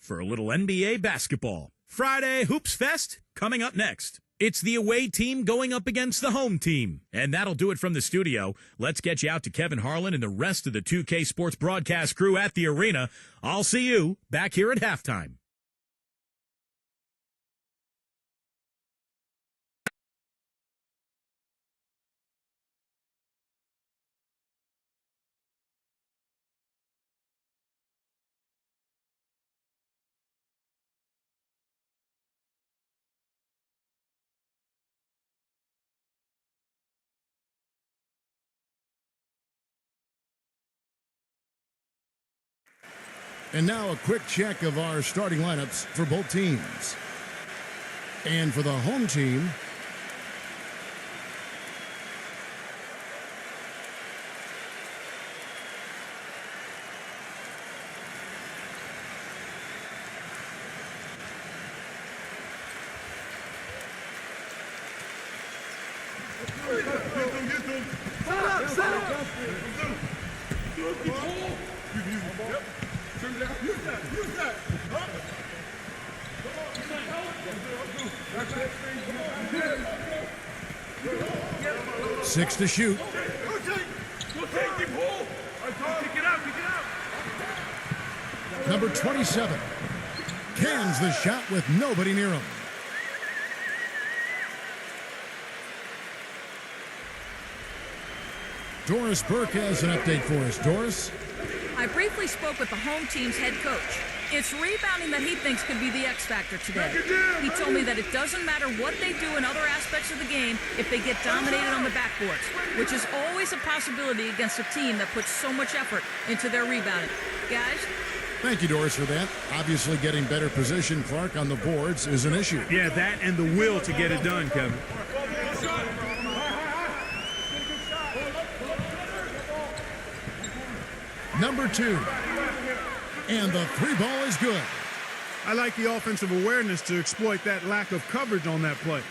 for a little NBA basketball. Friday Hoops Fest coming up next. It's the away team going up against the home team. And that'll do it from the studio. Let's get you out to Kevin Harlan and the rest of the 2K Sports broadcast crew at the arena. I'll see you back here at halftime. And now a quick check of our starting lineups for both teams. And for the home team, six to shoot. Number 27 cans the shot with nobody near him. Doris Burke has an update for us. Doris? I briefly spoke with the home team's head coach. It's rebounding that he thinks could be the X factor today. He told me that it doesn't matter what they do in other aspects of the game if they get dominated on the backboards, which is always a possibility against a team that puts so much effort into their rebounding. Guys? Thank you, Doris, for that. Obviously, getting better position, Clark, on the boards is an issue. Yeah, that and the will to get it done, Kevin. Number 2. And the three ball is good. I like the offensive awareness to exploit that lack of coverage on that play.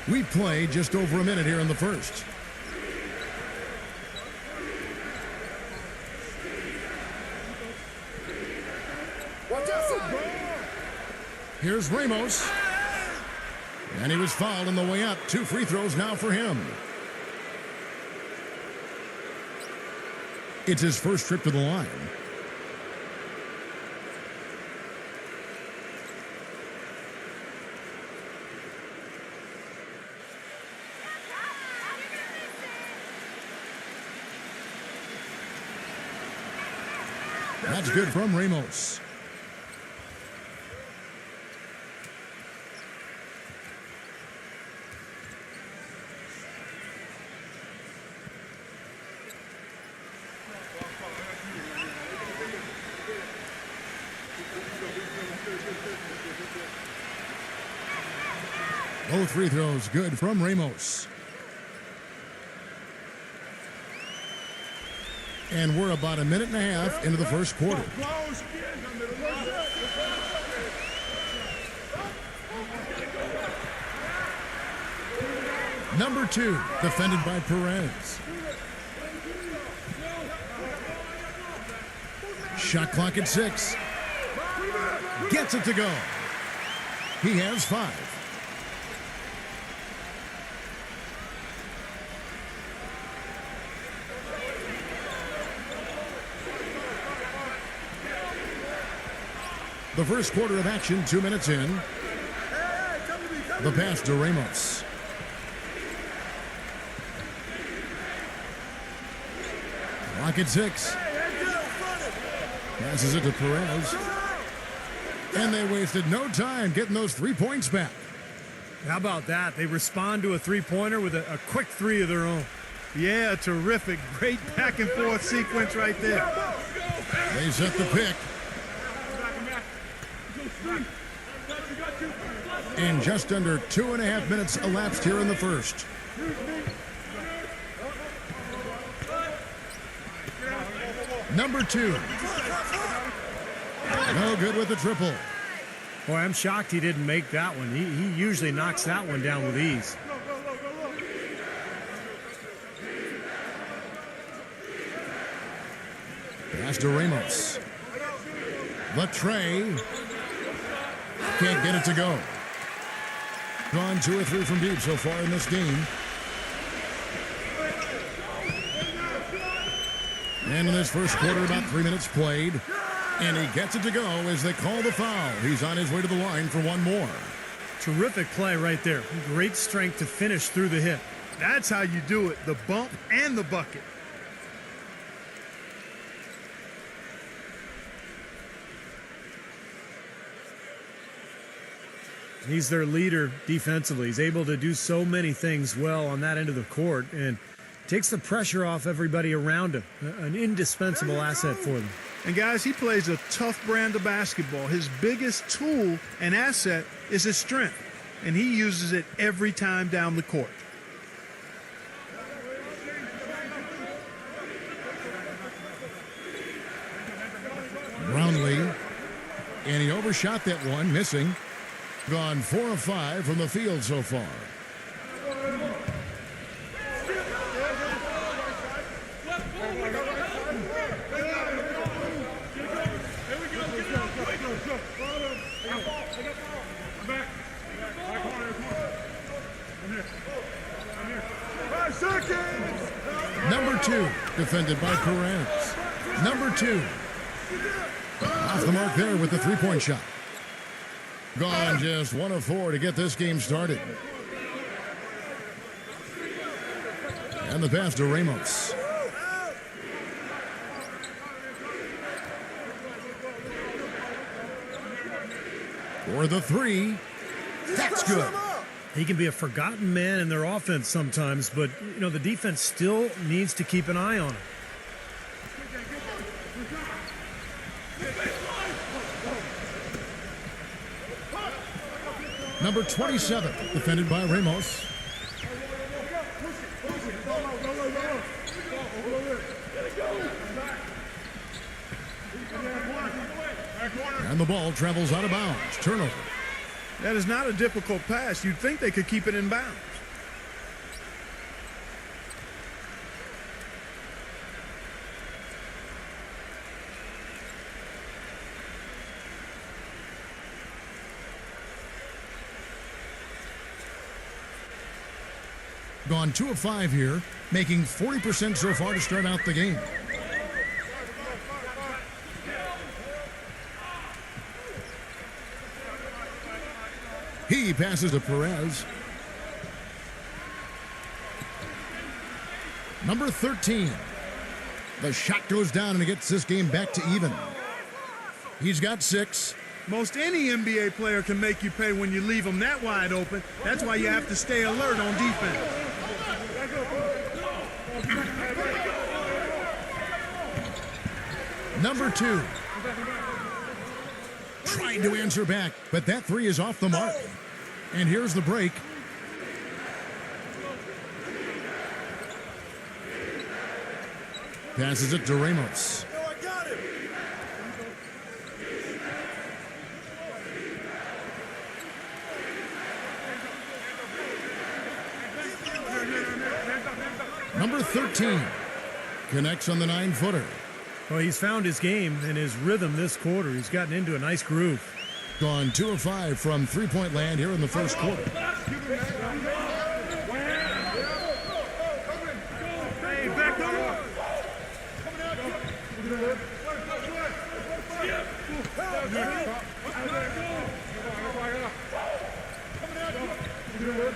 We play just over a minute here in the first. Here's Ramos. And he was fouled on the way up. 2 free throws now for him. It's his first trip to the line. That's good from Ramos. Both free throws good from Ramos. And we're about a minute and a half into the first quarter. Number 2, defended by Perez. Shot clock at 6. Gets it to go. He has 5. The first quarter of action, 2 minutes in. The pass to Ramos. Clock at 6. Passes it to Perez. And they wasted no time getting those 3 points back. How about that? They respond to a three-pointer with a quick 3 of their own. Yeah, terrific. Great back-and-forth sequence right there. They set the pick. And just under 2.5 minutes elapsed here in the first. Number 2. No good with the triple. Boy, I'm shocked he didn't make that one. He usually knocks that one down with ease. Pass to Ramos. The tray. Can't get it to go. Gone 2 or 3 from deep so far in this game. And in this first quarter, about 3 minutes played. And he gets it to go as they call the foul. He's on his way to the line for one more. Terrific play right there. Great strength to finish through the hit. That's how you do it, the bump and the bucket. He's their leader defensively. He's able to do so many things well on that end of the court and takes the pressure off everybody around him. An indispensable asset for them. And guys, he plays a tough brand of basketball. His biggest tool and asset is his strength, and he uses it every time down the court. Brownlee, and he overshot that one, missing. Gone 4 of 5 from the field so far. Number 2, defended by Perez. Number 2. Off the mark there with the three-point shot. Gone just 1 of 4 to get this game started. And the pass to Ramos. For the 3. That's good. He can be a forgotten man in their offense sometimes, but, you know, the defense still needs to keep an eye on him. Number 27, defended by Ramos. And the ball travels out of bounds. Turnover. That is not a difficult pass. You'd think they could keep it in bounds. Gone 2 of 5 here, making 40% so far to start out the game. He passes to Perez. Number 13. The shot goes down and it gets this game back to even. He's got 6. Most any NBA player can make you pay when you leave them that wide open. That's why you have to stay alert on defense. Number 2. Trying to answer back, but that 3 is off the mark. And here's the break. Passes it to Ramos. Number 13 connects on the 9-footer. Well, he's found his game and his rhythm this quarter. He's gotten into a nice groove. Gone 2 of 5 from three-point land here in the first quarter.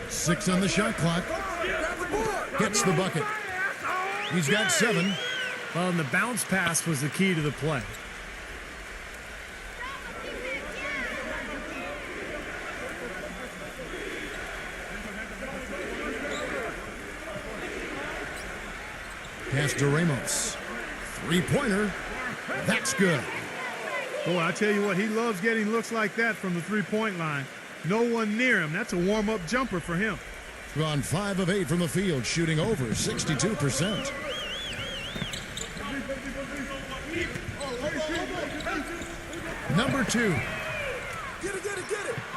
Six on the shot clock. Gets the bucket. He's got 7. Well, and the bounce pass was the key to the play. Pass to Ramos. Three-pointer. That's good. Boy, I tell you what, he loves getting looks like that from the three-point line. No one near him. That's a warm-up jumper for him. Gone 5 of 8 from the field, shooting over 62%. Number 2. Get it.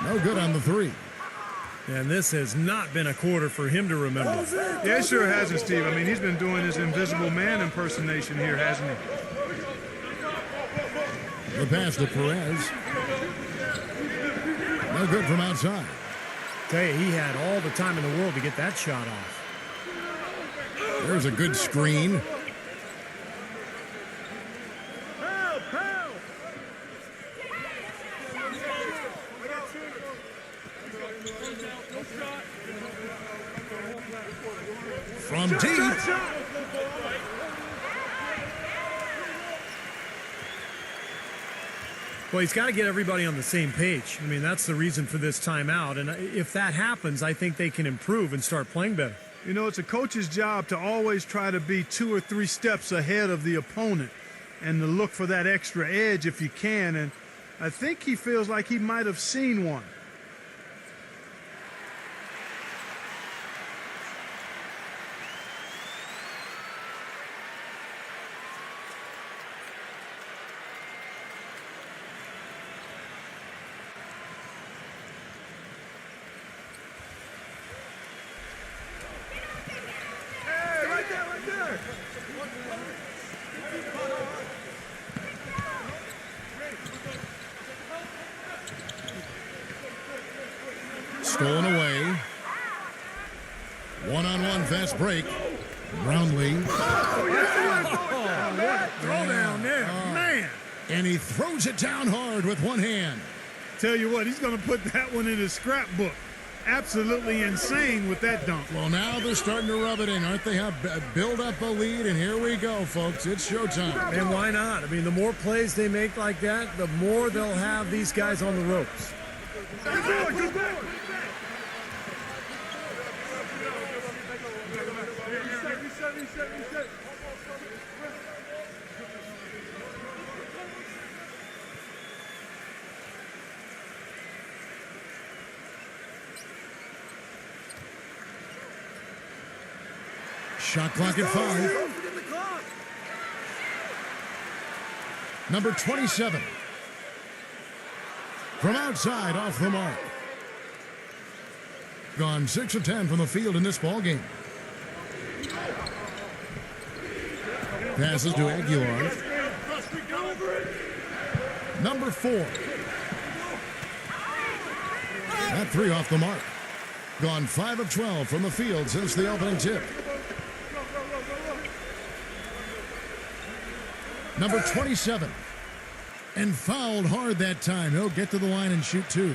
No good on the 3. And this has not been a quarter for him to remember. Yeah, it sure hasn't, Steve. I mean, he's been doing his invisible man impersonation here, hasn't he? The pass to Perez. No good from outside. Tell you, he had all the time in the world to get that shot off. There's a good screen. From deep. Well, he's got to get everybody on the same page. I mean, that's the reason for this timeout. And if that happens, I think they can improve and start playing better. You know, it's a coach's job to always try to be 2 or 3 steps ahead of the opponent and to look for that extra edge if you can. And I think he feels like he might have seen one. Stolen away. One-on-one fast break. Brownlee. Throw down there, man. And he throws it down hard with one hand. Tell you what, he's going to put that one in his scrapbook. Absolutely insane with that dunk. Well, now they're starting to rub it in, aren't they? Have build up a lead, and here we go, folks. It's showtime. And why not? I mean, the more plays they make like that, the more they'll have these guys on the ropes. Good boy, good boy. Shot clock at 5. Number 27. From outside, off the mark. Gone 6 of 10 from the field in this ball game. Passes to Aguilar. Number 4. That 3 off the mark. Gone 5 of 12 from the field since the opening tip. Number 27. And fouled hard that time. He'll get to the line and shoot 2.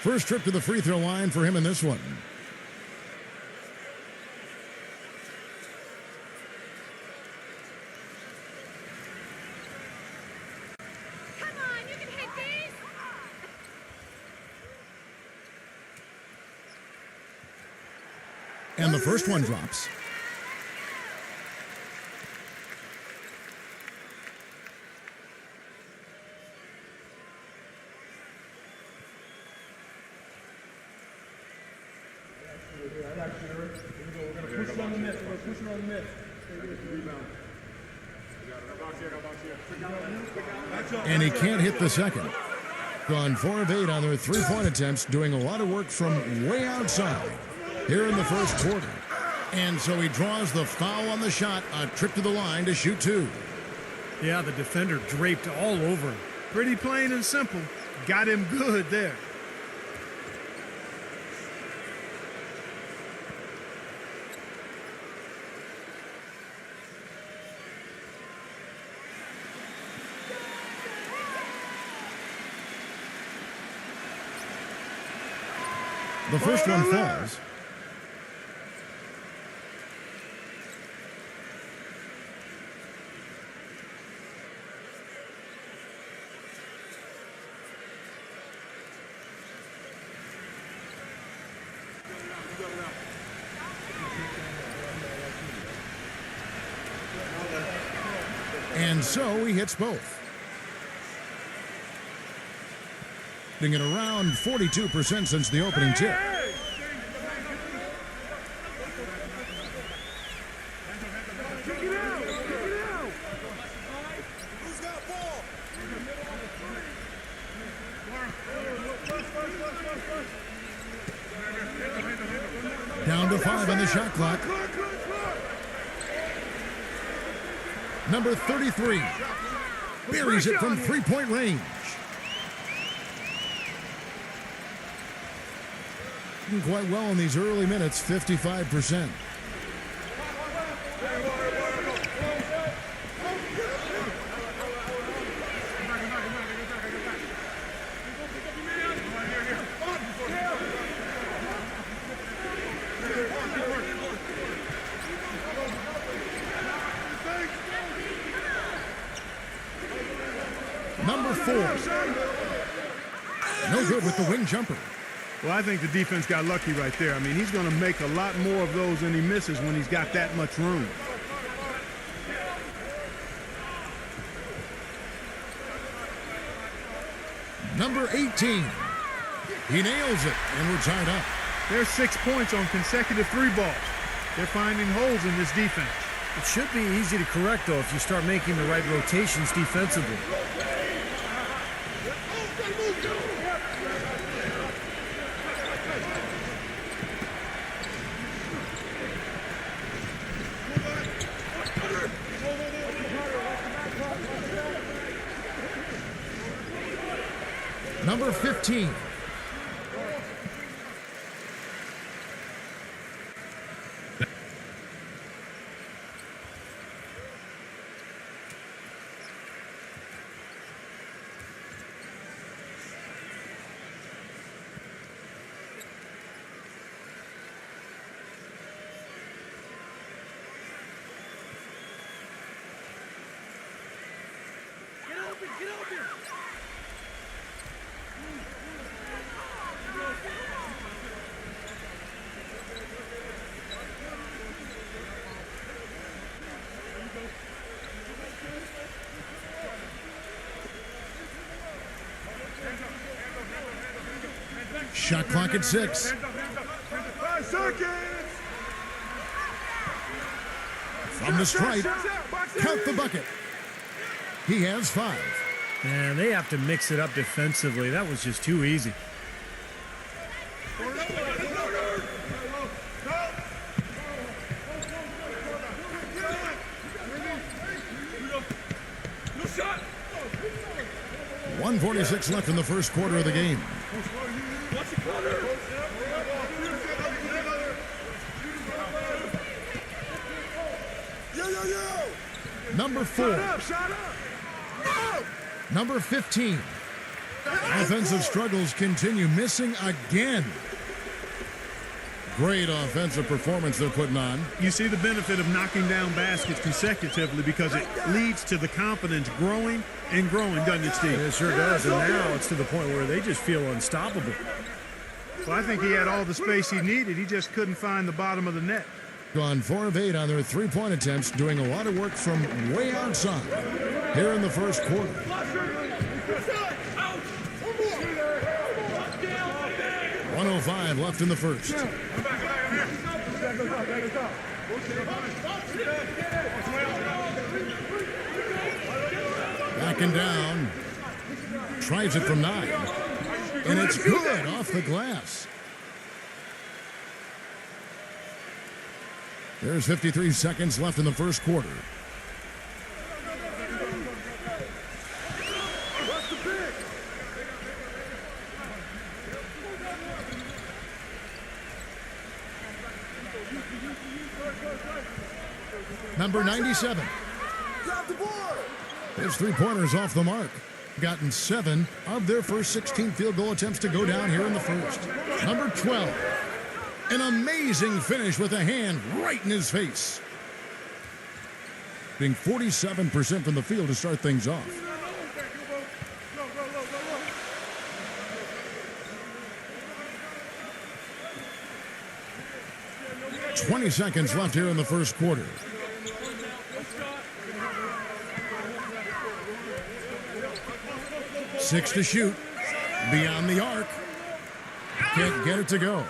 First trip to the free throw line for him in this one. Come on, you can hit these. And the first one drops. And he can't hit the second. Gone 4 of 8 on their 3-point attempts, doing a lot of work from way outside here in the first quarter. And so he draws the foul on the shot, a trip to the line to shoot 2. Yeah, the defender draped all over him. Pretty plain and simple. Got him good there. The first one falls. And so he hits both. Hitting it around 42% since the opening tip. Down to 5 on the shot clock. Number 33 buries it from three-point range. Doing quite well in these early minutes, 55%. Number 4. No good with the wing jumper. Well, I think the defense got lucky right there. I mean, he's going to make a lot more of those than he misses when he's got that much room. Number 18. He nails it, and we're tied up. There's 6 points on consecutive three balls. They're finding holes in this defense. It should be easy to correct, though, if you start making the right rotations defensively. Number 15. Get open! Shot clock at 6. 5 seconds! From the stripe, count the bucket. He has 5. Man, they have to mix it up defensively. That was just too easy. No shot! 1:46 left in the first quarter of the game. Watch the corner! Number 4. Shot up! Number 15. Offensive struggles continue, missing again. Great offensive performance they're putting on. You see the benefit of knocking down baskets consecutively because it leads to the confidence growing and growing, doesn't it, Steve? It sure does, and now it's to the point where they just feel unstoppable. Well, I think he had all the space he needed. He just couldn't find the bottom of the net. Gone 4 of 8 on their three-point attempts, doing a lot of work from way outside here in the first quarter. 1:05 left in the first. Backing down. Tries it from 9. And it's good off the glass. There's 53 seconds left in the first quarter. Number 97. His three-pointers off the mark. Gotten 7 of their first 16 field goal attempts to go down here in the first. Number 12. An amazing finish with a hand right in his face. Being 47% from the field to start things off. "20 seconds left here in the first quarter. Six to shoot. Beyond the arc. Can't get it to go.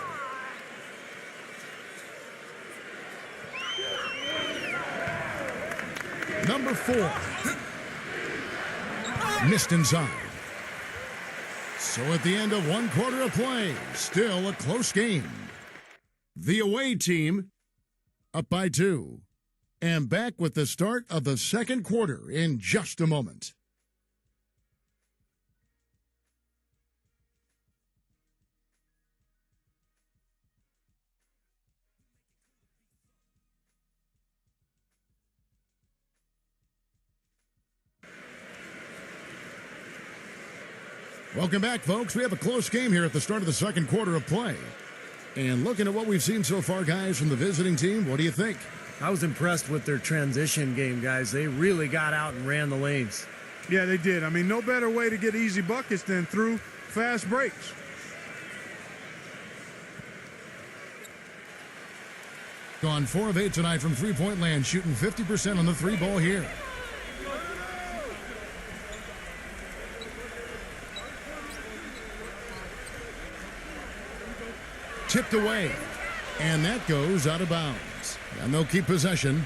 Number 4. Missed inside. So at the end of one quarter of play, still a close game. The away team up by 2. And back with the start of the second quarter in just a moment. Welcome back, folks. We have a close game here at the start of the second quarter of play. And looking at what we've seen so far, guys, from the visiting team, what do you think? I was impressed with their transition game, guys. They really got out and ran the lanes. Yeah, they did. I mean, no better way to get easy buckets than through fast breaks. Gone 4 of 8 tonight from three-point land, shooting 50% on the three ball here. Tipped away, and that goes out of bounds. And they'll keep possession.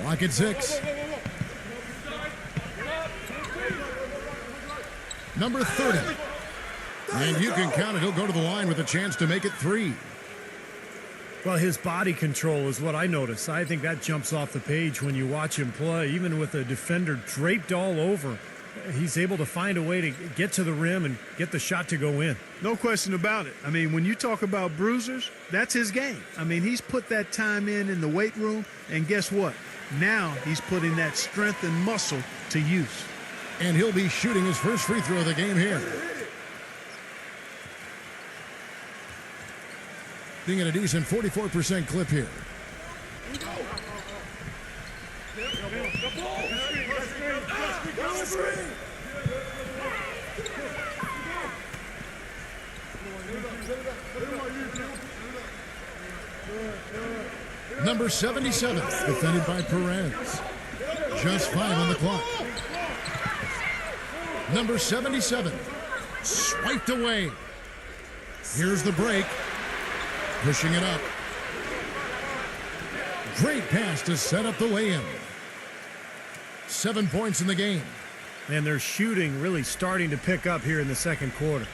Clock at 6. Number 30. And you can count it. He'll go to the line with a chance to make it 3. Well, his body control is what I notice. I think that jumps off the page when you watch him play. Even with a defender draped all over, he's able to find a way to get to the rim and get the shot to go in. No question about it. I mean, when you talk about bruisers, that's his game. I mean, he's put that time in the weight room, and guess what? Now he's putting that strength and muscle to use. And he'll be shooting his first free throw of the game here. Being at a decent 44% clip here. Number 77, defended by Perez. Just 5 on the clock. Number 77, swiped away. Here's the break. Pushing it up. Great pass to set up the lay-in. 7 points in the game. And their shooting really starting to pick up here in the second quarter.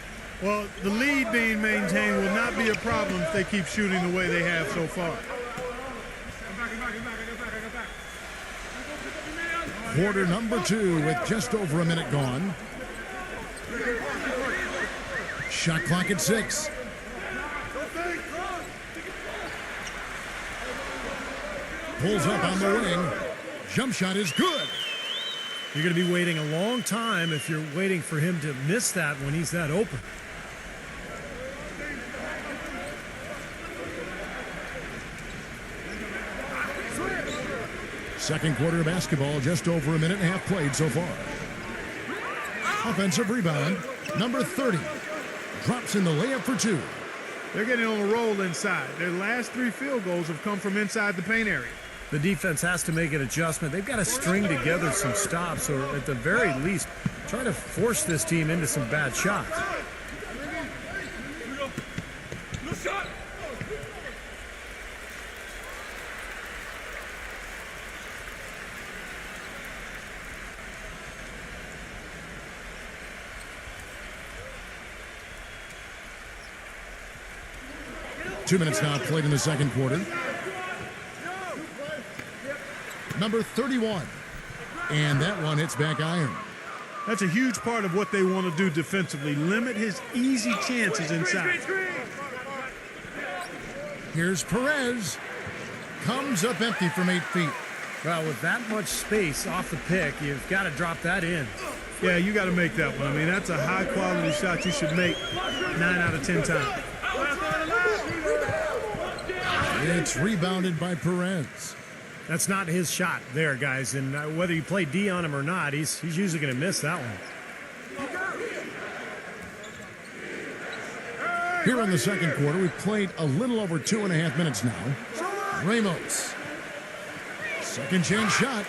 Well, the lead being maintained will not be a problem if they keep shooting the way they have so far. Quarter number 2 with just over a minute gone. Shot clock at 6. Pulls up on the wing. Jump shot is good. You're going to be waiting a long time if you're waiting for him to miss that when he's that open. Second quarter of basketball, just over a minute and a half played so far. Offensive rebound, number 30. Drops in the layup for 2. They're getting on a roll inside. Their last 3 field goals have come from inside the paint area. The defense has to make an adjustment. They've got to string together some stops, or at the very least, try to force this team into some bad shots. Good shot. Two minutes now played in the second quarter. Number 31. And that one hits back iron. That's a huge part of what they want to do defensively. Limit his easy chances inside. Here's Perez. Comes up empty from 8 feet. Well, with that much space off the pick, you've got to drop that in. Yeah, you got to make that one. I mean, that's a high-quality shot you should make 9 out of 10 times. It's rebounded by Perez. That's not his shot there, guys. And whether you play D on him or not, he's usually going to miss that one. Here in the second quarter, we've played a little over 2.5 minutes now. Ramos. Second chance shot.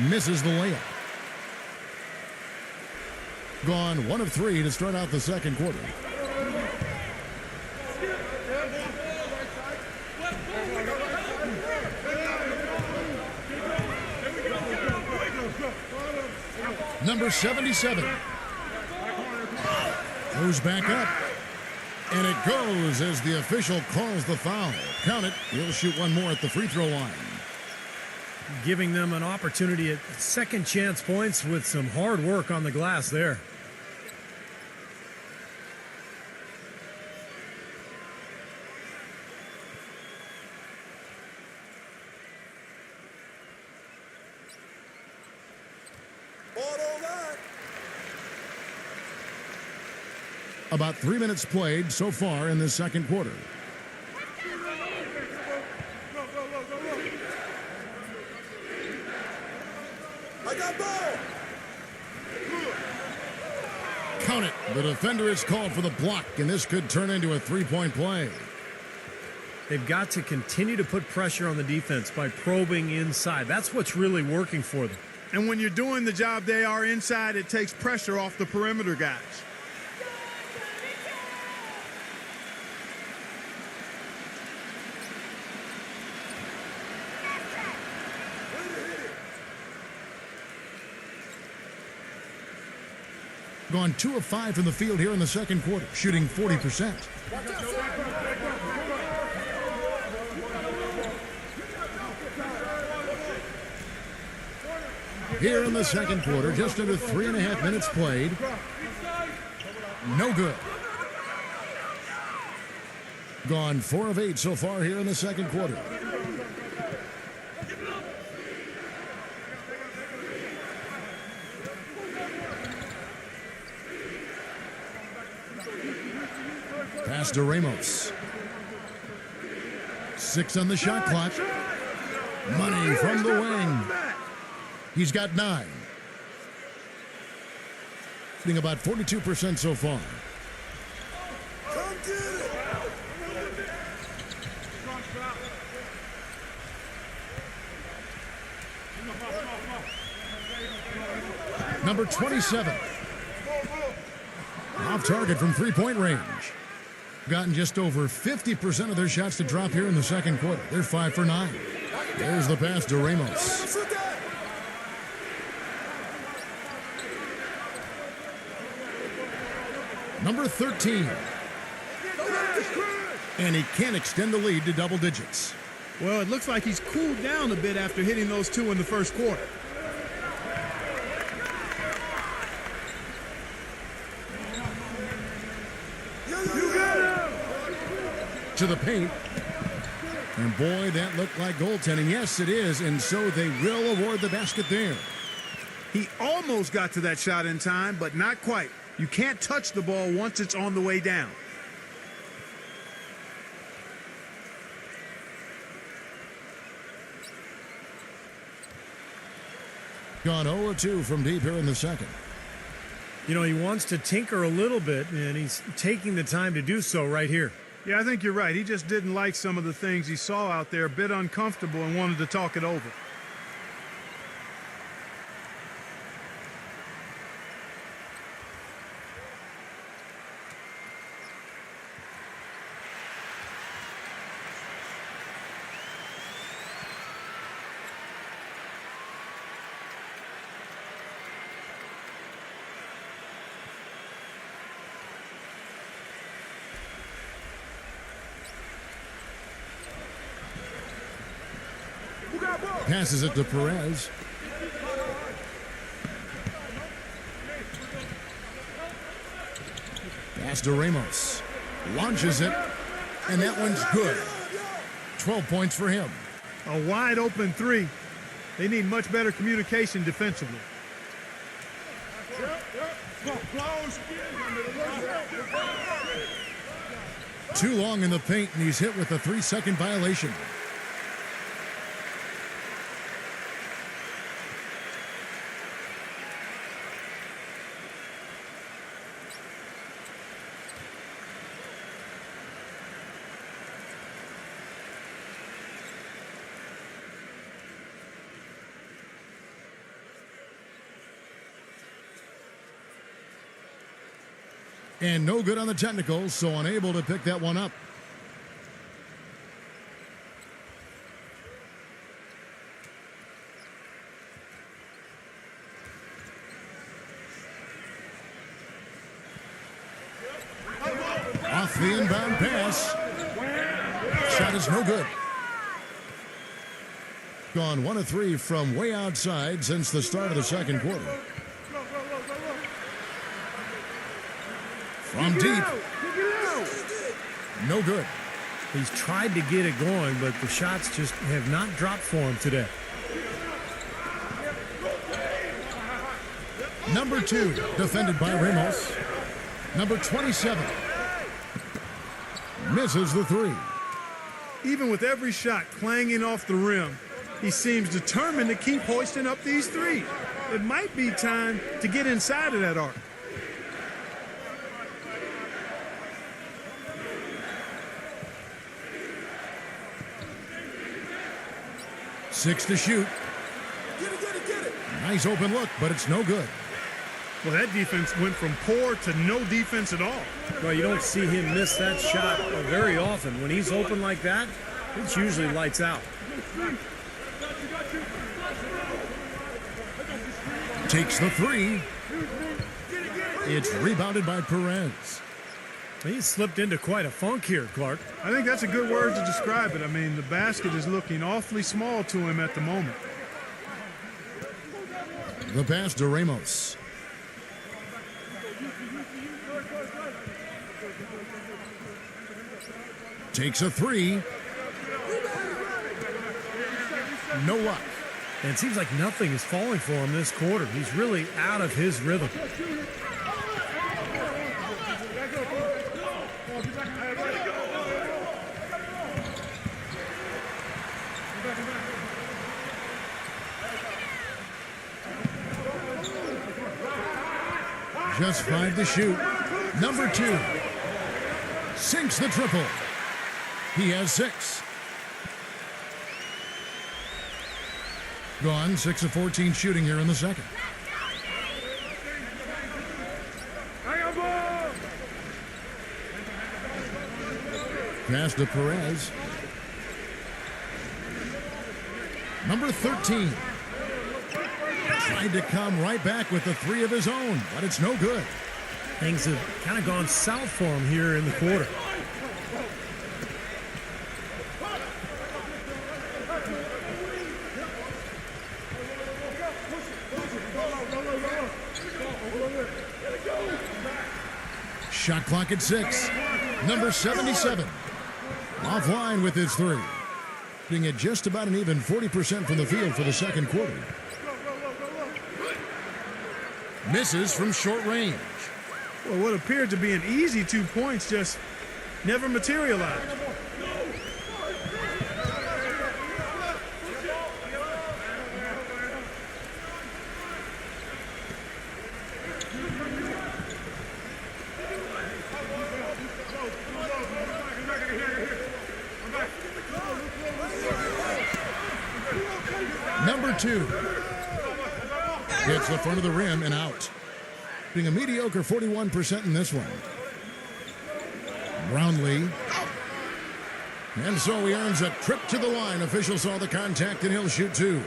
Misses the layup. Gone 1 of 3 to start out the second quarter. Number 77. Goes back up. And it goes as the official calls the foul. Count it. He'll shoot one more at the free throw line. Giving them an opportunity at second chance points with some hard work on the glass there. About 3 minutes played so far in the second quarter. I got ball. Count it. The defender is called for the block, and this could turn into a three-point play. They've got to continue to put pressure on the defense by probing inside. That's what's really working for them. And when you're doing the job they are inside, it takes pressure off the perimeter guys. Gone 2 of 5 from the field here in the second quarter, shooting 40%. Here in the second quarter, just under 3.5 minutes played. No good. Gone 4 of 8 so far here in the second quarter. Pass to Ramos. 6 on the shot clock. Money from the wing. He's got 9. Shooting about 42% so far. Come get it. Number 27. Off target from three-point range. Gotten just over 50% of their shots to drop here in the second quarter. They're 5 for 9. There's the pass to Ramos. Number 13. And he can't extend the lead to double digits. Well, it looks like he's cooled down a bit after hitting those 2 in the first quarter. To the paint. And boy, that looked like goaltending. Yes, it is. And so they will award the basket there. He almost got to that shot in time, but not quite. You can't touch the ball once it's on the way down. Gone 0 of 2 from deep here in the second. You know, he wants to tinker a little bit, and he's taking the time to do so right here. Yeah, I think you're right. He just didn't like some of the things he saw out there, a bit uncomfortable, and wanted to talk it over. Passes it to Perez. Pass to Ramos. Launches it. And that one's good. 12 points for him. A wide open 3. They need much better communication defensively. Too long in the paint, and he's hit with a 3-second violation. And no good on the technical, so unable to pick that one up. Off the inbound pass. Shot is no good. Gone 1 of 3 from way outside since the start of the second quarter. From deep. No good. He's tried to get it going, but the shots just have not dropped for him today. Number 2, defended by Ramos. Number 27. Misses the 3. Even with every shot clanging off the rim, he seems determined to keep hoisting up these threes. It might be time to get inside of that arc. Six to shoot. Get it. Nice open look, but it's no good. Well, that defense went from poor to no defense at all. Well, you don't see him miss that shot very often. When he's open like that, it's usually lights out. Takes the 3. It's rebounded by Perez. He's slipped into quite a funk here, Clark. I think that's a good word to describe it. I mean, the basket is looking awfully small to him at the moment. The pass to Ramos. Takes a 3. No luck. And it seems like nothing is falling for him this quarter. He's really out of his rhythm. Just 5 to shoot. Number 2. Sinks the triple. He has 6. Gone 6 of 14 shooting here in the second. Pass to Perez. Number 13. Tried to come right back with the 3 of his own, but it's no good. Things have kind of gone south for him here in the quarter. Shot clock at 6. Number 77. Offline with his 3. Being at just about an even 40% from the field for the second quarter. Misses from short range. Well, what appeared to be an easy 2 points just never materialized. Number 2. Gets the front of the rim and out. Being a mediocre 41% in this one. Brownlee. And so he earns a trip to the line. Official saw the contact and he'll shoot 2.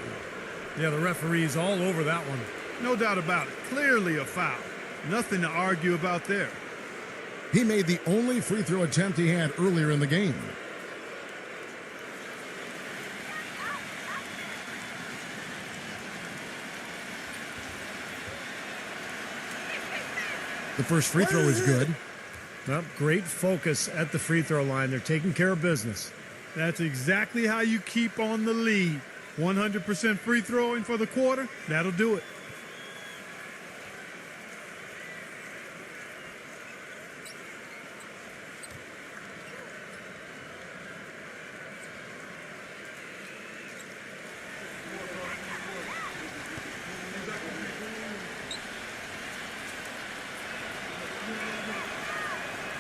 Yeah, the referee's all over that one. No doubt about it. Clearly a foul. Nothing to argue about there. He made the only free throw attempt he had earlier in the game. The first free throw is good. Well, great focus at the free throw line. They're taking care of business. That's exactly how you keep on the lead. 100% free throwing for the quarter, that'll do it.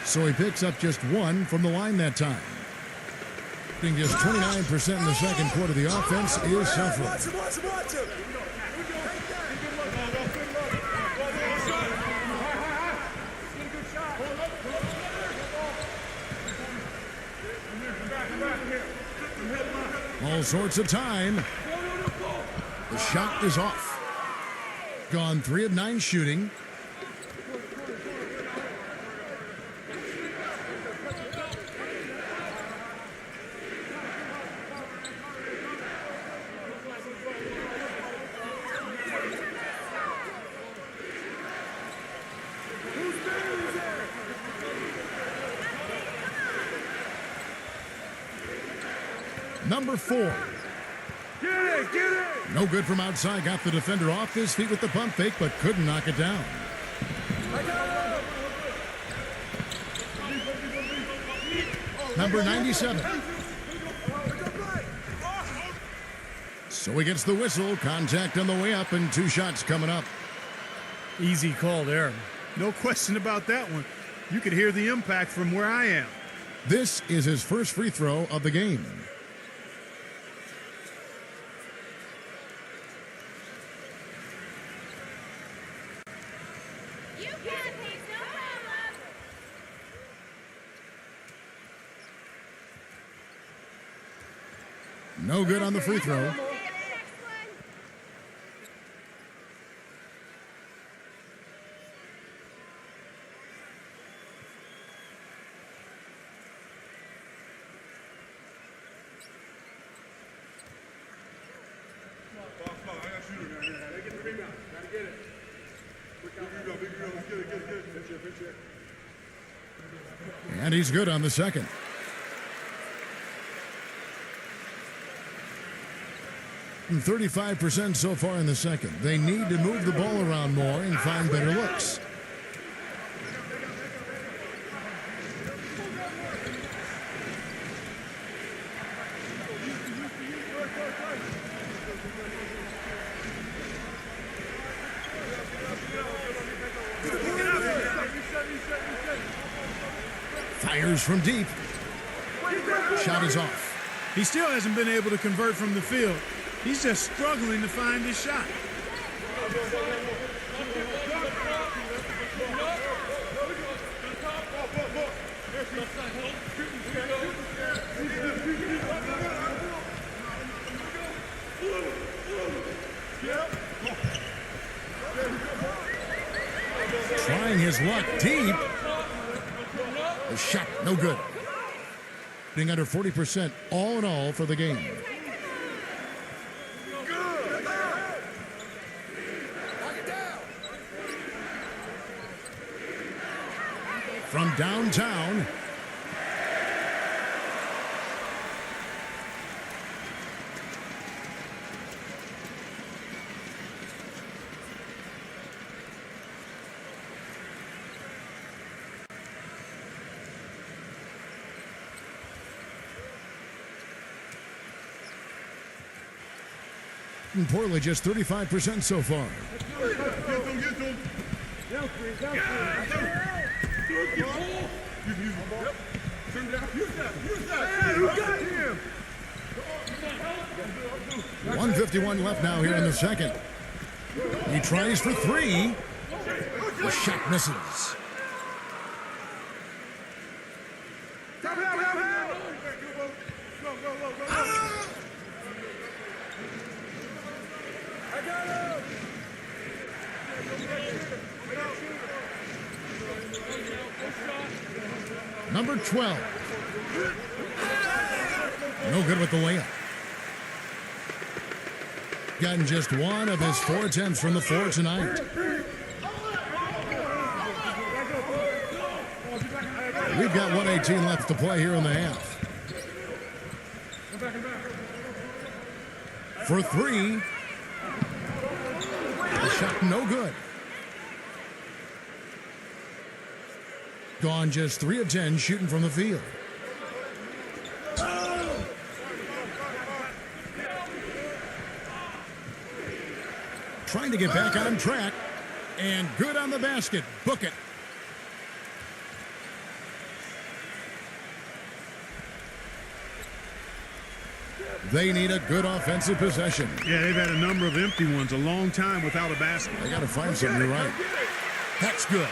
So he picks up just 1 from the line that time. Being just 29% in the second quarter. The offense is suffering. Watch him. All sorts of time. The shot is off. Gone 3 of 9 shooting. Number 4. Get it! No good from outside. Got the defender off his feet with the pump fake, but couldn't knock it down. Number 97. So he gets the whistle. Contact on the way up, and 2 shots coming up. Easy call there. No question about that one. You could hear the impact from where I am. This is his first free throw of the game. You got these, no problem. No good on the free throw. Next one. And he's good on the second. And 35% so far in the second. They need to move the ball around more and find better looks. Fires from deep. Shot is off. He still hasn't been able to convert from the field. He's just struggling to find his shot. Trying his luck deep. The shot, no good. Being under 40% all in all for the game. From downtown. And Portland just 35% so far. $151 left now here in the second. He tries for 3. The shot misses. Number 12. No good with the layup. Gotten just 1 of his 4 attempts from the floor tonight. We've got 1:18 left to play here in the half. For 3. The shot no good. Gone just 3 of 10 shooting from the field. Trying to get back on track. And good on the basket. Book it. They need a good offensive possession. Yeah, they've had a number of empty ones, a long time without a basket. They got to find something. You're right. That's good.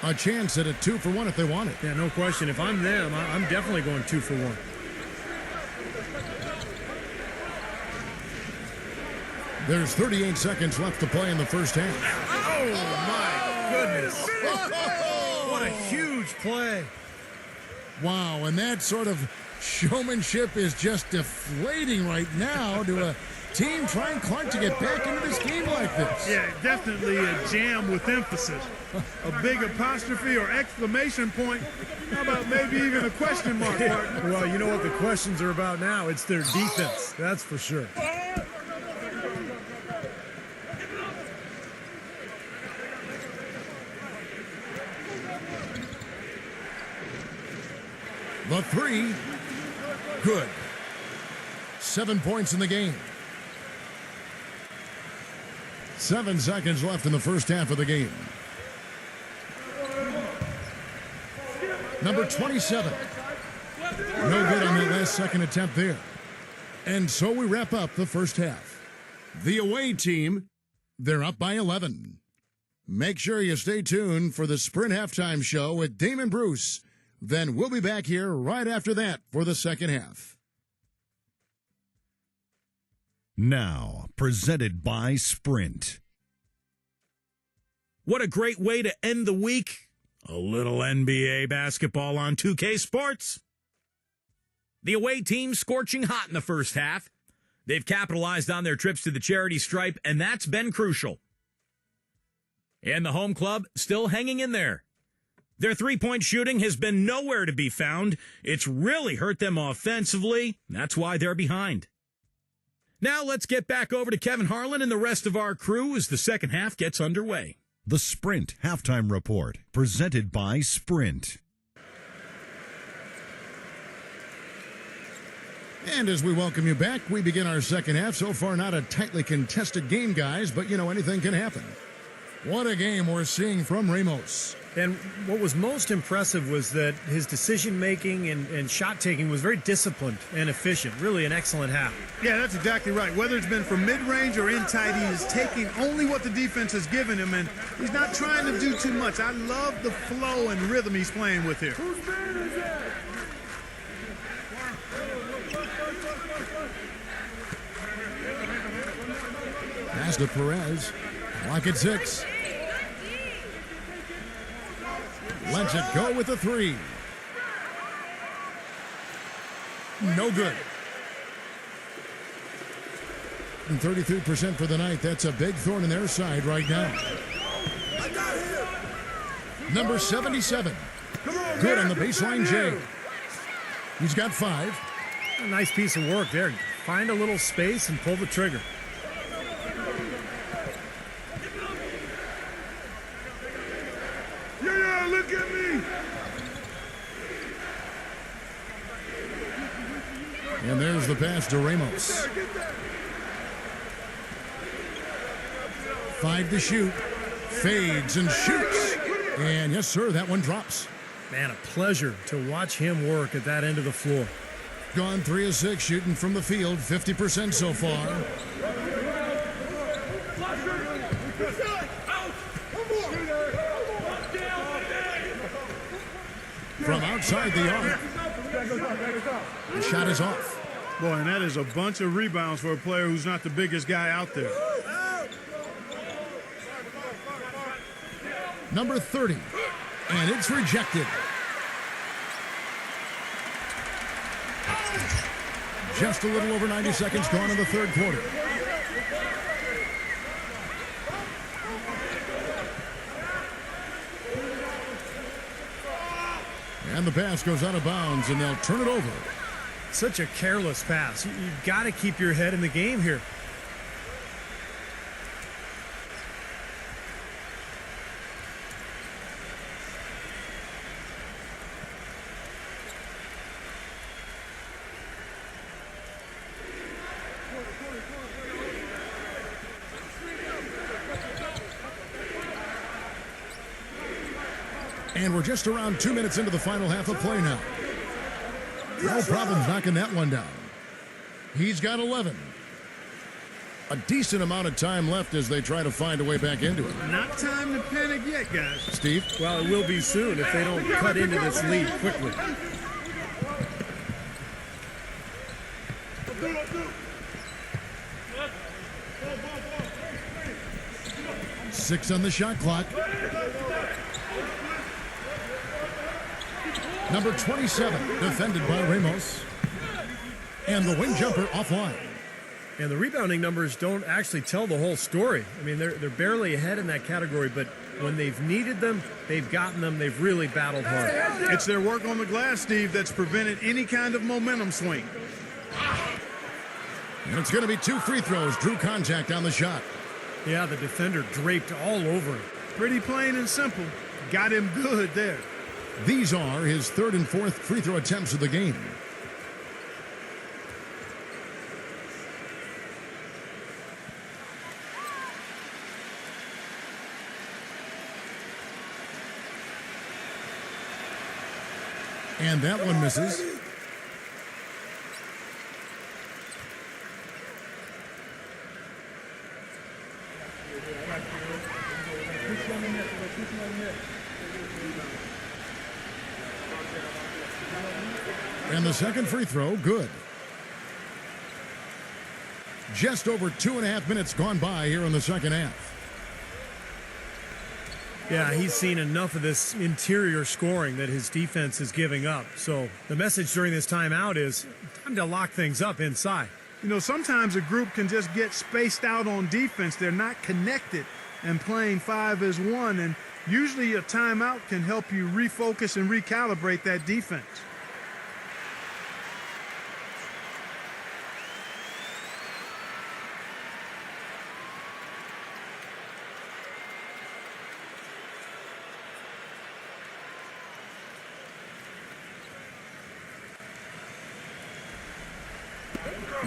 A chance at a 2 for 1 if they want it. Yeah, no question. If I'm them, I'm definitely going 2 for 1. There's 38 seconds left to play in the first half. Oh, my goodness. What a huge play. Wow, and that sort of showmanship is just deflating right now to a Team trying Clark to get back into this game like this. Yeah, definitely a jam with emphasis. A big apostrophe or exclamation point. How about maybe even a question mark, partner? Well, you know what the questions are about now. It's their defense, that's for sure. The three, good. 7 points in the game. 7 seconds left in the first half of the game. Number 27. No good on that last second attempt there. And so we wrap up the first half. The away team, they're up by 11. Make sure you stay tuned for the Sprint Halftime Show with Damon Bruce. Then we'll be back here right after that for the second half. Now, presented by Sprint. What a great way to end the week. A little NBA basketball on 2K Sports. The away team scorching hot in the first half. They've capitalized on their trips to the charity stripe, and that's been crucial. And the home club still hanging in there. Their three-point shooting has been nowhere to be found. It's really hurt them offensively. That's why they're behind. Now let's get back over to Kevin Harlan and the rest of our crew as the second half gets underway. The Sprint Halftime Report, presented by Sprint. And as we welcome you back, we begin our second half. So far, not a tightly contested game, guys, but, anything can happen. What a game we're seeing from Ramos. And what was most impressive was that his decision-making and shot-taking was very disciplined and efficient. Really an excellent half. Yeah, that's exactly right. Whether it's been from mid-range or in tight, he is taking only what the defense has given him, and he's not trying to do too much. I love the flow and rhythm he's playing with here. Pass to Perez. Clock at 6. Lets it go with the three. No good. And 33% for the night. That's a big thorn in their side right now. Number 77. Good on the baseline, Jay. He's got 5. A nice piece of work there. Find a little space and pull the trigger. Yeah, look at me. And there's the pass to Ramos. 5 to shoot. Fades and shoots. And yes, sir, that one drops. Man, a pleasure to watch him work at that end of the floor. Gone 3 of 6 shooting from the field, 50% so far. From outside the arc. The shot is off. Boy, and that is a bunch of rebounds for a player who's not the biggest guy out there. Number 30. And it's rejected. Just a little over 90 seconds gone in the third quarter. And the pass goes out of bounds, and they'll turn it over. Such a careless pass. You've got to keep your head in the game here. And we're just around 2 minutes into the final half of play now. No problems knocking that one down. He's got 11. A decent amount of time left as they try to find a way back into it. Not time to panic yet, guys. Steve? Well, it will be soon if they don't cut into this lead quickly. Six on the shot clock. Number 27, defended by Ramos. And the wing jumper offline. And the rebounding numbers don't actually tell the whole story. I mean, they're barely ahead in that category, but when they've needed them, they've gotten them. They've really battled hard. It's their work on the glass, Steve, that's prevented any kind of momentum swing. And it's going to be 2 free throws. Drew contact on the shot. Yeah, the defender draped all over him. Pretty plain and simple. Got him good there. These are his 3rd and 4th free throw attempts of the game. And that one misses. And the second free throw, good. Just over 2.5 minutes gone by here in the second half. Yeah, he's seen enough of this interior scoring that his defense is giving up. So the message during this timeout is time to lock things up inside. You know, sometimes a group can just get spaced out on defense. They're not connected and playing 5 as 1. And usually a timeout can help you refocus and recalibrate that defense.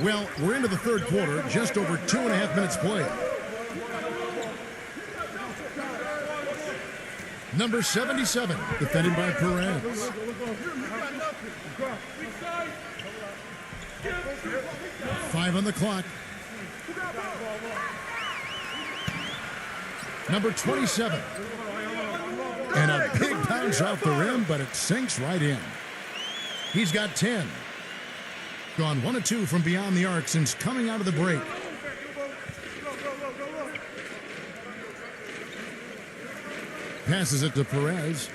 Well, we're into the third quarter, just over 2.5 minutes played. Number 77, defended by Perez. Five on the clock. Number 27. And a big bounce off the rim, but it sinks right in. He's got 10. Gone 1 of 2 from beyond the arc since coming out of the break. Passes it to Perez.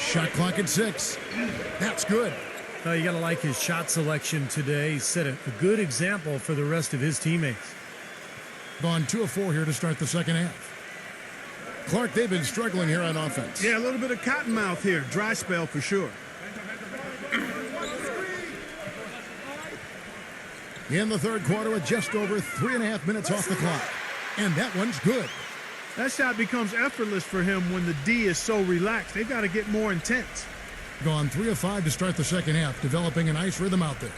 Shot clock at 6. That's good. You got to like his shot selection today. He set a good example for the rest of his teammates. Gone 2 of 4 here to start the second half. Clark, they've been struggling here on offense. Yeah, a little bit of cottonmouth here. Dry spell for sure. In the third quarter with just over 3.5 minutes off the clock. And that one's good. That shot becomes effortless for him when the D is so relaxed. They've got to get more intense. Gone 3 of 5 to start the second half, developing a nice rhythm out there.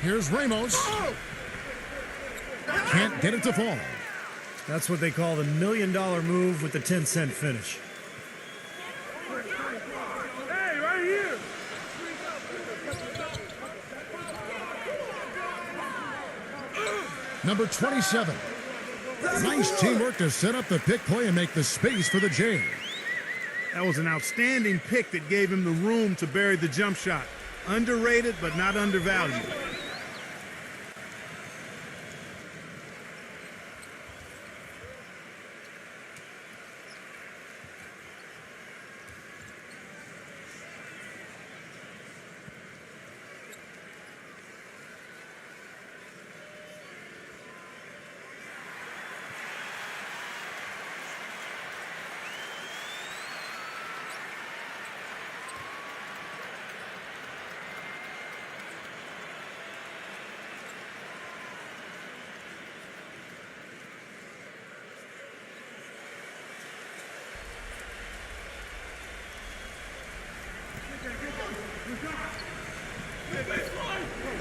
Here's Ramos. Can't get it to fall. That's what they call the $1 million move with the 10-cent finish. Hey, right here. Number 27. Nice teamwork to set up the pick play and make the space for the J. That was an outstanding pick that gave him the room to bury the jump shot. Underrated, but not undervalued.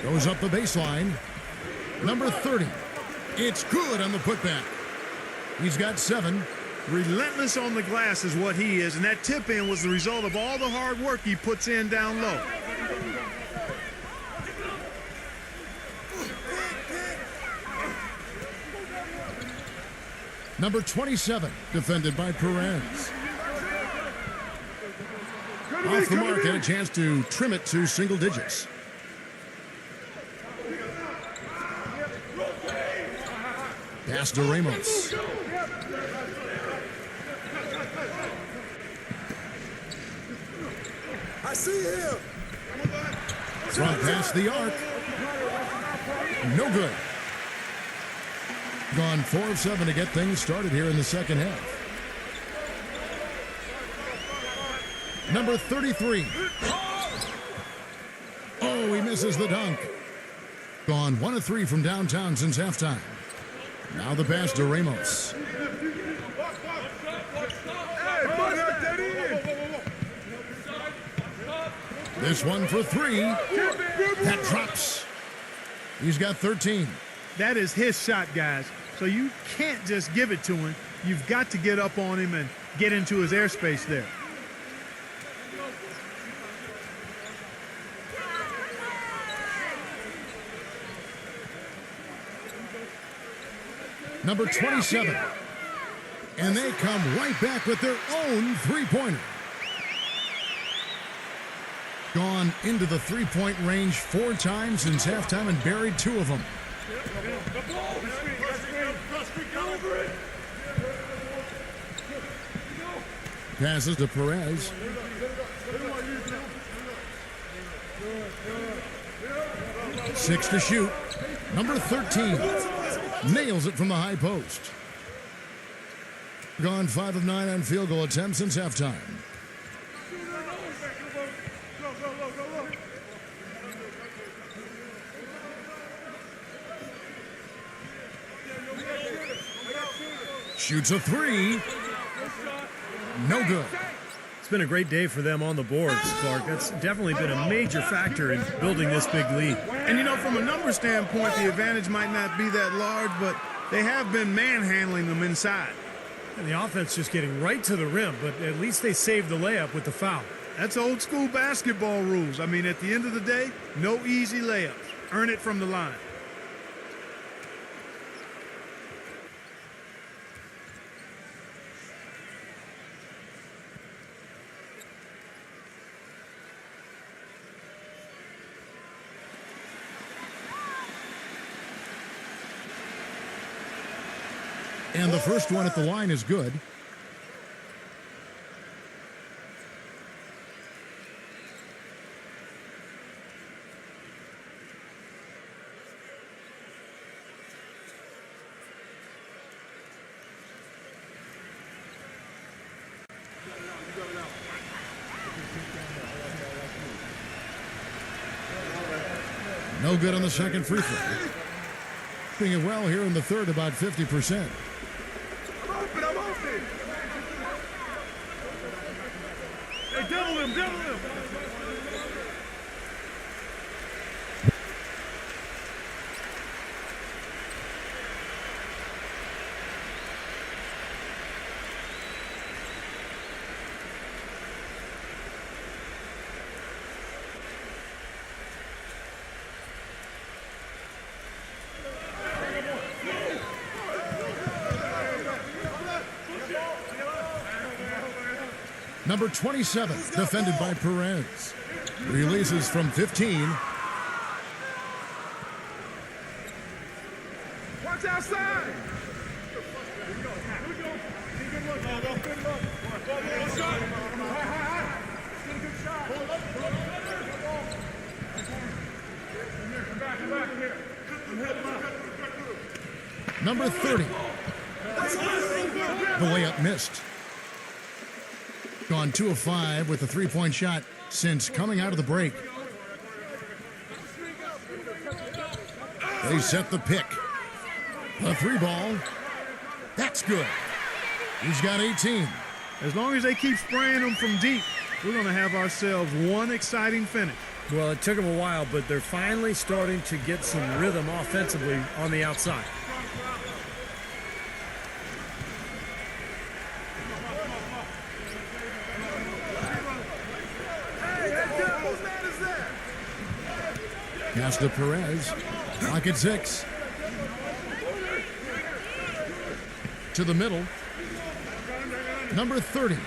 Goes up the baseline. Number 30. It's good on the putback. He's got 7. Relentless on the glass is what he is, and that tip-in was the result of all the hard work he puts in down low. Number 27, defended by Perez. Off the mark, and a chance to trim it to single digits. Pass to Ramos. I see him. Front past the arc. No good. Gone 4 of 7 to get things started here in the second half. Number 33. Oh, he misses the dunk. Gone 1 of 3 from downtown since halftime. Now the pass to Ramos. This one for 3. That drops. He's got 13. That is his shot, guys. So you can't just give it to him. You've got to get up on him and get into his airspace there. Number 27. And they come right back with their own three-pointer. Gone into the three-point range 4 times since halftime and buried 2 of them. Passes to Perez. Six to shoot. Number 13 nails it from the high post. Gone 5 of 9 on field goal attempts since halftime. Shoots a 3. No good. It's been a great day for them on the boards, Clark. That's definitely been a major factor in building this big lead. And, you know, from a number standpoint, the advantage might not be that large, but they have been manhandling them inside. And the offense just getting right to the rim, but at least they saved the layup with the foul. That's old school basketball rules. I mean, at the end of the day, no easy layups. Earn it from the line. And the first one at the line is good. No good on the second free throw. Doing it well here in the third, about 50%. I'm open. Hey, double him. Number 27, defended by Perez. Releases from 15. Watch outside. Number 30. The layup missed. Gone 2 of 5 with a three-point shot since coming out of the break. They set the pick. The 3-ball. That's good. He's got 18. As long as they keep spraying them from deep, we're going to have ourselves one exciting finish. Well, it took them a while, but they're finally starting to get some rhythm offensively on the outside. Pass to Perez. Clock at 6. To the middle. Number 30.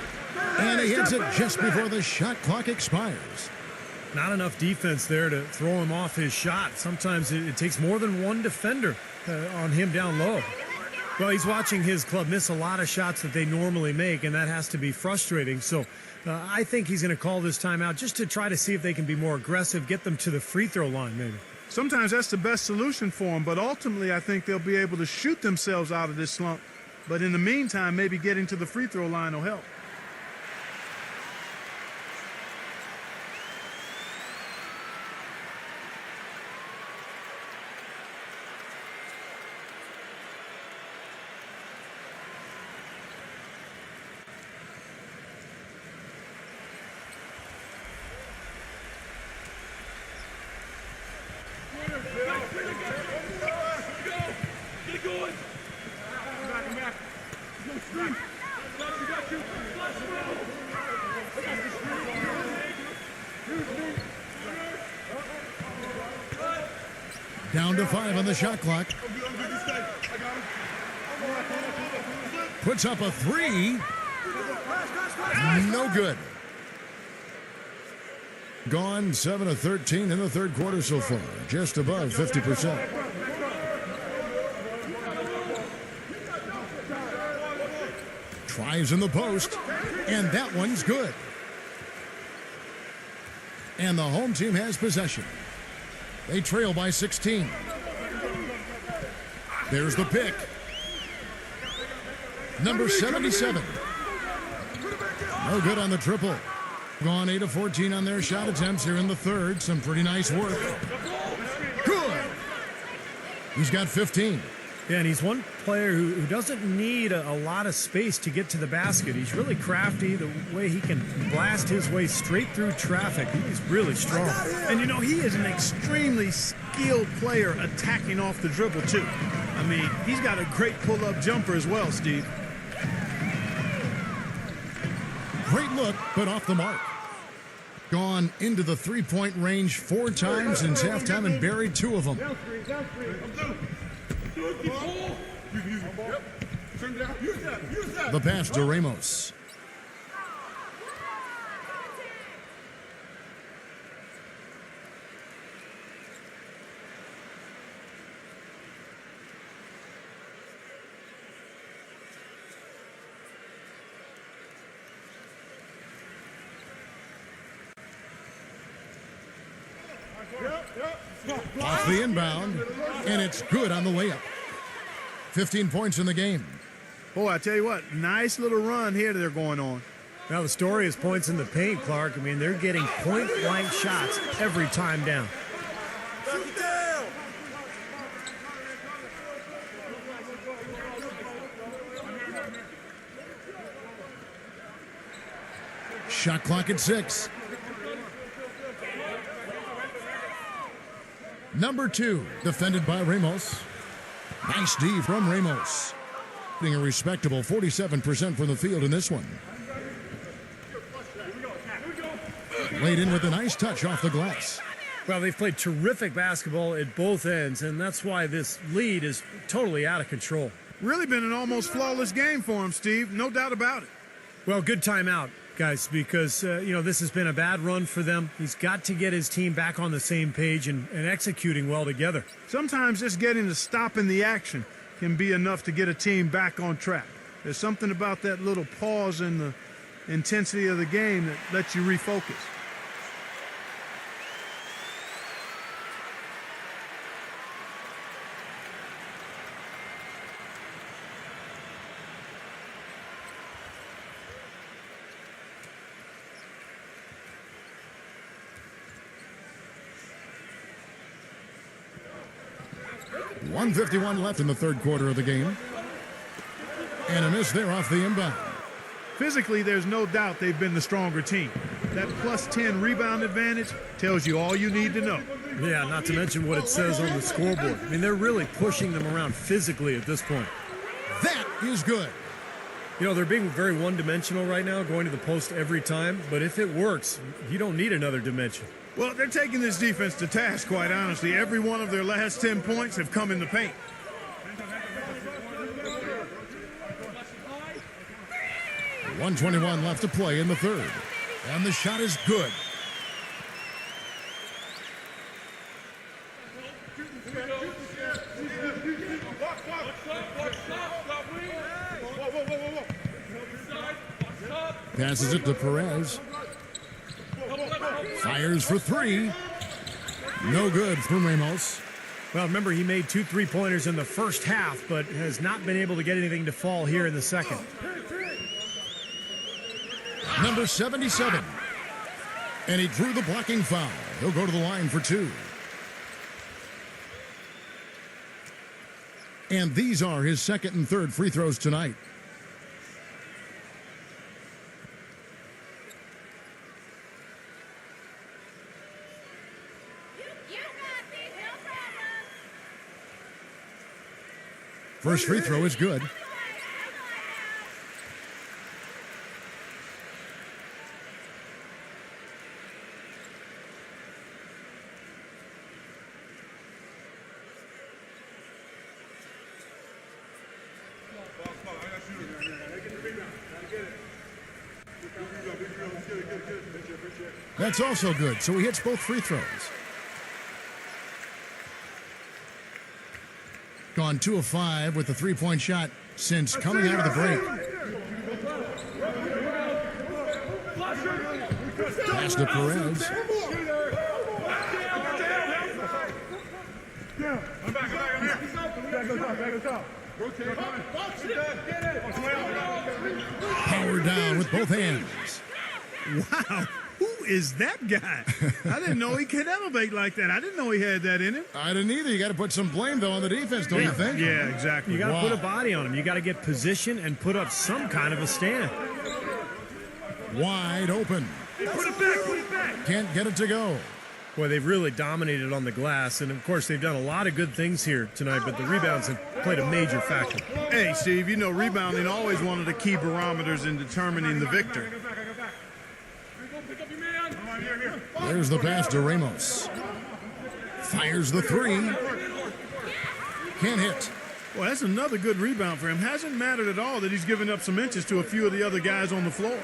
And he hits it just before the shot clock expires. Not enough defense there to throw him off his shot. Sometimes it takes more than one defender on him down low. Well, he's watching his club miss a lot of shots that they normally make, and that has to be frustrating. So I think he's going to call this timeout just to try to see if they can be more aggressive, get them to the free throw line maybe. Sometimes that's the best solution for them, but ultimately I think they'll be able to shoot themselves out of this slump. But in the meantime, maybe getting to the free throw line will help. Down to 5 on the shot clock. Puts up a 3. No good. Gone 7 of 13 in the third quarter so far. Just above 50%. Tries in the post. And that one's good. And the home team has possession. They trail by 16. There's the pick. Number 77. No good on the triple. Gone 8 of 14 on their shot attempts here in the third. Some pretty nice work. Good. He's got 15. Yeah, and he's one player who doesn't need a lot of space to get to the basket. He's really crafty. The way he can blast his way straight through traffic, he's really strong. And, you know, he is an extremely skilled player attacking off the dribble, too. I mean, he's got a great pull-up jumper as well, Steve. Great look, but off the mark. Gone into the three-point range 4 times since halftime and buried 2 of them. The pass to Ramos. Off the inbound, and it's good on the layup. 15 points in the game. Boy, I tell you what, nice little run here they're going on. Now, the story is points in the paint, Clark. I mean, they're getting point-blank shots every time down. Shot clock at 6. Number 2, defended by Ramos. Nice D from Ramos. Getting a respectable 47% from the field in this one. Laid in with a nice touch off the glass. Well, they've played terrific basketball at both ends, and that's why this lead is totally out of control. Really been an almost flawless game for him, Steve. No doubt about it. Well, good timeout, guys, because, this has been a bad run for them. He's got to get his team back on the same page and executing well together. Sometimes just getting to stop in the action can be enough to get a team back on track. There's something about that little pause in the intensity of the game that lets you refocus. .151 left in the third quarter of the game. And a miss there off the inbound. Physically, there's no doubt they've been the stronger team. That plus 10 rebound advantage tells you all you need to know. Yeah, not to mention what it says on the scoreboard. I mean, they're really pushing them around physically at this point. That is good. They're being very one-dimensional right now, going to the post every time. But if it works, you don't need another dimension. Well, they're taking this defense to task, quite honestly. Every one of their last 10 points have come in the paint. .121 left to play in the third. And the shot is good. Passes it to Perez. Fires for three. No good from Ramos. Well, remember, he made 2 3-pointers in the first half, but has not been able to get anything to fall here in the second. Number 77. And he drew the blocking foul. He'll go to the line for 2. And these are his second and third free throws tonight. First free throw is good. That's also good, so he hits both free throws. Gone 2 of 5 with the 3-point shot since coming out of the break. Pass to Perez. Power down with both hands. Wow. Who is that guy? I didn't know he could elevate like that. I didn't know he had that in him. I didn't either. You got to put some blame, though, on the defense, don't you think? Yeah, exactly. You got to put a body on him. You got to get position and put up some kind of a stand. Wide open. Put it back, put it back. Can't get it to go. Boy, they've really dominated on the glass, and of course they've done a lot of good things here tonight, but the rebounds have played a major factor. Hey, Steve, you know rebounding always one of the key barometers in determining the victor. There's the pass to Ramos. Fires the 3. Can't hit. Well, that's another good rebound for him. Hasn't mattered at all that he's given up some inches to a few of the other guys on the floor.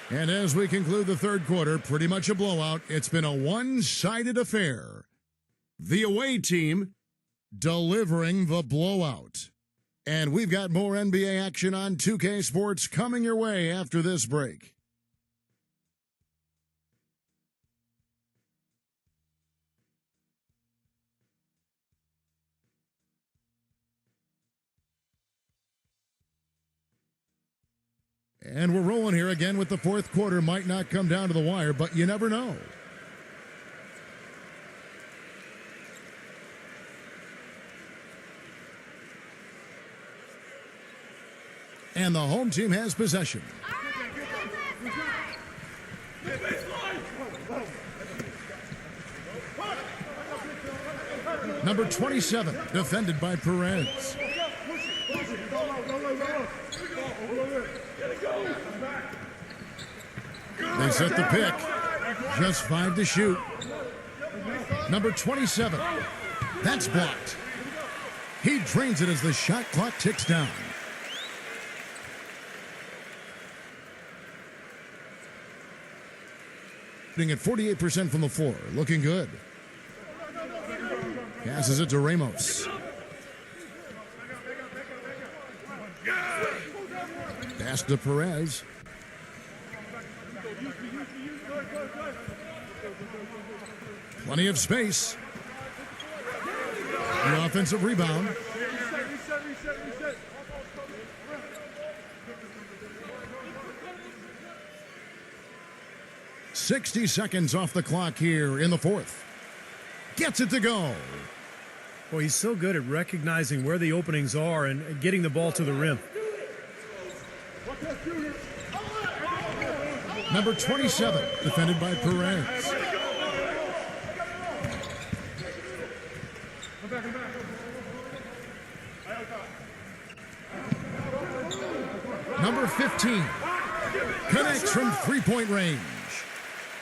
And as we conclude the third quarter, pretty much a blowout. It's been a one-sided affair. The away team delivering the blowout. And we've got more NBA action on 2K Sports coming your way after this break. And we're rolling here again with the fourth quarter. Might not come down to the wire, but you never know. And the home team has possession. Number 27, defended by Perez. They set the pick. Just 5 to shoot. Number 27. That's blocked. He drains it as the shot clock ticks down. Shooting at 48% from the floor. Looking good. Passes it to Ramos. Pass to Perez. Plenty of space. The offensive rebound. Reset. 60 seconds off the clock here in the fourth. Gets it to go. Well, he's so good at recognizing where the openings are and getting the ball to the rim. Number 27, defended by Perez. Number 15 connects from three-point range.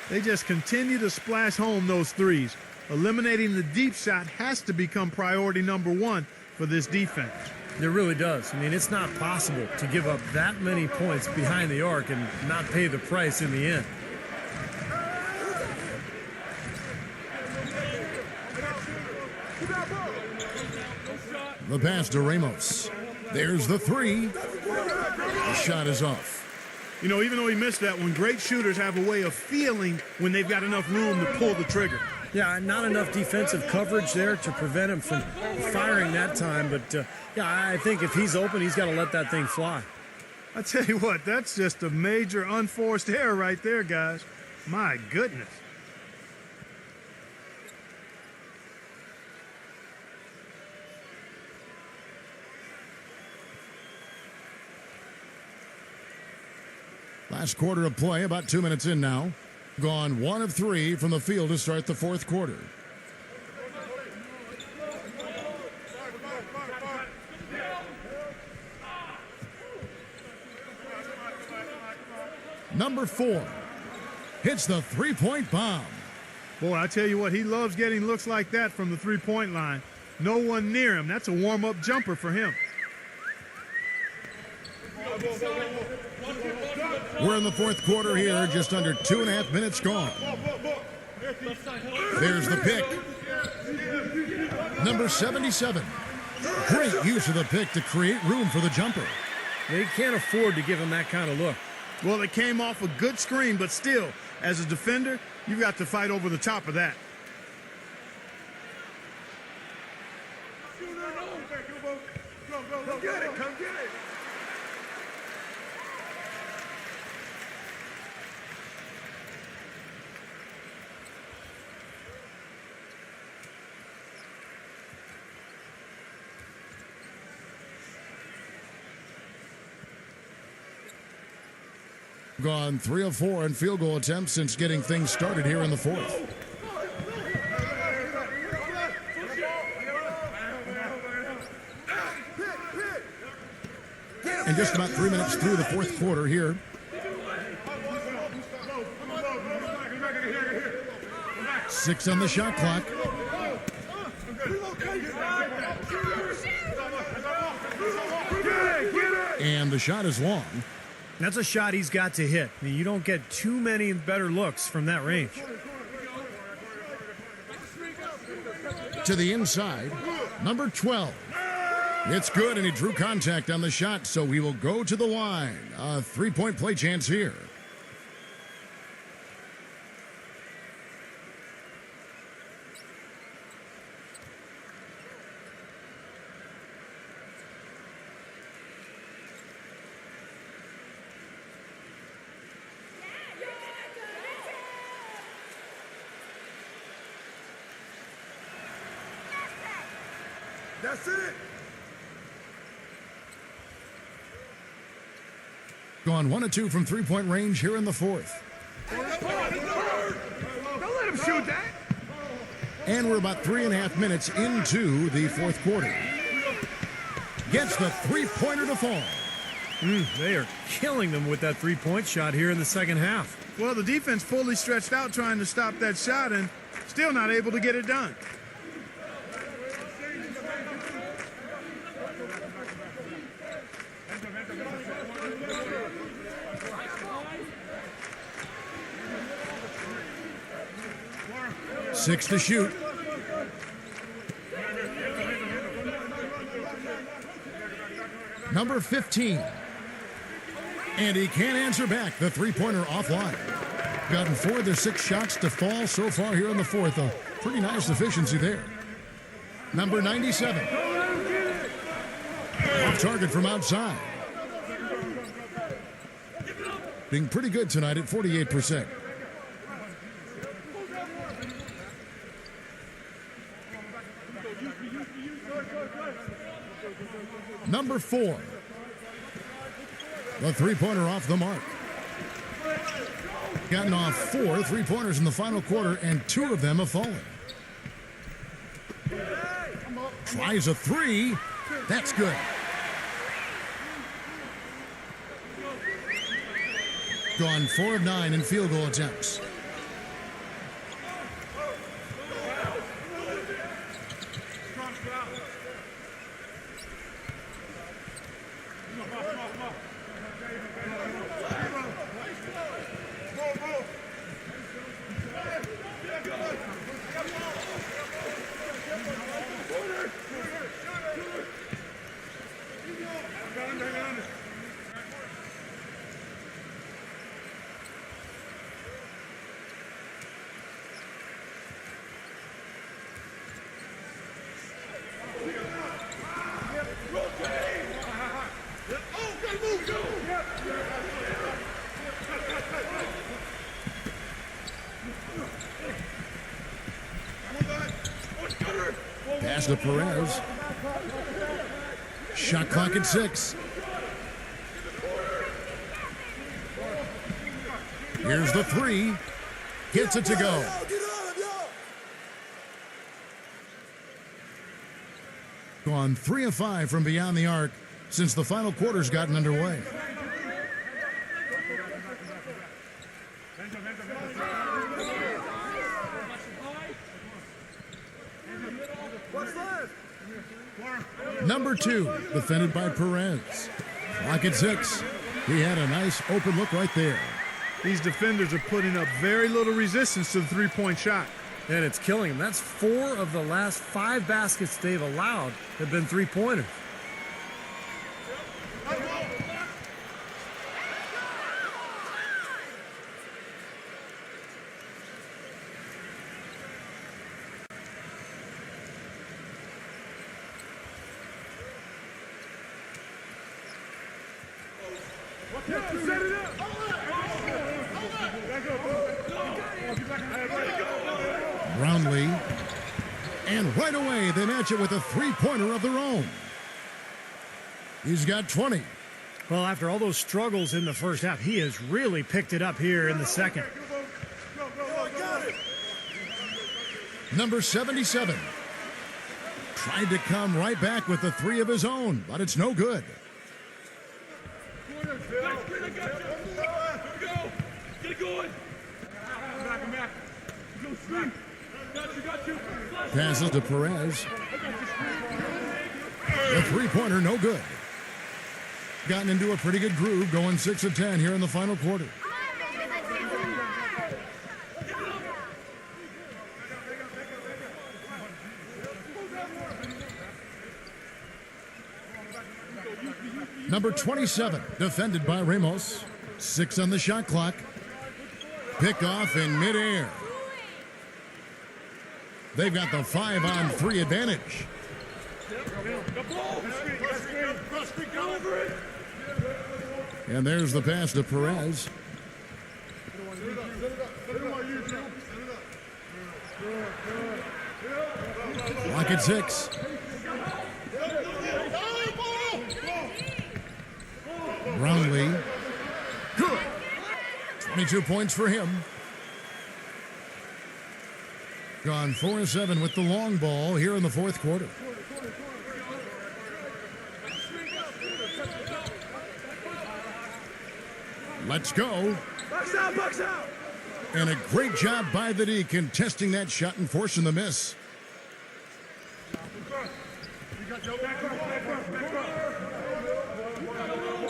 They just continue to splash home those threes. Eliminating the deep shot has to become priority number 1 for this defense. It really does. I mean, it's not possible to give up that many points behind the arc and not pay the price in the end. The pass to Ramos. There's the 3. The shot is off. You know, even though he missed that one, great shooters have a way of feeling when they've got enough room to pull the trigger. Yeah, not enough defensive coverage there to prevent him from firing that time. But, yeah, I think if he's open, he's got to let that thing fly. I tell you what, that's just a major unforced error right there, guys. My goodness. Last quarter of play, about 2 minutes in now. Gone 1 of 3 from the field to start the fourth quarter. Number 4 hits the three-point bomb. Boy, I tell you what, he loves getting looks like that from the three-point line. No one near him. That's a warm-up jumper for him. We're in the fourth quarter here, just under 2.5 minutes gone. There's the pick. Number 77. Great use of the pick to create room for the jumper. They can't afford to give him that kind of look. Well, it came off a good screen, but still, as a defender, you've got to fight over the top of that. Come get it, come get it. Gone 3 of 4 in field goal attempts since getting things started here in the fourth. And just about 3 minutes through the fourth quarter here. Six on the shot clock. And the shot is long. That's a shot he's got to hit. I mean, you don't get too many better looks from that range. To the inside, number 12. It's good, and he drew contact on the shot, so he will go to the line. A three-point play chance here. That's it. Gone 1 of 2 from three-point range here in the fourth. Don't let him shoot that. And we're about 3.5 minutes into the fourth quarter. Gets the three-pointer to fall. They are killing them with that three-point shot here in the second half. Well, the defense fully stretched out trying to stop that shot and still not able to get it done. Six to shoot. Number 15. And he can't answer back. The three-pointer offline. Gotten 4 of their 6 shots to fall so far here in the fourth. A pretty nice efficiency there. Number 97. Off target from outside. Being pretty good tonight at 48%. Number 4. The three-pointer off the mark. Gotten off 4 three-pointers in the final quarter, and 2 of them have fallen. Tries a 3. That's good. Gone 4 of 9 in field goal attempts. Pass to Perez. Shot clock at 6. Here's the 3. Gets it to go. Gone 3 of 5 from beyond the arc since the final quarter's gotten underway. Number 2, defended by Perez. Clock at 6. He had a nice open look right there. These defenders are putting up very little resistance to the three-point shot. And it's killing them. That's 4 of the last 5 baskets they've allowed have been three-pointers. Brownlee. And right away, they match it with a three-pointer of their own. He's got 20. Well, after all those struggles in the first half, he has really picked it up here in the second. Number 77. Tried to come right back with the 3 of his own, but it's no good. Passes to Perez. The three-pointer, no good. Gotten into a pretty good groove, going 6 of 10 here in the final quarter. Number 27, defended by Ramos. 6 on the shot clock. Pick off in midair. They've got the 5-on-3 advantage. And there's the pass to Perez. Clock at 6. Brownlee. Good. 22 points for him. Gone 4 of 7 with the long ball here in the fourth quarter. Let's go. Box out, box out. And a great job by the D contesting that shot and forcing the miss.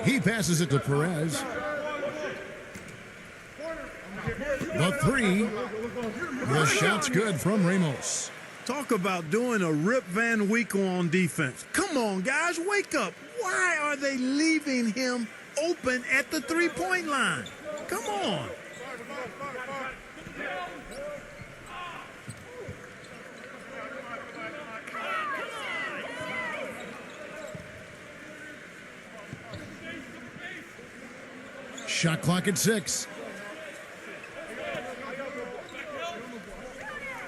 He passes it to Perez. The 3. The shot's good from Ramos. Talk about doing a Rip Van Winkle on defense. Come on, guys, wake up. Why are they leaving him open at the three-point line? Come on. Shot clock at 6.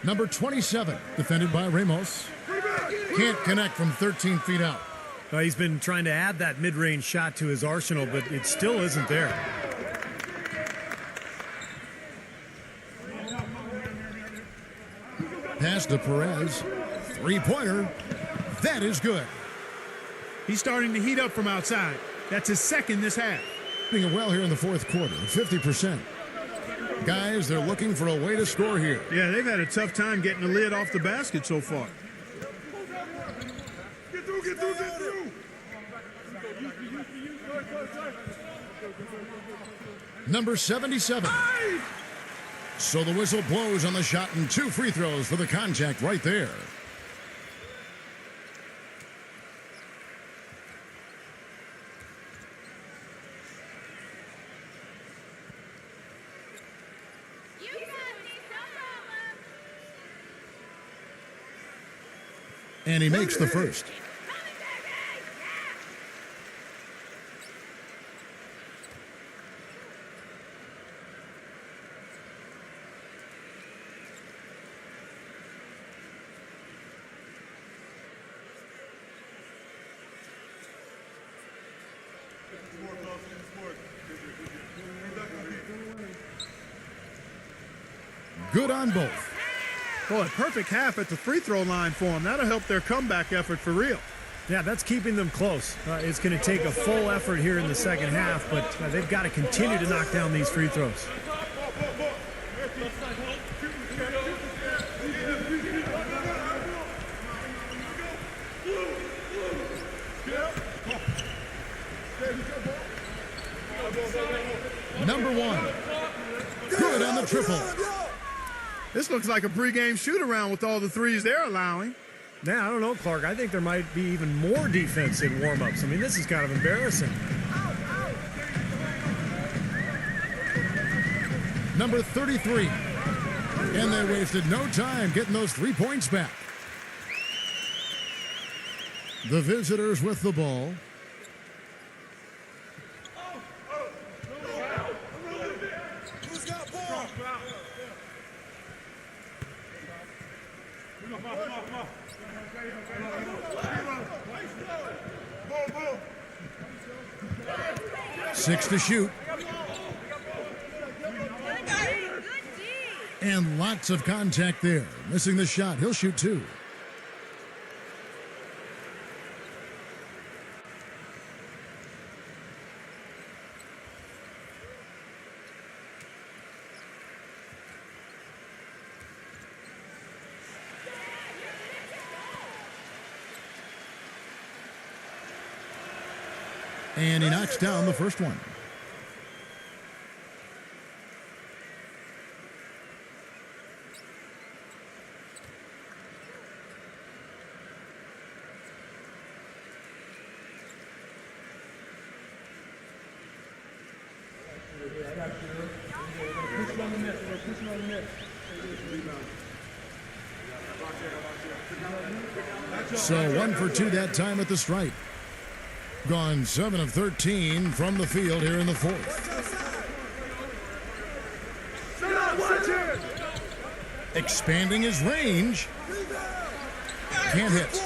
Number 27, defended by Ramos. Can't connect from 13 feet out. He's been trying to add that mid-range shot to his arsenal, but it still isn't there. Pass to Perez. Three-pointer. That is good. He's starting to heat up from outside. That's his second this half. Doing it well here in the fourth quarter, 50%. Guys, they're looking for a way to score here. Yeah, they've had a tough time getting the lid off the basket so far. Get through, get through, get through. Number 77. So the whistle blows on the shot and 2 free throws for the contact right there. And he makes the first. Good on both. Boy, perfect half at the free throw line for them. That'll help their comeback effort for real. Yeah, that's keeping them close. It's going to take a full effort here in the second half, but they've got to continue to knock down these free throws. Number 1. Good on the triple. This looks like a pregame shoot-around with all the threes they're allowing. Now, I don't know, Clark. I think there might be even more defense in warm-ups. I mean, this is kind of embarrassing. Number 33. And they wasted no time getting those 3 points back. The visitors with the ball. Six to shoot. And lots of contact there. Missing the shot. He'll shoot 2. And he knocks down the first one. So 1 for 2 that time at the stripe. Gone 7 of 13 from the field here in the fourth. Expanding his range. Can't hit.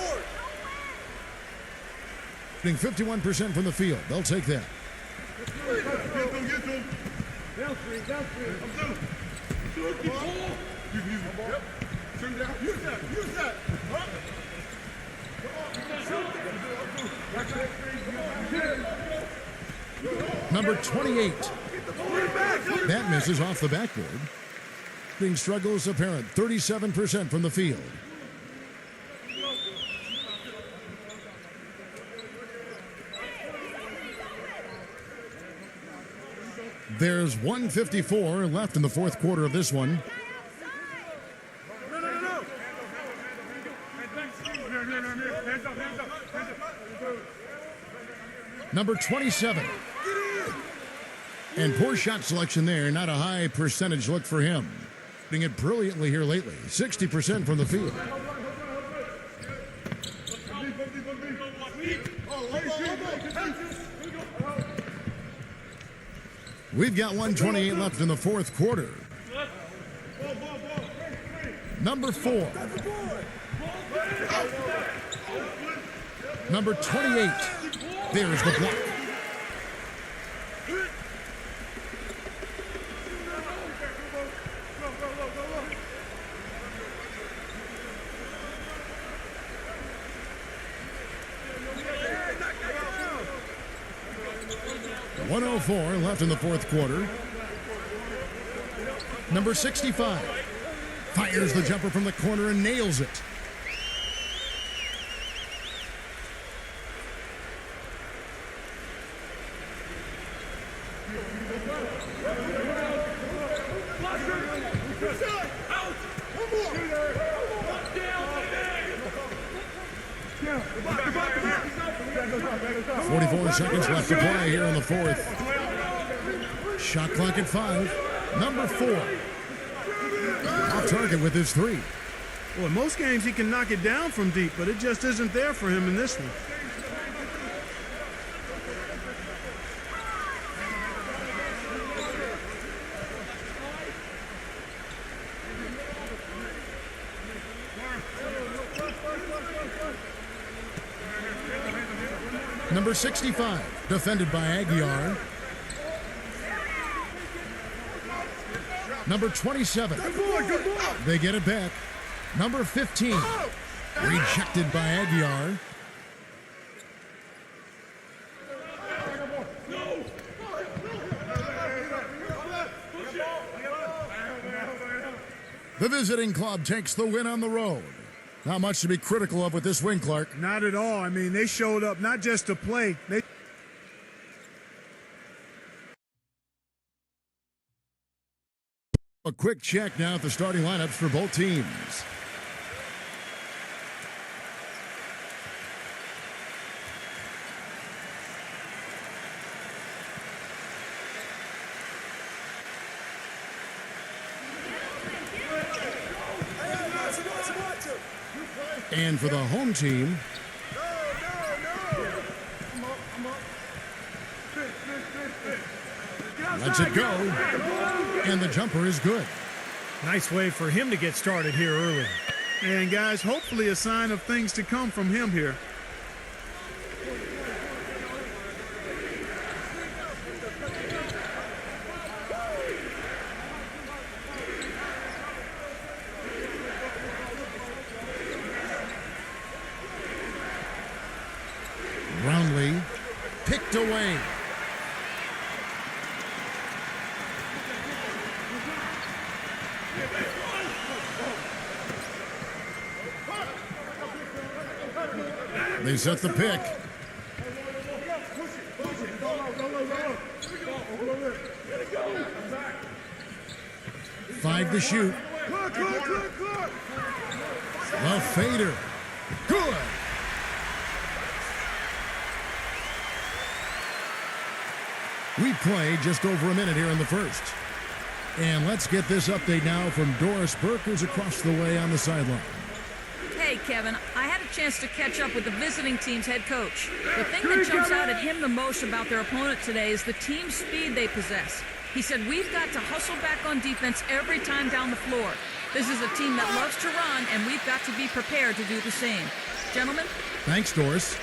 Shooting 51% from the field. They'll take that. Number 28. That misses off the backboard. Being struggles apparent. 37% from the field. There's 1:54 left in the fourth quarter of this one. Number 27. And poor shot selection there. Not a high percentage look for him. Doing it brilliantly here lately. 60% from the field. We've got 1:28 left in the fourth quarter. Number 4. Number 28. There's the block. .104 left in the fourth quarter. Number 65 fires the jumper from the corner and nails it. Seconds left to play here in the fourth. Shot clock at 5. Number 4. Off target with his 3. Well, in most games he can knock it down from deep, but it just isn't there for him in this one. Number 65, defended by Aguiar. Number 27. Good boy. They get it back. Number 15. Rejected by Aguiar. The visiting club takes the win on the road. Not much to be critical of with this win, Clark. Not at all. I mean, they showed up not just to play. A quick check now at the starting lineups for both teams. And for the home team, lets it go, and the jumper is good. Nice way for him to get started here early. And guys, hopefully a sign of things to come from him here. Brownlee picked away. They set the pick. Five to shoot. The fader. Good. We play just over a minute here in the first. And let's get this update now from Doris Burke, who's across the way on the sideline. Hey, Kevin, I had a chance to catch up with the visiting team's head coach. The thing that jumps out at him the most about their opponent today is the team speed they possess. He said, we've got to hustle back on defense every time down the floor. This is a team that loves to run, and we've got to be prepared to do the same. Gentlemen? Thanks, Doris.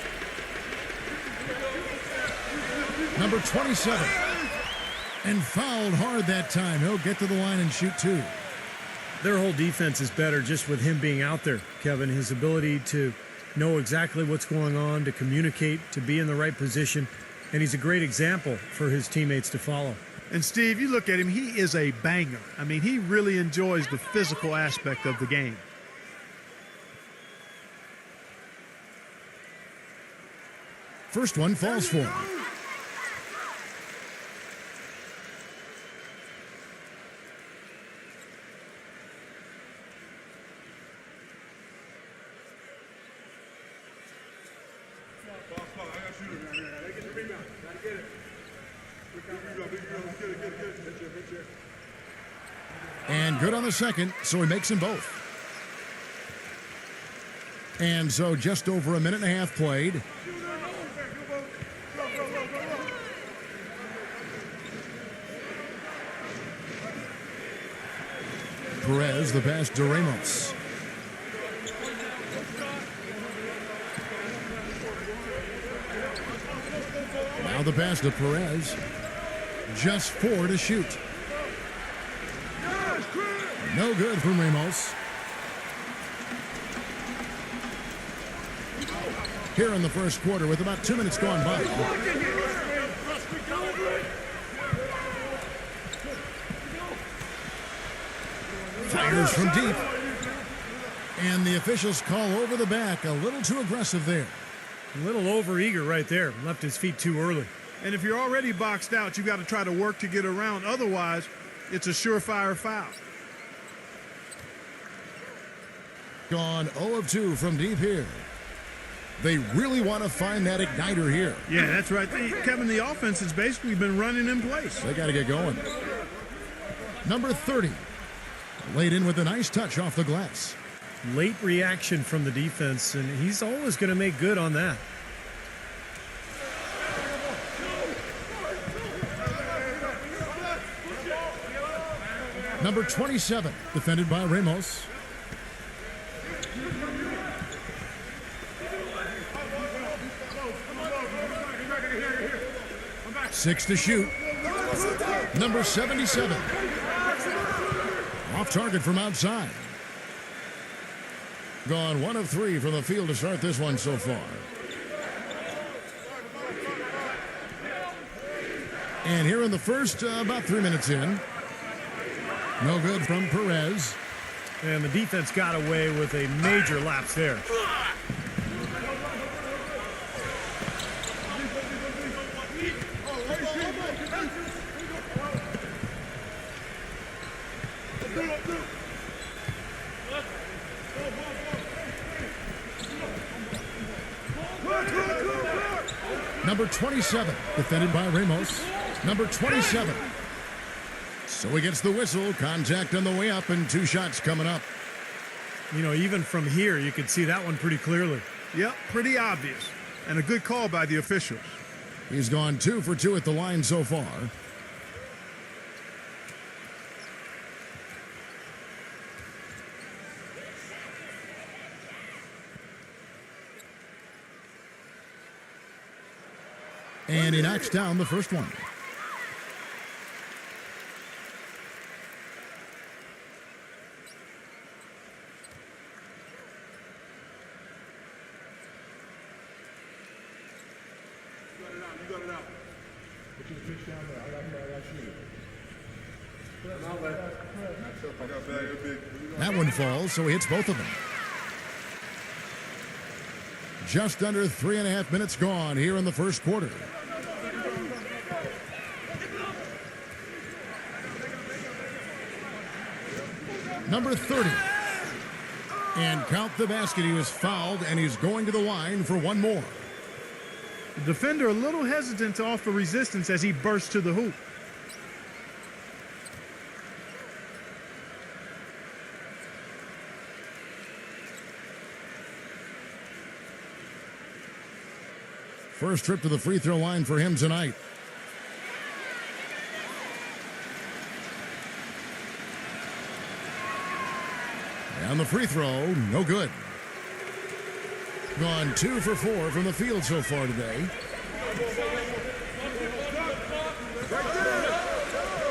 Number 27. And fouled hard that time. He'll get to the line and shoot two. Their whole defense is better just with him being out there, Kevin. His ability to know exactly what's going on, to communicate, to be in the right position. And he's a great example for his teammates to follow. And Steve, you look at him, he is a banger. I mean, he really enjoys the physical aspect of the game. First one falls for him. And good on the second, so he makes them both. And so just over a minute and a half played. Perez, the pass to Ramos. Now the pass to Perez. Just 4 to shoot. No good from Ramos. Here in the first quarter with about 2 minutes gone by. Fires from deep. And the officials call over the back. A little too aggressive there. A little overeager right there. Left his feet too early. And if you're already boxed out, you got to try to work to get around. Otherwise, it's a surefire foul. Gone 0 of 2 from deep here. They really want to find that igniter here. Yeah, that's right. Kevin, the offense has basically been running in place. They got to get going. Number 30. Laid in with a nice touch off the glass. Late reaction from the defense, and he's always going to make good on that. Number 27, defended by Ramos. Six to shoot. Number 77. Off target from outside. Gone 1 of 3 from the field to start this one so far. And here in the first, about 3 minutes in. No good from Perez. And the defense got away with a major lapse there. Number 27, defended by Ramos. Number 27. So he gets the whistle. Contact on the way up and 2 shots coming up. You know, even from here, you could see that one pretty clearly. Yep, pretty obvious. And a good call by the officials. He's gone 2 for 2 at the line so far. And he knocks down the first one. That one falls, so he hits both of them. Just under 3.5 minutes gone here in the first quarter. Number 30. And count the basket. He was fouled, and he's going to the line for one more. The defender a little hesitant to offer resistance as he bursts to the hoop. First trip to the free throw line for him tonight. And the free throw, no good. Gone 2 for 4 from the field so far today.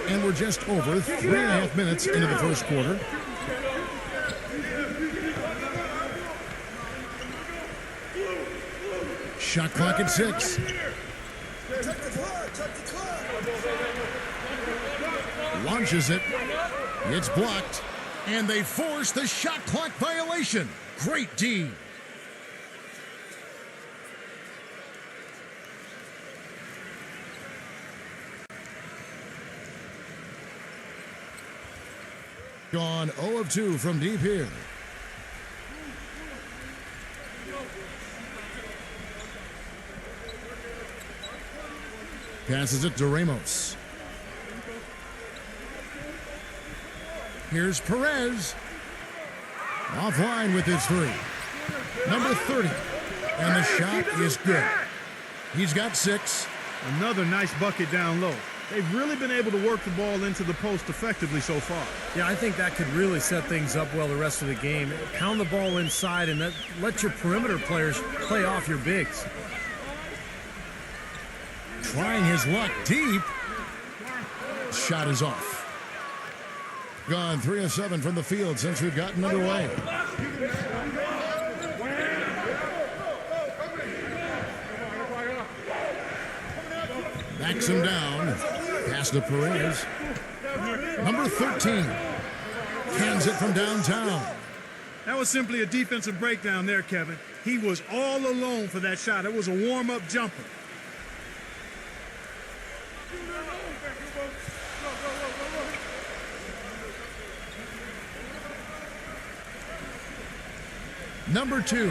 And we're just over 3.5 minutes into the first quarter. Shot clock at 6. Launches it. It's blocked. And they force the shot clock violation. Great D. Gone 0 of 2 from deep here. Passes it to Ramos. Here's Perez. Offline with his 3. Number 30. And the shot is good. He's got 6. Another nice bucket down low. They've really been able to work the ball into the post effectively so far. Yeah, I think that could really set things up well the rest of the game. Pound the ball inside and let your perimeter players play off your bigs. Trying his luck deep. Shot is off. Gone 3 of 7 from the field since we've gotten underway. Backs him down. Pass to Perez. Number 13. Hands it from downtown. That was simply a defensive breakdown there, Kevin. He was all alone for that shot. It was a warm-up jumper. Number 2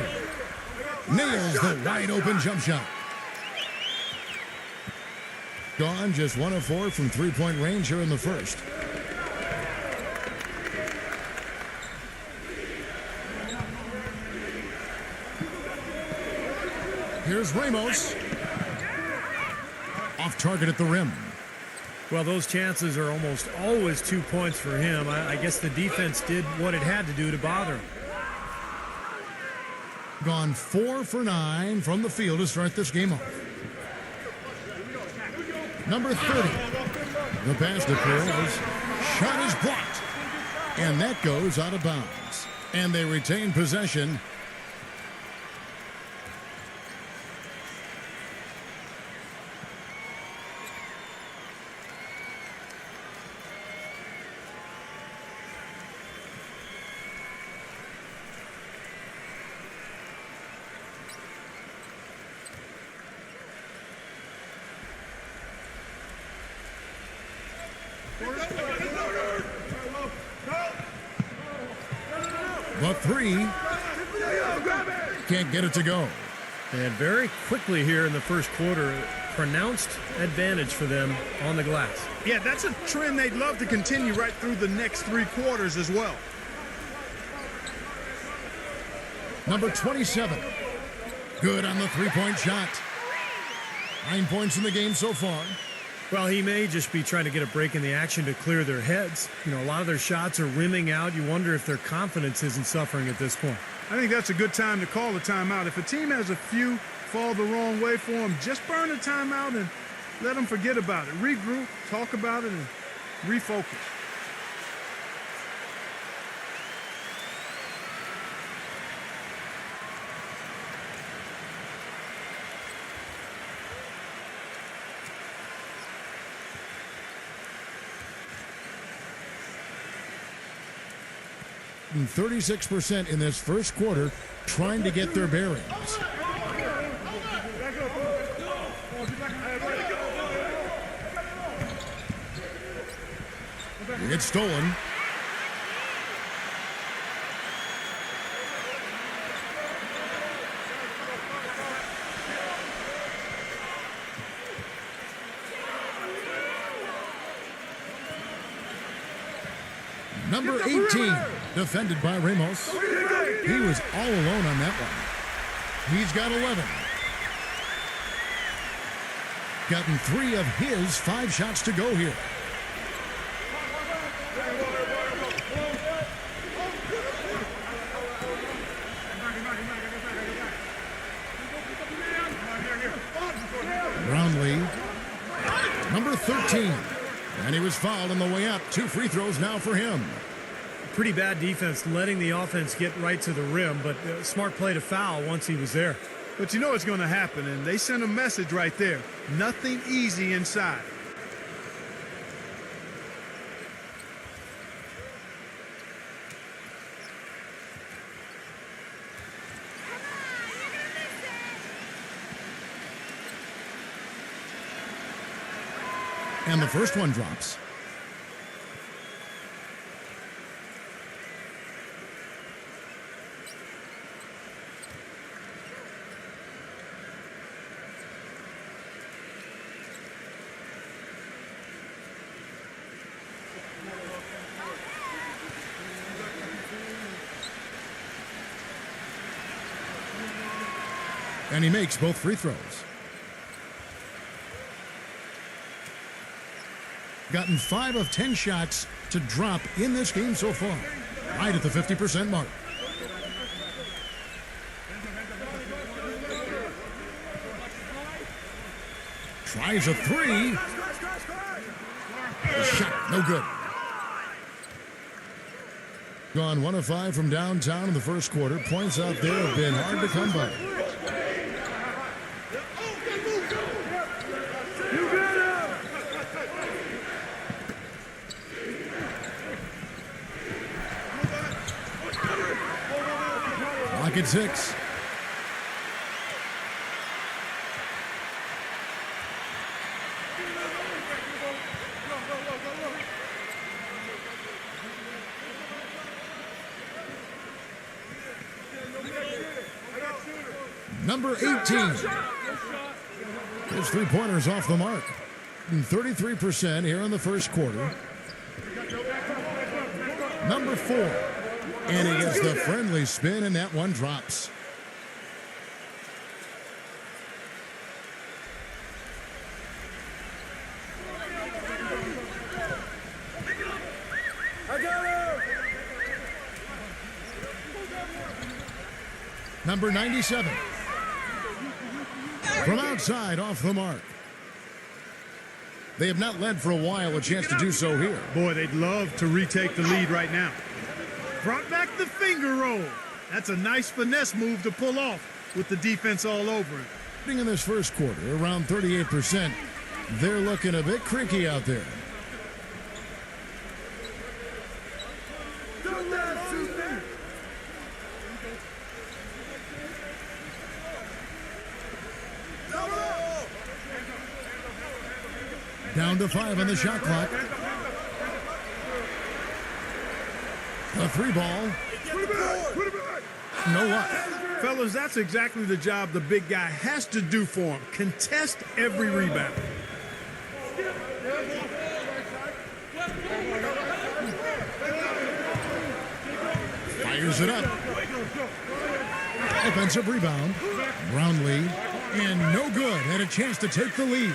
nails the wide-open jump shot. Gone just 1 of 4 from three-point range here in the first. Here's Ramos. Off target at the rim. Well, those chances are almost always 2 points for him. I guess the defense did what it had to do to bother him. Gone 4 for 9 from the field to start this game off. Number 30. The pass to Perez. Shot is blocked. And that goes out of bounds. And they retain possession. The three. Can't get it to go. And very quickly here in the first quarter, pronounced advantage for them on the glass. Yeah, that's a trend they'd love to continue right through the next 3 quarters as well. Number 27. Good on the three-point shot. 9 points in the game so far. Well, he may just be trying to get a break in the action to clear their heads. You know, a lot of their shots are rimming out. You wonder if their confidence isn't suffering at this point. I think that's a good time to call a timeout. If a team has a few fall the wrong way for them, just burn a timeout and let them forget about it. Regroup, talk about it, and refocus. And 36% in this first quarter trying to get their bearings. It's stolen. Number 18, defended by Ramos. He was all alone on that one. He's got 11. Gotten 3 of his 5 shots to go here. Brownlee, number 13. And he was fouled on the way up. 2 free throws now for him. Pretty bad defense letting the offense get right to the rim, but smart play to foul once he was there. But you know it's going to happen, and they sent a message right there. Nothing easy inside. And the first one drops. And he makes both free throws. Gotten 5 of 10 shots to drop in this game so far. Right at the 50% mark. Tries a 3. The shot, no good. Gone 1 of 5 from downtown in the first quarter. Points out there have been hard to come by. Lock at 6. Number 18. His three-pointers off the mark. 33% here in the first quarter. Number 4. And he gets the friendly spin, and that one drops. Number 97. From outside, off the mark. They have not led for a while, a chance to do so here. Boy, they'd love to retake the lead right now. Brought back the finger roll. That's a nice finesse move to pull off with the defense all over it. In this first quarter, around 38%, they're looking a bit creaky out there. Down to 5 on the shot clock. A 3 ball. No luck. Fellas, that's exactly the job the big guy has to do for him. Contest every rebound. Fires it up. Offensive rebound. Brownlee. And no good. Had a chance to take the lead.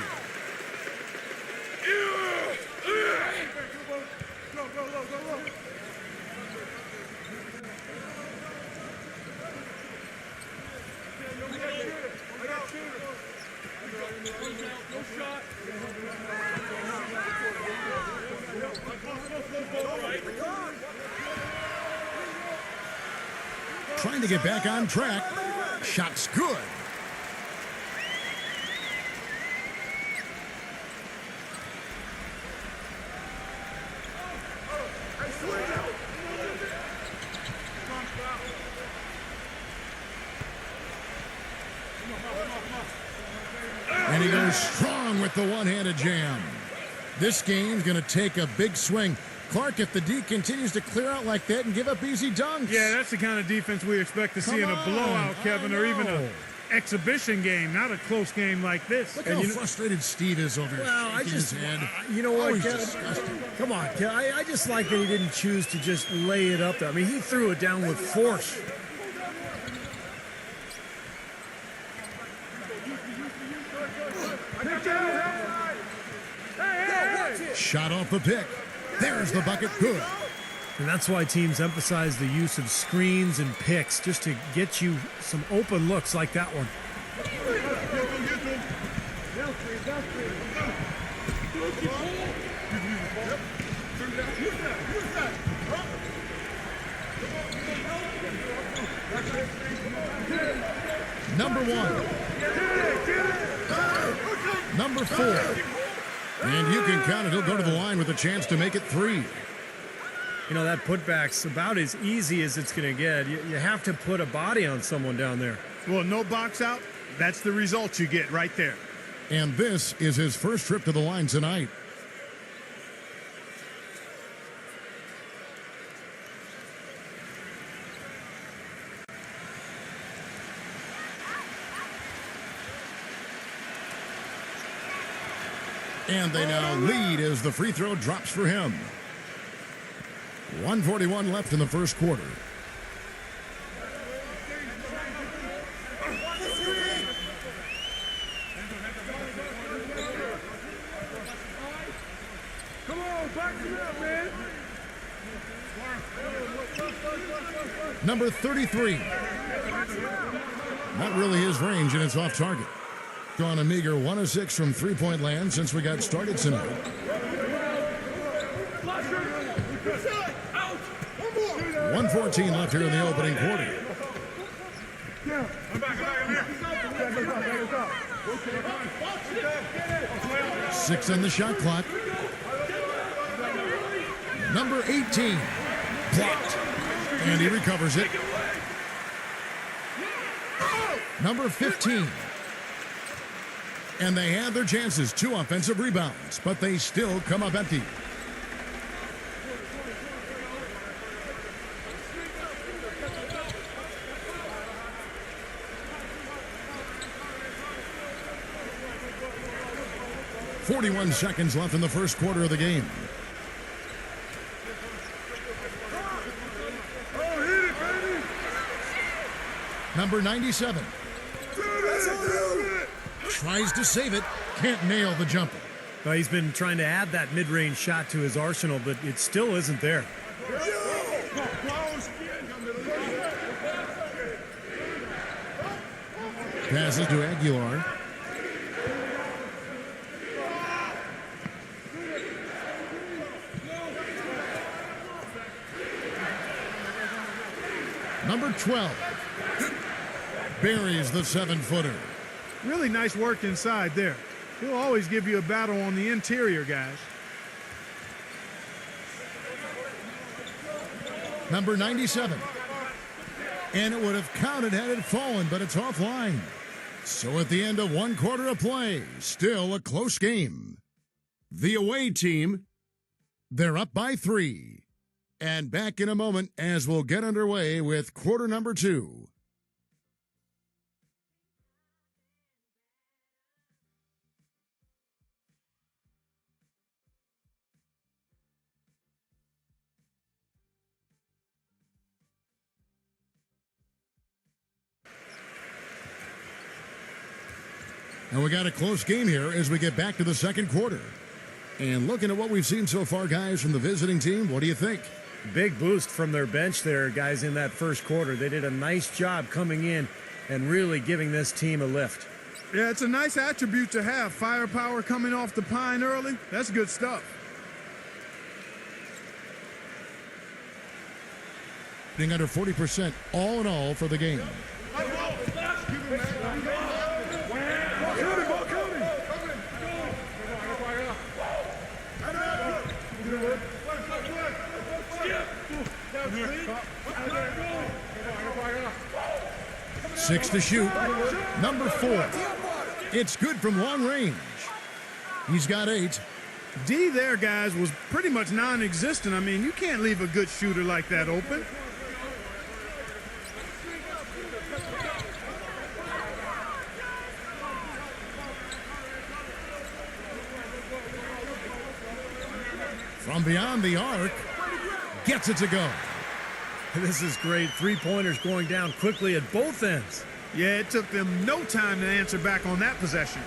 Trying to get back on track. Shot's good. And he goes strong with the one-handed jam. This game's going to take a big swing. Clark, if the D continues to clear out like that and give up easy dunks. Yeah, that's the kind of defense we expect to see in a blowout, Kevin, or even an exhibition game, not a close game like this. Look how frustrated Steve is over his head. You know what, Kevin? Disgusting. Come on, Kevin. I just like that he didn't choose to just lay it up there. I mean, he threw it down with force. Shot off the pick. There's the bucket. Good. And that's why teams emphasize the use of screens and picks, just to get you some open looks like that one. Number 1. Number 4. And you can count it. He'll go to the line with a chance to make it 3. You know, that putback's about as easy as it's going to get. You have to put a body on someone down there. Well, no box out. That's the result you get right there. And this is his first trip to the line tonight. And they now lead as the free throw drops for him. 1:41 left in the first quarter. Come on, back it up, man. Number 33. Not really his range, and it's off target. Gone a meager 1 of 6 from three-point land since we got started tonight. 1:14 left here in the opening quarter. 6 on the shot clock. Number 18. Blocked. And he recovers it. Number 15. And they had their chances. 2 offensive rebounds, but they still come up empty. .41 seconds left in the first quarter of the game. Number 97. Tries to save it. Can't nail the jumper. Well, he's been trying to add that mid-range shot to his arsenal, but it still isn't there. Passes to Aguilar. Number 12 buries the 7-footer. Really nice work inside there. He'll always give you a battle on the interior, guys. Number 97. And it would have counted had it fallen, but it's offline. So at the end of 1 quarter of play, still a close game. The away team, they're up by 3. And back in a moment as we'll get underway with quarter number 2. And we got a close game here as we get back to the second quarter. And looking at what we've seen so far, guys, from the visiting team, what do you think? Big boost from their bench there, guys, in that first quarter. They did a nice job coming in and really giving this team a lift. Yeah, it's a nice attribute to have. Firepower coming off the pine early. That's good stuff. Being under 40% all in all for the game. Six to shoot. Number 4. It's good from long range. He's got 8. D there, guys, was pretty much non-existent. I mean, you can't leave a good shooter like that open. From beyond the arc, gets it to go. This is great. 3-pointers going down quickly at both ends. Yeah, it took them no time to answer back on that possession.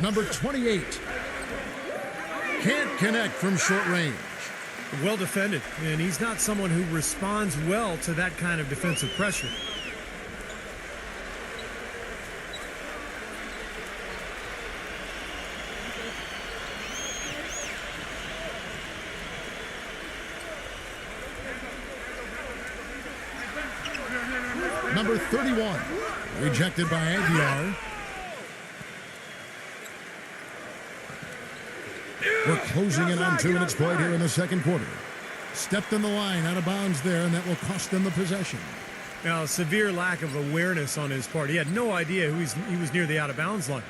Number 28. Can't connect from short range. Well defended, and he's not someone who responds well to that kind of defensive pressure. Number 31. Rejected by Aguiar. We're closing in on 2 minutes played here in the second quarter. Stepped in the line, out of bounds there, and that will cost them the possession. Now, a severe lack of awareness on his part. He had no idea he was near the out-of-bounds line.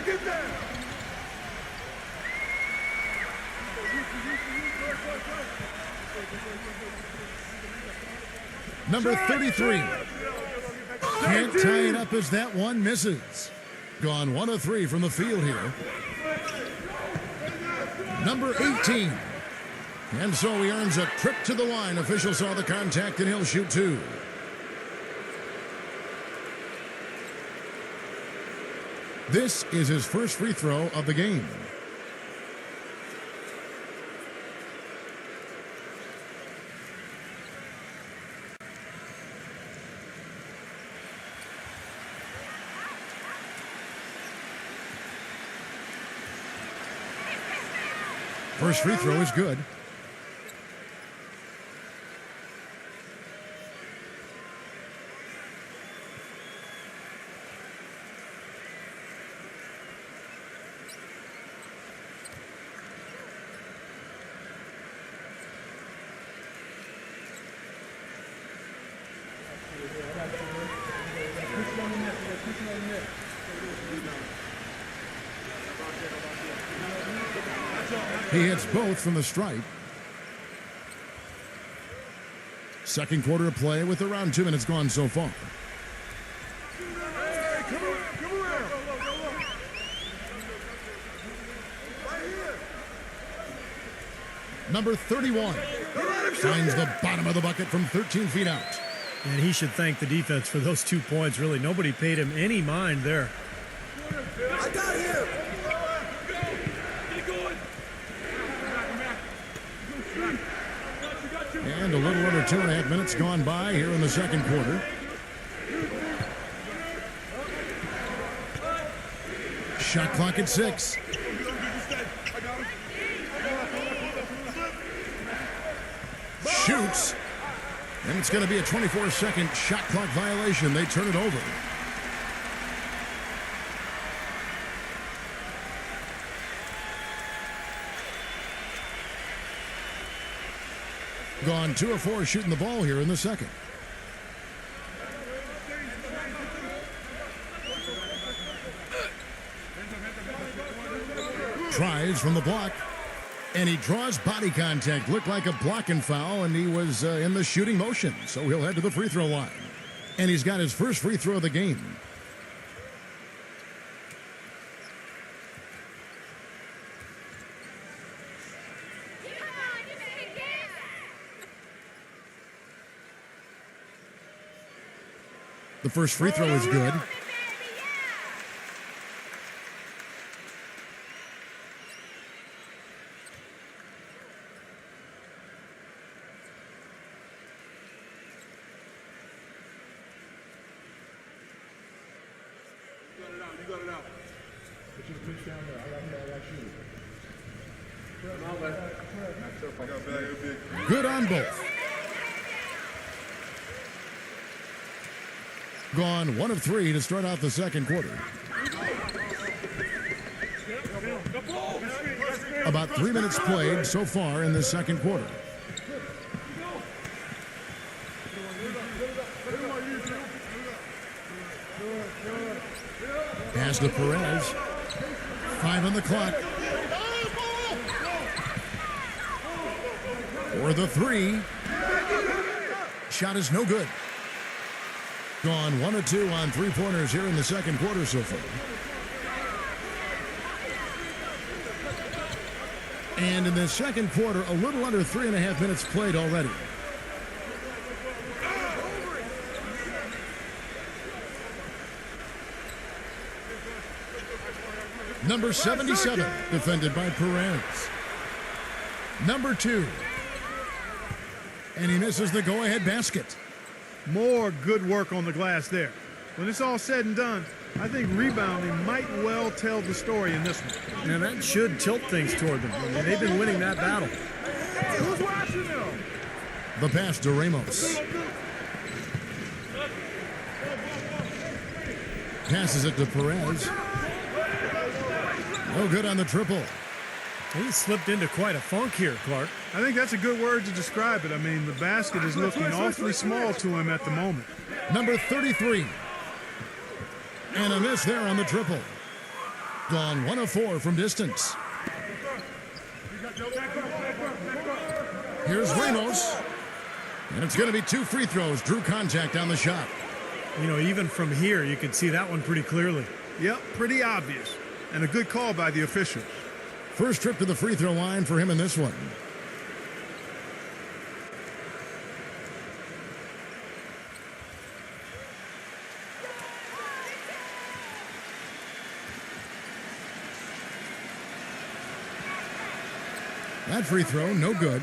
Get there! Number 33. Can't tie it up as that one misses. Gone 1 of 3 from the field here. Number 18. And so he earns a trip to the line. Official saw the contact and he'll shoot 2. This is his first free throw of the game. First free throw is good. He hits both from the stripe. Second quarter of play with around 2 minutes gone so far. Number 31 finds the bottom of the bucket from 13 feet out. And he should thank the defense for those 2 points. Really, nobody paid him any mind there. I got him. And a little under 2.5 minutes gone by here in the second quarter. Shot clock at 6. Shoots. And it's going to be a 24-second shot clock violation. They turn it over. Gone 2 of 4 shooting the ball here in the second. Tries from the block. And he draws body contact. Looked like a blocking foul, and he was in the shooting motion. So he'll head to the free throw line. And he's got his first free throw of the game. The first free throw is good. You got it out. Put your pitch down there. I got shoot. Good on both. Gone 1 of 3 to start out the second quarter. About 3 minutes played so far in the second quarter. Pass to Perez. 5 on the clock. For the 3. Shot is no good. Gone 1 of 2 on 3-pointers here in the second quarter so far. And in the second quarter, a little under 3.5 minutes played already. Number 77, defended by Perez. Number 2. And he misses the go-ahead basket. More good work on the glass there. When it's all said and done, I think rebounding might well tell the story in this one. And that should tilt things toward them. I mean, they've been winning that battle. Hey, who's watching them? The pass to Ramos. Passes it to Perez. No good on the triple. He slipped into quite a funk here, Clark. I think that's a good word to describe it. I mean, the basket is looking awfully small to him at the moment. Number 33. And a miss there on the triple. Gone 1 of 4 from distance. Here's Ramos. And it's going to be 2 free throws. Drew contact on the shot. You know, even from here, you could see that one pretty clearly. Yep, pretty obvious. And a good call by the official. First trip to the free throw line for him in this one. That free throw, no good.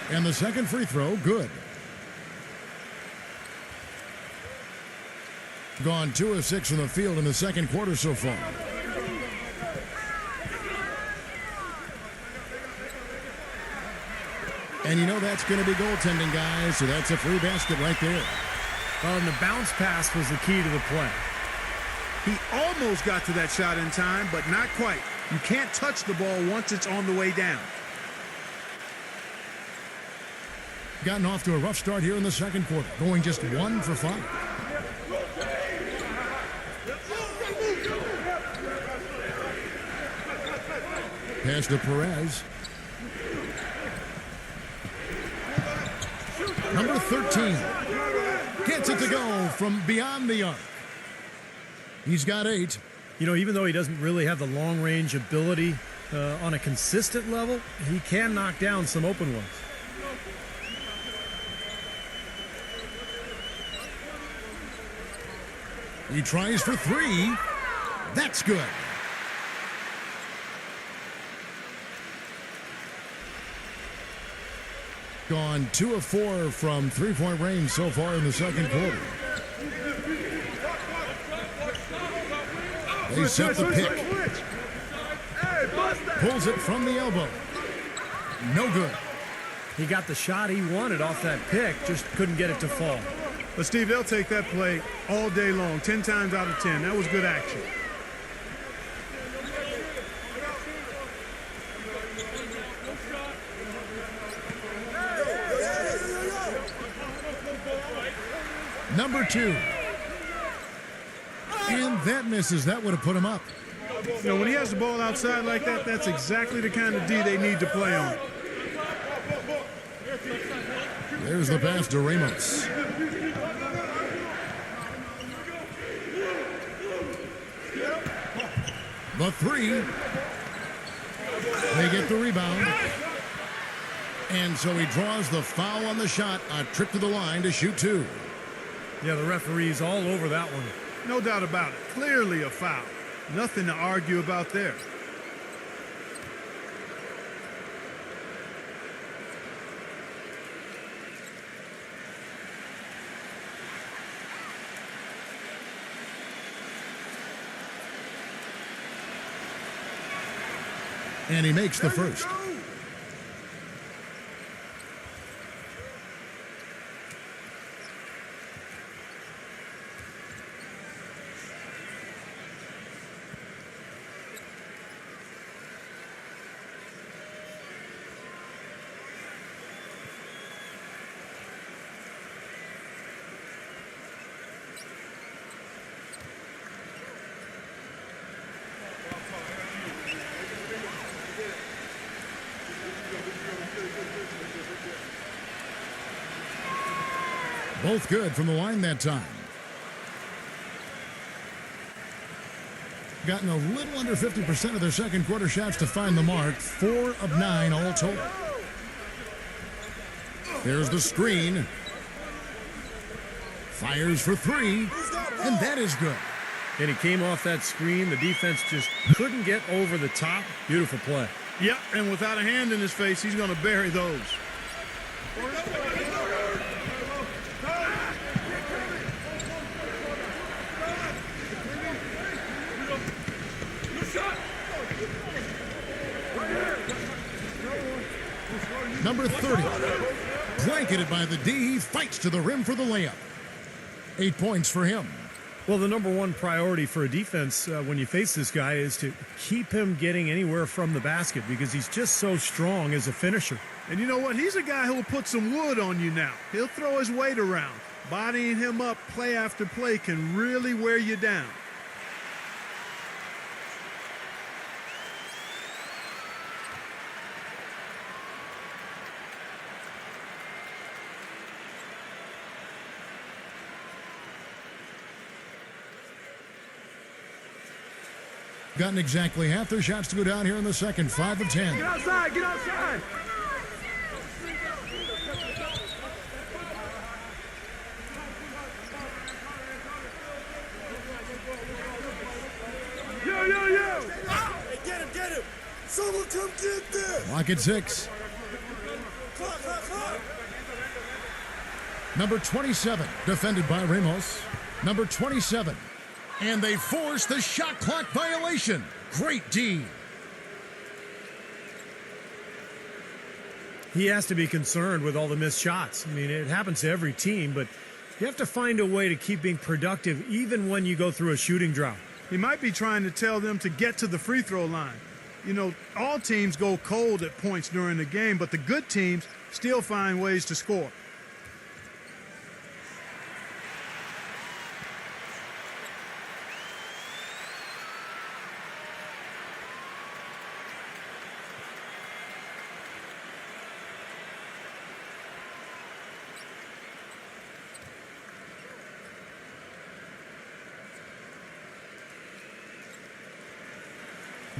And the second free throw, good. Gone 2 of 6 from the field in the second quarter so far. And you know that's going to be goaltending, guys, so that's a free basket right there. Well, and the bounce pass was the key to the play. He almost got to that shot in time, but not quite. You can't touch the ball once it's on the way down. Gotten off to a rough start here in the second quarter, going just 1 for 5. Pass to Perez. Number 13 gets it to go from beyond the arc. He's got 8. You know, even though he doesn't really have the long-range ability on a consistent level, he can knock down some open ones. He tries for 3. That's good. Gone 2 of 4 from three-point range so far in the second quarter. They set the pick. Pulls it from the elbow. No good. He got the shot he wanted off that pick, just couldn't get it to fall. But, Steve, they'll take that play all day long, 10 times out of 10. That was good action. Number 2. And that misses. That would have put him up. You know, when he has the ball outside like that, that's exactly the kind of D they need to play on. There's the pass to Ramos. The 3. They get the rebound. And so he draws the foul on the shot. A trip to the line to shoot 2. Yeah, the referee's all over that one. No doubt about it. Clearly a foul. Nothing to argue about there. And he makes the first. Both good from the line that time. Gotten a little under 50% of their second quarter shots to find the mark. 4 of 9 all told. There's the screen. Fires for 3. And that is good. And he came off that screen. The defense just couldn't get over the top. Beautiful play. Yep, and without a hand in his face, he's going to bury those. Number 30, blanketed by the D, fights to the rim for the layup. 8 points for him. Well, the number one priority for a defense when you face this guy is to keep him getting anywhere from the basket because he's just so strong as a finisher. And you know what? He's a guy who will put some wood on you now. He'll throw his weight around. Bodying him up play after play can really wear you down. Gotten exactly half their shots to go down here in the second. 5 of 10. Get outside! Get outside! Yo, yo, yo! Hey, get him! Someone come get this! Lock at 6. Clock! Number 27, defended by Ramos. Number 27. And they force the shot clock violation. Great D. He has to be concerned with all the missed shots. I mean, it happens to every team, but you have to find a way to keep being productive even when you go through a shooting drought. He might be trying to tell them to get to the free throw line. You know, all teams go cold at points during the game, but the good teams still find ways to score.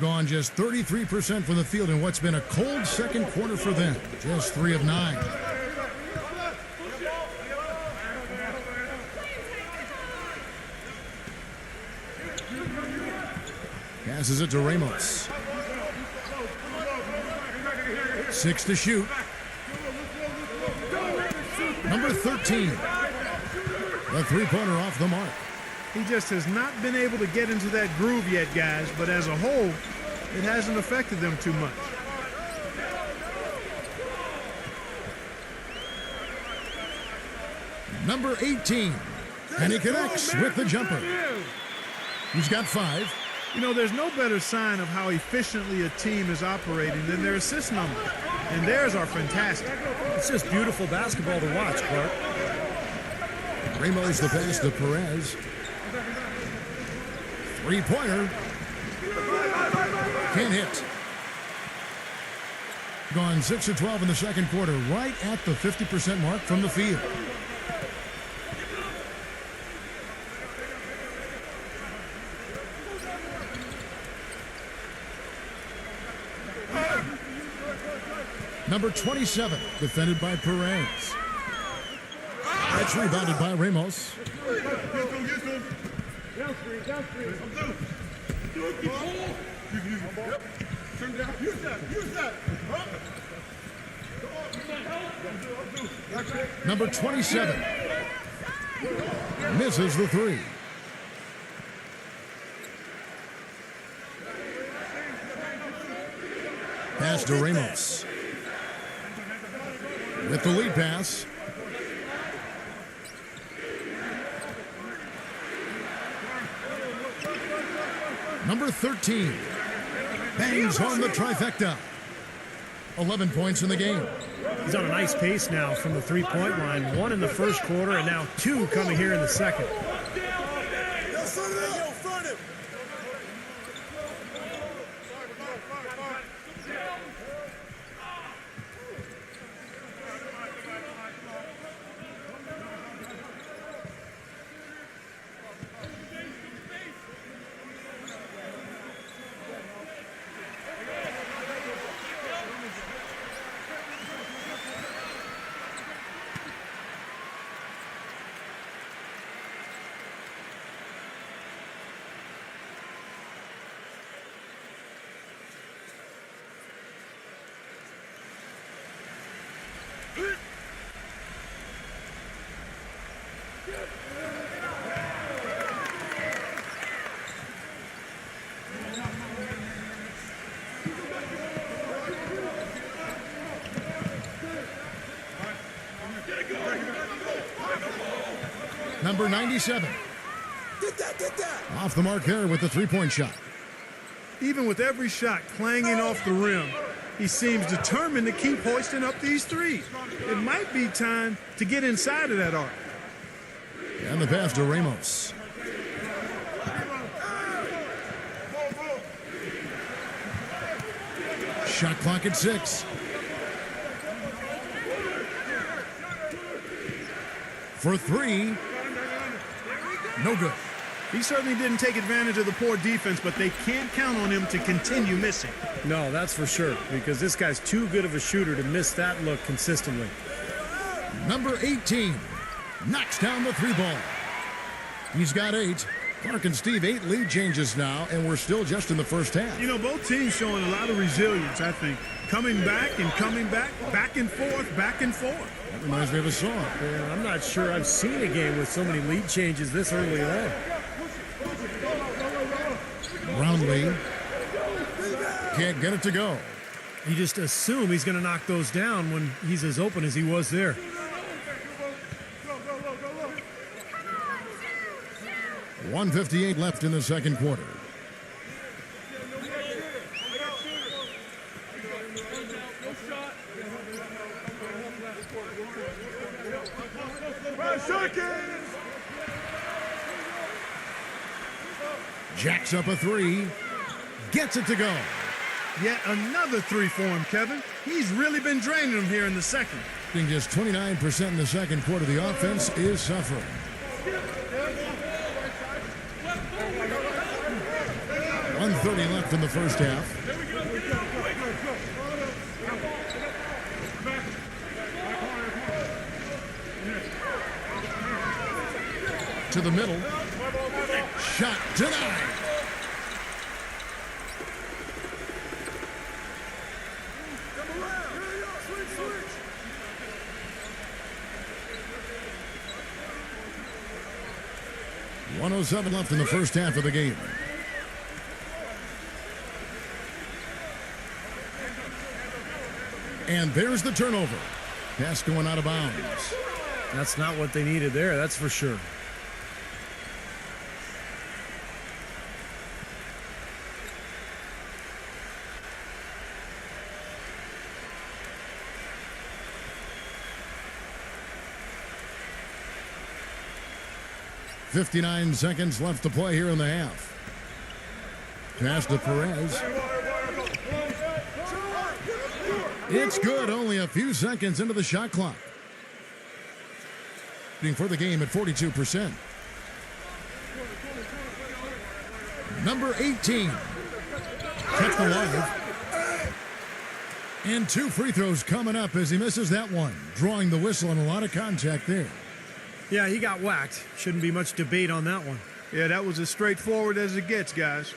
gone just 33% from the field in what's been a cold second quarter for them. Just 3 of 9. Passes it to Ramos. 6 to shoot. Number 13. The three-pointer off the mark. He just has not been able to get into that groove yet, guys, but as a whole, it hasn't affected them too much. Number 18. And he connects with the jumper. He's got 5. You know, there's no better sign of how efficiently a team is operating than their assist numbers. And theirs are fantastic. It's just beautiful basketball to watch, Clark. Ramos the pass to Perez. Three-pointer. Can't hit. Gone 6 of 12 in the second quarter, right at the 50% mark from the field. Number 27, defended by Perez. That's rebounded by Ramos. Number 27 misses the three. Pass to Ramos. With the lead pass. Number 13 bangs on the trifecta. 11 points in the game. He's on a nice pace now from the three-point line. 1 in the first quarter and now 2 coming here in the second. Number 97. Off the mark there with the three-point shot. Even with every shot clanging off the rim, he seems determined to keep hoisting up these threes. It might be time to get inside of that arc. And the pass to Ramos. Shot clock at 6. For 3. No good. He certainly didn't take advantage of the poor defense, but they can't count on him to continue missing. No, that's for sure, because this guy's too good of a shooter to miss that look consistently. Number 18 knocks down the three ball. He's got 8. Clark and Steve, 8 lead changes now, and we're still just in the first half. You know, both teams showing a lot of resilience, I think. Coming back and coming back, back and forth, back and forth. That reminds me of a song. Yeah, I'm not sure I've seen a game with so many lead changes this early on. Brownlee can't get it to go. You just assume he's going to knock those down when he's as open as he was there. .158 left in the second quarter. Jacks up a 3. Gets it to go. Yet another 3 for him, Kevin. He's really been draining them here in the second. Being just 29% in the second quarter, the offense is suffering. 1:30 left in the first half. To the middle. Shot denied. .107 left in the first half of the game. And there's the turnover. Pass going out of bounds. That's not what they needed there, that's for sure. .59 seconds left to play here in the half. Pass to Perez. It's good. Only a few seconds into the shot clock. For the game at 42%. Number 18. Kept alive. And 2 free throws coming up as he misses that one. Drawing the whistle and a lot of contact there. Yeah, he got whacked. Shouldn't be much debate on that one. Yeah, that was as straightforward as it gets, guys.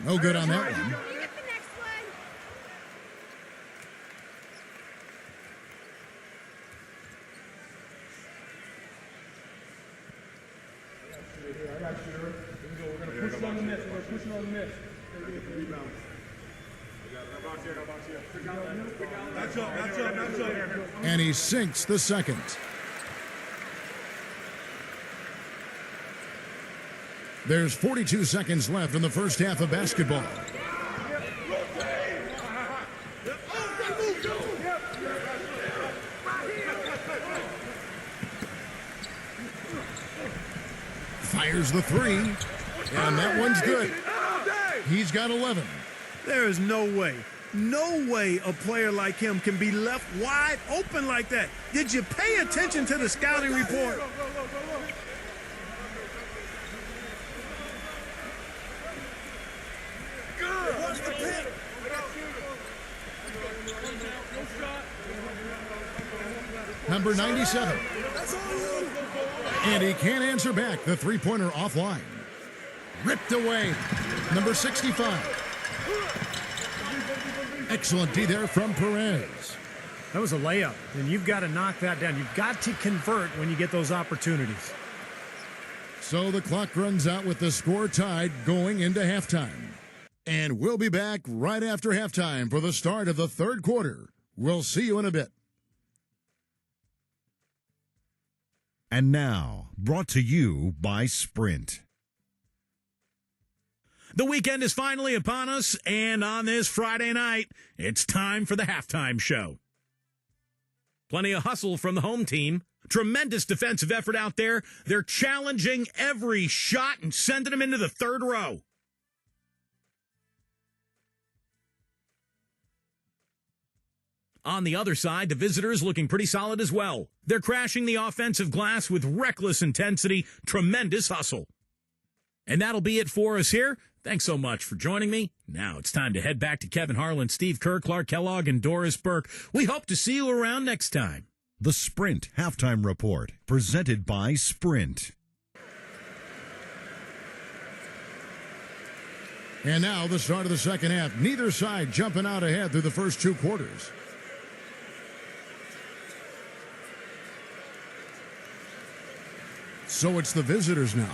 No good on that one. You get the next one. I got you. Here we go. We're going to push it on the miss. We're going to push it on the miss. Rebound. That's up. And he sinks the second. There's 42 seconds left in the first half of basketball. Fires the three, and that one's good. He's got 11. There is no way a player like him can be left wide open like that. Did you pay attention to the scouting report? Number 97. And he can't answer back. The three-pointer offline. Ripped away. Number 65. Excellent D there from Perez. That was a layup, and you've got to knock that down. You've got to convert when you get those opportunities. So the clock runs out with the score tied going into halftime. And we'll be back right after halftime for the start of the third quarter. We'll see you in a bit. And now, brought to you by Sprint. The weekend is finally upon us, and on this Friday night, it's time for the halftime show. Plenty of hustle from the home team. Tremendous defensive effort out there. They're challenging every shot and sending them into the third row. On the other side, the visitors looking pretty solid as well. They're crashing the offensive glass with reckless intensity, tremendous hustle. And that'll be it for us here. Thanks so much for joining me. Now it's time to head back to Kevin Harlan, Steve Kerr, Clark Kellogg, and Doris Burke. We hope to see you around next time. The Sprint Halftime Report, presented by Sprint. And now the start of the second half. Neither side jumping out ahead through the first 2 quarters. So it's the visitors now.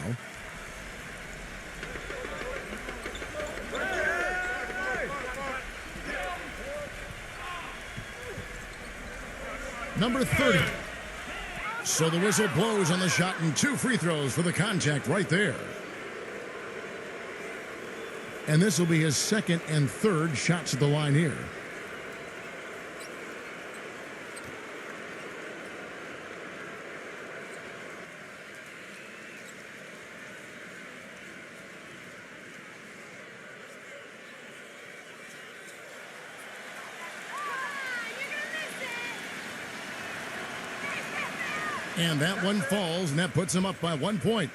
Number 30. So the whistle blows on the shot and 2 free throws for the contact right there. And this will be his second and third shots at the line here. And that one falls, and that puts him up by 1 point.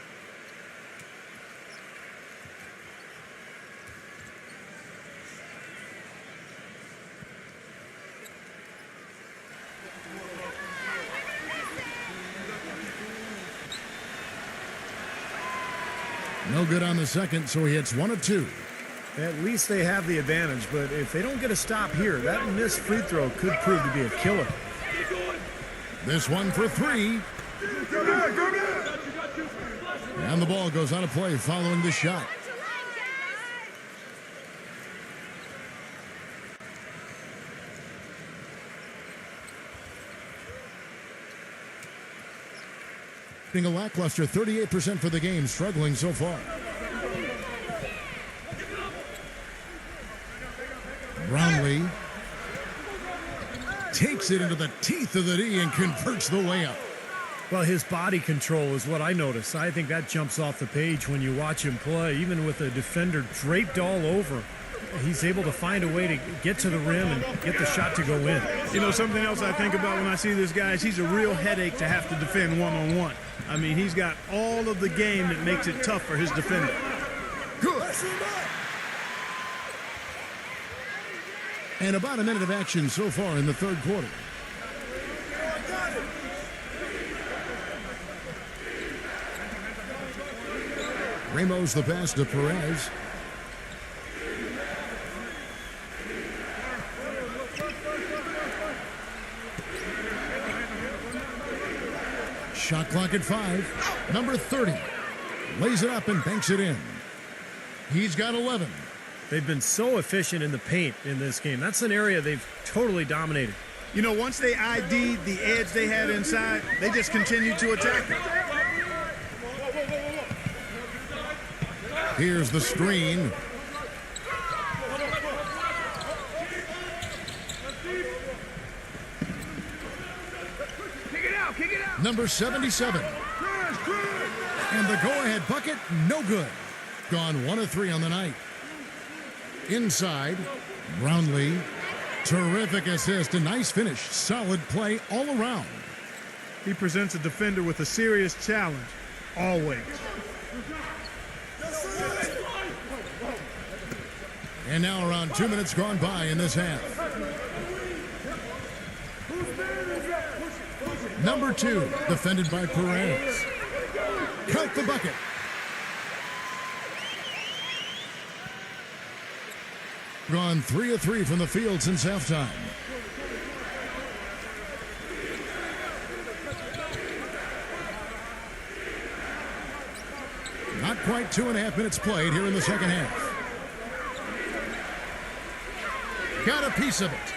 No good on the second, so he hits 1 of 2. At least they have the advantage, but if they don't get a stop here, that missed free throw could prove to be a killer. This one for 3. And the ball goes out of play following the shot. Being a lackluster 38% for the game, struggling so far. Brownlee takes it into the teeth of the D and converts the layup. Well, his body control is what I notice. I think that jumps off the page when you watch him play. Even with the defender draped all over, he's able to find a way to get to the rim and get the shot to go in. You know, something else I think about when I see this guy is he's a real headache to have to defend one-on-one. I mean, he's got all of the game that makes it tough for his defender. Good. And about a minute of action so far in the third quarter. Ramos the pass to Perez. Shot clock at 5. Number 30 lays it up and banks it in. He's got 11. They've been so efficient in the paint in this game. That's an area they've totally dominated. You know, once they ID'd the edge they had inside, they just continued to attack it. Here's the screen. Number 77. And the go-ahead bucket, no good. Gone 1 of 3 on the night. Inside, Brownlee. Terrific assist, a nice finish. Solid play all around. He presents a defender with a serious challenge, always. And now around 2 minutes gone by in this half. Number 2, defended by Perez. Count the bucket. Gone 3 of 3 from the field since halftime. Not quite 2.5 minutes played here in the second half. Got a piece of it.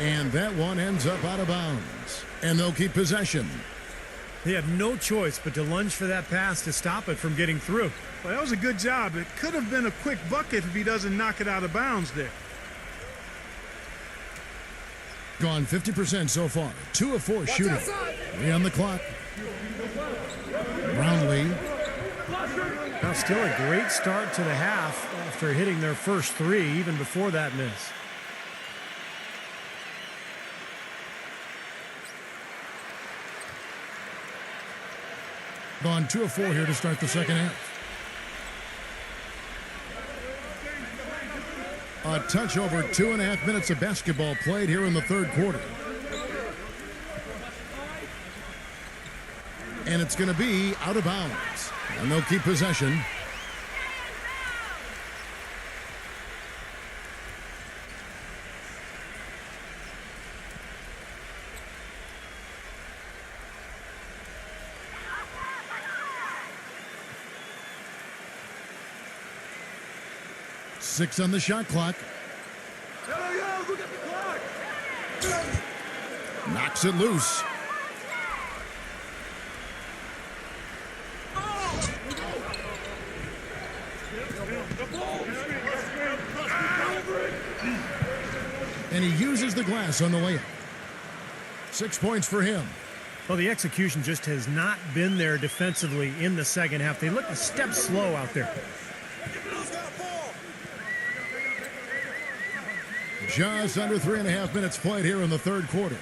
And that one ends up out of bounds. And they'll keep possession. They have no choice but to lunge for that pass to stop it from getting through. Well, that was a good job. It could have been a quick bucket if he doesn't knock it out of bounds there. Gone 50% so far. 2 of 4 shooting. 3 on the clock. Brownlee. Now still a great start to the half after hitting their first 3 even before that miss. Gone 2 of 4 here to start the second half. A touch over 2.5 minutes of basketball played here in the third quarter. And it's going to be out of bounds. And they'll keep possession. Six on the shot clock. Look at the clock. Knocks it loose. And he uses the glass on the layup. 6 points for him. Well, the execution just has not been there defensively in the second half. They look a step slow out there. Just under 3.5 minutes played here in the third quarter.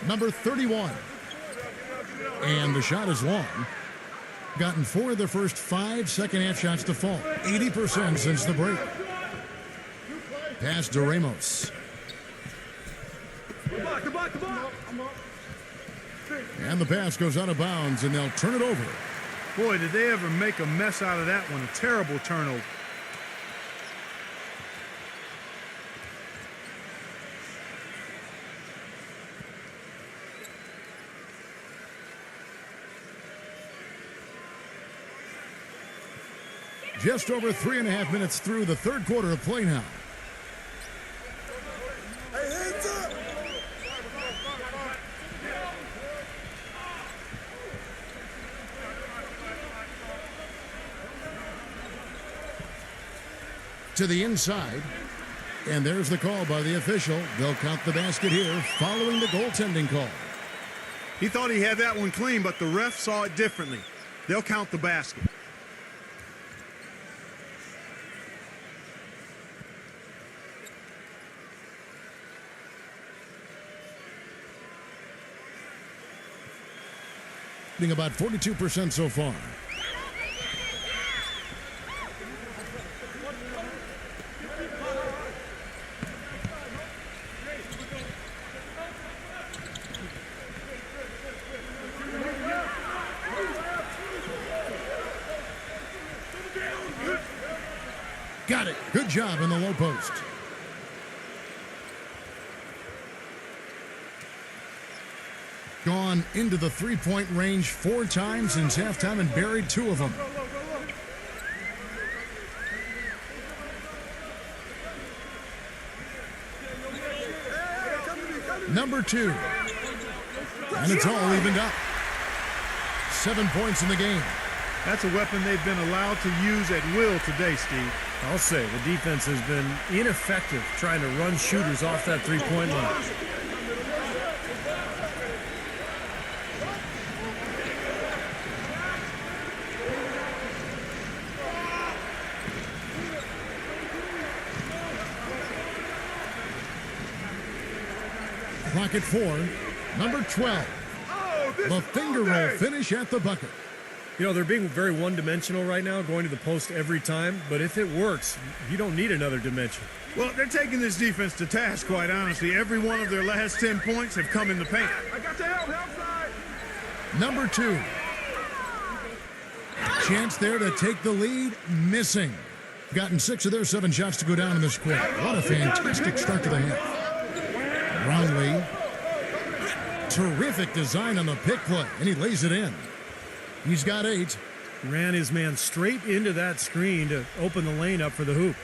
number 31. And the shot is long. Gotten 4 of the first 5 second-half shots to fall. 80% since the break. Pass to Ramos. And the pass goes out of bounds, and they'll turn it over. Boy, did they ever make a mess out of that one. A terrible turnover. Just over 3.5 minutes through the third quarter of play now. Hey, hands up! To the inside. And there's the call by the official. They'll count the basket here following the goaltending call. He thought he had that one clean, but the ref saw it differently. They'll count the basket. About 42% so far. Got it. Good job in the low post. Gone into the three-point range 4 times since halftime and buried 2 of them. Number 2. And it's all evened up. 7 points in the game. That's a weapon they've been allowed to use at will today, Steve. I'll say the defense has been ineffective trying to run shooters off that three-point line. Clock at 4. Number 12. The finger roll finish at the bucket. You know, they're being very one-dimensional right now, going to the post every time. But if it works, you don't need another dimension. Well, they're taking this defense to task, quite honestly. Every one of their last 10 points have come in the paint. I got the help side. Number 2. Chance there to take the lead. Missing. Gotten 6 of their 7 shots to go down in this quarter. What a fantastic start to the half. Brownlee. Terrific design on the pick play, and he lays it in. He's got 8. Ran his man straight into that screen to open the lane up for the hoop.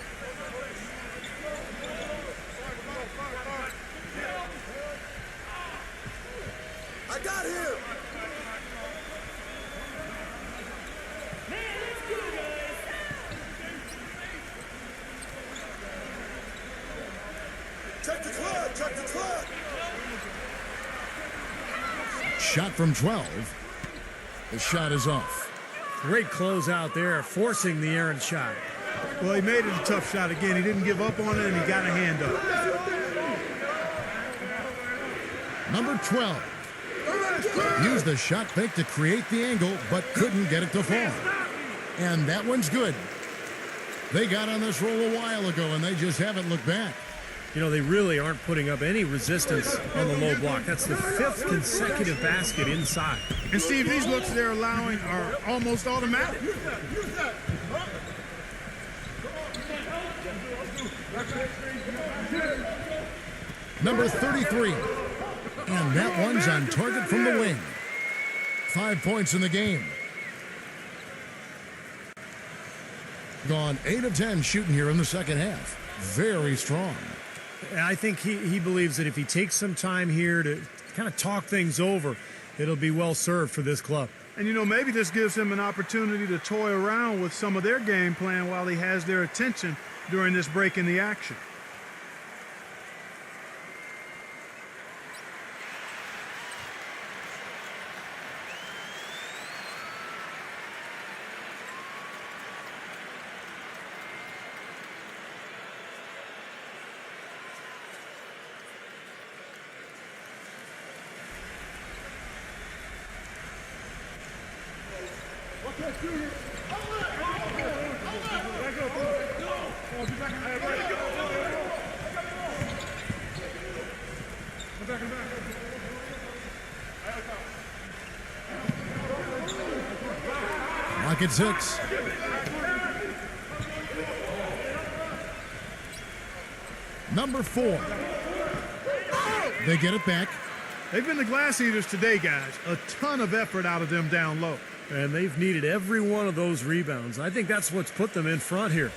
I got him! Check the clock! Check the clock! Shot from 12. The shot is off. Great close out there, forcing the errant shot. Well, he made it a tough shot again. He didn't give up on it, and he got a hand up. Number 12. Used the shot fake to create the angle, but couldn't get it to fall. And that one's good. They got on this roll a while ago, and they just haven't looked back. You know, they really aren't putting up any resistance on the low block. That's the 5th consecutive basket inside. And, Steve, these looks they're allowing are almost automatic. Number 33. And that one's on target from the wing. 5 points in the game. Gone 8 of 10 shooting here in the second half. Very strong. I think he believes that if he takes some time here to kind of talk things over, it'll be well served for this club. And, you know, maybe this gives him an opportunity to toy around with some of their game plan while he has their attention during this break in the action. Lock at 6. Number 4. They get it back. They've been the glass eaters today, guys. A ton of effort out of them down low. And they've needed every one of those rebounds. I think that's what's put them in front here.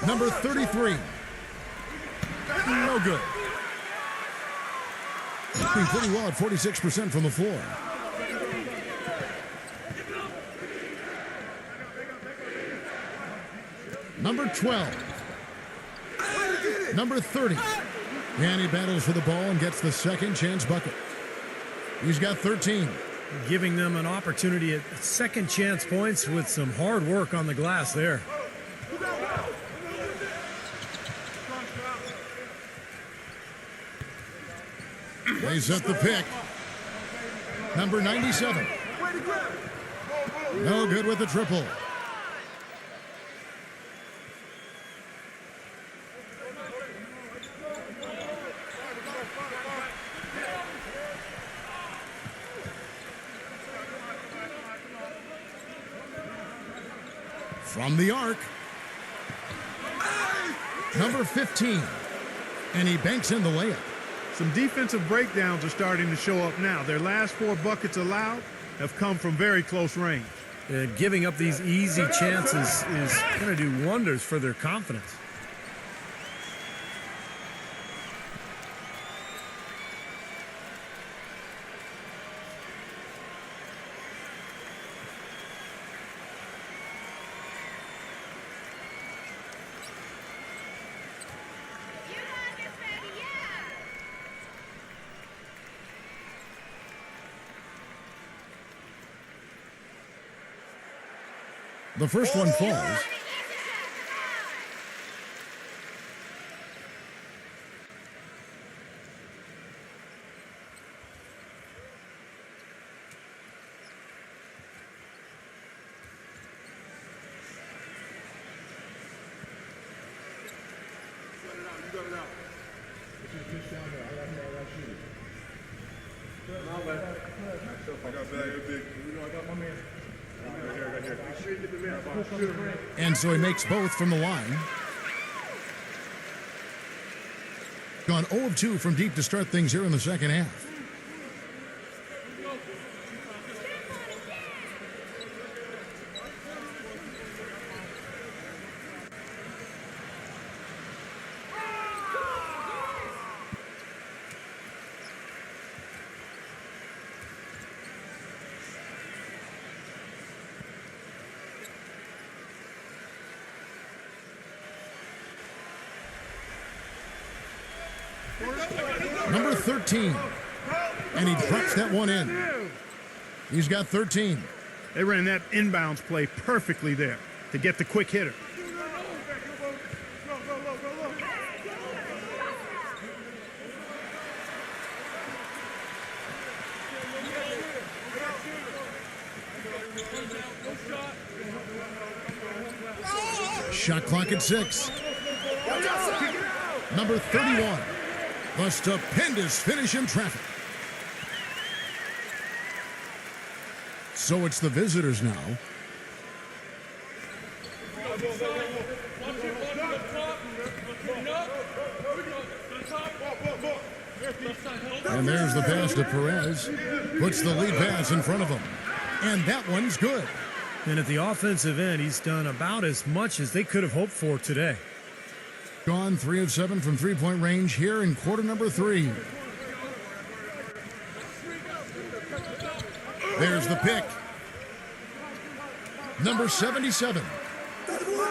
Number 33. No good. Doing pretty well at 46% from the floor. Number 12. Number 30. And he battles for the ball and gets the second chance bucket. He's got 13. Giving them an opportunity at second chance points with some hard work on the glass there. They set the pick. Number 97. No good with the triple. From the arc. Number 15. And he banks in the layup. Some defensive breakdowns are starting to show up now. Their last 4 buckets allowed have come from very close range. And giving up these easy chances is going to do wonders for their confidence. The first one falls. And so he makes both from the line. Gone 0 of 2 from deep to start things here in the second half. Number 13. And he drops that one in. He's got 13. They ran that inbounds play perfectly there to get the quick hitter. Shot clock at 6. Number 31. The stupendous finish in traffic. So it's the visitors now. And there's the pass to Perez. Puts the lead pass in front of him. And that one's good. And at the offensive end, he's done about as much as they could have hoped for today. Gone 3 of 7 from three-point range here in quarter number 3. There's the pick. Number 77.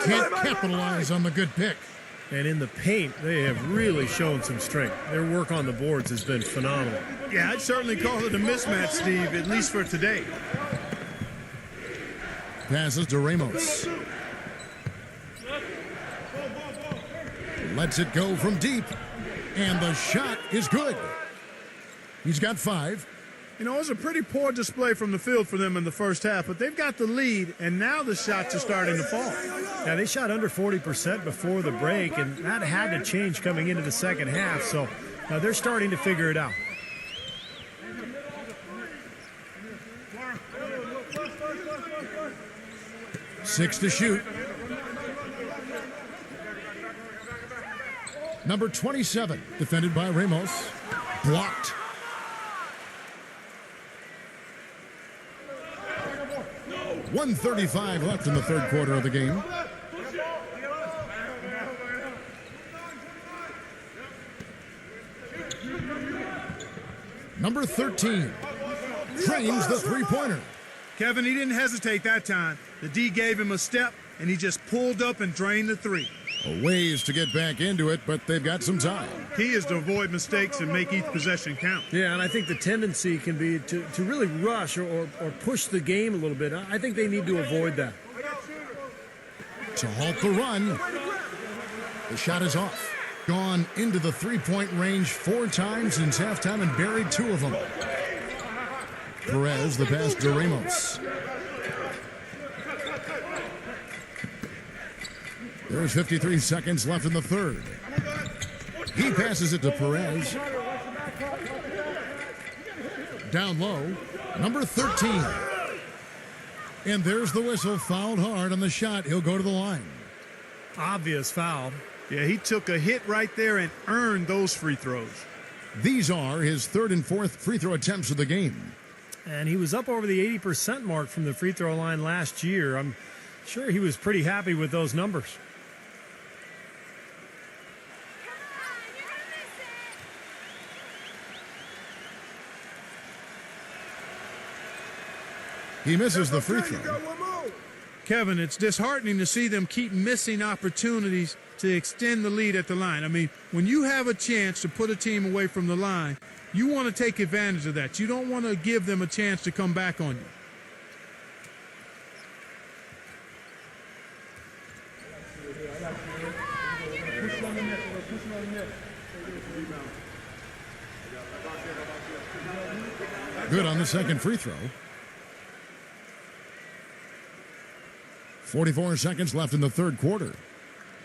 Can't capitalize on the good pick. And in the paint, they have really shown some strength. Their work on the boards has been phenomenal. Yeah, I'd certainly call it a mismatch, Steve, at least for today. Passes to Ramos. Lets it go from deep. And the shot is good. He's got 5. You know, it was a pretty poor display from the field for them in the first half, but they've got the lead, and now the shots are starting to fall. Yeah, they shot under 40% before the break, and that had to change coming into the second half, so now they're starting to figure it out. Six to shoot. Number 27, defended by Ramos. Blocked. .135 left in the third quarter of the game. Number 13 drains the three-pointer. Kevin, he didn't hesitate that time. The D gave him a step, and he just pulled up and drained the three. A ways to get back into it, but they've got some time. Key is to avoid mistakes and make each possession count. Yeah, and I think the tendency can be to really rush or push the game a little bit. I think they need to avoid that. To halt the run. The shot is off. Gone into the three-point range 4 times since halftime and buried 2 of them. Perez, the pass to Ramos. There's 53 seconds left in the third. He passes it to Perez. Down low, number 13. And there's the whistle, fouled hard on the shot. He'll go to the line. Obvious foul. Yeah, he took a hit right there and earned those free throws. These are his 3rd and 4th free throw attempts of the game. And he was up over the 80% mark from the free throw line last year. I'm sure he was pretty happy with those numbers. He misses the free throw. Kevin, it's disheartening to see them keep missing opportunities to extend the lead at the line. I mean, when you have a chance to put a team away from the line, you want to take advantage of that. You don't want to give them a chance to come back on you. Good on the second free throw. 44 seconds left in the third quarter.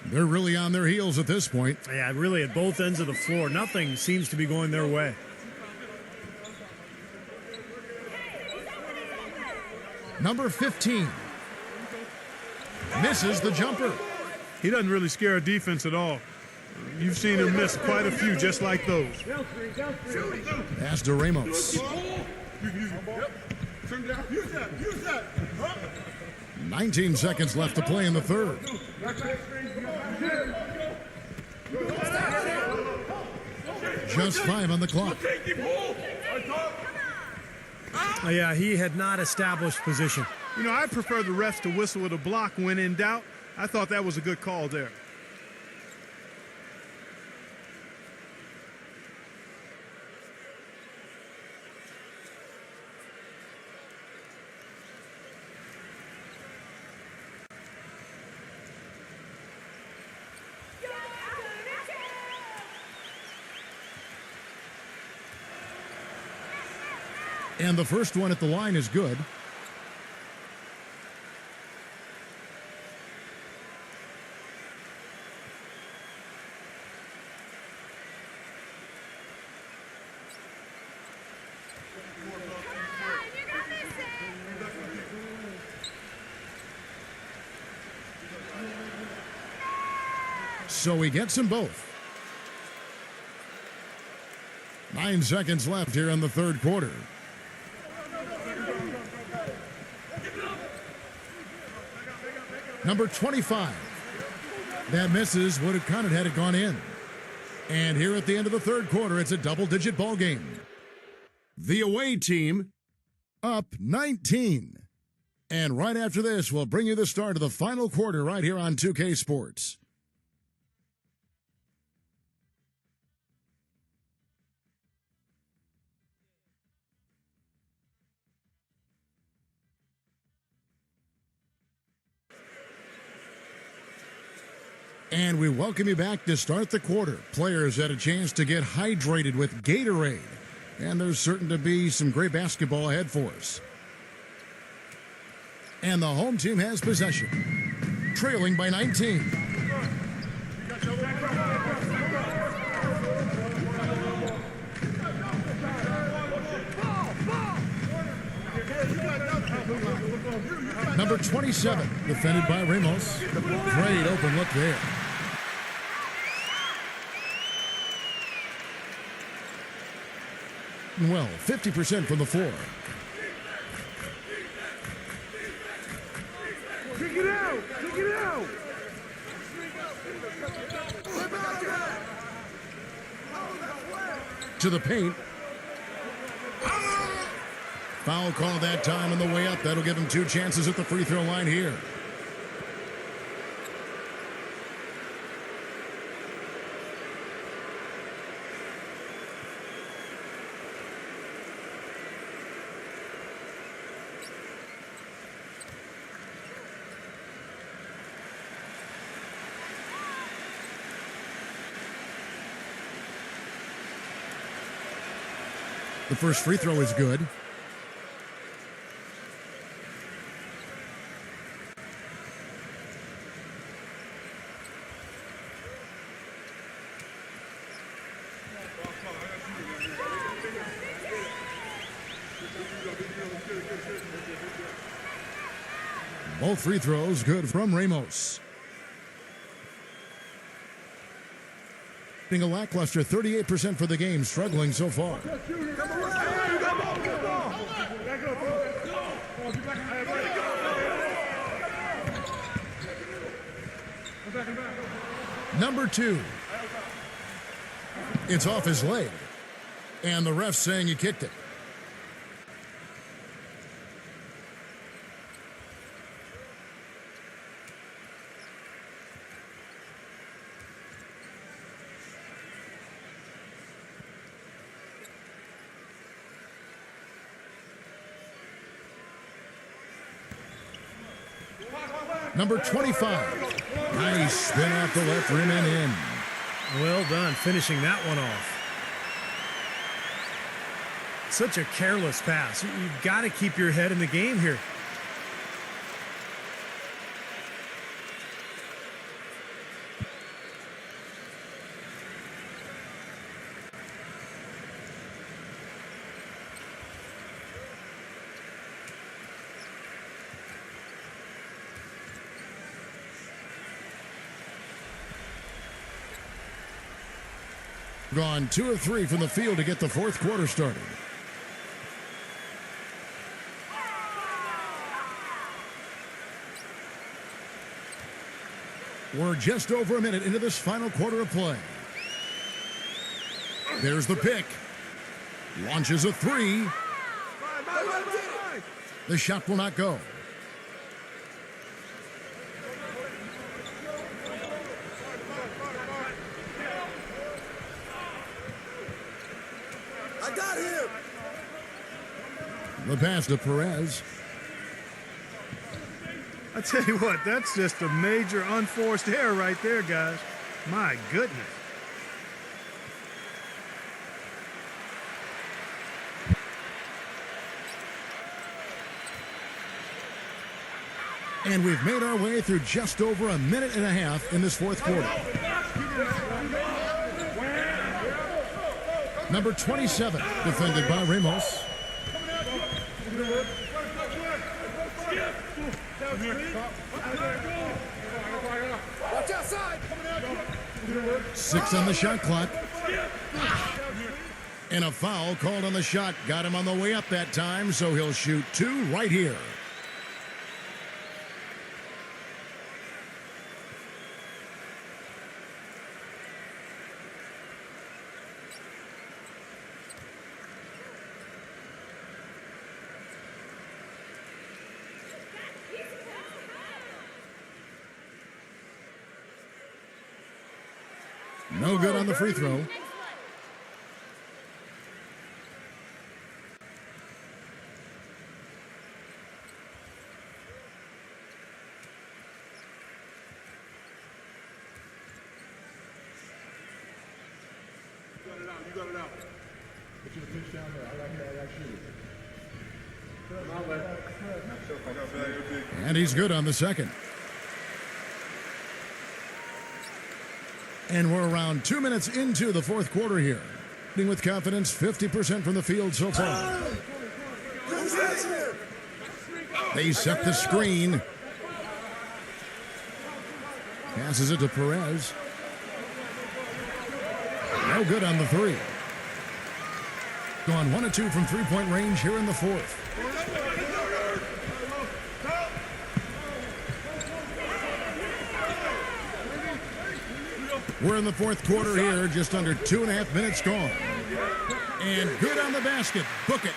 They're really on their heels at this point. Yeah, really at both ends of the floor. Nothing seems to be going their way. Number 15 misses the jumper. He doesn't really scare a defense at all. You've seen him miss quite a few just like those. Pass to Ramos. 19 seconds left to play in the third. Just 5 on the clock. Yeah, he had not established position. You know, I prefer the refs to whistle with a block when in doubt. I thought that was a good call there. And the first one at the line is good. So he gets them both. 9 seconds left here in the third quarter. Number 25. That misses, would have counted had it gone in. And here at the end of the third quarter, it's a double-digit ball game. The away team up 19. And right after this, we'll bring you the start of the final quarter right here on 2K Sports. And we welcome you back to start the quarter. Players had a chance to get hydrated with Gatorade. And there's certain to be some great basketball ahead for us. And the home team has possession, trailing by 19. Number 27, defended by Ramos. Great open look there. Well, 50% from the floor. Kick it out! Kick it out! To the paint. Foul call that time on the way up. That'll give him 2 chances at the free throw line here. The first free throw is good. Both free throws good from Ramos. Being a lackluster 38% for the game, struggling so far. Number 2. It's off his leg. And the ref's saying he kicked it. Number 25. Nice spin off the left rim and in. Well done, finishing that one off. Such a careless pass. You've got to keep your head in the game here. Gone 2 of 3 from the field to get the fourth quarter started. We're just over a minute into this final quarter of play. There's the pick. Launches a 3. The shot will not go. I got him! The pass to Perez. I tell you what, that's just a major unforced error right there, guys. My goodness. And we've made our way through just over a minute and a half in this fourth quarter. Number 27, defended by Ramos. Watch outside! 6 on the shot clock. And a foul called on the shot. Got him on the way up that time, so he'll shoot 2 right here. No good on the free throw. And he's good on the second. And we're around 2 minutes into the fourth quarter here. With confidence, 50% from the field so far. They set the screen. Passes it to Perez. No good on the three. Gone 1 of 2 from three-point range here in the fourth. We're in the fourth quarter here, just under 2.5 minutes gone. And good on the basket. Book it.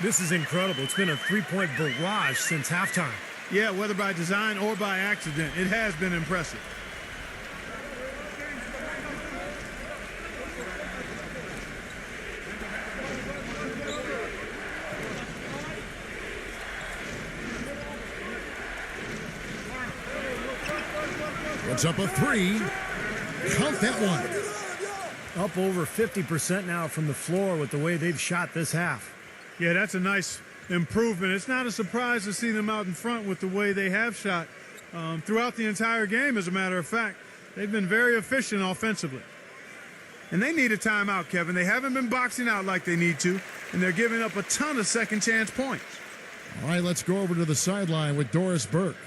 This is incredible. It's been a three-point barrage since halftime. Yeah, whether by design or by accident, it has been impressive. Puts up a three. Count that one. Up over 50% now from the floor with the way they've shot this half. Yeah, that's a nice improvement. It's not a surprise to see them out in front with the way they have shot throughout the entire game, as a matter of fact. They've been very efficient offensively. And they need a timeout, Kevin. They haven't been boxing out like they need to, and they're giving up a ton of second-chance points. All right, let's go over to the sideline with Doris Burke.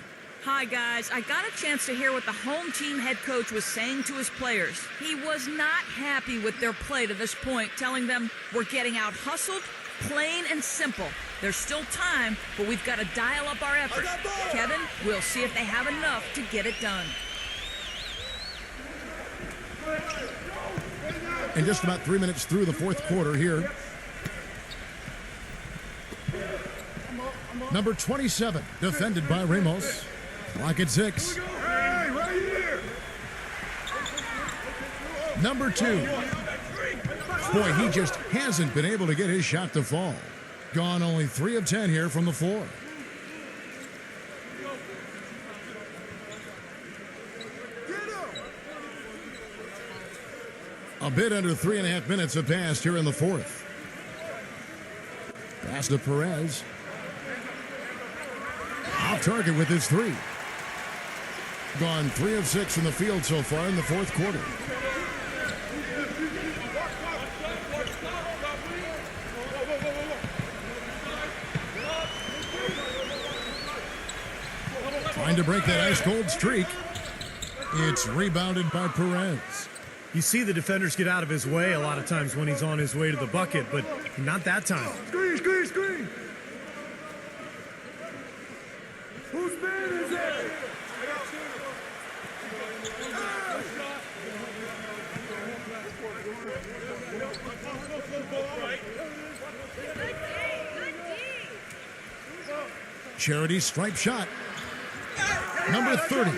Hi, guys. I got a chance to hear what the home team head coach was saying to his players. He was not happy with their play to this point, telling them we're getting out hustled, plain and simple. There's still time, but we've got to dial up our effort. Kevin, we'll see if they have enough to get it done. And just about 3 minutes through the fourth quarter here. Number 27, defended by Ramos. Clock at 6. Number 2. Boy, he just hasn't been able to get his shot to fall. Gone only 3 of 10 here from the floor. A bit under 3.5 minutes have passed here in the fourth. Pass to Perez. Off target with his 3. Gone 3 of 6 from the field so far in the fourth quarter. Trying to break that ice-cold streak. It's rebounded by Perez. You see the defenders get out of his way a lot of times when he's on his way to the bucket, but not that time. Screen, screen, screen. Whose man is it? Charity stripe shot. Number 30.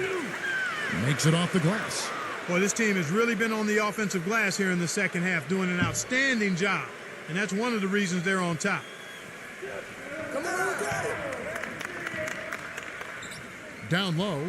Makes it off the glass. Well, this team has really been on the offensive glass here in the second half, doing an outstanding job. And that's one of the reasons they're on top. Come on, got it. Down low.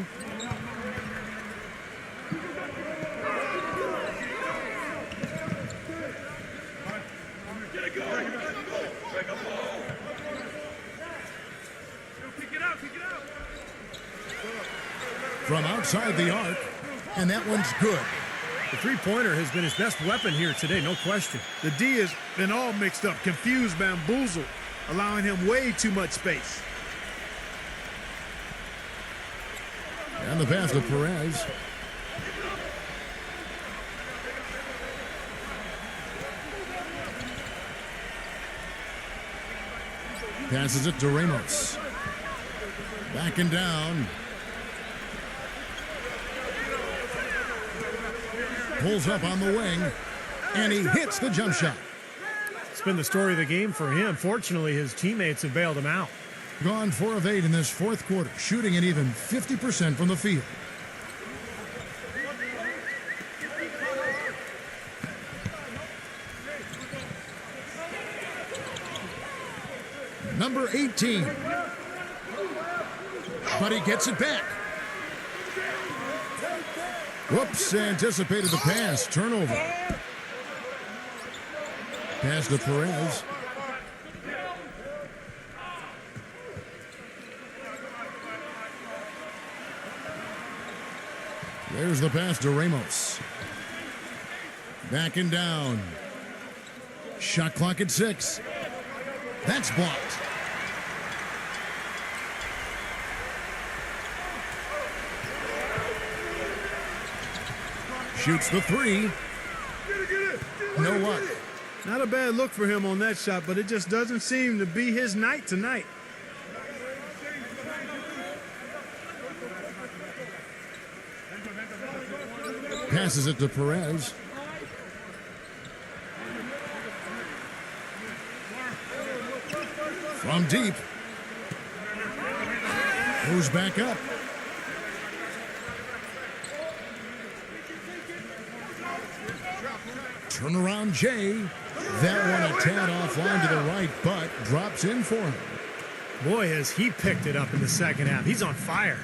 From outside the arc, and that one's good. The three-pointer has been his best weapon here today, no question. The D has been all mixed up, confused, bamboozled, allowing him way too much space. And the pass to Perez. Passes it to Ramos. Backing down. Pulls up on the wing, and he hits the jump shot. It's been the story of the game for him. Fortunately, his teammates have bailed him out. Gone 4 of 8 in this fourth quarter, shooting at even 50% from the field. Number 18. But he gets it back. Whoops, anticipated the pass. Turnover. Pass to Perez. There's the pass to Ramos. Backing down. Shot clock at 6. That's blocked. Shoots the 3. No luck. Not a bad look for him on that shot, but it just doesn't seem to be his night tonight. Passes it to Perez. From deep. Goes back up. Turnaround Jay. That one a tad offline to the right, but drops in for him. Boy, has he picked it up in the second half. He's on fire.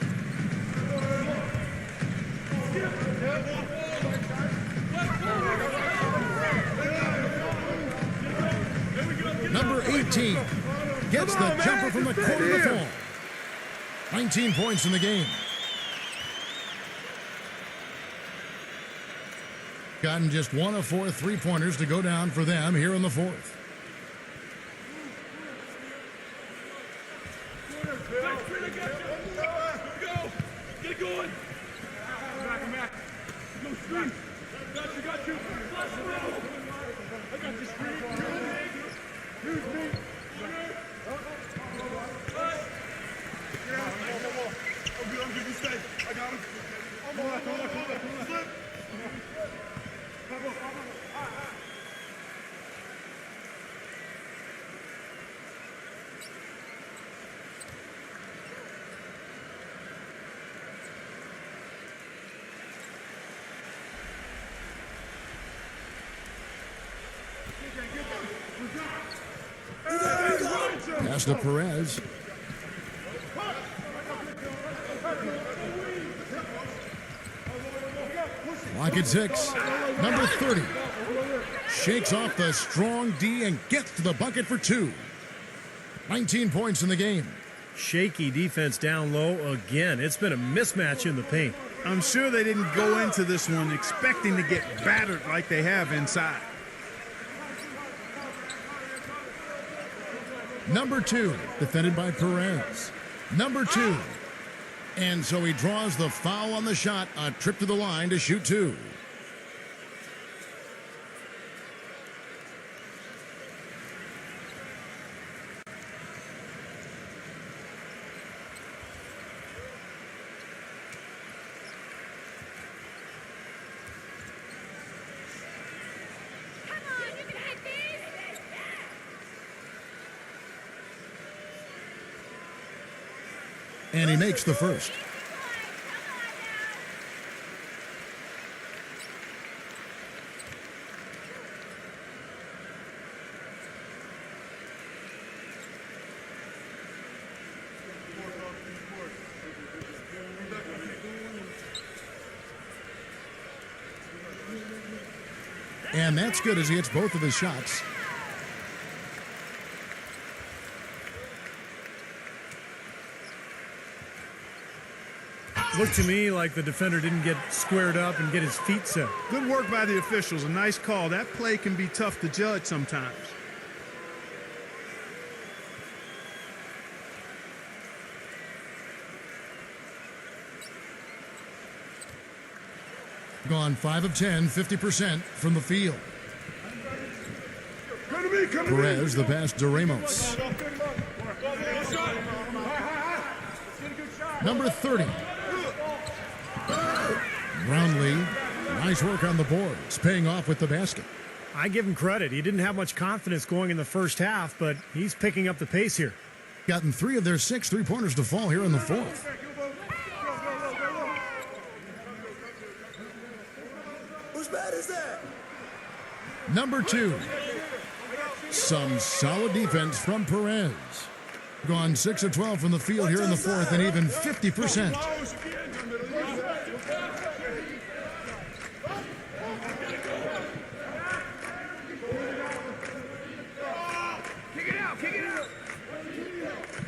Number 18 gets the jumper from the corner to fall. 19 points in the game. Gotten just 1 of 4 3-pointers to go down for them here in the fourth. Get going. Back. Go screen. Got you. I got the screen. Use me. I'm good to stay. I got him. Slip. Pass to Perez. Clock at 6. Number 30 shakes off the strong D and gets to the bucket for 2. 19 points in the game. Shaky defense down low again. It's been a mismatch in the paint. I'm sure they didn't go into this one expecting to get battered like they have inside. Number 2, defended by Perez. Number 2. And so he draws the foul on the shot, a trip to the line to shoot 2. And he makes the first. And that's good as he hits both of his shots. Looked to me like the defender didn't get squared up and get his feet set. Good work by the officials. A nice call. That play can be tough to judge sometimes. Gone 5 of 10, 50% from the field. Perez, the pass to Ramos. Number 30. Brownlee, nice work on the boards, paying off with the basket. I give him credit. He didn't have much confidence going in the first half, but he's picking up the pace here. Gotten 3 of their 6 3-pointers to fall here in the fourth. Whose bat is that? Number 2. Some solid defense from Perez. Gone 6 of 12 from the field here in the fourth and even 50%.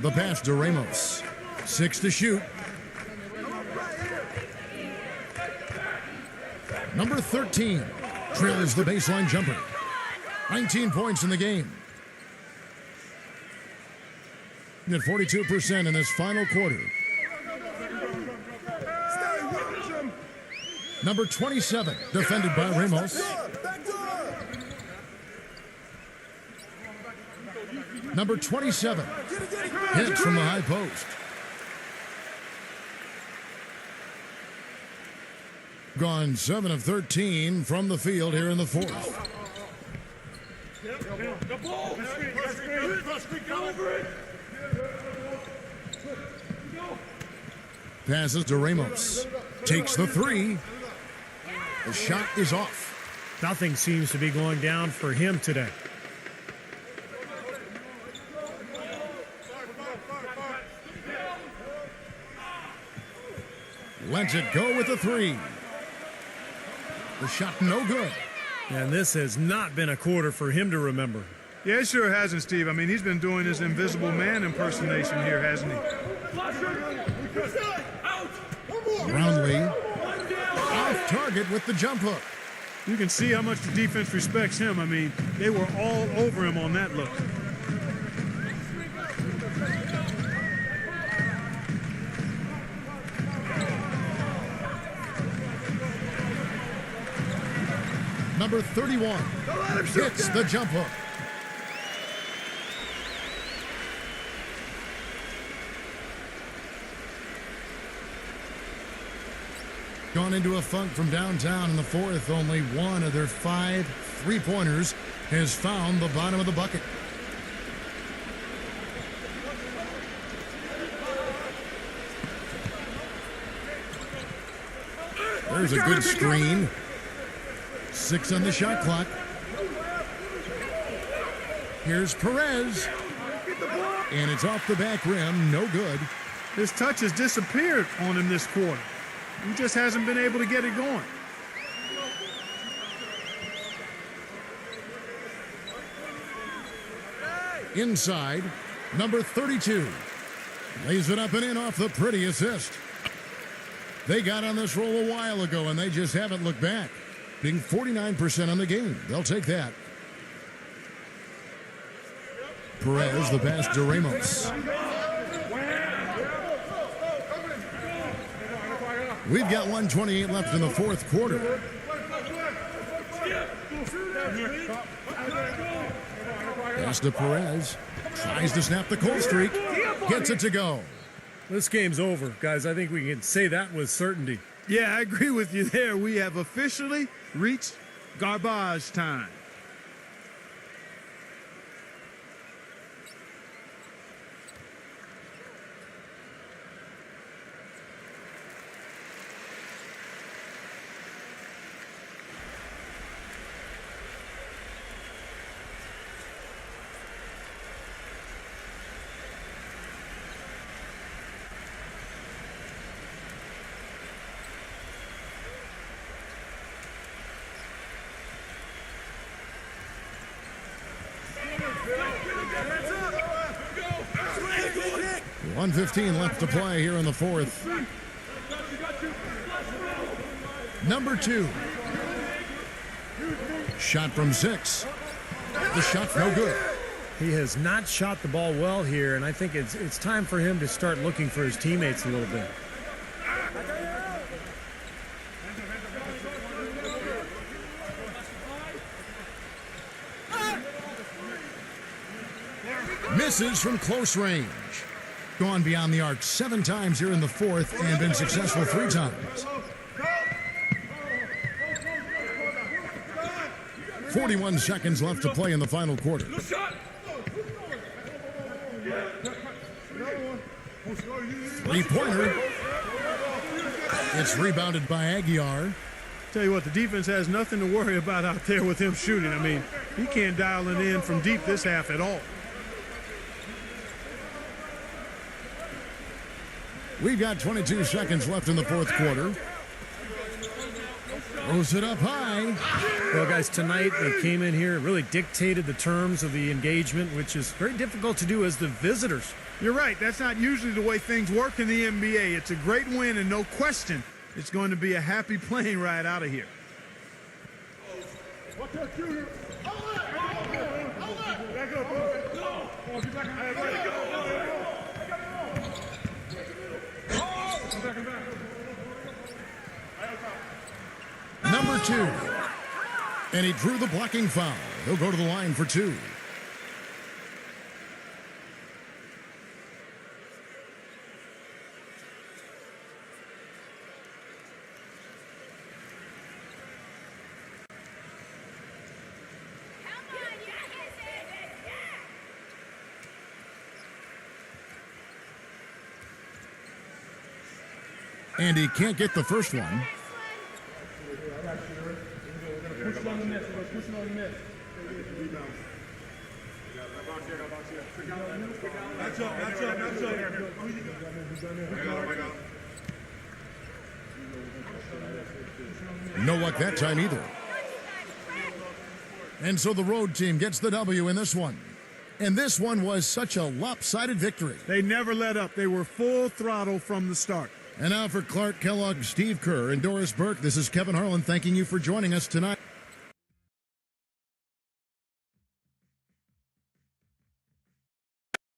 The pass to Ramos. 6 to shoot. Number 13 trails the baseline jumper. 19 points in the game. At 42% in this final quarter. Number 27, defended by Ramos. Number 27, hits from the high post. Gone 7 of 13 from the field here in the fourth. Passes to Ramos. Takes the three. The shot is off. Nothing seems to be going down for him today. Lets it go with the three. The shot no good. And this has not been a quarter for him to remember. Yeah, it sure hasn't, Steve. I mean, he's been doing his invisible man impersonation here, hasn't he? Brownlee off target with the jump hook. You can see how much the defense respects him. I mean, they were all over him on that look. Number 31 hits the jump hook. Gone into a funk from downtown in the fourth. Only one of their 5 three-pointers has found the bottom of the bucket. There's a good screen. 6 on the shot clock. Here's Perez. And it's off the back rim. No good. His touch has disappeared on him this quarter. He just hasn't been able to get it going. Inside, number 32. Lays it up and in off the pretty assist. They got on this roll a while ago, and they just haven't looked back. Being 49% on the game. They'll take that. Perez, the pass to Ramos. We've got 1:28 left in the fourth quarter. Pass to Perez. Tries to snap the cold streak. Gets it to go. This game's over, guys. I think we can say that with certainty. Yeah, I agree with you there. We have officially reached garbage time. .115 left to play here in the fourth. Number 2. Shot from 6. The shot's no good. He has not shot the ball well here, and I think it's time for him to start looking for his teammates a little bit. Misses from close range. Gone beyond the arc 7 times here in the fourth and been successful 3 times. 41 seconds left to play in the final quarter. Three-pointer. It's rebounded by Aguiar. Tell you what, the defense has nothing to worry about out there with him shooting. I mean, he can't dial it in from deep this half at all. We've got 22 seconds left in the fourth quarter. Throws it up high. Well, guys, tonight they came in here, really dictated the terms of the engagement, which is very difficult to do as the visitors. You're right. That's not usually the way things work in the NBA. It's a great win, and no question, it's going to be a happy plane ride out of here. Number 2. And he drew the blocking foul. He'll go to the line for 2. And he can't get the first one. Push on the miss. Push on the miss. Match up. No luck that time either. And so the road team gets the W in this one. And this one was such a lopsided victory. They never let up. They were full throttle from the start. And now for Clark Kellogg, Steve Kerr, and Doris Burke, this is Kevin Harlan thanking you for joining us tonight.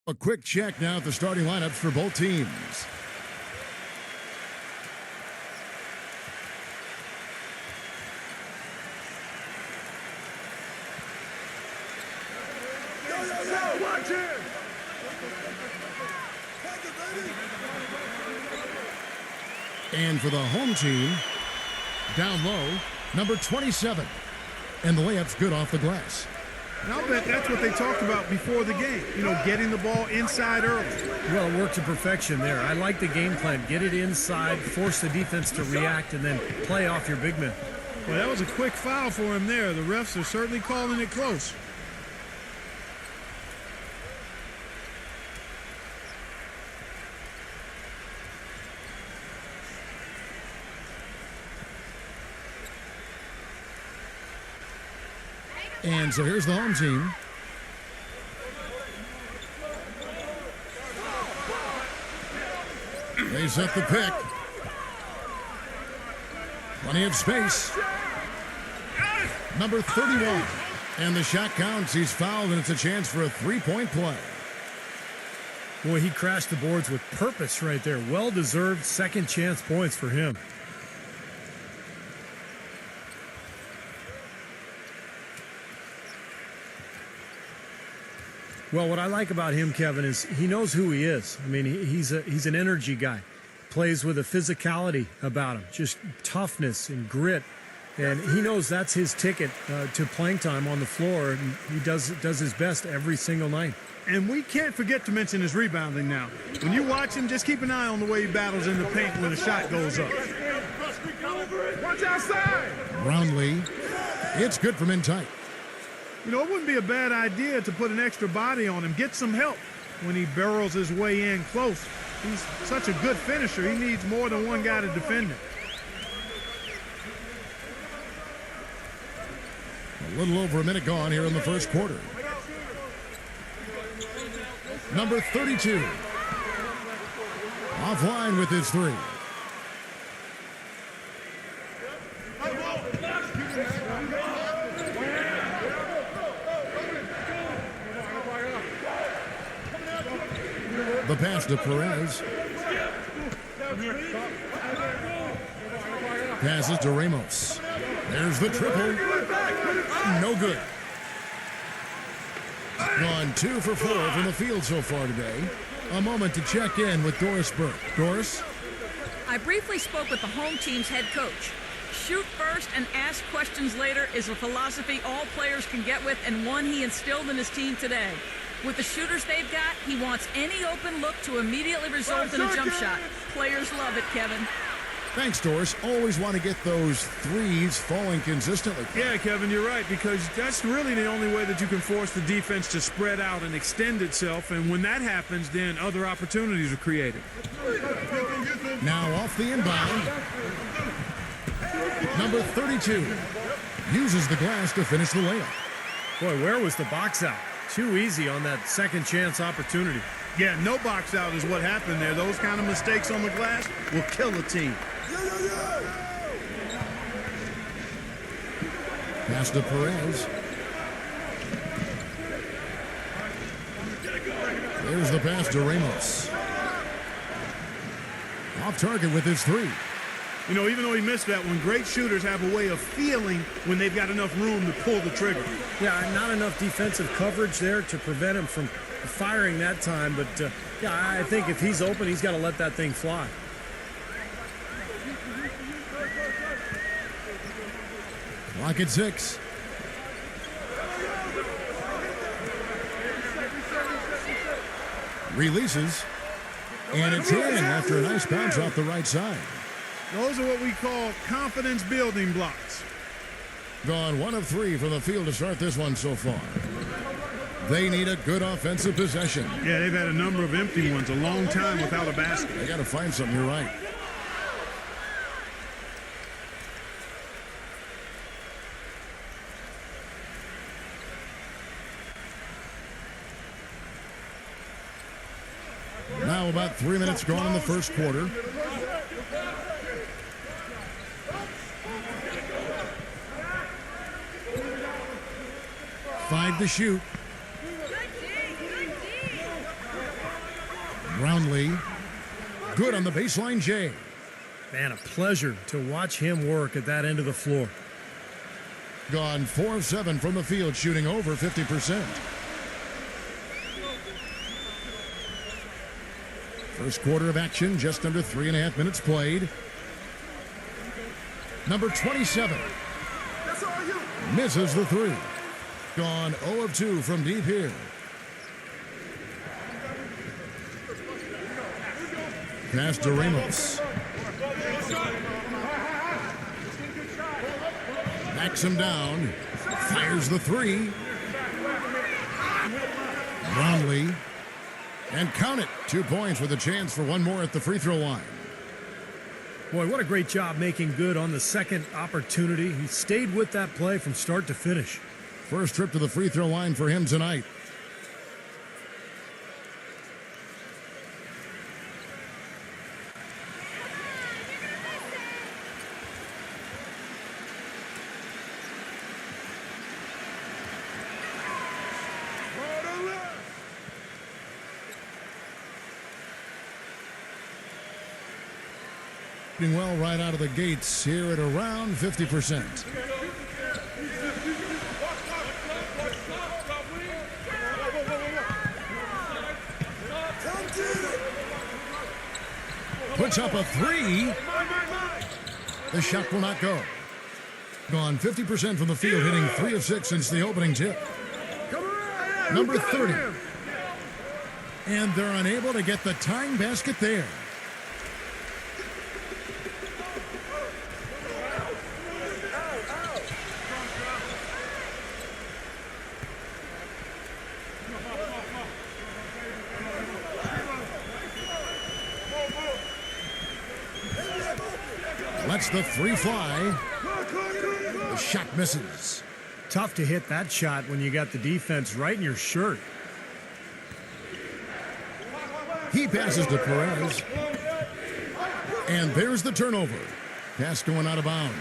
A quick check now at the starting lineups for both teams. Watch it! And for the home team, down low, number 27. And the layup's good off the glass. And I'll bet that's what they talked about before the game. You know, getting the ball inside early. Well, it worked to perfection there. I like the game plan. Get it inside, force the defense to react, and then play off your big men. Well, that was a quick foul for him there. The refs are certainly calling it close. And so here's the home team. They set the pick. Plenty of space. Number 31. And the shot counts. He's fouled, and it's a chance for a three-point play. Boy, he crashed the boards with purpose right there. Well-deserved second chance points for him. Well, what I like about him, Kevin, is he knows who he is. I mean, he's an energy guy. Plays with a physicality about him, just toughness and grit. And he knows that's his ticket to playing time on the floor, and he does his best every single night. And we can't forget to mention his rebounding now. When you watch him, just keep an eye on the way he battles in the paint when the shot goes up. Watch outside! Brownlee. It's good from in tight. You know, it wouldn't be a bad idea to put an extra body on him, get some help when he barrels his way in close. He's such a good finisher. He needs more than one guy to defend him. A little over a minute gone here in the first quarter. Number 32. Offline with his three. The pass to Perez. Passes to Ramos. There's the triple. No good. Gone 2 for 4 from the field so far today. A moment to check in with Doris Burke. Doris? I briefly spoke with the home team's head coach. Shoot first and ask questions later is a philosophy all players can get with, and one he instilled in his team today. With the shooters they've got, he wants any open look to immediately result in a jump shot. Players love it, Kevin. Thanks, Doris. Always want to get those threes falling consistently. Yeah, Kevin, you're right, because that's really the only way that you can force the defense to spread out and extend itself, and when that happens, then other opportunities are created. Now off the inbound. Number 32 uses the glass to finish the layup. Boy, where was the box out? Too easy on that second chance opportunity. Yeah, no box out is what happened there. Those kind of mistakes on the glass will kill a team. Pass to Perez. There's the pass to Ramos. Off target with his three. You know, even though he missed that one, great shooters have a way of feeling when they've got enough room to pull the trigger. Yeah, not enough defensive coverage there to prevent him from firing that time. But, yeah, I think if he's open, he's got to let that thing fly. Clock at 6. Releases. And it's in after a nice bounce off the right side. Those are what we call confidence building blocks. Gone 1 of 3 from the field to start this one so far. They need a good offensive possession. Yeah, they've had a number of empty ones, a long time without a basket. They got to find something, you're right. Now about 3 minutes gone in the first quarter. Five to shoot. Brownlee. Good on the baseline, Jay. Man, a pleasure to watch him work at that end of the floor. Gone 4 of 7 from the field, shooting over 50%. First quarter of action, just under 3.5 minutes played. Number 27 misses the three. Gone 0 of 2 from deep here. Pass to Ramos. Backs him down. Fires the three. Brownlee. And count it. 2 points with a chance for one more at the free throw line. Boy, what a great job making good on the second opportunity. He stayed with that play from start to finish. First trip to the free throw line for him tonight. Doing well right out of the gates here at around 50%. Puts up a three. The shot will not go. Gone 50% from the field, hitting 3 of 6 since the opening tip. Number 30. And they're unable to get the tying basket there. Lets the three fly. The shot misses. Tough to hit that shot when you got the defense right in your shirt. He passes to Perez. And there's the turnover. Pass going out of bounds.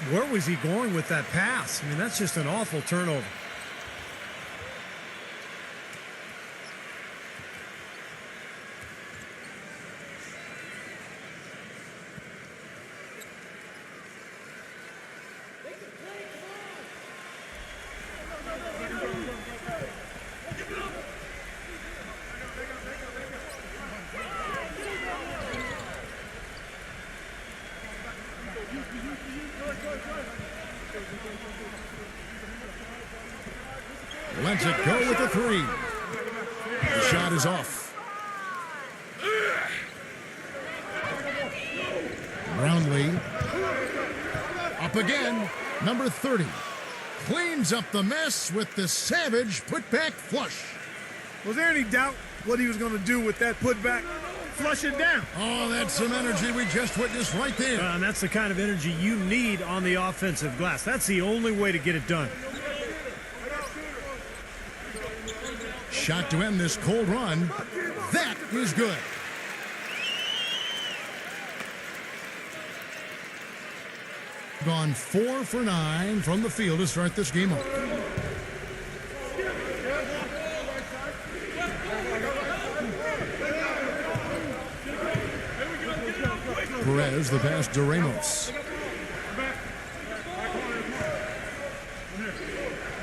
Where was he going with that pass? I mean, that's just an awful turnover. Lets it go with the three. The shot is off. Brownlee. Up again. Number 30. Cleans up the mess with the savage putback flush. Was there any doubt what he was going to do with that putback? flush it down. Oh, that's some energy we just witnessed right there. And that's the kind of energy you need on the offensive glass. That's the only way to get it done. Shot to end this cold run. That is good. Gone 4 for 9 from the field to start this game off. Perez, the pass to Ramos.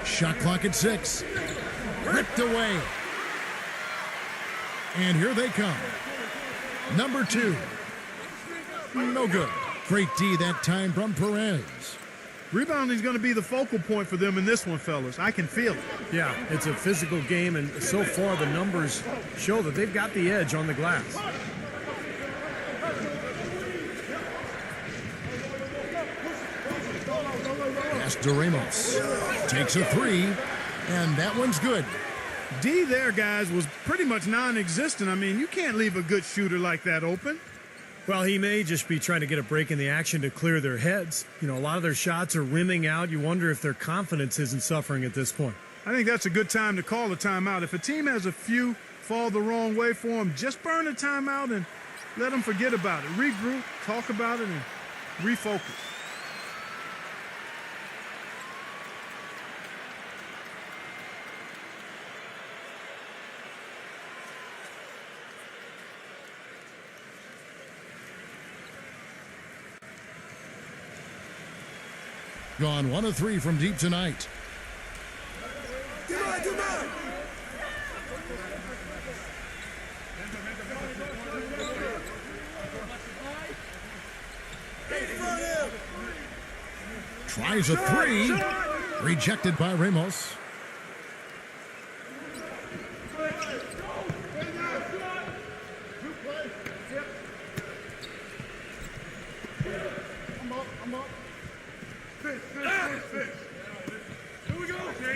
Shot clock at 6. Ripped away. And here they come. Number 2. No good. Great D that time from Perez. Rebounding is going to be the focal point for them in this one, fellas. I can feel it. Yeah, it's a physical game, and so far the numbers show that they've got the edge on the glass. Pass to Ramos. Takes a 3, and that one's good. D there, guys, was pretty much non-existent. I mean, you can't leave a good shooter like that open. Well, he may just be trying to get a break in the action to clear their heads. You know, a lot of their shots are rimming out. You wonder if their confidence isn't suffering at this point. I think that's a good time to call a timeout. If a team has a few fall the wrong way for them, just burn a timeout and let them forget about it. Regroup, talk about it, and refocus. Gone 1 of 3 from deep tonight. Tries a 3. Rejected by Ramos.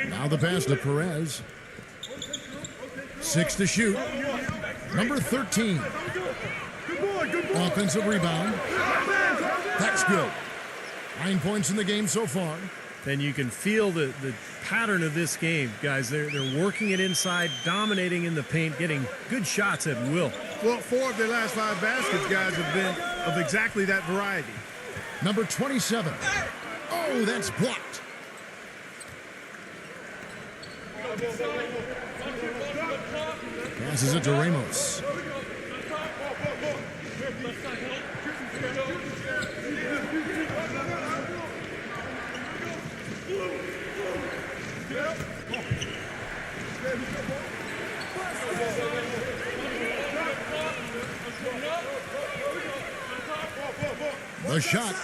Now the pass to Perez. 6 to shoot. Number 13. Offensive rebound. That's good. 9 points in the game so far. And you can feel the pattern of this game, guys. They're working it inside, dominating in the paint, getting good shots at will. Well, 4 of their last 5 baskets, guys, have been of exactly that variety. Number 27. Oh, that's blocked. Passes it to Ramos. The shot.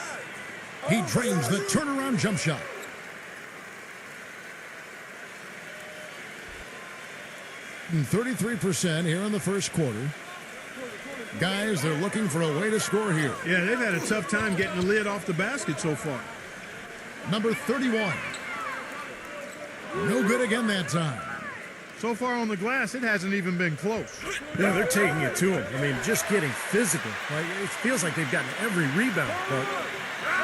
He drains the turnaround jump shot. And 33% here in the first quarter. Guys, they're looking for a way to score here. Yeah, they've had a tough time getting the lid off the basket so far. Number 31. No good again that time. So far on the glass, it hasn't even been close. Yeah, they're taking it to him. I mean, just getting physical. Like, it feels like they've gotten every rebound. But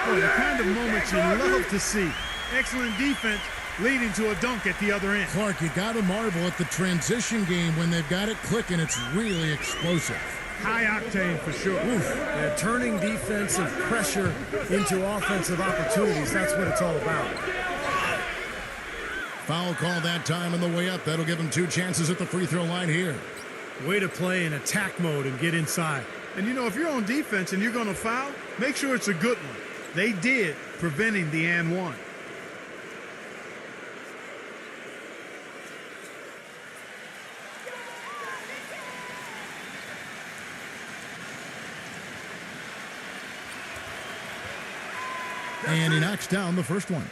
oh, the kind of moments you love to see. Excellent defense leading to a dunk at the other end. Clark, you got to marvel at the transition game when they've got it clicking. It's really explosive. High octane for sure. yeah, turning defensive pressure into offensive opportunities. That's what it's all about. Foul call that time on the way up. That'll give him 2 chances at the free throw line here. Way to play in attack mode and get inside. And, you know, if you're on defense and you're going to foul, make sure it's a good one. They did, preventing the and one. And he knocks down the first one.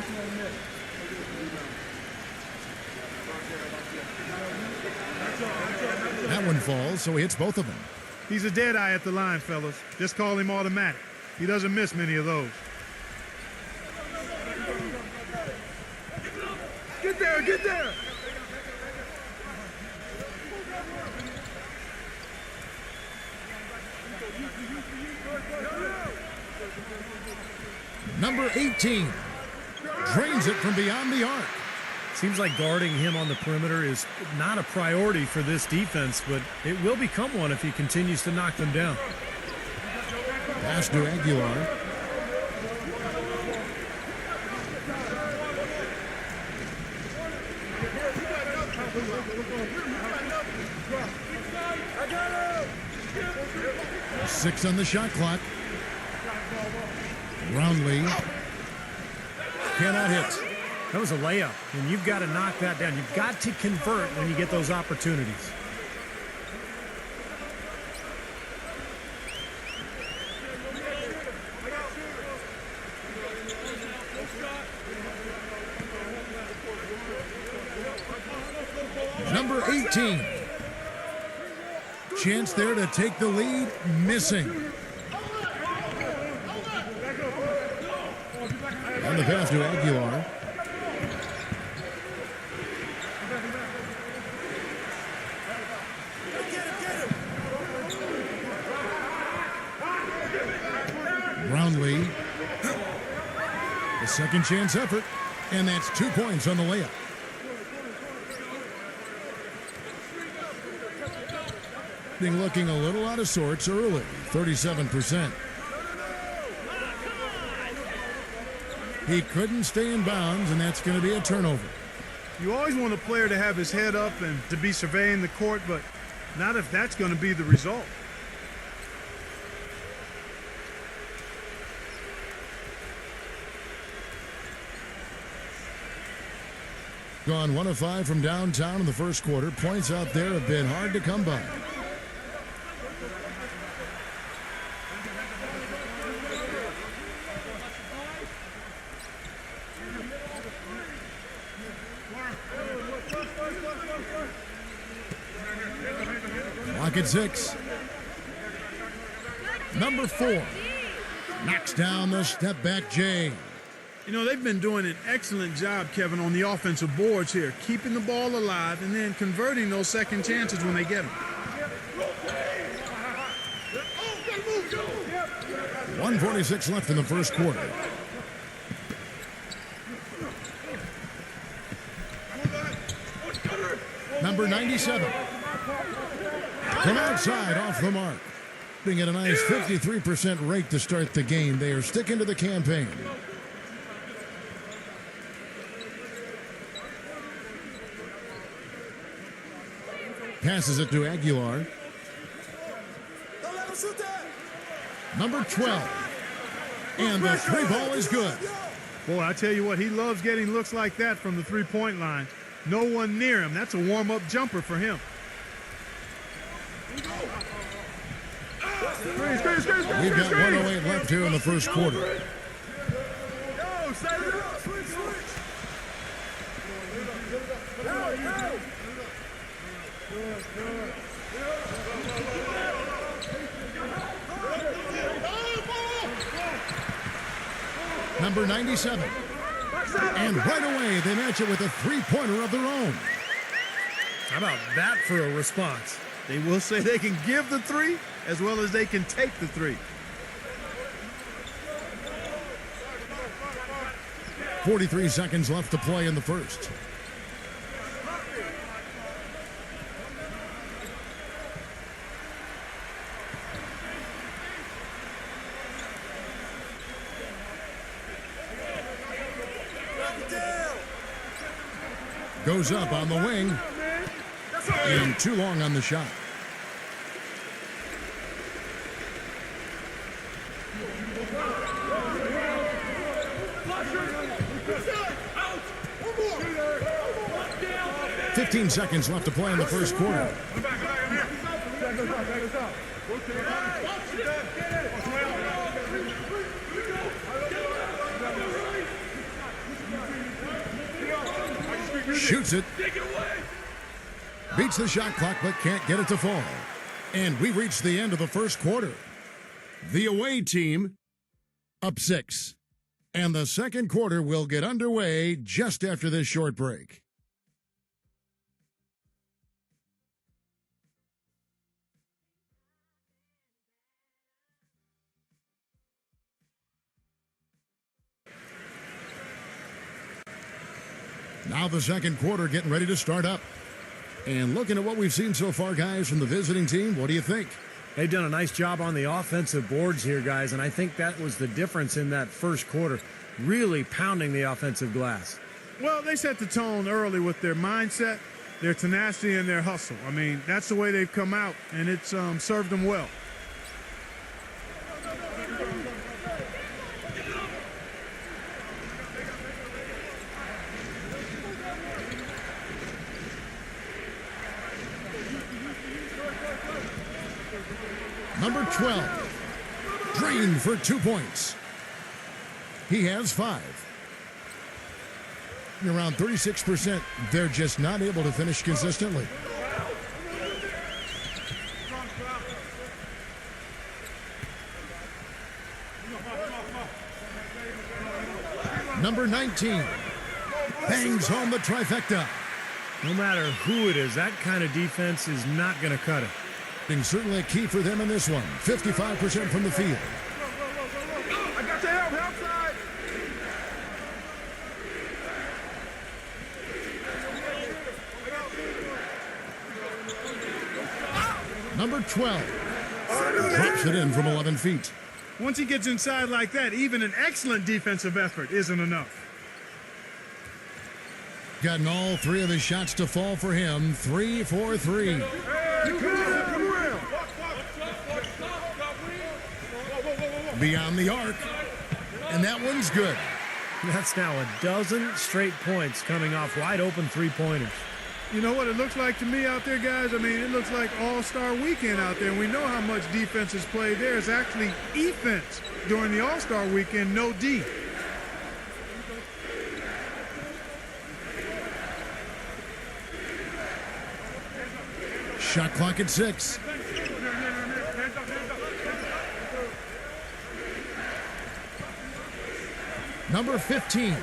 pushing on the net. That one falls, so he hits both of them. He's a dead eye at the line, fellas. Just call him automatic. He doesn't miss many of those. Get there, get there! Number 18 drains it from beyond the arc. Seems like guarding him on the perimeter is not a priority for this defense, but it will become one if he continues to knock them down. Pass to Aguilar. I got him! 6 on the shot clock. Roundley cannot hit. That was a layup, and you've got to knock that down. You've got to convert when you get those opportunities. Number 18. Chance there to take the lead, missing. On the pass to Aguilar. Roundley. A second chance effort, and that's 2 points on the layup. Looking a little out of sorts early, 37%. He couldn't stay in bounds, and that's going to be a turnover. You always want a player to have his head up and to be surveying the court, but not if that's going to be the result. Gone 1 of 5 from downtown in the first quarter. Points out there have been hard to come by. Clock at 6. Number 4 knocks down the step back J. You know, they've been doing an excellent job, Kevin, on the offensive boards here, keeping the ball alive and then converting those second chances when they get them. 1:46 left in the first quarter. Number 97. From outside, off the mark. Being at a nice 53% rate to start the game. They are sticking to the campaign. Passes it to Aguilar. Don't let him shoot that! Number 12. And the three ball is good. Boy, I tell you what, he loves getting looks like that from the three-point line. No one near him. That's a warm-up jumper for him. We've got 1:08 left here in the first quarter. Number 97. And right away, they match it with a three-pointer of their own. How about that for a response? They will say they can give the three as well as they can take the three. 43 seconds left to play in the first. Goes up on the wing. And too long on the shot. "15 seconds left to play in the first quarter. Shoots it. Beats the shot clock but can't get it to fall. And we reach the end of the first quarter. The away team up 6. And the second quarter will get underway just after this short break. Now the second quarter getting ready to start up. And looking at what we've seen so far, guys, from the visiting team, what do you think? They've done a nice job on the offensive boards here, guys, and I think that was the difference in that first quarter, really pounding the offensive glass. Well, they set the tone early with their mindset, their tenacity, and their hustle. I mean, that's the way they've come out, and it's served them well. Number 12, drained for 2 points. He has 5. Around 36%, they're just not able to finish consistently. Number 19, bangs home the trifecta. No matter who it is, that kind of defense is not going to cut it. And certainly a key for them in this one. 55% from the field. I got your help side. Number 12 drops it in from 11 feet. Once he gets inside like that, even an excellent defensive effort isn't enough. Gotten all 3 of his shots to fall for him. 3 for 3. Hey, come around. Beyond the arc. And that one's good. That's now a dozen straight points coming off wide open three-pointers. You know what it looks like to me out there, guys? I mean, it looks like All-Star Weekend out there. And we know how much defense is played there. It's actually offense during the All-Star Weekend, no D. Shot clock at 6. Number 15.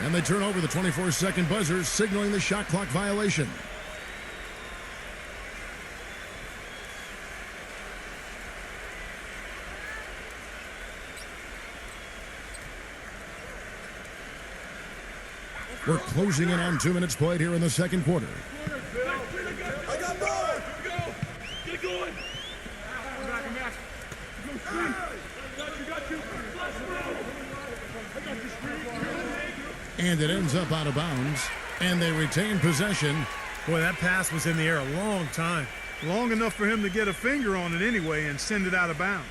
And they turn over the 24-second buzzer, signaling the shot clock violation. We're closing in on 2 minutes played here in the second quarter. I got ball. Get it going. And it ends up out of bounds. And they retain possession. Boy, that pass was in the air a long time. Long enough for him to get a finger on it anyway and send it out of bounds.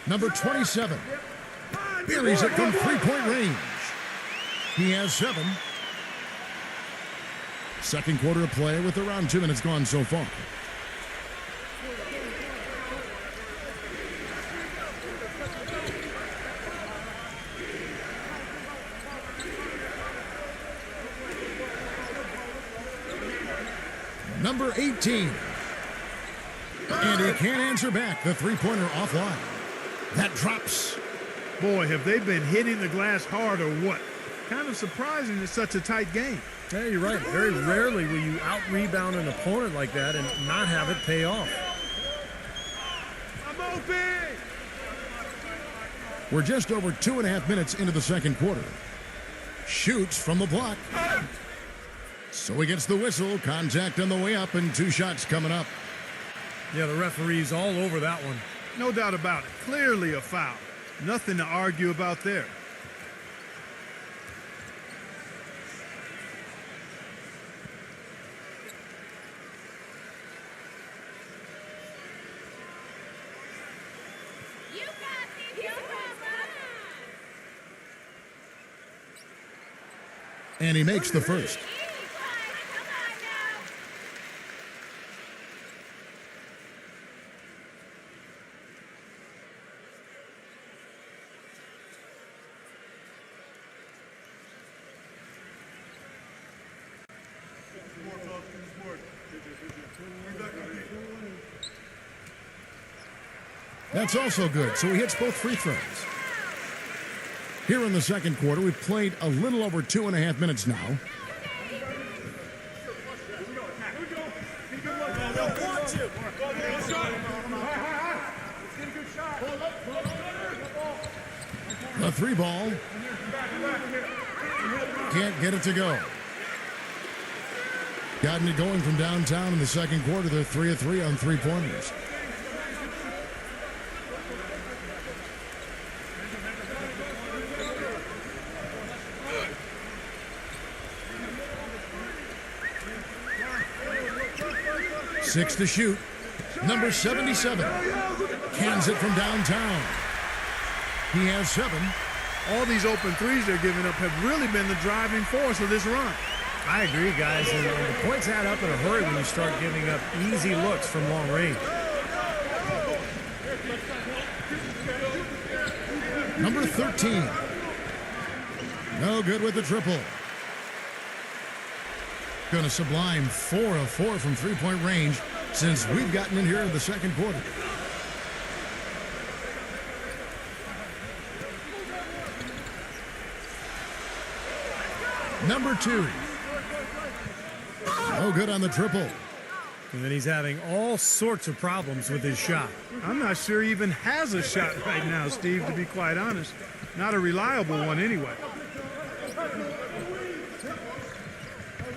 Number 27 buries it from three-point range. He has 7. Second quarter of play with around 2 minutes gone so far. Number 18. And he can't answer back. The three-pointer offline. That drops. Boy, have they been hitting the glass hard or what? Kind of surprising it's such a tight game. Yeah, you're right. Very rarely will you out-rebound an opponent like that and not have it pay off. I'm open! We're just over 2.5 minutes into the second quarter. Shoots from the block. So he gets the whistle. Contact on the way up and 2 shots coming up. Yeah, the referee's all over that one. No doubt about it. Clearly a foul. Nothing to argue about there. You got this. You And he makes the first. That's also good, so he hits both free throws. Here in the second quarter, we've played a little over 2.5 minutes now. The three ball. Can't get it to go. Gotten it going from downtown in the second quarter. They're 3 of 3 on three-pointers. Six to shoot. Number 77 cans it from downtown. He has 7. All these open threes they're giving up have really been the driving force of this run. I agree, guys. And the points add up in a hurry when you start giving up easy looks from long range. Number 13. No good with the triple. Going to sublime 4 of 4 from three-point range since we've gotten in here in the second quarter. Number 2. No good on the triple. And then he's having all sorts of problems with his shot. I'm not sure he even has a shot right now, Steve, to be quite honest. Not a reliable one anyway.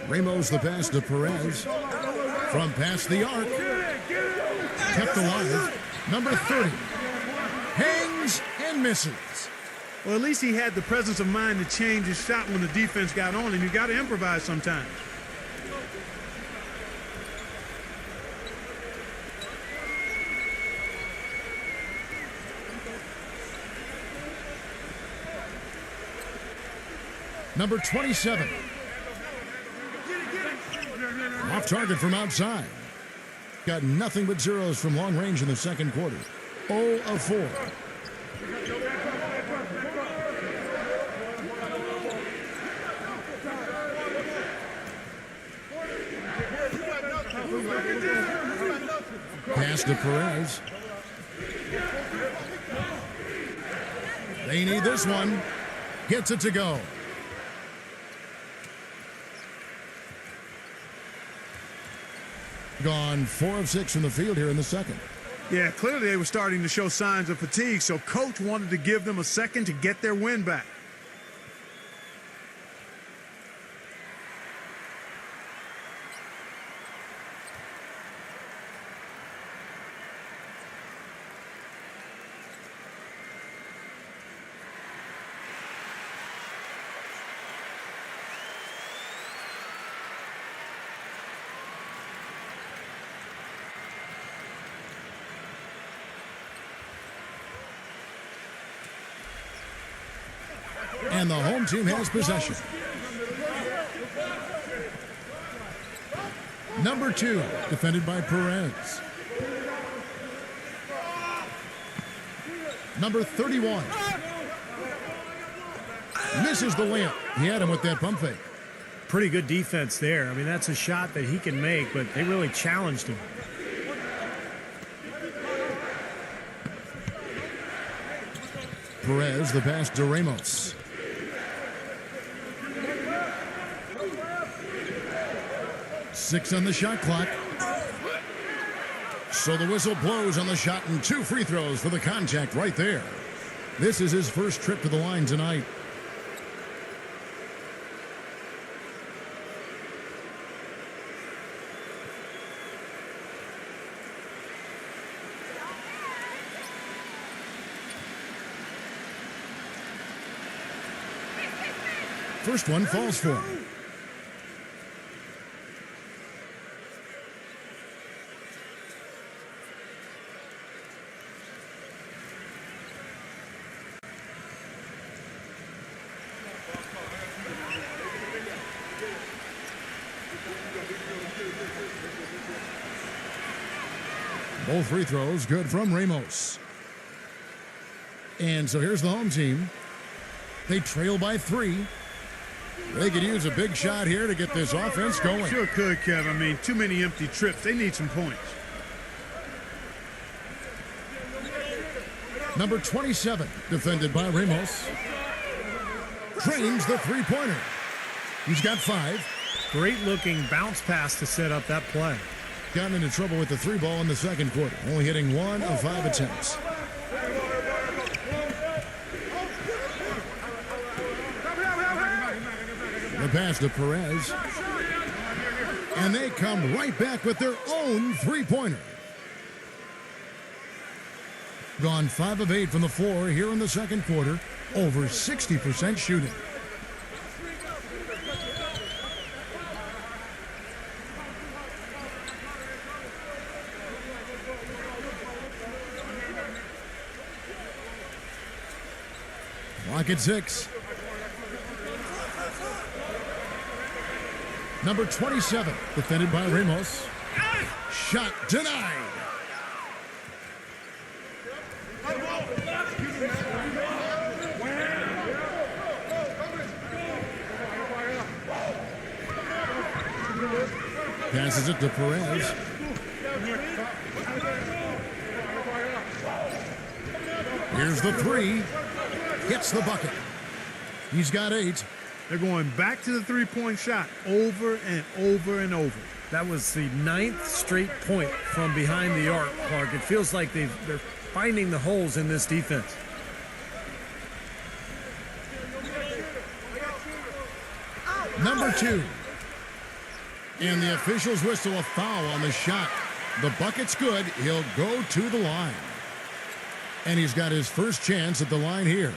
Ramos the pass to Perez. From past the arc. Kept alive. Number 30. Hangs and misses. Well, at least he had the presence of mind to change his shot when the defense got on him. You got to improvise sometimes. Number 27. Off target from outside. Got nothing but zeros from long range in the second quarter. 0 of 4. Pass to Perez. They need this one. Gets it to go. Gone 4 of 6 from the field here in the second. Yeah, clearly they were starting to show signs of fatigue, so coach wanted to give them a second to get their win back. And the home team has possession. Number 2, defended by Perez. Number 31. Misses the layup. He had him with that pump fake. Pretty good defense there. I mean, that's a shot that he can make, but they really challenged him. Perez, the pass to Ramos. Six on the shot clock. So the whistle blows on the shot and 2 free throws for the contact right there. This is his first trip to the line tonight. First one falls for him. Both free throws good from Ramos. And so here's the home team. They trail by 3. They could use a big shot here to get this offense going. Sure could, Kev. I mean, too many empty trips. They need some points. Number 27, defended by Ramos. Drains the three-pointer. He's got 5. Great-looking bounce pass to set up that play. Gotten into trouble with the 3 ball in the second quarter, only hitting 1 of 5 attempts. The pass to Perez. And they come right back with their own three-pointer. Gone 5 of 8 from the floor here in the second quarter. Over 60% shooting. Clock at 6. Number 27, defended by Ramos. Shot denied. Passes it to Perez. Here's the 3. Hits the bucket. He's got 8. They're going back to the three-point shot over and over and over. That was the 9th straight point from behind the arc, Clark. It feels like they're finding the holes in this defense. Number 2. And the officials whistle a foul on the shot. The bucket's good. He'll go to the line. And he's got his first chance at the line here.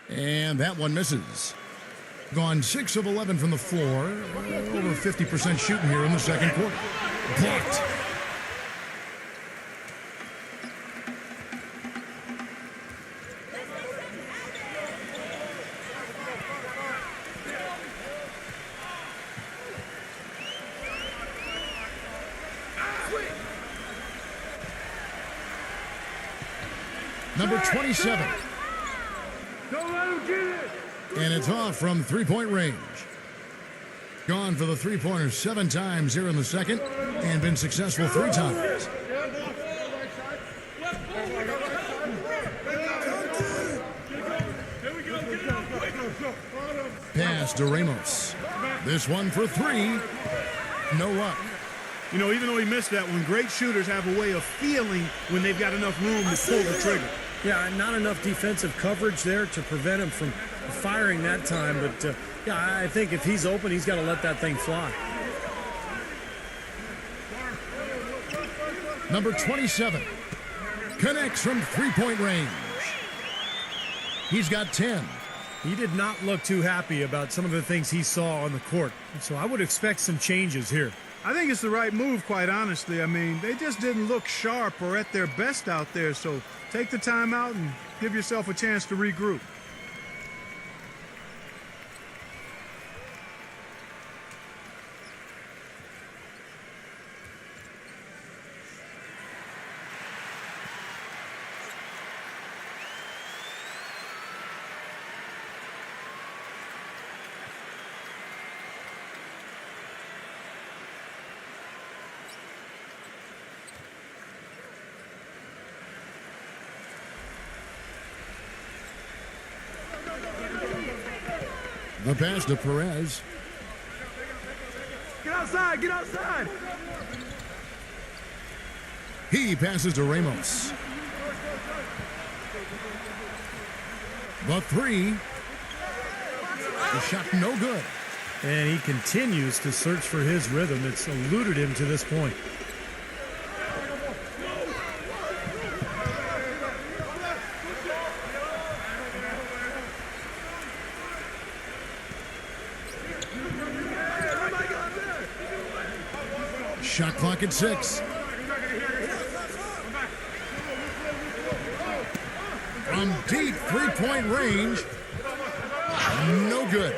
And that one misses. Gone 6 of 11 from the floor. Over 50% shooting here in the second quarter. Blocked. Number 27. And it's off from three-point range. Gone for the three-pointer 7 times here in the second and been successful 3 times. Pass to Ramos. This one for 3. No luck. You know, even though he missed that one, great shooters have a way of feeling when they've got enough room to pull the trigger. Yeah, not enough defensive coverage there to prevent him from firing that time. But, yeah, I think if he's open, he's got to let that thing fly. Number 27 connects from three-point range. He's got 10. He did not look too happy about some of the things he saw on the court. So I would expect some changes here. I think it's the right move, quite honestly. I mean, they just didn't look sharp or at their best out there. So take the time out and give yourself a chance to regroup. The pass to Perez. Get outside, get outside. He passes to Ramos. The 3. The shot no good. And he continues to search for his rhythm. It's eluded him to this point. Shot clock at 6. From deep three-point range. No good.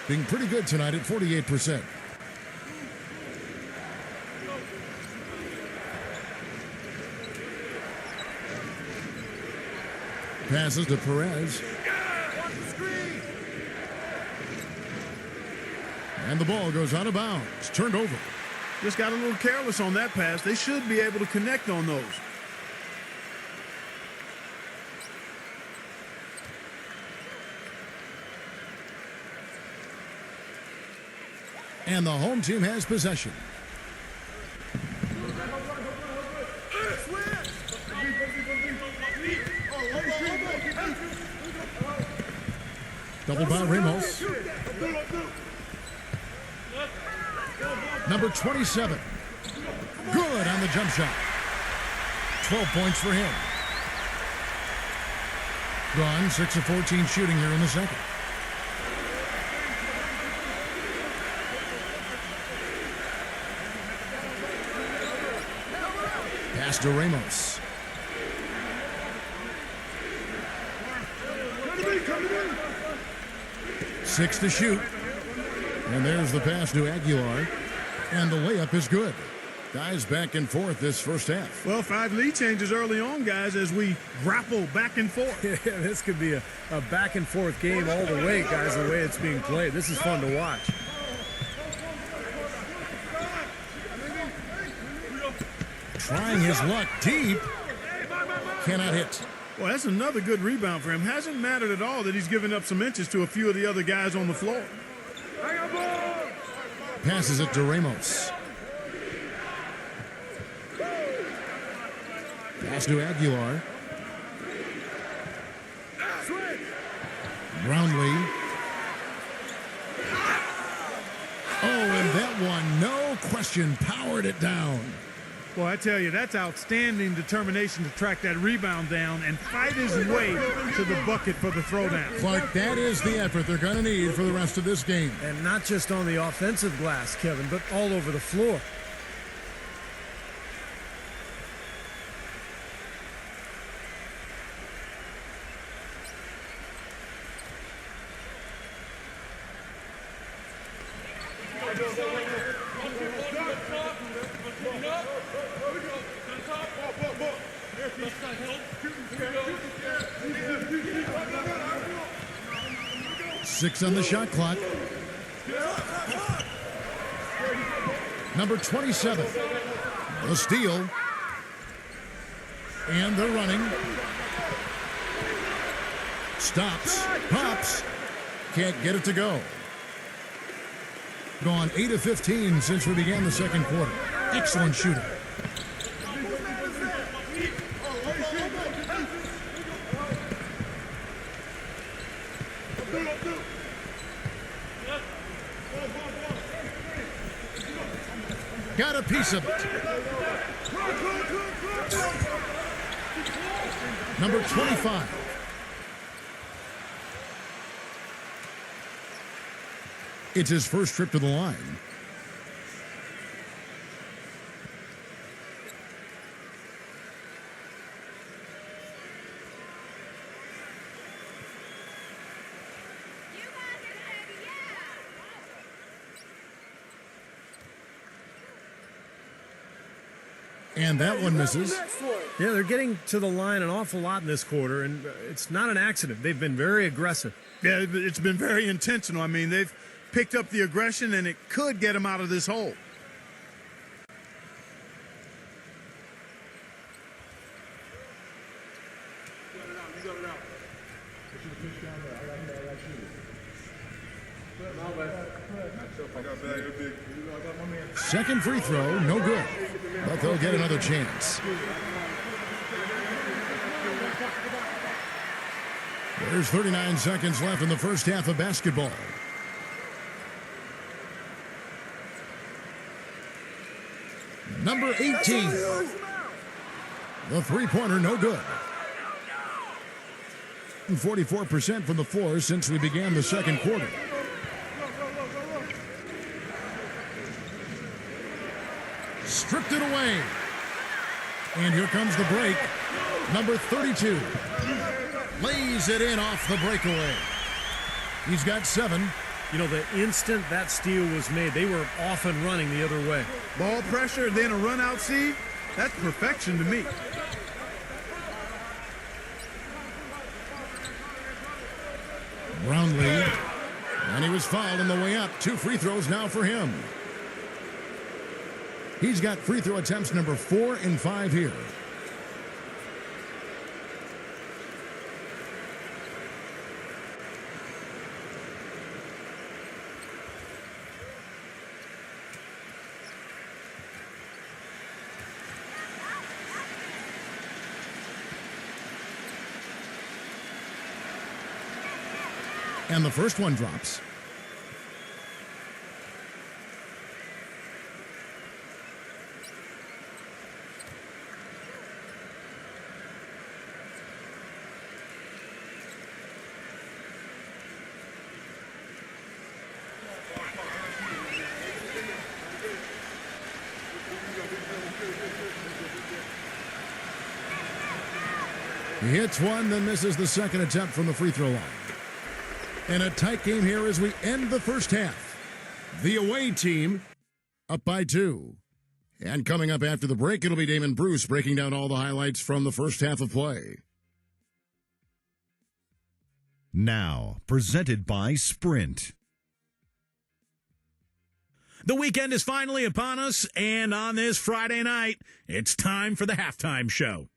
Being pretty good tonight at 48%. Passes to Perez. And the ball goes out of bounds. Turned over. Just got a little careless on that pass. They should be able to connect on those. And the home team has possession. Double by Ramos. Number 27. Good on the jump shot. 12 points for him. Gone 6 of 14 shooting here in the second. Pass to Ramos. Six to shoot. And there's the pass to Aguilar. And the layup is good. Guys back and forth this first half. Well, 5 lead changes early on, guys, as we grapple back and forth. Yeah, this could be a back and forth game all the way, guys, the way it's being played. This is fun to watch. Trying his luck deep. Cannot hit. Well, that's another good rebound for him. Hasn't mattered at all that he's given up some inches to a few of the other guys on the floor. Passes it to Ramos. Pass to Aguilar. Brownlee. Oh, and that one, no question, powered it down. Well, I tell you, that's outstanding determination to track that rebound down and fight his way to the bucket for the throwdown. Clark, that is the effort they're going to need for the rest of this game. And not just on the offensive glass, Kevin, but all over the floor. Six on the shot clock. Number 27. The steal. And they're running. Stops. Pops. Can't get it to go. Gone 8 of 15 since we began the second quarter. Excellent shooting. Got a piece of it. Number 25. It's his first trip to the line. And that one misses. Yeah, they're getting to the line an awful lot in this quarter, and it's not an accident. They've been very aggressive. Yeah, it's been very intentional. I mean, they've picked up the aggression, and it could get them out of this hole. Second free throw, no good. But they'll get another chance. There's 39 seconds left in the first half of basketball. Number 18. The three-pointer, no good. 44% from the floor since we began the second quarter. Stripped it away. And here comes the break. Number 32 lays it in off the breakaway. He's got 7. You know, the instant that steal was made, they were off and running the other way. Ball pressure, then a run out see. That's perfection to me. Brownlee. And he was fouled on the way up. 2 free throws now for him. He's got free throw attempts number 4 and 5 here. And the first one drops. He hits one, then misses the second attempt from the free throw line. And a tight game here as we end the first half. The away team up by 2. And coming up after the break, it'll be Damon Bruce breaking down all the highlights from the first half of play. Now, presented by Sprint. The weekend is finally upon us, and on this Friday night, it's time for the halftime show.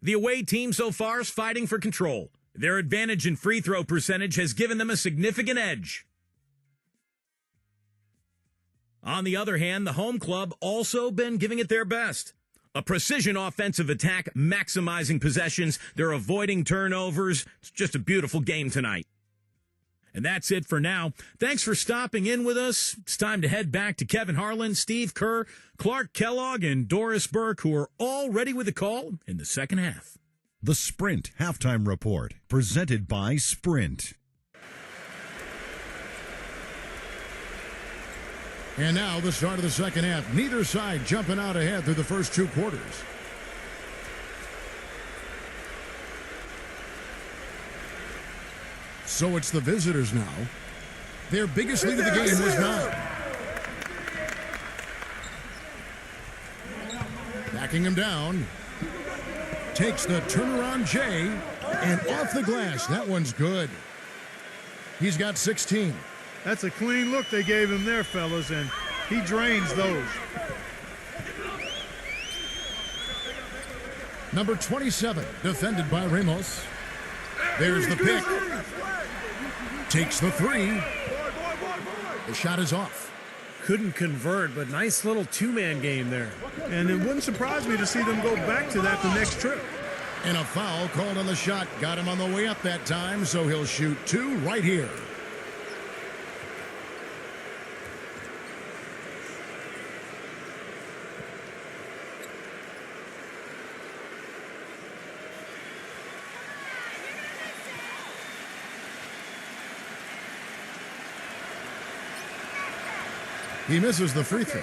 The away team so far is fighting for control. Their advantage in free throw percentage has given them a significant edge. On the other hand, the home club also been giving it their best. A precision offensive attack, maximizing possessions. They're avoiding turnovers. It's just a beautiful game tonight. And that's it for now. Thanks for stopping in with us. It's time to head back to Kevin Harlan, Steve Kerr, Clark Kellogg, and Doris Burke, who are all ready with the call in the second half. The Sprint Halftime Report, presented by Sprint. And now the start of the second half. Neither side jumping out ahead through the first 2 quarters. So it's the visitors now. Their biggest lead of the game was 9. Backing him down. Takes the turnaround J, and off the glass. That one's good. He's got 16. That's a clean look they gave him there, fellas, and he drains those. Number 27, defended by Ramos. There's the pick. Takes the 3. The shot is off. Couldn't convert, but nice little 2-man game there. And it wouldn't surprise me to see them go back to that the next trip. And a foul called on the shot. Got him on the way up that time, so he'll shoot 2 right here. He misses the free throw.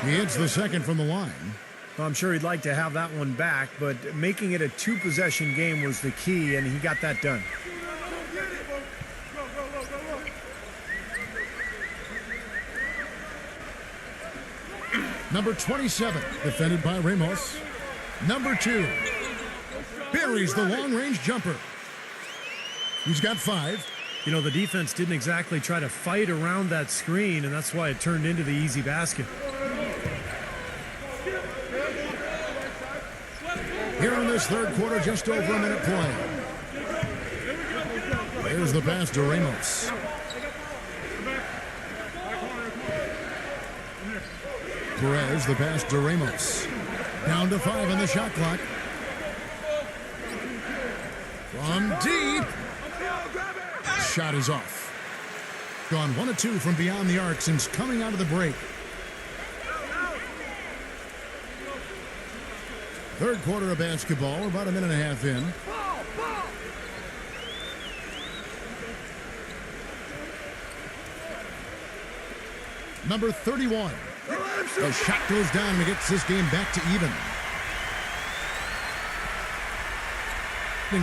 He hits the second from the line. Well, I'm sure he'd like to have that one back, but making it a 2-possession game was the key, and he got that done. Number 27, defended by Ramos. Number 2, buries the long-range jumper. He's got 5. You know, the defense didn't exactly try to fight around that screen, and that's why it turned into the easy basket. Here in this third quarter, just over a minute play. There's the pass to Ramos. Perez, the pass to Ramos. Down to 5 on the shot clock. From deep. Shot is off. Gone 1 of 2 from beyond the arc since coming out of the break. Third quarter of basketball, about a minute and a half in. Number 31. The shot goes down and it gets this game back to even.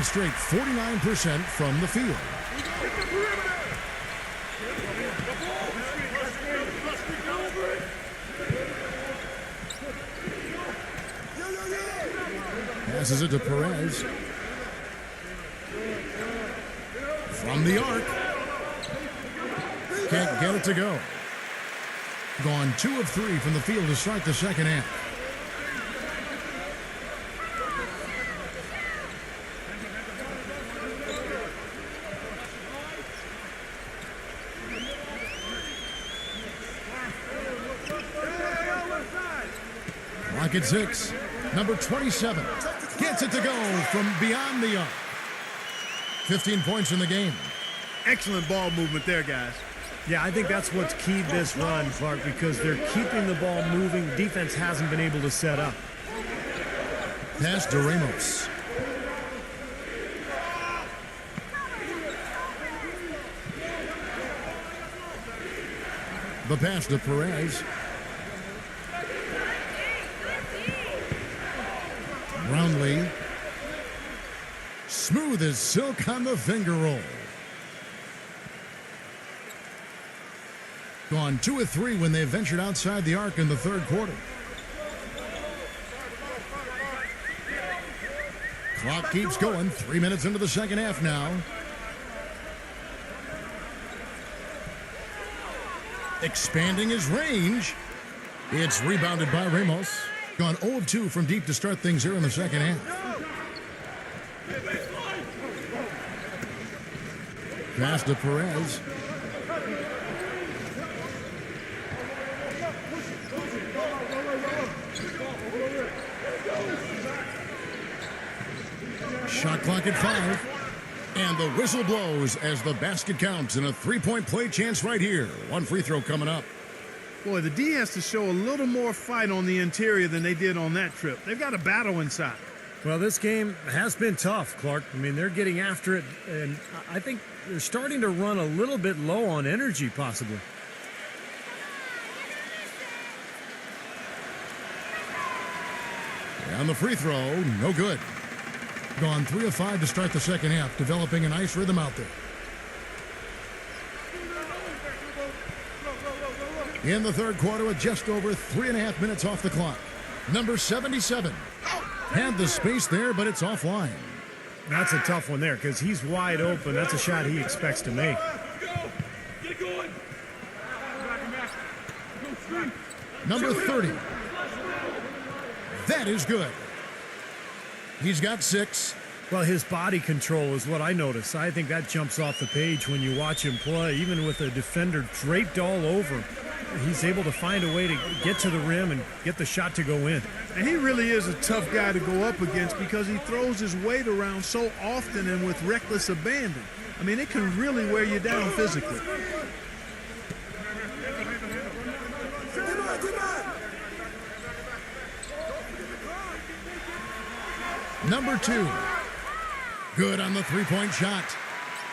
Straight 49% from the field. Passes it to Perez. From the arc. Can't get it to go. Gone 2 of 3 from the field to start the second half. Clock at 6. Number 27 gets it to go from beyond the arc. 15 points in the game. Excellent ball movement there, guys. Yeah, I think that's what's keyed this run, Clark, because they're keeping the ball moving. Defense hasn't been able to set up. Pass to Ramos. The pass to Perez. Brownlee. Smooth as silk on the finger roll. Gone 2 of 3 when they ventured outside the arc in the third quarter. Clock keeps going. 3 minutes into the second half now. Expanding his range. It's rebounded by Ramos. Gone 0 of 2 from deep to start things here in the second half. Pass to Perez. Shot clock at 5. And the whistle blows as the basket counts in a 3-point play chance right here. One free throw coming up. Boy, the D has to show a little more fight on the interior than they did on that trip. They've got a battle inside. Well, this game has been tough, Clark. I mean, they're getting after it, and I think they're starting to run a little bit low on energy, possibly. And the free throw, no good. Gone 3 of 5 to start the second half, developing a nice rhythm out there. In the third quarter with just over 3.5 minutes off the clock. Number 77 had the space there, but it's offline. That's a tough one there because he's wide open. That's a shot he expects to make. Number 30. That is good. He's got 6. Well, his body control is what I notice. I think that jumps off the page when you watch him play. Even with a defender draped all over, he's able to find a way to get to the rim and get the shot to go in. And he really is a tough guy to go up against because he throws his weight around so often and with reckless abandon. I mean, it can really wear you down physically. Number 2. Good on the 3-point shot.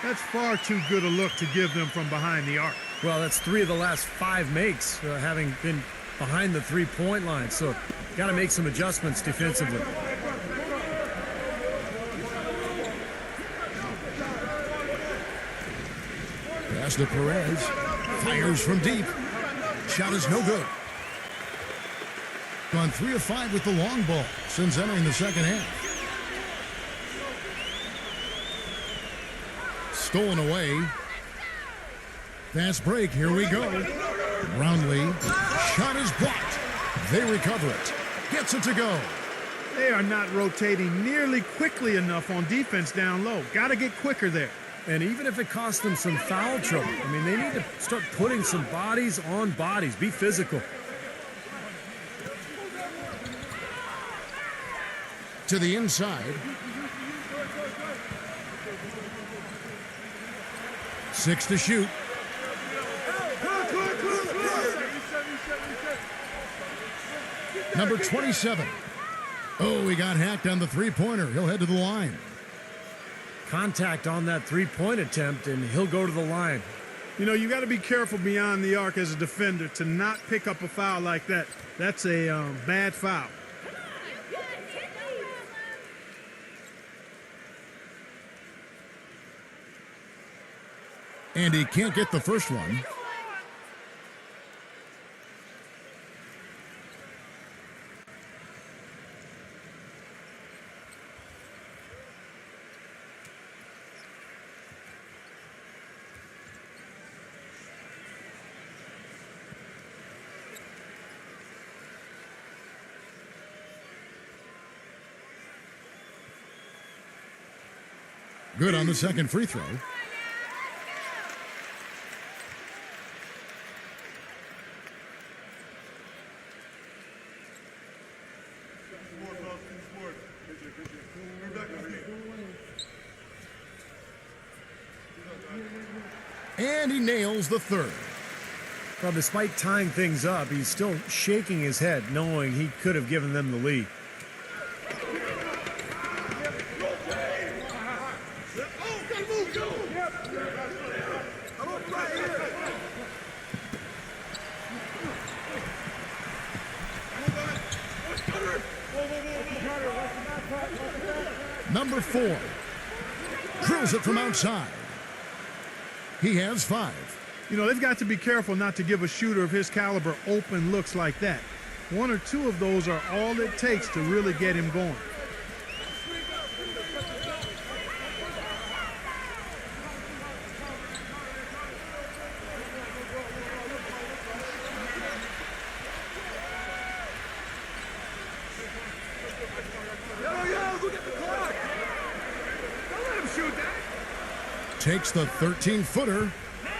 That's far too good a look to give them from behind the arc. Well, that's 3 of the last 5 makes, having been behind the 3-point line. So, got to make some adjustments defensively. Pass to Perez. Fires from deep. Shot is no good. Gone 3 of 5 with the long ball since entering the second half. Stolen away. Fast break. Here we go. Brownlee. Shot is blocked. They recover it. Gets it to go. They are not rotating nearly quickly enough on defense down low. Got to get quicker there. And even if it costs them some foul trouble, I mean, they need to start putting some bodies on bodies. Be physical. To the inside. 6 to shoot. Number 27. Oh, he got hacked on the three-pointer. He'll head to the line. Contact on that three-point attempt, and he'll go to the line. You know, you got to be careful beyond the arc as a defender to not pick up a foul like that. That's a bad foul. And he can't get the first one. Good on the second free throw. And he nails the third. Well, despite tying things up, he's still shaking his head, knowing he could have given them the lead. Number 4. Drills it from outside. He has 5. You know, they've got to be careful not to give a shooter of his caliber open looks like that. 1 or 2 of those are all it takes to really get him going. Takes the 13-footer.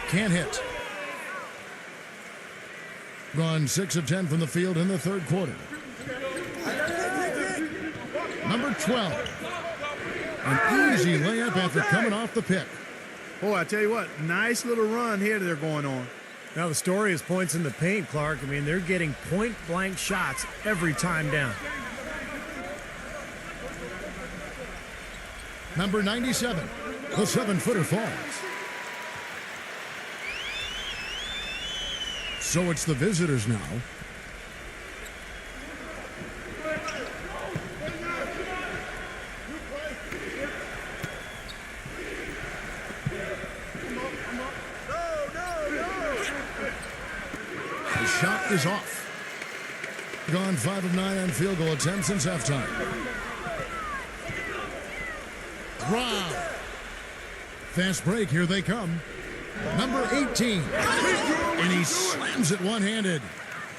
Can't hit. Gone 6 of 10 from the field in the third quarter. Number 12. An easy layup after coming off the pick. Boy, I tell you what, nice little run here they're going on. Now, the story is points in the paint, Clark. I mean, they're getting point-blank shots every time down. Number 97. The 7-footer falls. So it's the visitors now. The shot is off. Gone 5 of 9 on field goal attempts since halftime. Wow. Fast break, here they come. Number 18. And he slams it one-handed.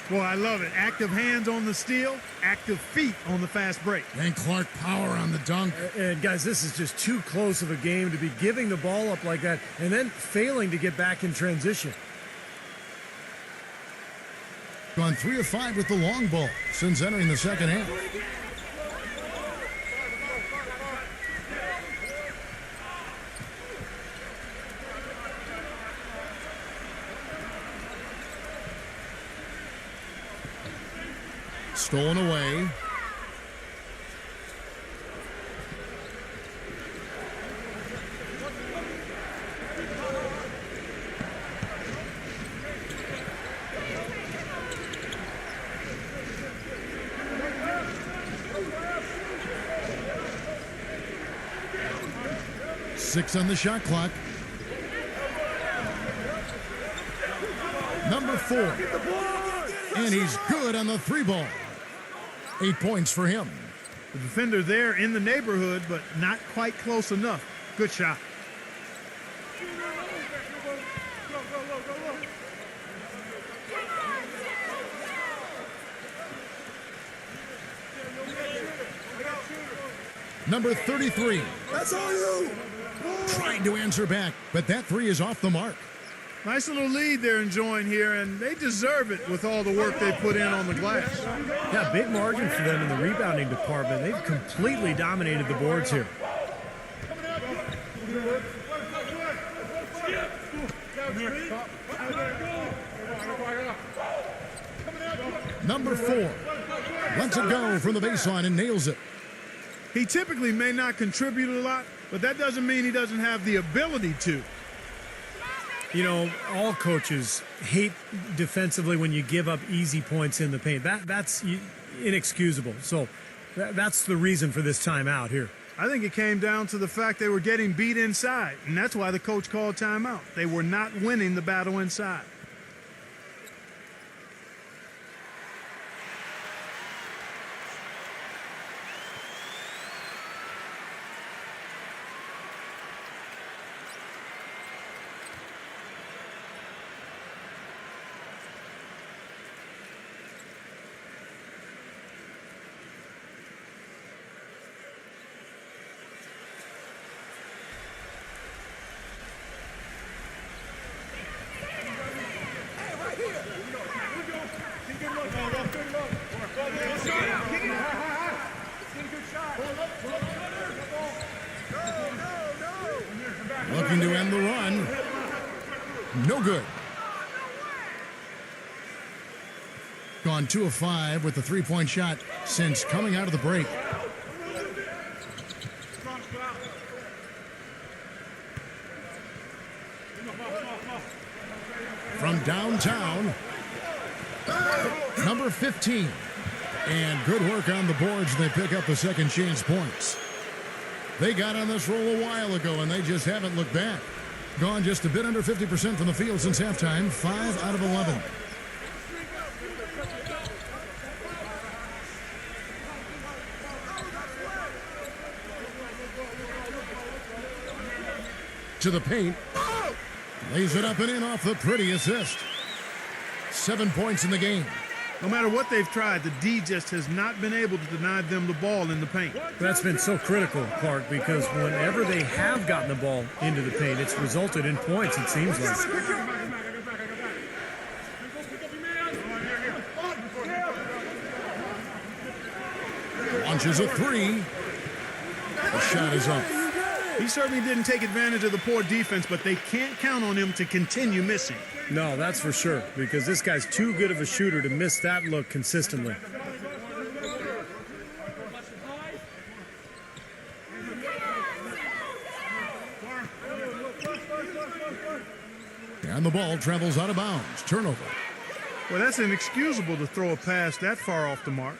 Boy, I love it. Active hands on the steal, active feet on the fast break. And Clark power on the dunk. And guys, this is just too close of a game to be giving the ball up like that and then failing to get back in transition. Gone 3 of 5 with the long ball since entering the second half. Stolen away. Six on the shot clock. Number 4. And he's good on the 3-ball. 8 points for him. The defender there in the neighborhood, but not quite close enough. Good shot. Number 33. That's all you. Trying to answer back, but that 3 is off the mark. Nice little lead they're enjoying here, and they deserve it with all the work they put in on the glass. Yeah, big margin for them in the rebounding department. They've completely dominated the boards here. Number 4 lets it go from the baseline and nails it. He typically may not contribute a lot, but that doesn't mean he doesn't have the ability to. You know, all coaches hate defensively when you give up easy points in the paint. That's inexcusable. So that's the reason for this timeout here. I think it came down to the fact they were getting beat inside, and that's why the coach called timeout. They were not winning the battle inside. Looking to end the run. No good. Gone 2 of 5 with the three-point shot since coming out of the break. From downtown, number 15. And good work on the boards. They pick up the second chance points. They got on this roll a while ago, and they just haven't looked back. Gone just a bit under 50% from the field since halftime, 5 out of 11. To the paint. Lays it up and in off the pretty assist. 7 points in the game. No matter what they've tried, the D just has not been able to deny them the ball in the paint. That's been so critical, Clark, because whenever they have gotten the ball into the paint, it's resulted in points, it seems like. Launches a three. The shot is up. He certainly didn't take advantage of the poor defense, but they can't count on him to continue missing. No, that's for sure, because this guy's too good of a shooter to miss that look consistently. And the ball travels out of bounds. Turnover. Well, that's inexcusable to throw a pass that far off the mark.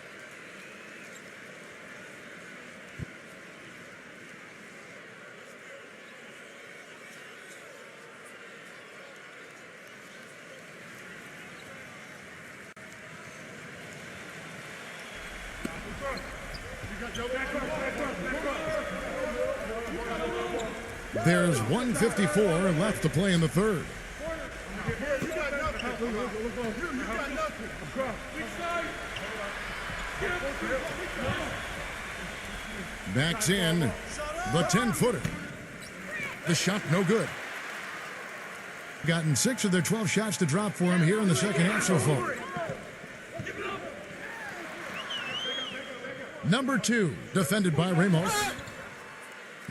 There's 1:54 left to play in the third. Backs in the 10-footer. The shot no good. Gotten 6 of their 12 shots to drop for him here in the second half so far. Number 2, defended by Ramos.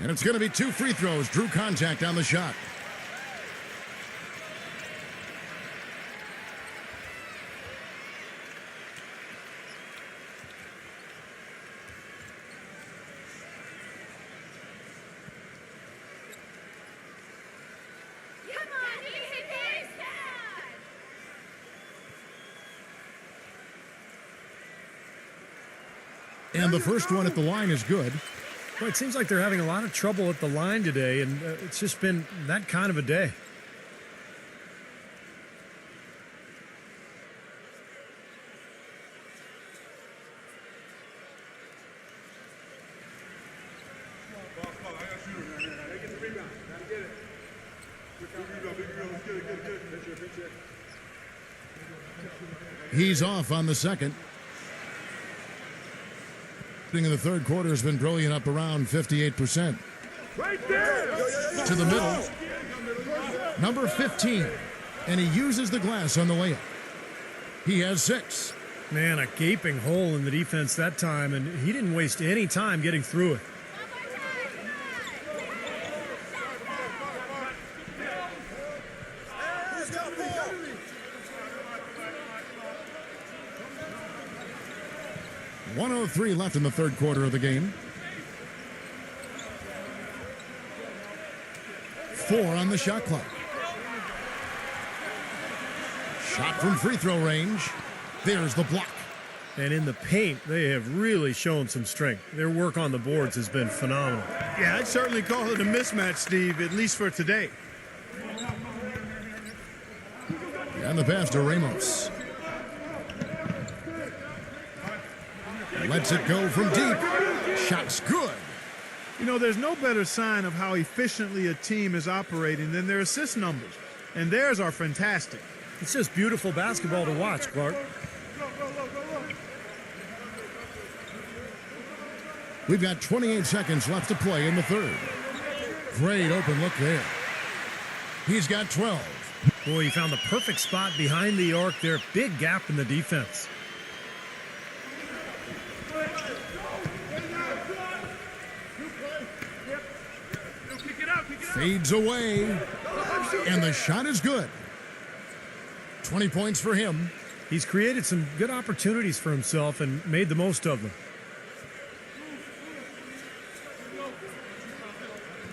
And it's going to be 2 free throws. Drew contact on the shot. And the first one at the line is good. Well, it seems like they're having a lot of trouble at the line today, and it's just been that kind of a day. He's off on the second. In the third quarter has been brilliant, up around 58%. Right there! To the middle. Number 15. And he uses the glass on the layup. He has 6. Man, a gaping hole in the defense that time, and he didn't waste any time getting through it. 1:03 left in the third quarter of the game. 4 on the shot clock. Shot from free throw range. There's the block. And in the paint, they have really shown some strength. Their work on the boards has been phenomenal. Yeah, I'd certainly call it a mismatch, Steve, at least for today. And the pass to Ramos. Lets it go from deep. Shot's good. You know, there's no better sign of how efficiently a team is operating than their assist numbers. And theirs are fantastic. It's just beautiful basketball to watch, Clark. We've got 28 seconds left to play in the third. Great open look there. He's got 12. Boy, he found the perfect spot behind the arc there. Big gap in the defense. Fades away. And the shot is good. 20 points for him. He's created some good opportunities for himself and made the most of them.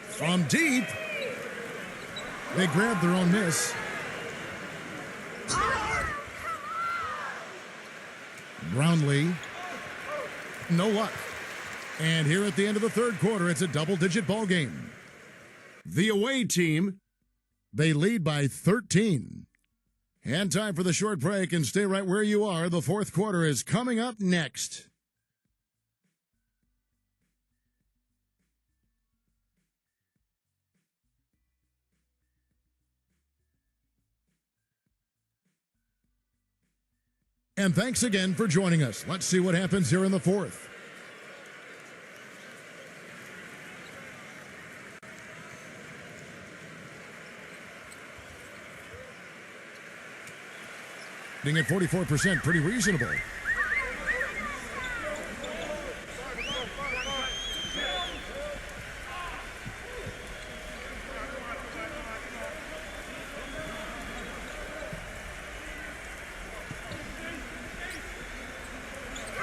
From deep. They grabbed their own miss. Brownlee. No luck. And here at the end of the third quarter, it's a double-digit ball game. The away team, they lead by 13. And time for the short break, and stay right where you are. The fourth quarter is coming up next. And thanks again for joining us. Let's see what happens here in the fourth. Being at 44%, pretty reasonable.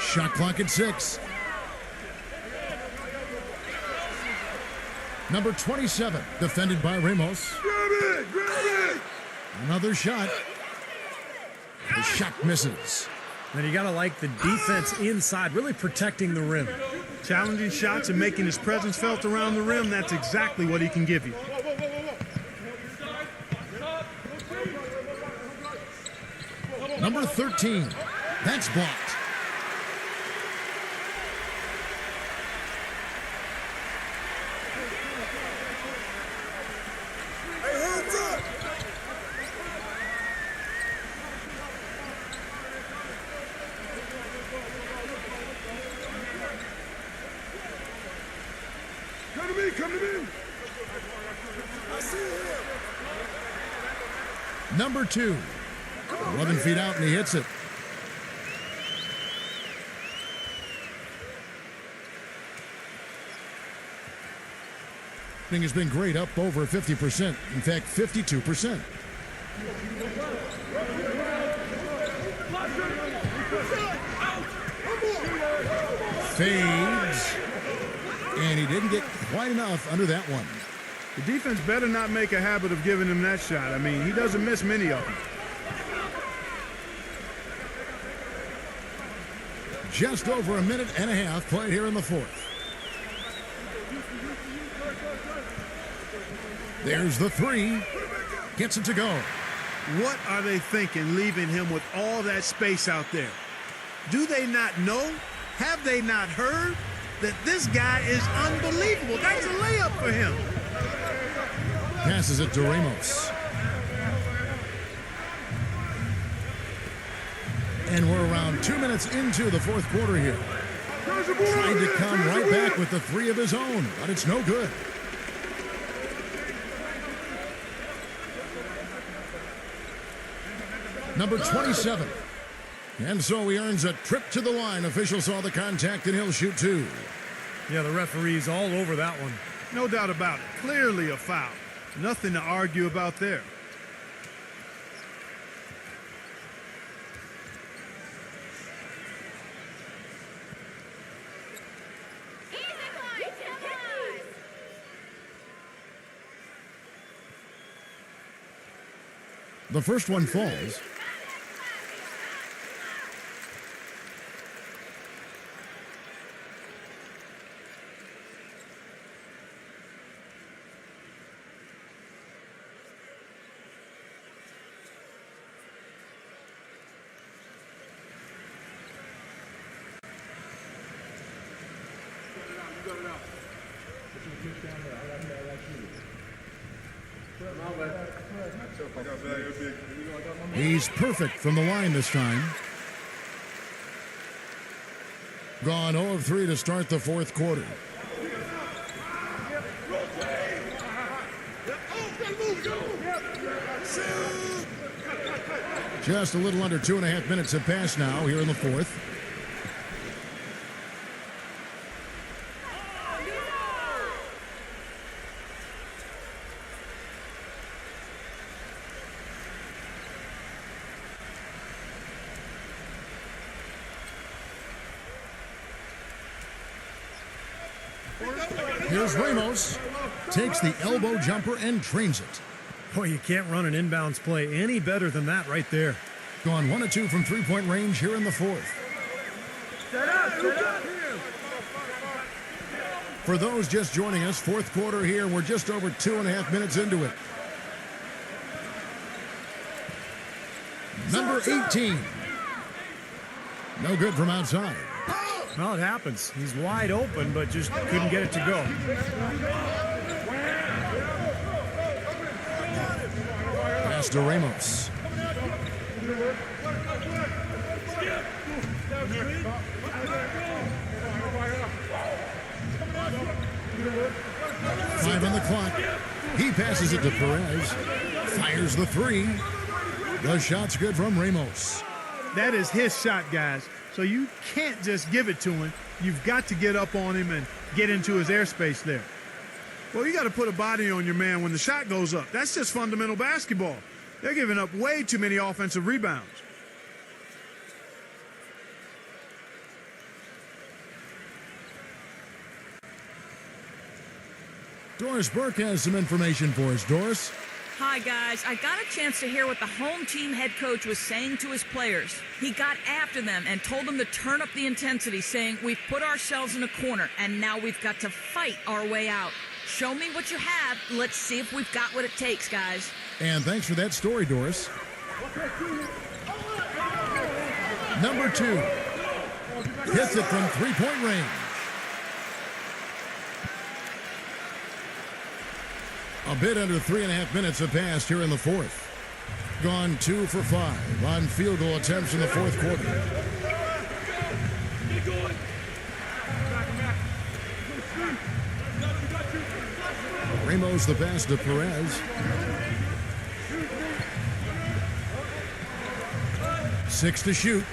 Shot clock at 6. Number 27, defended by Ramos. Grab it! Another shot. The shot misses. And you got to like the defense inside, really protecting the rim. Challenging shots and making his presence felt around the rim, that's exactly what he can give you. Number 13, that's blocked. Hey, hands up! Come to me! I see him! Number 2, 11 feet out, and he hits it. Thing has been great, up over 50%. In fact, 52%. Fades. And he didn't get quite enough under that one. The defense better not make a habit of giving him that shot. I mean, he doesn't miss many of them. Just over a minute and a half played here in the fourth. There's the 3. Gets it to go. What are they thinking leaving him with all that space out there? Do they not know? Have they not heard that this guy is unbelievable? That's a layup for him. Passes it to Ramos. And we're around 2 minutes into the fourth quarter here. Trying to come right back with the 3 of his own, but it's no good. Number 27. And so he earns a trip to the line. Official saw the contact, and he'll shoot 2. Yeah, the referee's all over that one. No doubt about it. Clearly a foul. Nothing to argue about there. The first one falls. He's perfect from the line this time. Gone 0 of 3 to start the fourth quarter. Just a little under 2.5 minutes have passed now here in the fourth. Here's Ramos. Takes the elbow jumper and trains it. Boy, you can't run an inbounds play any better than that right there. Gone 1 of 2 from three-point range here in the fourth. For those just joining us, fourth quarter here. We're just over 2.5 minutes into it. Number 18. No good from outside. Well, it happens. He's wide open, but just couldn't get it to go. Pass to Ramos. Five on the clock. He passes it to Perez. Fires the three. The shot's good from Ramos. That is his shot, guys. So you can't just give it to him. You've got to get up on him and get into his airspace there. Well, you got to put a body on your man when the shot goes up. That's just fundamental basketball. They're giving up way too many offensive rebounds. Doris Burke has some information for us. Doris? Hi, guys. I got a chance to hear what the home team head coach was saying to his players. He got after them and told them to turn up the intensity, saying, we've put ourselves in a corner, and now we've got to fight our way out. Show me what you have. Let's see if we've got what it takes, guys. And thanks for that story, Doris. Number 2. Hits it from three-point range. A bit under 3.5 minutes have passed here in the fourth. Gone 2 for 5 on field goal attempts in the fourth quarter. Ramos the pass to Perez. 6 to shoot.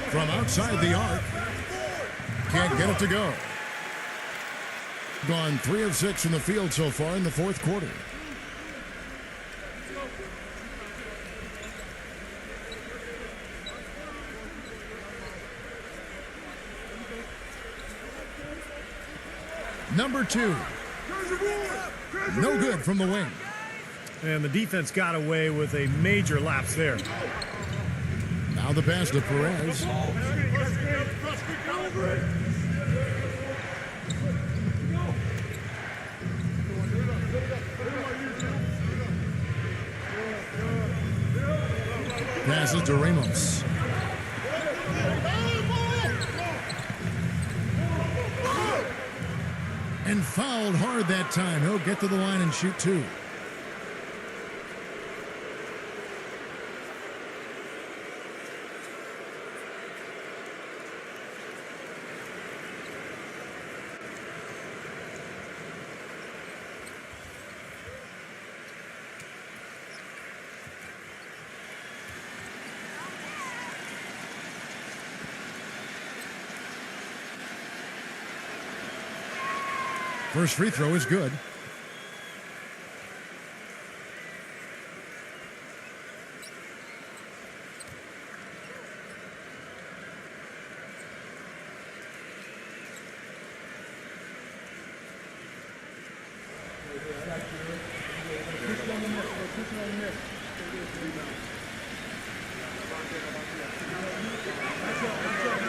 From outside the arc. Can't get it to go. Gone 3 of 6 from the field so far in the fourth quarter. Number 2. No good from the wing. And the defense got away with a major lapse there. Now the pass to Perez. Passes to Ramos. And fouled hard that time. He'll get to the line and shoot 2. First free throw is good.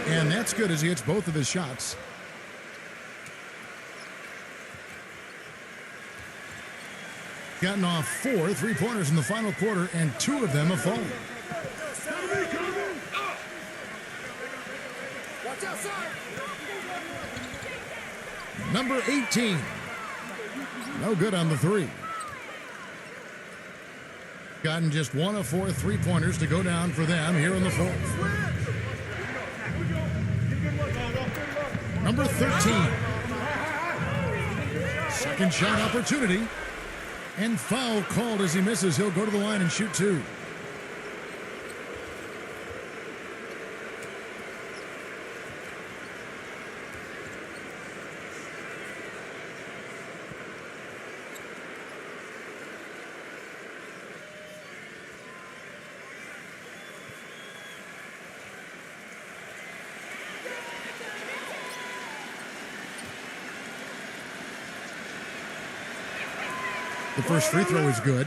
And that's good as he hits both of his shots. Gotten off 4 3-pointers in the final quarter, and 2 of them have fallen. Number 18. No good on the 3. Gotten just 1 of 4 3-pointers to go down for them here in the 4th. Number 13. Second shot opportunity. And foul called as he misses. He'll go to the line and shoot 2. The first free throw is good.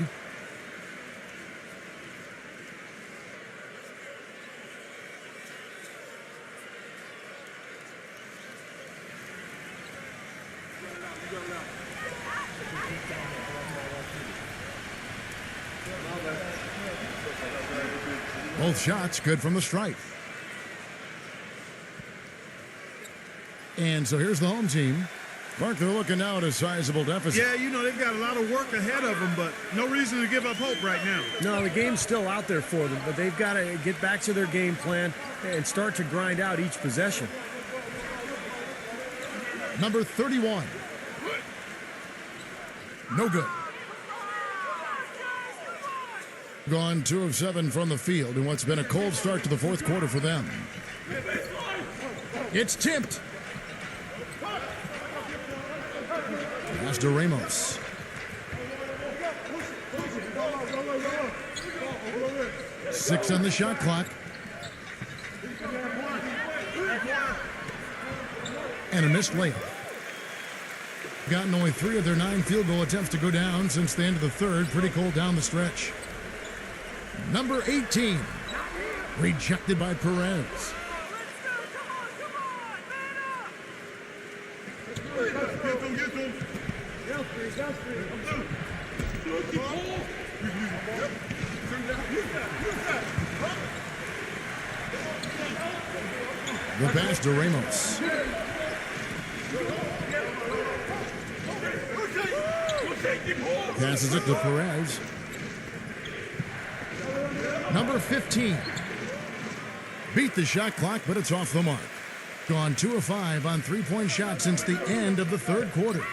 Both shots good from the stripe. And so here's the home team. Mark, they're looking now at a sizable deficit. Yeah, you know, they've got a lot of work ahead of them, but no reason to give up hope right now. No, the game's still out there for them, but they've got to get back to their game plan and start to grind out each possession. Number 31. No good. Gone 2 of 7 from the field in what's been a cold start to the 4th quarter for them. It's tipped. Pass to Ramos. Six on the shot clock. And a missed layup. Gotten only 3 of their 9 field goal attempts to go down since the end of the 3rd. Pretty cold down the stretch. Number 18. Rejected by Perez. The pass to Ramos. Passes it to Perez. Number 15. Beat the shot clock, but it's off the mark. Gone 2 of 5 on 3-point shots since the end of the 3rd quarter.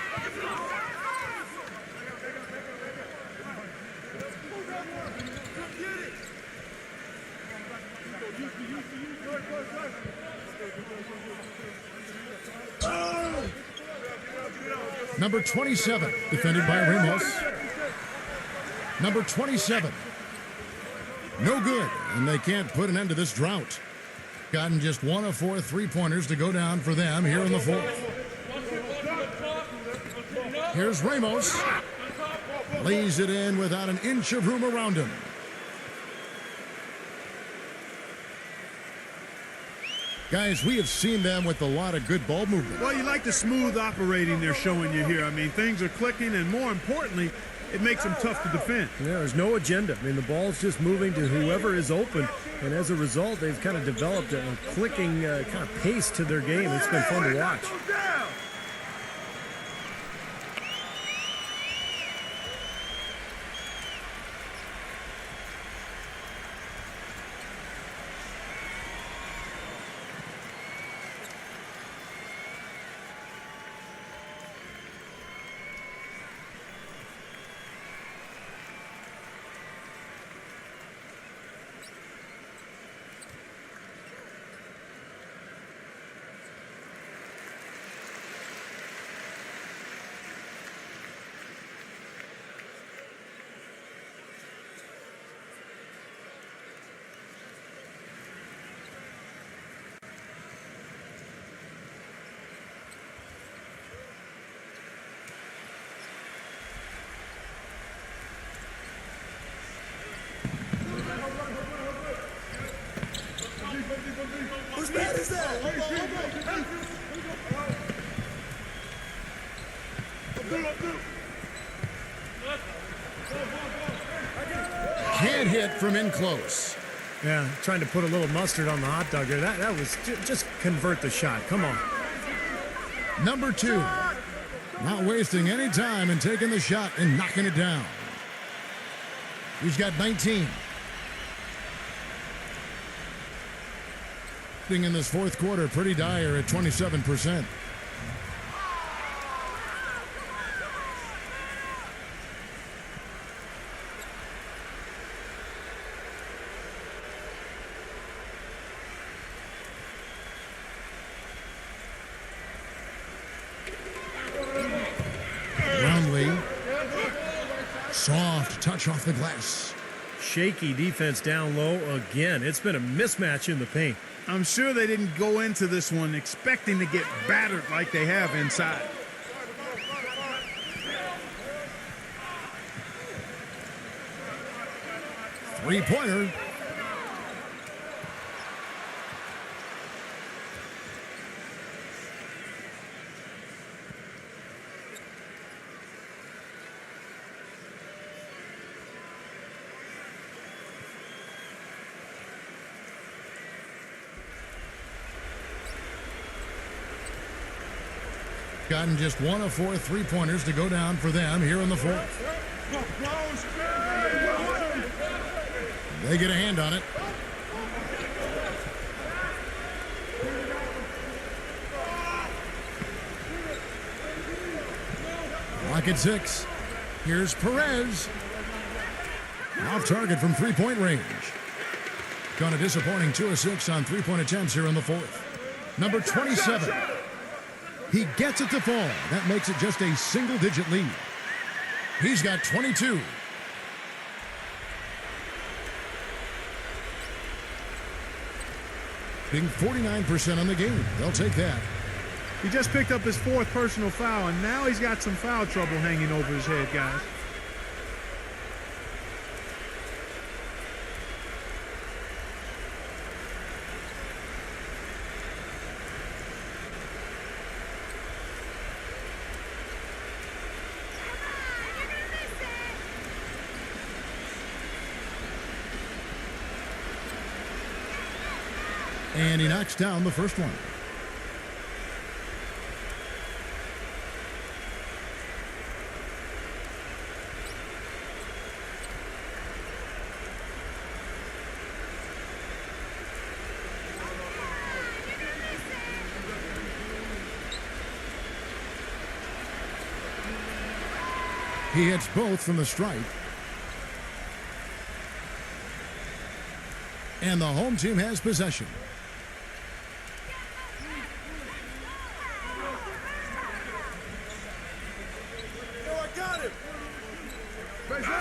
Number 27, defended by Ramos. Number 27. No good, and they can't put an end to this drought. Gotten just 1 of 4 3-pointers to go down for them here in the 4th. Here's Ramos. Lays it in without an inch of room around him. Guys, we have seen them with a lot of good ball movement. Well, you like the smooth operating they're showing you here. I mean, things are clicking, and more importantly, it makes them tough to defend. Yeah, there's no agenda. I mean, the ball's just moving to whoever is open, and as a result, they've kind of developed a clicking kind of pace to their game. It's been fun to watch. bad is that? Can't hit from in close. Yeah, trying to put a little mustard on the hot dog there. That was just convert the shot. Come on. Number 2. Not wasting any time and taking the shot and knocking it down. He's got 19. Being in this fourth quarter, pretty dire at 27%. Soft touch off the glass. Shaky defense down low again. It's been a mismatch in the paint. I'm sure they didn't go into this one expecting to get battered like they have inside. Three-pointer. Gotten just 1 of 4 three-pointers to go down for them here in the fourth. They get a hand on it. Lock at 6. Here's Perez. Off target from three-point range. Gone a disappointing 2 of 6 on three-point attempts here in the fourth. Number 27. He gets it to fall. That makes it just a single-digit lead. He's got 22. Being 49% on the game. They'll take that. He just picked up his 4th personal foul, and now he's got some foul trouble hanging over his head, guys. And he knocks down the first one. He hits both from the stripe. And the home team has possession.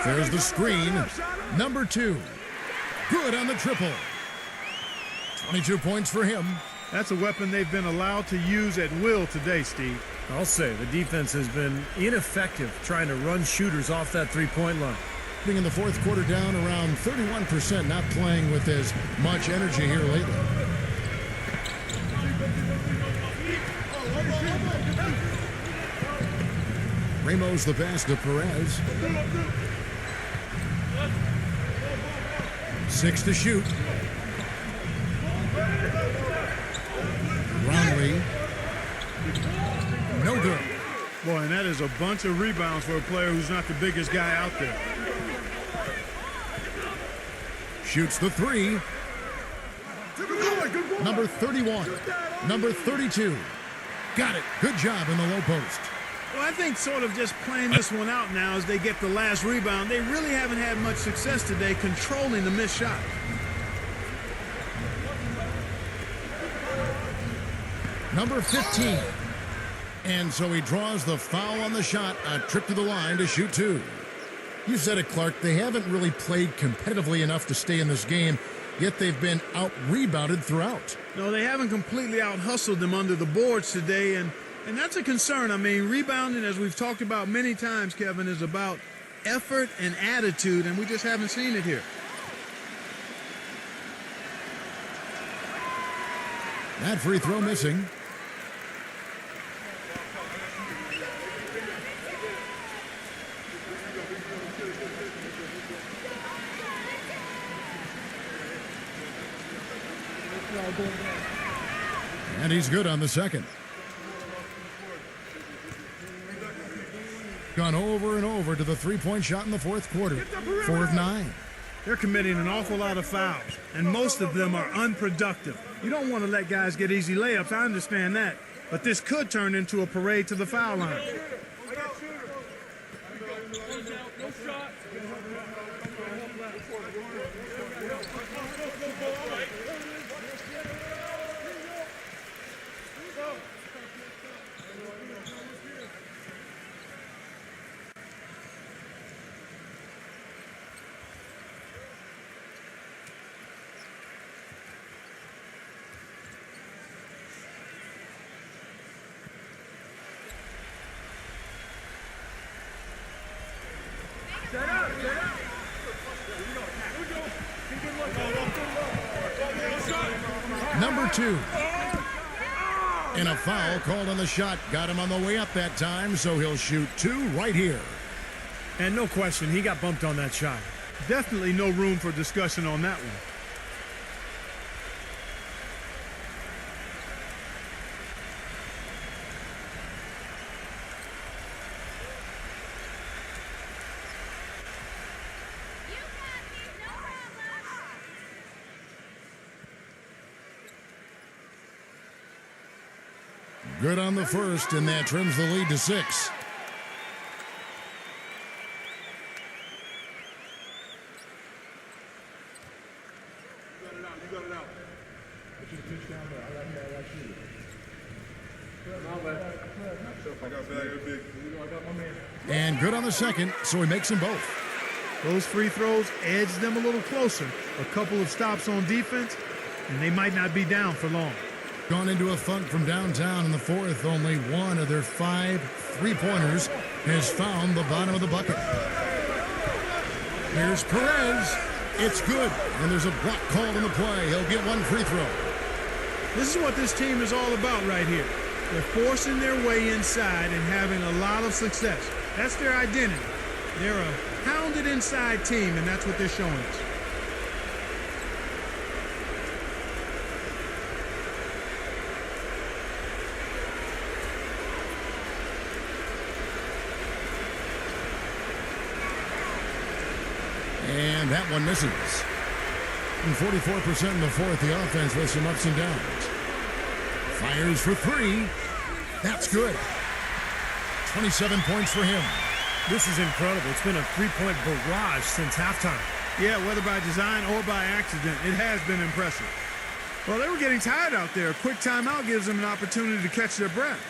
There's the screen. Number 2. Good on the triple. 22 points for him. That's a weapon they've been allowed to use at will today, Steve. I'll say the defense has been ineffective trying to run shooters off that three-point line. Being in the fourth quarter down around 31%, not playing with as much energy here lately. Ramos the pass to Perez. 6 to shoot. Roundley. No good. Boy, and that is a bunch of rebounds for a player who's not the biggest guy out there. Shoots the 3. Number 31. Number 32. Got it. Good job in the low post. Well, I think sort of just playing this one out now as they get the last rebound. They really haven't had much success today controlling the missed shot. Number 15. And so he draws the foul on the shot. A trip to the line to shoot 2. You said it, Clark. They haven't really played competitively enough to stay in this game, yet they've been out-rebounded throughout. No, they haven't completely out-hustled them under the boards today, and that's a concern. I mean, rebounding, as we've talked about many times, Kevin, is about effort and attitude, and we just haven't seen it here. That free throw missing. And he's good on the second. Gone over and over to the three-point shot in the fourth quarter. 4 of 9. They're committing an awful lot of fouls, and most of them are unproductive. You don't want to let guys get easy layups, I understand that. But this could turn into a parade to the foul line. Number 2. And a foul called on the shot. Got him on the way up that time, so he'll shoot 2 right here. And no question, he got bumped on that shot. Definitely no room for discussion on that one. Good on the first, and that trims the lead to 6. And good on the second, so he makes them both. Those free throws edge them a little closer. A couple of stops on defense, and they might not be down for long. Gone into a funk from downtown in the fourth. Only one of their 5 three-pointers has found the bottom of the bucket. Here's Perez. It's good, and there's a block called on the play. He'll get 1 free throw. This is what this team is all about right here. They're forcing their way inside and having a lot of success. That's their identity. They're a pounded inside team, and that's what they're showing us. And that one misses. And 44% in the fourth, the offense with some ups and downs. Fires for 3. That's good. 27 points for him. This is incredible. It's been a three-point barrage since halftime. Yeah, whether by design or by accident, it has been impressive. Well, they were getting tired out there. A quick timeout gives them an opportunity to catch their breath.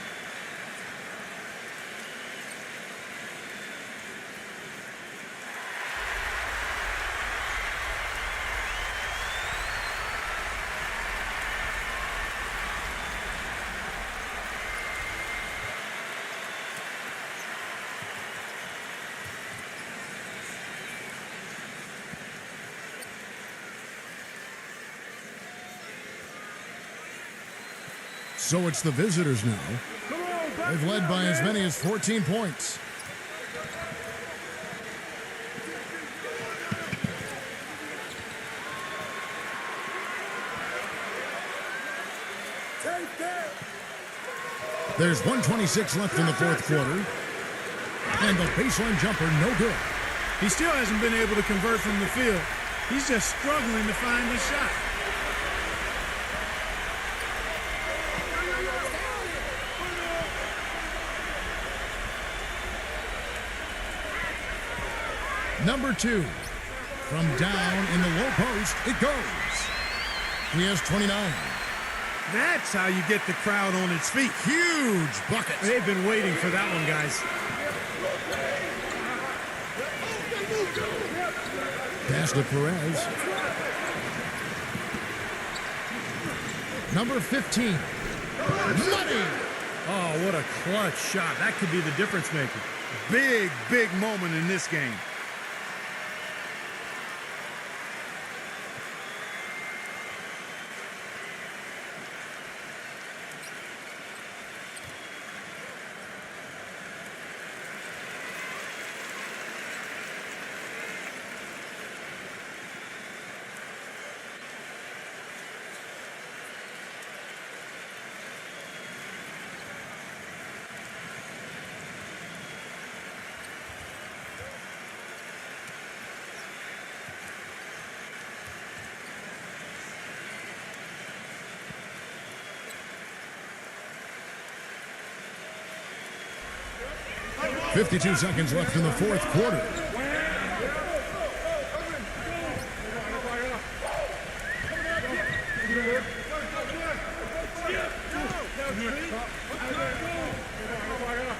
So it's the visitors now. They've led by as many as 14 points. There's 1:26 left in the fourth quarter. And the baseline jumper, no good. He still hasn't been able to convert from the field. He's just struggling to find the shot. Number 2. From down in the low post, it goes. He has 29. That's how you get the crowd on its feet. Huge bucket. They've been waiting for that one, guys. Pass to Perez. Number 15. Money. Oh, what a clutch shot. That could be the difference maker. Big, big moment in this game. 52 seconds left in the fourth quarter.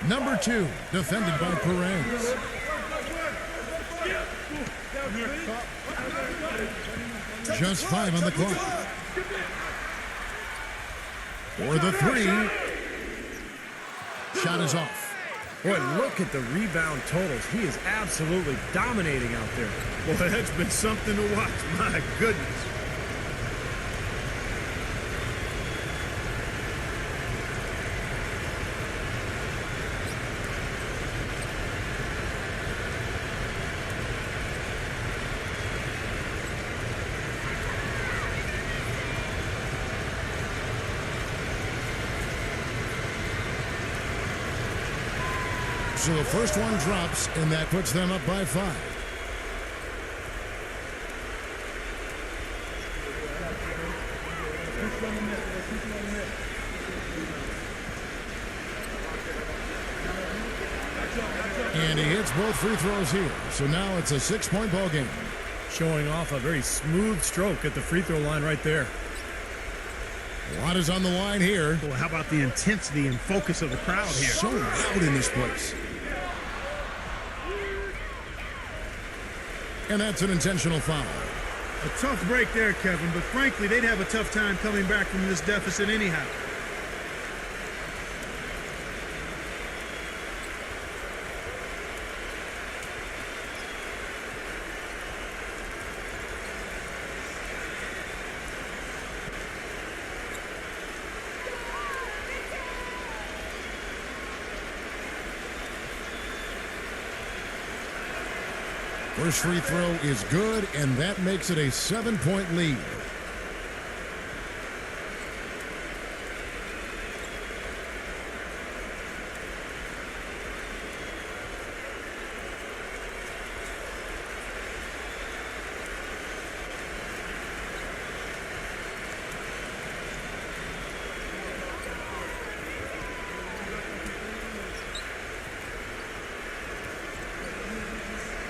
Number 2, defended by Perez. Just 5 on the clock. For the 3. Shot is off. Boy, look at the rebound totals. He is absolutely dominating out there. Boy, that's been something to watch. My goodness. So the first one drops, and that puts them up by 5. And he hits both free throws here. So now it's a 6-point ball game. Showing off a very smooth stroke at the free throw line right there. A lot is on the line here. Boy, how about the intensity and focus of the crowd here? So loud in this place. And that's an intentional foul. A tough break there, Kevin, but frankly, they'd have a tough time coming back from this deficit anyhow. First free throw is good, and that makes it a 7-point lead.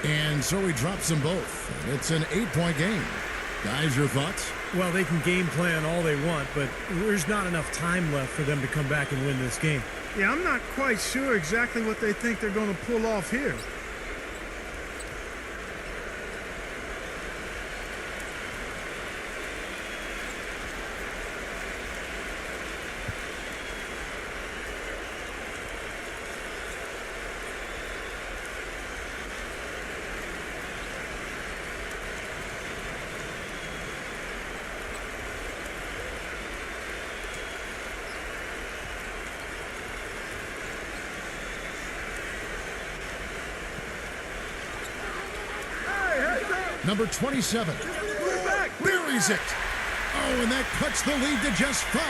And so he drops them both. It's an 8-point game. Guys, your thoughts? Well, they can game plan all they want, but there's not enough time left for them to come back and win this game. Yeah, I'm not quite sure exactly what they think they're going to pull off here. Number 27. Buries it. Oh, and that cuts the lead to just 5.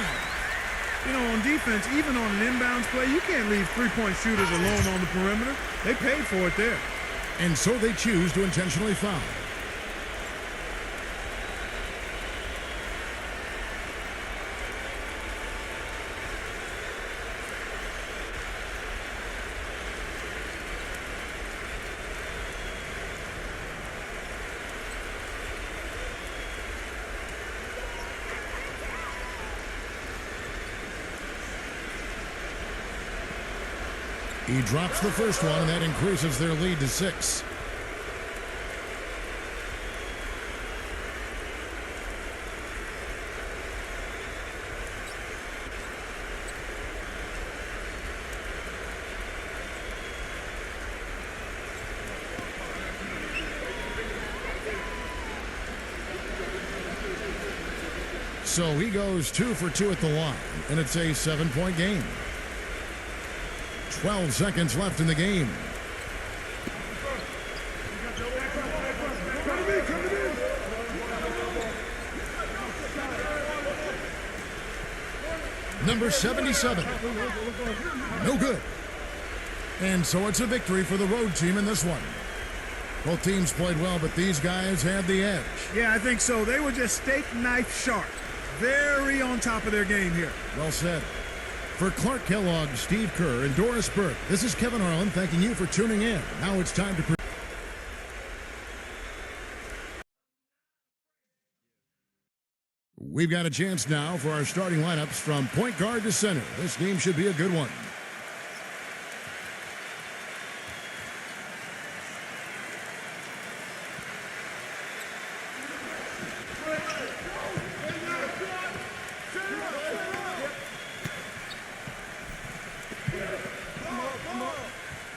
You know, on defense, even on an inbounds play, you can't leave three-point shooters alone on the perimeter. They paid for it there. And so they choose to intentionally foul. He drops the first one, and that increases their lead to 6. So he goes 2 for 2 at the line, and it's a 7-point game. 12 seconds left in the game. Number 77. No good. And so it's a victory for the road team in this one. Both teams played well, but these guys had the edge. Yeah, I think so. They were just steak knife sharp. Very on top of their game here. Well said. For Clark Kellogg, Steve Kerr, and Doris Burke, this is Kevin Harlan thanking you for tuning in. Now it's time to... We've got a chance now for our starting lineups from point guard to center. This game should be a good one.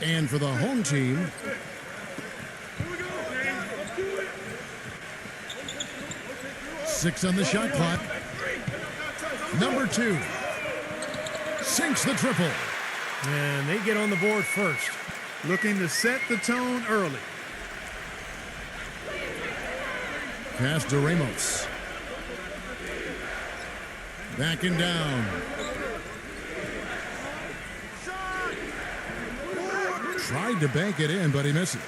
And for the home team, six on the shot clock. Number 2 sinks the triple. And they get on the board first. Looking to set the tone early. Pass to Ramos. Backing down. Tried to bank it in, but he misses.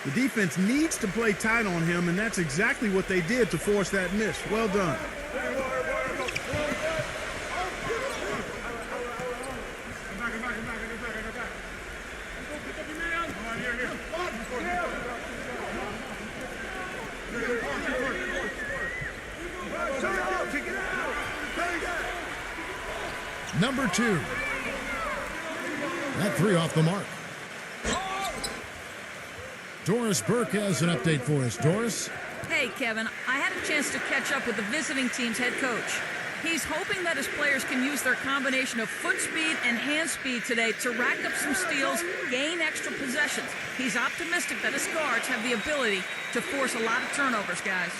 The defense needs to play tight on him, and that's exactly what they did to force that miss. Well done. Number 2. That 3 off the mark. Doris Burke has an update for us. Doris? Hey, Kevin, I had a chance to catch up with the visiting team's head coach. He's hoping that his players can use their combination of foot speed and hand speed today to rack up some steals, gain extra possessions. He's optimistic that his guards have the ability to force a lot of turnovers, guys.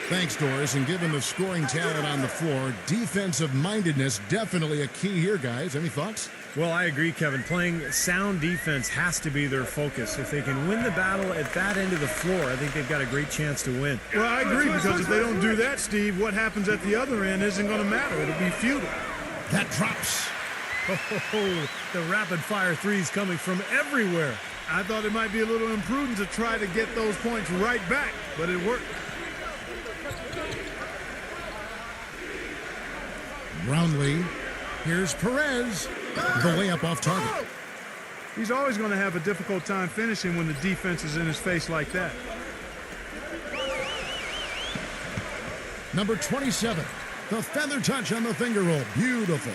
Thanks, Doris. And given the scoring talent on the floor, defensive mindedness definitely a key here, guys. Any thoughts? Well, I agree, Kevin. Playing sound defense has to be their focus. If they can win the battle at that end of the floor, I think they've got a great chance to win. Well, I agree, because if they don't do that, Steve, what happens at the other end isn't going to matter. It'll be futile. That drops. Oh, the rapid-fire threes coming from everywhere. I thought it might be a little imprudent to try to get those points right back, but it worked. Brownlee. Here's Perez. The layup off target. He's always going to have a difficult time finishing when the defense is in his face like that. Number 27. The feather touch on the finger roll. Beautiful.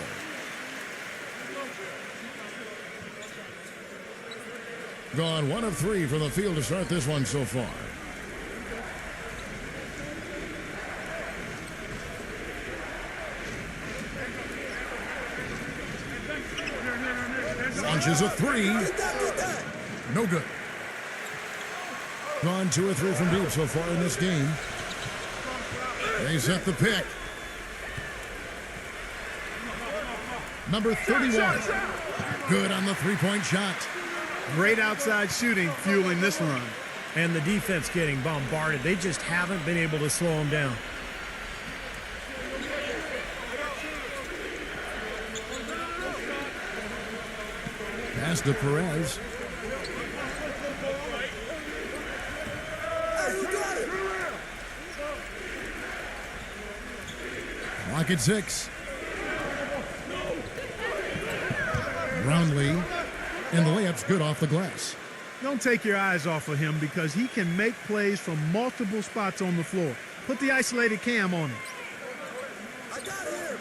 Gone 1 of 3 from the field to start this one so far. Launches a 3. No good. Gone 2 or 3 from deep so far in this game. They set the pick. Number 31. Good on the 3-point shot. Great outside shooting fueling this run. And the defense getting bombarded. They just haven't been able to slow them down. Pass to Perez. Clock at 6. Brownlee. And the layup's good off the glass. Don't take your eyes off of him, because he can make plays from multiple spots on the floor. Put the isolated cam on him. I got him.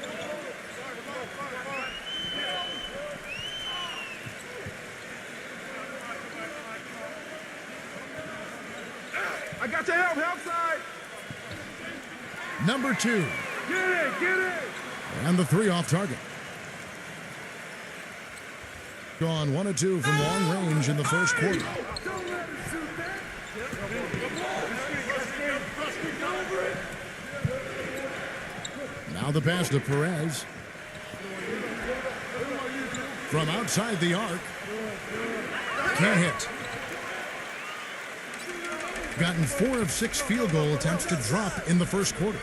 I got your help side. Number 2. Get it. And the 3 off target. Gone 1 of 2 from long range in the first quarter. Don't let him shoot that. Now the pass to Perez. From outside the arc. Can't hit. Gotten 4 of 6 field goal attempts to drop in the first quarter.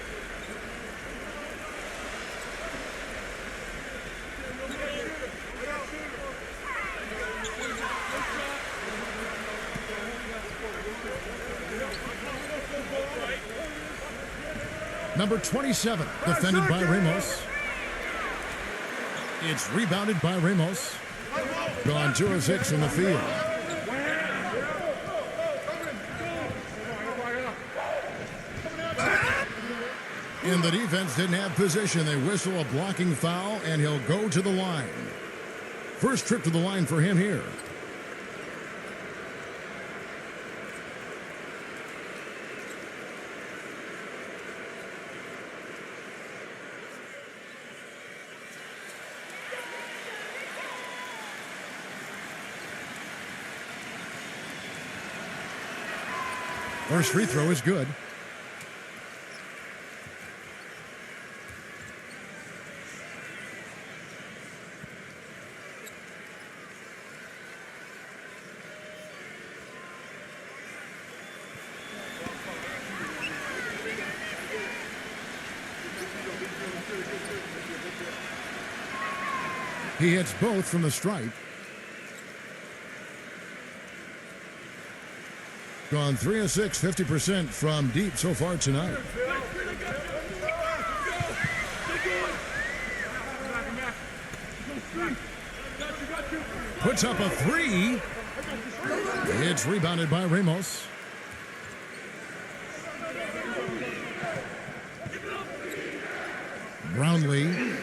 Number 27, defended by Ramos. It's rebounded by Ramos. Gone 2 of 6 in the field. And the defense didn't have position. They whistle a blocking foul, and he'll go to the line. First trip to the line for him here. First free throw is good. He hits both from the stripe. Gone 3 of 6, 50% from deep so far tonight. Puts up a 3. It's rebounded by Ramos. Brownlee.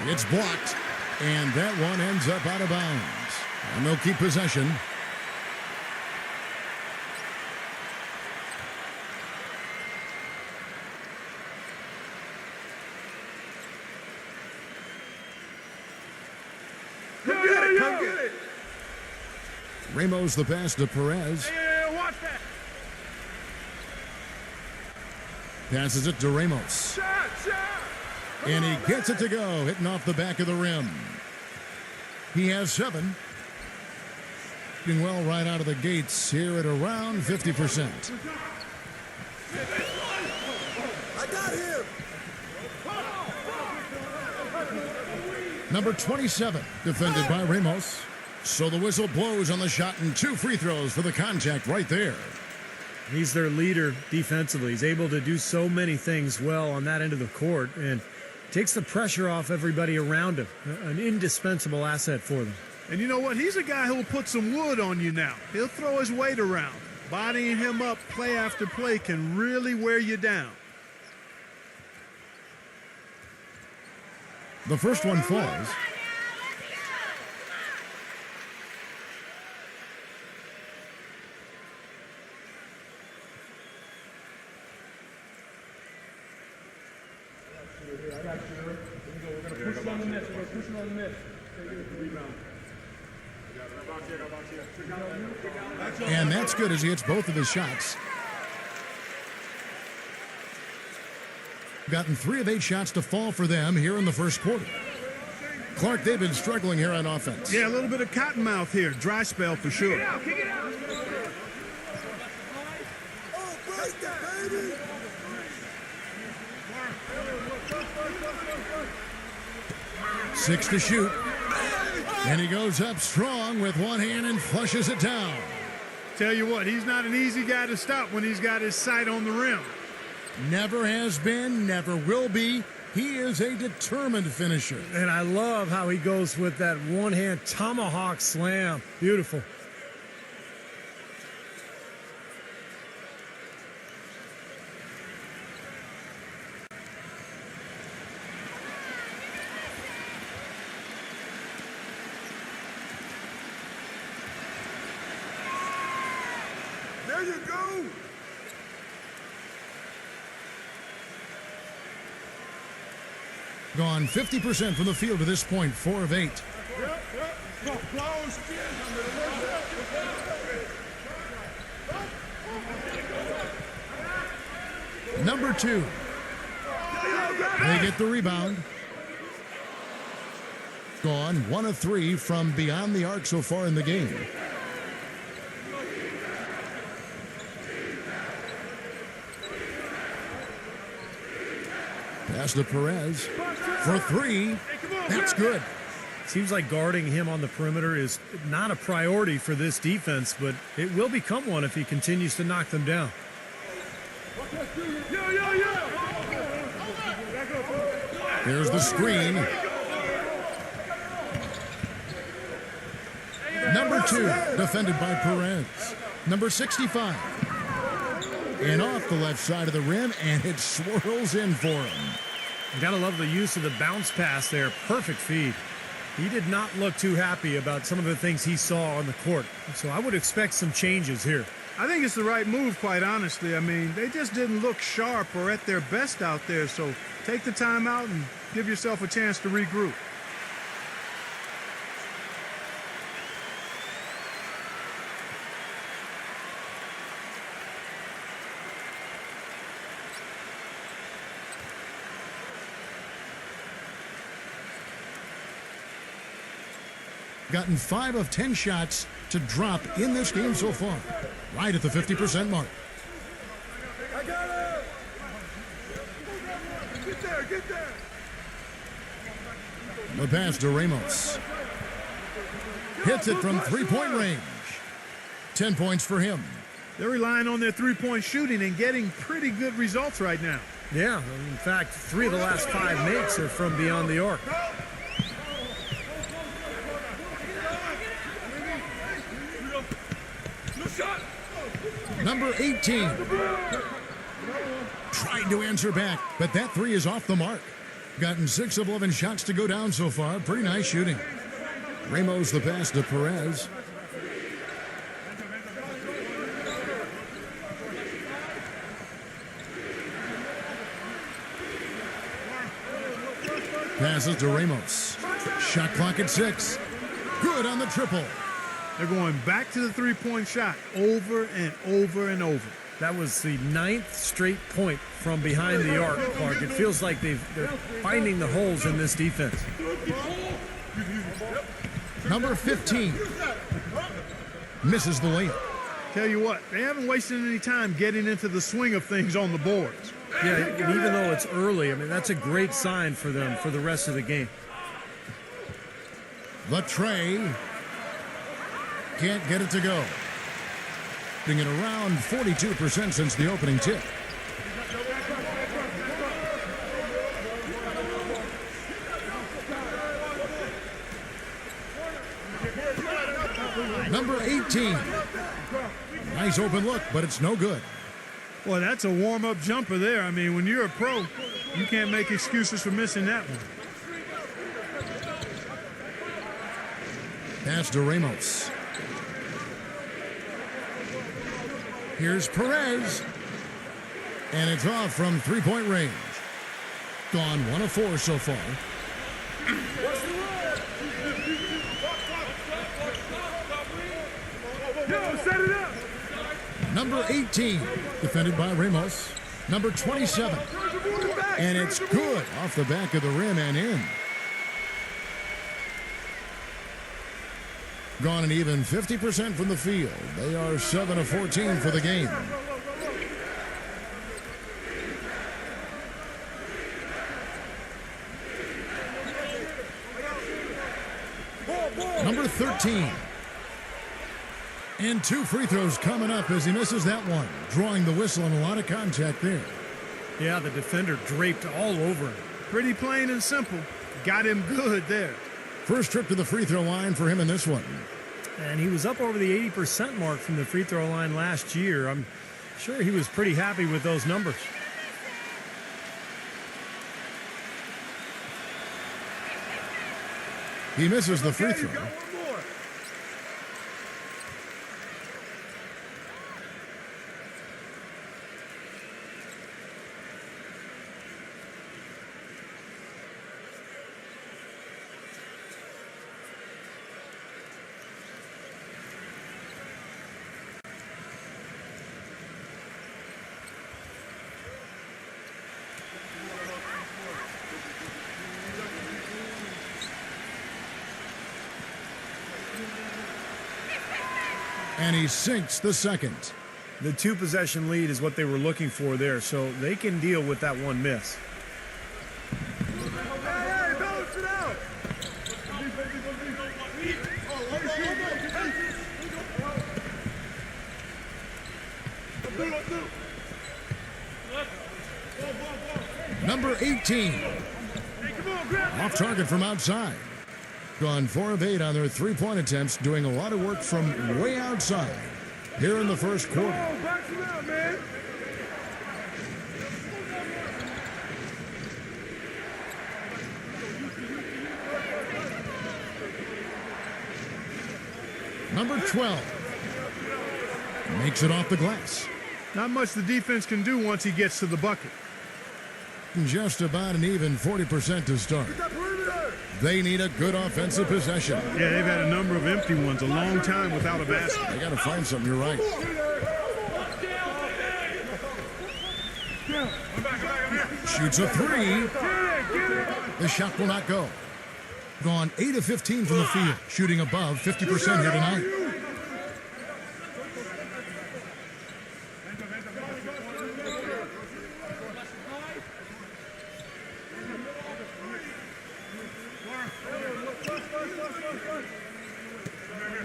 It's blocked. And that one ends up out of bounds. And they'll keep possession. Come get it. Ramos the pass to Perez. Yeah, watch that. Passes it to Ramos. Shot. And he gets it to go, hitting off the back of the rim. He has 7. Doing well right out of the gates here at around 50%. I got him. Number 27, defended by Ramos. So the whistle blows on the shot and 2 free throws for the contact right there. He's their leader defensively. He's able to do so many things well on that end of the court and takes the pressure off everybody around him. An indispensable asset for them. And you know what? He's a guy who will put some wood on you now. He'll throw his weight around. Bodying him up play after play can really wear you down. The first one falls. I got you. We're going to push it on the net. And that's good as he hits both of his shots. Gotten 3 of 8 shots to fall for them here in the first quarter. Clark, they've been struggling here on offense. Yeah, a little bit of cottonmouth here. Dry spell for sure. Oh, break it, baby. Six to shoot. And he goes up strong with one hand and flushes it down. Tell you what, he's not an easy guy to stop when he's got his sight on the rim. Never has been, never will be. He is a determined finisher. And I love how he goes with that one-hand tomahawk slam. Beautiful. There you go. Gone 50% from the field to this point, 4 of 8. Number 2. They get the rebound. Gone 1 of 3 from beyond the arc so far in the game. Pass to Perez for 3. That's good. Seems like guarding him on the perimeter is not a priority for this defense, but it will become one if he continues to knock them down. Here's the screen. 2, defended by Perez. Number 65. And off the left side of the rim, and it swirls in for him. You gotta love the use of the bounce pass there. Perfect feed. He did not look too happy about some of the things he saw on the court. So I would expect some changes here. I think it's the right move, quite honestly. I mean, they just didn't look sharp or at their best out there. So take the time out and give yourself a chance to regroup. Gotten 5 of 10 shots to drop in this game so far. Right at the 50% mark. I got it! Get there, get there! The pass to Ramos. Hits it from three-point range. 10 points for him. They're relying on their three-point shooting and getting pretty good results right now. Yeah, in fact, 3 of the last 5 makes are from beyond the arc. Number 18. Tried to answer back, but that 3 is off the mark. Gotten 6 of 11 shots to go down so far. Pretty nice shooting. Ramos the pass to Perez. Passes to Ramos. Shot clock at 6. Good on the triple. They're going back to the three-point shot over and over and over. That was the 9th straight point from behind the arc, Clark. It feels like they're finding the holes in this defense. Number 15. Misses the layup. Tell you what, they haven't wasted any time getting into the swing of things on the boards. Yeah, and even though it's early, I mean, that's a great sign for them for the rest of the game. The tray. Can't get it to go. Being at around 42% since the opening tip. Number 18. Nice open look, but it's no good. Well, that's a warm-up jumper there. I mean, when you're a pro, you can't make excuses for missing that one. Pass to Ramos. Here's Perez. And it's off from three-point range. Gone 1 of 4 so far. Yo, set it up! Number 18, defended by Ramos. Number 27. And it's good off the back of the rim and in. Gone an even 50% from the field. They are 7 of 14 for the game. Number 13. And 2 free throws coming up as he misses that one. Drawing the whistle and a lot of contact there. Yeah, the defender draped all over him. Pretty plain and simple. Got him good there. First trip to the free throw line for him in this one. And he was up over the 80% mark from the free throw line last year. I'm sure he was pretty happy with those numbers. He misses the free throw. And he sinks the second. The 2-possession lead is what they were looking for there, so they can deal with that one miss. Hey, balance it out! Number 18. Off target from outside. Gone 4 of 8 on their three-point attempts, doing a lot of work from way outside here in the first quarter. Box him out, man. Number 12 makes it off the glass. Not much the defense can do once he gets to the bucket. Just about an even 40% to start. They need a good offensive possession. Yeah, they've had a number of empty ones, a long time without a basket. They got to find something, you're right. Shoots a three. The shot will not go. Gone 8 of 15 from the field, shooting above 50% here tonight.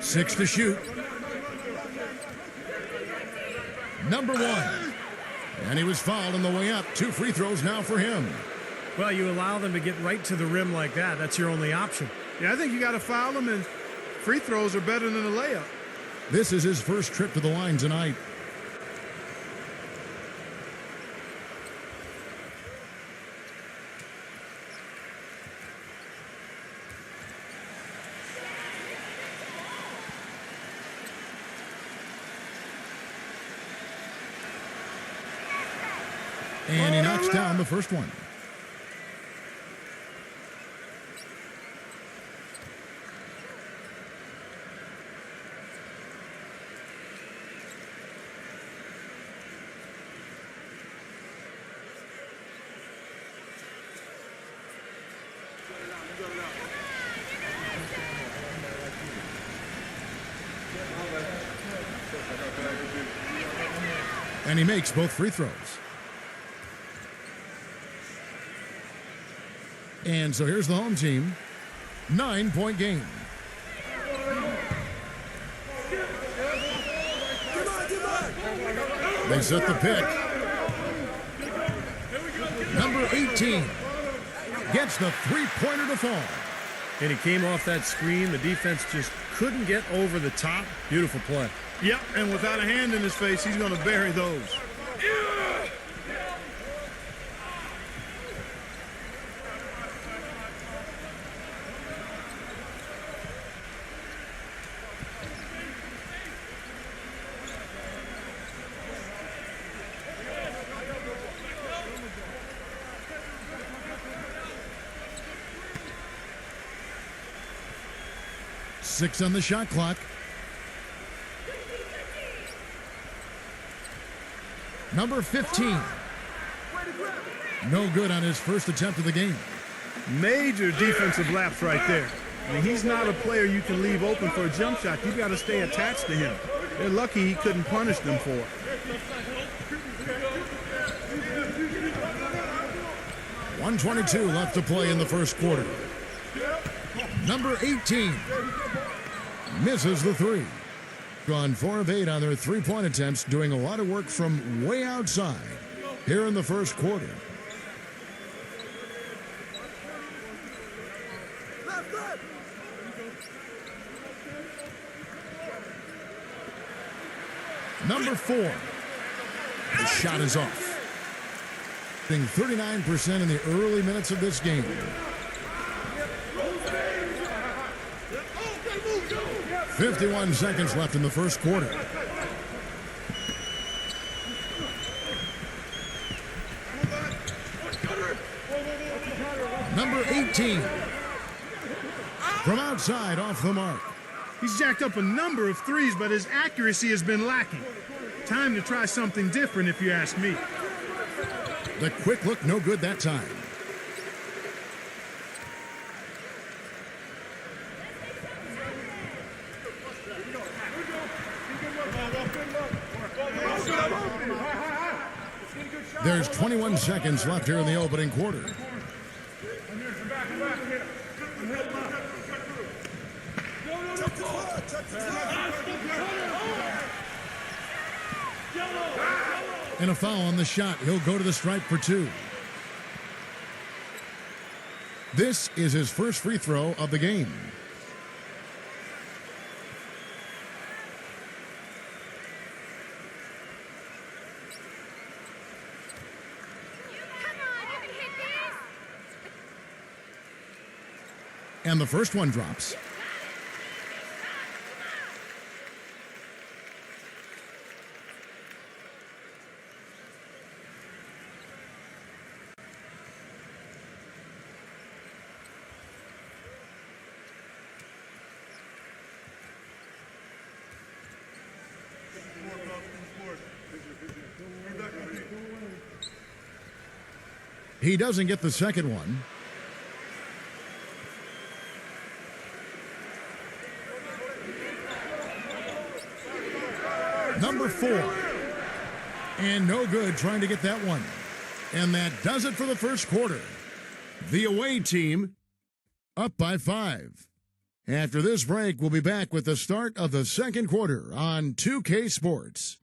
Six to shoot. Number 1. And he was fouled on the way up. 2 free throws now for him. Well, you allow them to get right to the rim like that. That's your only option. Yeah, I think you got to foul him, and free throws are better than a layup. This is his first trip to the line tonight. And he knocks down the first one. And he makes both free throws. And so here's the home team. 9-point game. They set the pick. Number 18 gets the three-pointer to fall. And he came off that screen. The defense just couldn't get over the top. Beautiful play. Yep, and without a hand in his face, he's going to bury those. Six on the shot clock. Number 15. No good on his first attempt of the game. Major defensive lapse right there. I mean, he's not a player you can leave open for a jump shot. You've got to stay attached to him. They're lucky he couldn't punish them for it. .122 left to play in the first quarter. Number 18 misses the three. Gone 4 of 8 on their three-point attempts, doing a lot of work from way outside here in the first quarter. Number 4. The shot is off. Shooting 39% in the early minutes of this game. 51 seconds left in the first quarter. Number 18. From outside, off the mark. He's jacked up a number of threes, but his accuracy has been lacking. Time to try something different, if you ask me. The quick look, no good that time. There's 21 seconds left here in the opening quarter. And a foul on the shot. He'll go to the stripe for 2. This is his first free throw of the game. And the first one drops. He doesn't get the second one. Number 4. And no good trying to get that one. And that does it for the first quarter. The away team up by 5. After this break, we'll be back with the start of the second quarter on 2K Sports.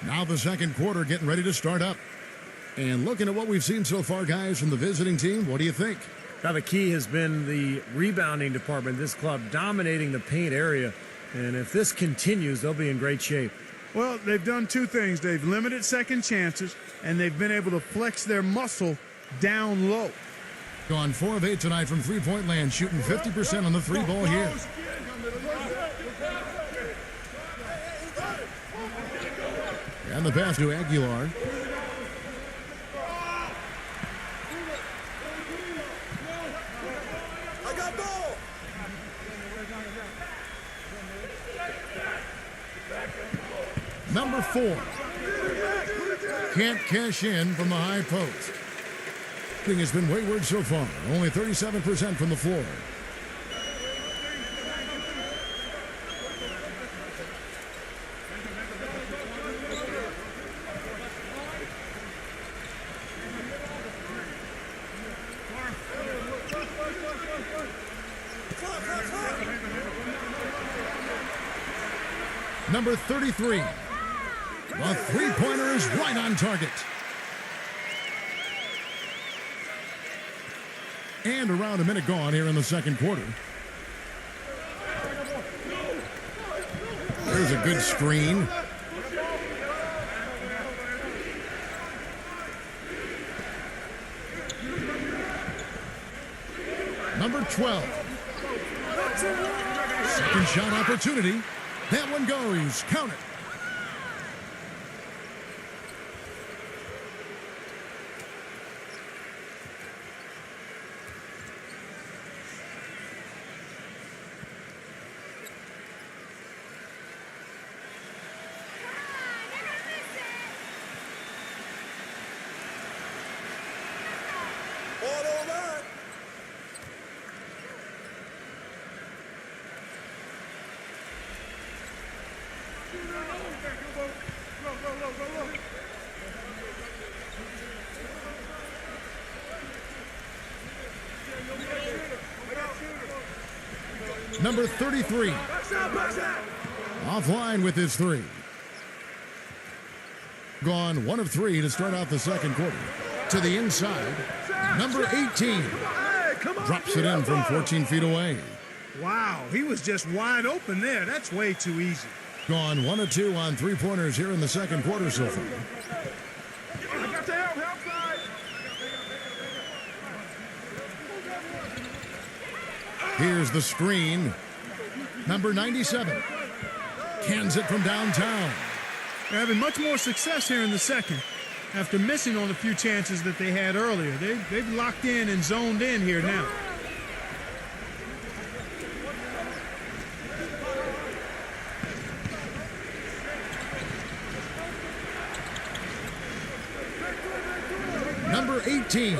Now the second quarter getting ready to start up. And looking at what we've seen so far, guys, from the visiting team, what do you think? Now the key has been the rebounding department. This club dominating the paint area. And if this continues, they'll be in great shape. Well, they've done two things. They've limited second chances, and they've been able to flex their muscle down low. Gone 4 of 8 tonight from three-point land, shooting 50% on the three ball here. And the pass to Aguilar. I got ball. Number 4. Can't cash in from the high post. Shooting has been wayward so far. Only 37% from the floor. Number 33. The three-pointer is right on target. And around a minute gone here in the second quarter. There's a good screen. Number 12. Second shot opportunity. That one goes. Count it. All over. Number 33. Offline with his three. Gone 1 of 3 to start out the second quarter. To the inside. Number 18. Drops it in from 14 feet away. Wow, he was just wide open there. That's way too easy. Gone 1 of 2 on three-pointers here in the second quarter so far. Here's the screen. Number 97. Cans it from downtown. They're having much more success here in the second after missing on a few chances that they had earlier. They've locked in and zoned in here now. Number 18.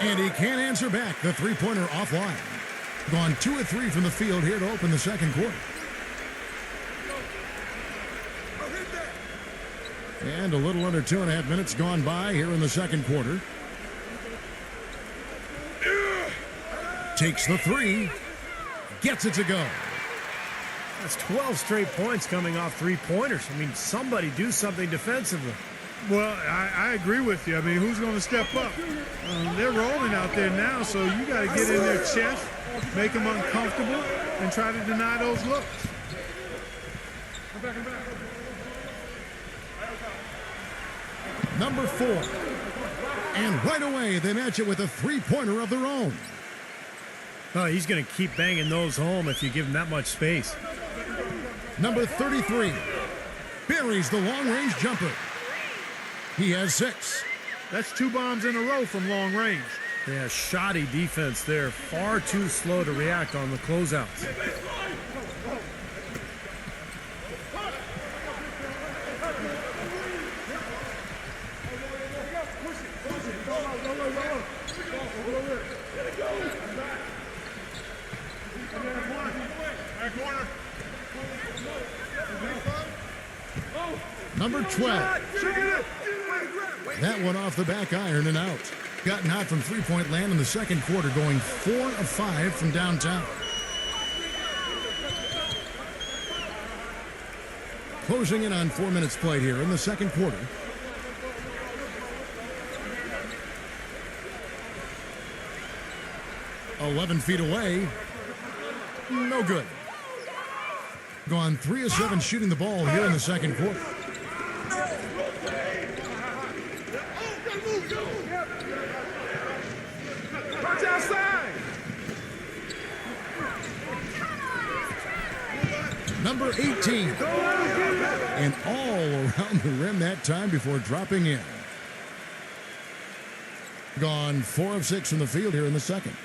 And he can't answer back. The three-pointer offline. Gone 2 of 3 from the field here to open the second quarter. And a little under 2.5 minutes gone by here in the second quarter. Takes the three. Gets it to go. That's 12 straight points coming off three-pointers. I mean, somebody do something defensively. Well, I agree with you. I mean, who's going to step up? They're rolling out there now, so you got to get in their chest, make them uncomfortable, and try to deny those looks. Number 4. And right away, they match it with a three-pointer of their own. Oh, he's going to keep banging those home if you give him that much space. Number 33 buries the long-range jumper. He has 6. That's 2 bombs in a row from long range. Yeah, shoddy defense there. Far too slow to react on the closeouts. Number 12. That one off the back iron and out. Gotten hot from three-point land in the second quarter, going 4 of 5 from downtown. Closing in on 4 minutes played here in the second quarter. "11 feet away. No good." Gone 3 of 7 shooting the ball here in the second quarter. Watch outside. Number 18. And all around the rim that time before dropping in. Gone 4 of 6 from the field here in the second.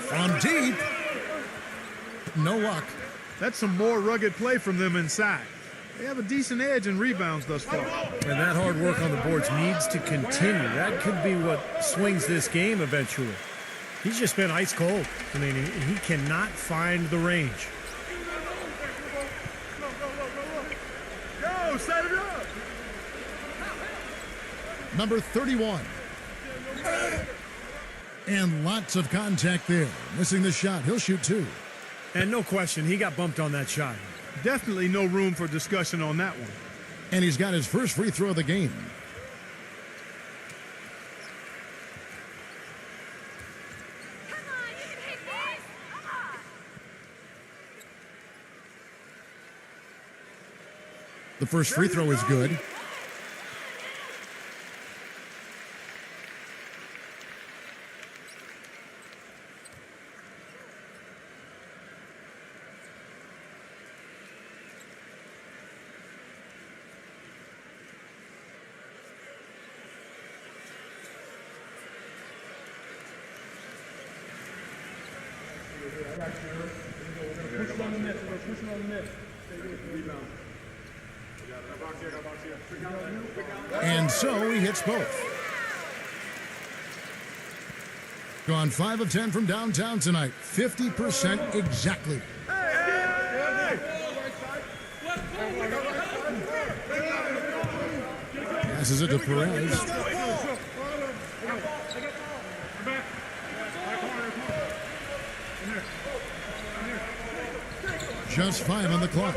From deep. No luck. That's some more rugged play from them inside. They have a decent edge in rebounds thus far. And that hard work on the boards needs to continue. That could be what swings this game eventually. He's just been ice cold. I mean, he cannot find the range. Go, set it up. Number 31. And lots of contact there. Missing the shot. He'll shoot 2. And no question, he got bumped on that shot. Definitely no room for discussion on that one. And he's got his first free throw of the game. Come on, you can hit this. Come on. The first free throw is good. I got you. We're going to push it on the net. We're going to push it on the net. Rebound. And so he hits both. Gone 5 of 10 from downtown tonight. 50% exactly. Passes it to Perez. Just 5 on the clock.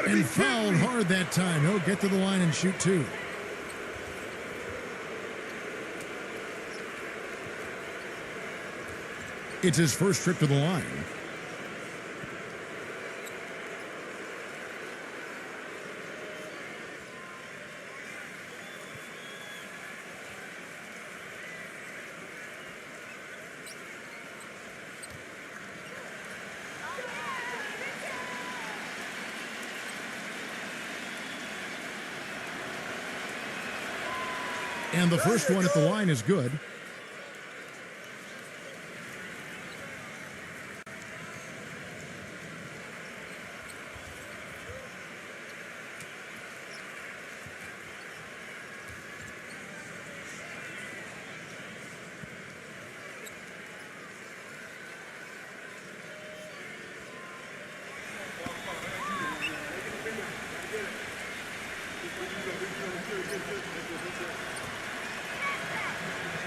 And fouled hard that time. He'll get to the line and shoot 2. It's his first trip to the line. And the first one at the line is good.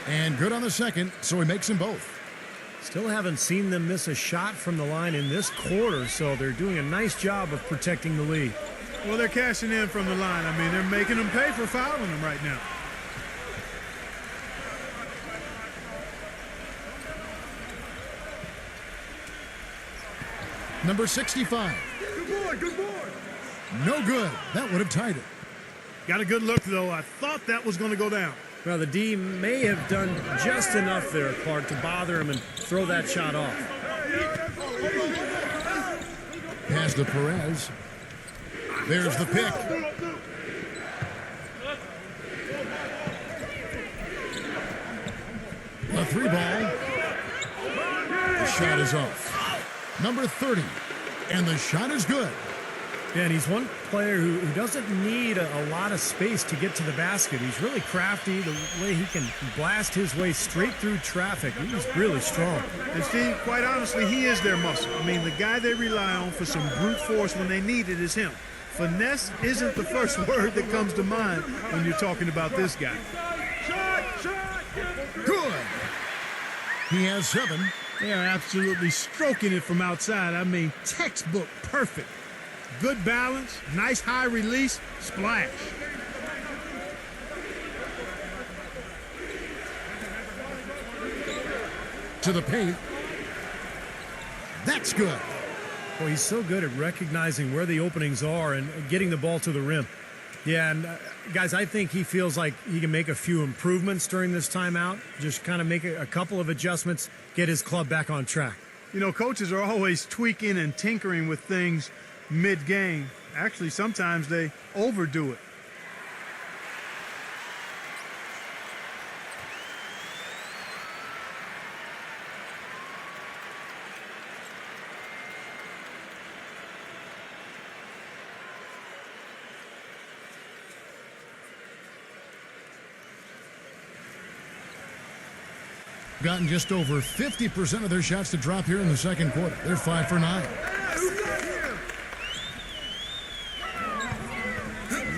And good on the second, so he makes them both. Still haven't seen them miss a shot from the line in this quarter, so they're doing a nice job of protecting the lead. Well, they're cashing in from the line. I mean, they're making them pay for fouling them right now. Number 65. Good boy, good boy. No good. That would have tied it. Got a good look, though. I thought that was going to go down. Well, the D may have done just enough there, Clark, to bother him and throw that shot off. Pass to Perez. There's the pick. A 3-ball. The shot is off. Number 30. And the shot is good. And he's one player who doesn't need a lot of space to get to the basket. He's really crafty. The way he can blast his way straight through traffic, he's really strong. And Steve, quite honestly, he is their muscle. I mean, the guy they rely on for some brute force when they need it is him. Finesse isn't the first word that comes to mind when you're talking about this guy. Good. He has 7. They are absolutely stroking it from outside. I mean, textbook perfect. Good balance, nice high release, splash. To the paint. That's good. Well, he's so good at recognizing where the openings are and getting the ball to the rim. Yeah, and guys, I think he feels like he can make a few improvements during this timeout. Just kind of make a couple of adjustments, get his club back on track. You know, coaches are always tweaking and tinkering with things mid-game. Actually, sometimes they overdo it. Gotten just over 50% of their shots to drop here in the second quarter. They're 5 for 9.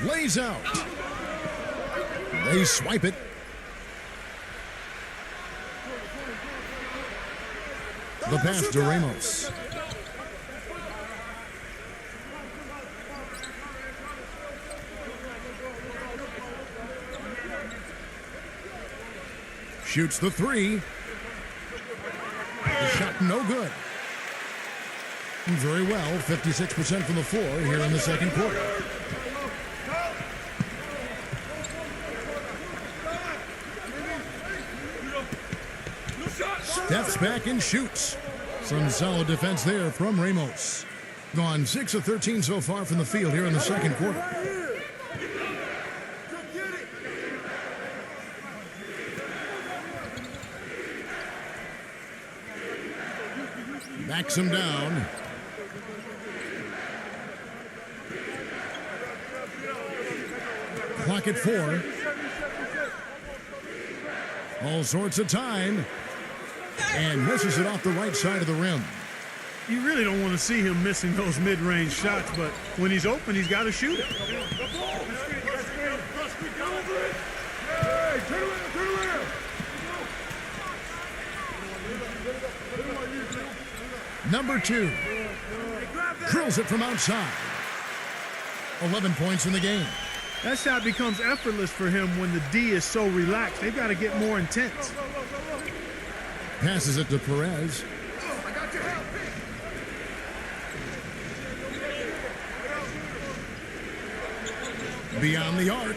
Lays out. They swipe it. The pass to Ramos. Shoots the 3. The shot no good. Very well, 56% from the floor here in the second quarter. Steps back and shoots. Some solid defense there from Ramos. Gone 6 of 13 so far from the field here in the second quarter. Backs him down. Clock at 4. All sorts of time. And misses it off the right side of the rim. You really don't want to see him missing those mid-range shots, but when he's open, he's got to shoot it. Number 2. Drills it from outside. 11 points in the game. That shot becomes effortless for him when the D is so relaxed. They've got to get more intense. Passes it to Perez. Beyond the arc.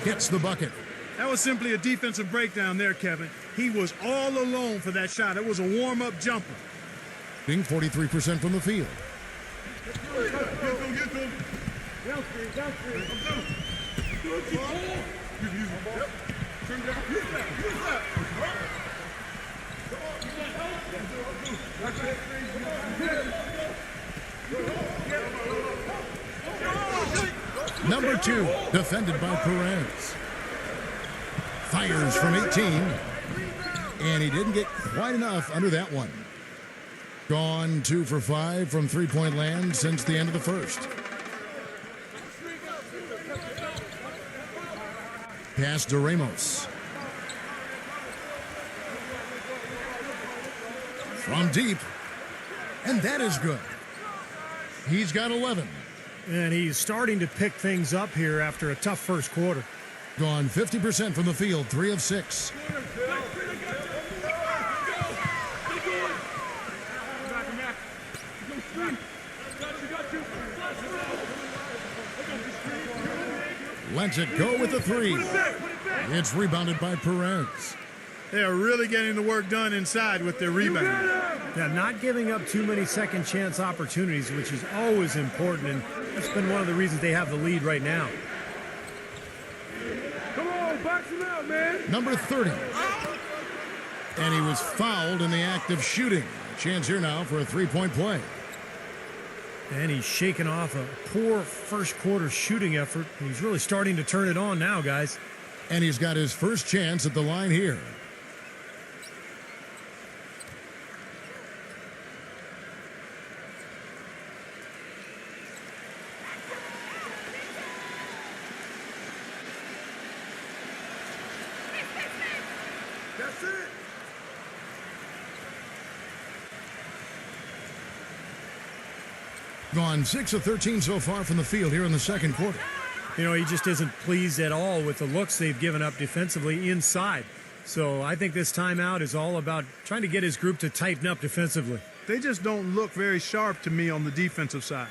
Gets the bucket. That was simply a defensive breakdown there, Kevin. He was all alone for that shot. It was a warm-up jumper. Being 43% from the field. Number 2, defended by Perez. Fires from 18. And he didn't get quite enough under that one. Gone 2 for 5 from three-point land since the end of the first. Pass to Ramos. From deep. And that is good. He's got 11. And he's starting to pick things up here after a tough first quarter. Gone 50% from the field, 3 of 6. Lets it go with the 3. It's rebounded by Perez. They are really getting the work done inside with their rebound. Yeah, not giving up too many second chance opportunities, which is always important, and that's been one of the reasons they have the lead right now. Come on, box him out, man. Number 30. And he was fouled in the act of shooting. A chance here now for a three-point play. And he's shaking off a poor first quarter shooting effort. He's really starting to turn it on now, guys. And he's got his first chance at the line here. That's it. Gone 6 of 13 so far from the field here in the second quarter. You know, he just isn't pleased at all with the looks they've given up defensively inside. So I think this timeout is all about trying to get his group to tighten up defensively. They just don't look very sharp to me on the defensive side.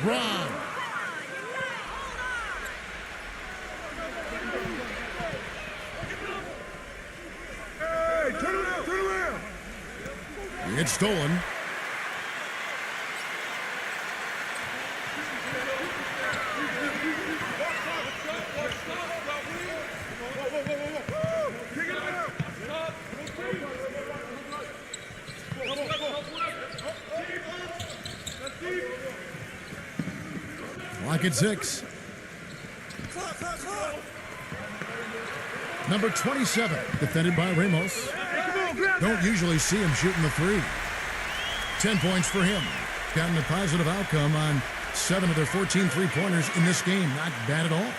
Brown. Hey, turn around, turn around. It's stolen. Clock at 6. Number 27, defended by Ramos. Don't usually see him shooting the 3. 10 points for him. Gotten a positive outcome on 7 of their 14 three-pointers in this game. Not bad at all.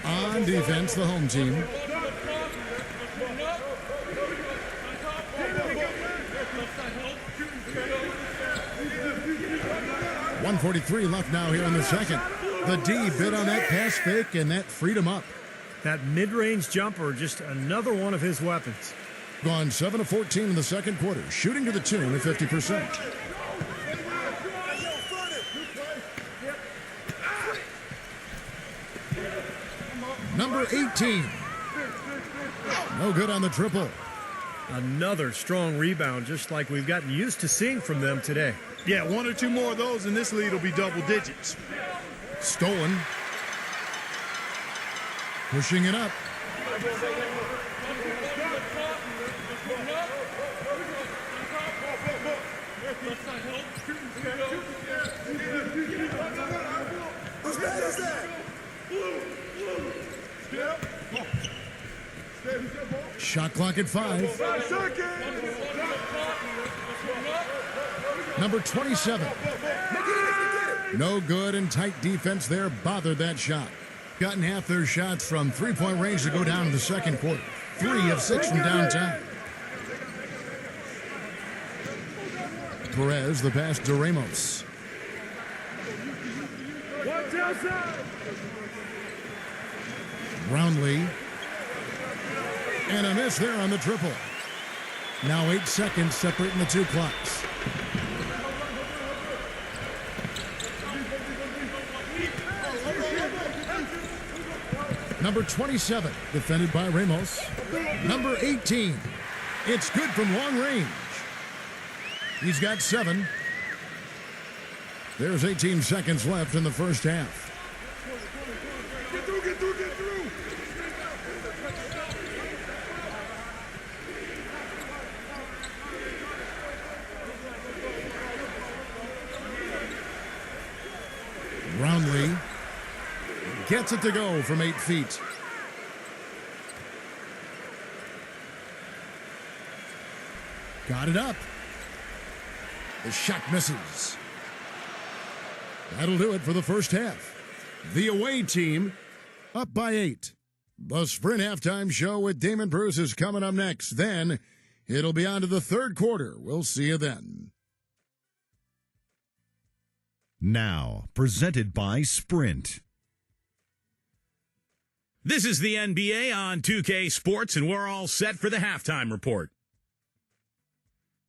On defense, the home team. .143 left now here in the second. The D bit on that pass fake, and that freed him up. That mid-range jumper, just another one of his weapons. Gone 7 of 14 in the second quarter, shooting to the tune of 50%. Number 18. No good on the triple. Another strong rebound, just like we've gotten used to seeing from them today. Yeah, 1 or 2 more of those, and this lead will be double digits. Stolen. Pushing it up. Whose bad is that? Shot clock at 5. Number 27. No good, and tight defense there bothered that shot. Gotten half their shots from three-point range to go down in the second quarter. 3 of 6 from downtown. Perez, the pass to Ramos. Watch outside. Roundley. And a miss there on the triple. Now 8 seconds separating the two clocks. Number 27, defended by Ramos. Number 18, it's good from long range. He's got 7. There's 18 seconds left in the first half. Get through, get through, get through. Roundley gets it to go from 8 feet. Got it up. The shot misses. That'll do it for the first half. The away team up by 8. The Sprint halftime show with Damon Bruce is coming up next. Then it'll be on to the third quarter. We'll see you then. Now, presented by Sprint. This is the NBA on 2K Sports, and we're all set for the halftime report.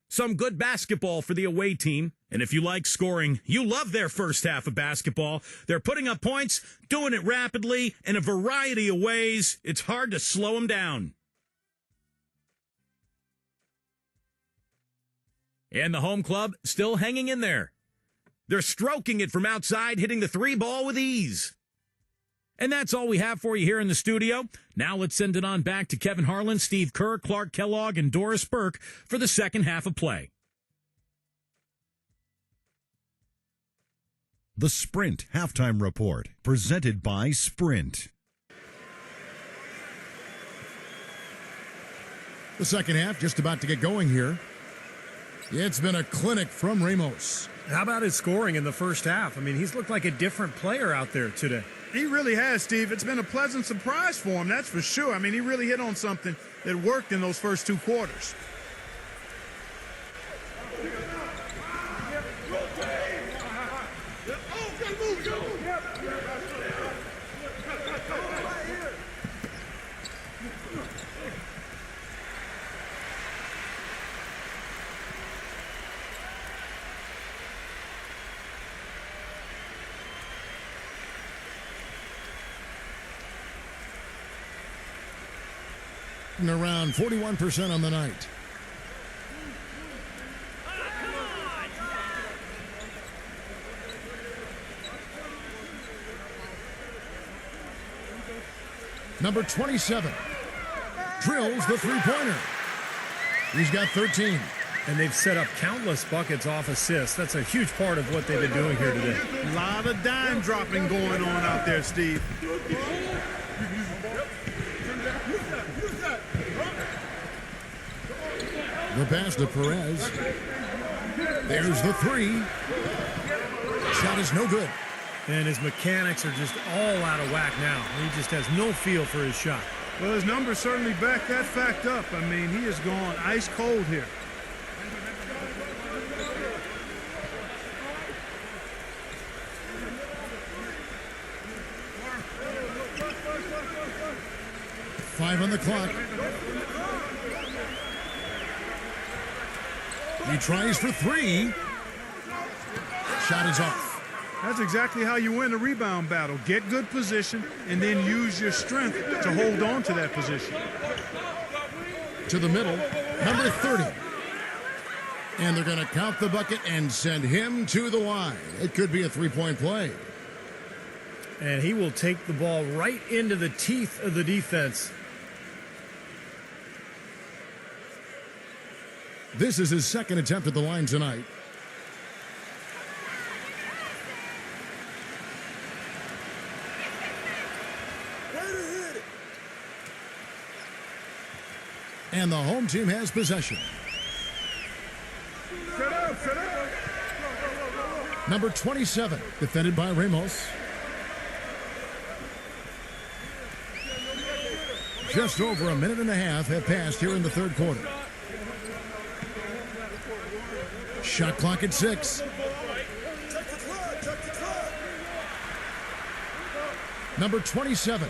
Some good basketball for the away team, and if you like scoring, you love their first half of basketball. They're putting up points, doing it rapidly, in a variety of ways. It's hard to slow them down. And the home club still hanging in there. They're stroking it from outside, hitting the 3 ball with ease. And that's all we have for you here in the studio. Now let's send it on back to Kevin Harlan, Steve Kerr, Clark Kellogg, and Doris Burke for the second half of play. The Sprint Halftime Report, presented by Sprint. The second half just about to get going here. It's been a clinic from Ramos. How about his scoring in the first half? I mean, he's looked like a different player out there today. He really has, Steve. It's been a pleasant surprise for him, that's for sure. I mean, he really hit on something that worked in those first 2 quarters. Around 41% on the night. Number 27 drills the three-pointer. He's got 13. And they've set up countless buckets off assists. That's a huge part of what they've been doing here today. A lot of dime dropping going on out there, Steve. The pass to Perez. There's the 3. Shot is no good. And his mechanics are just all out of whack now. He just has no feel for his shot. Well, his numbers certainly back that fact up. I mean, he has gone ice cold here. Five on the clock. He tries for 3. Shot is off. That's exactly how you win a rebound battle. Get good position and then use your strength to hold on to that position. To the middle, number 30. And they're going to count the bucket and send him to the line. It could be a 3-point play. And he will take the ball right into the teeth of the defense. This is his second attempt at the line tonight. And the home team has possession. Number 27, defended by Ramos. Just over a minute and a half have passed here in the third quarter. Shot clock at 6. Number 27.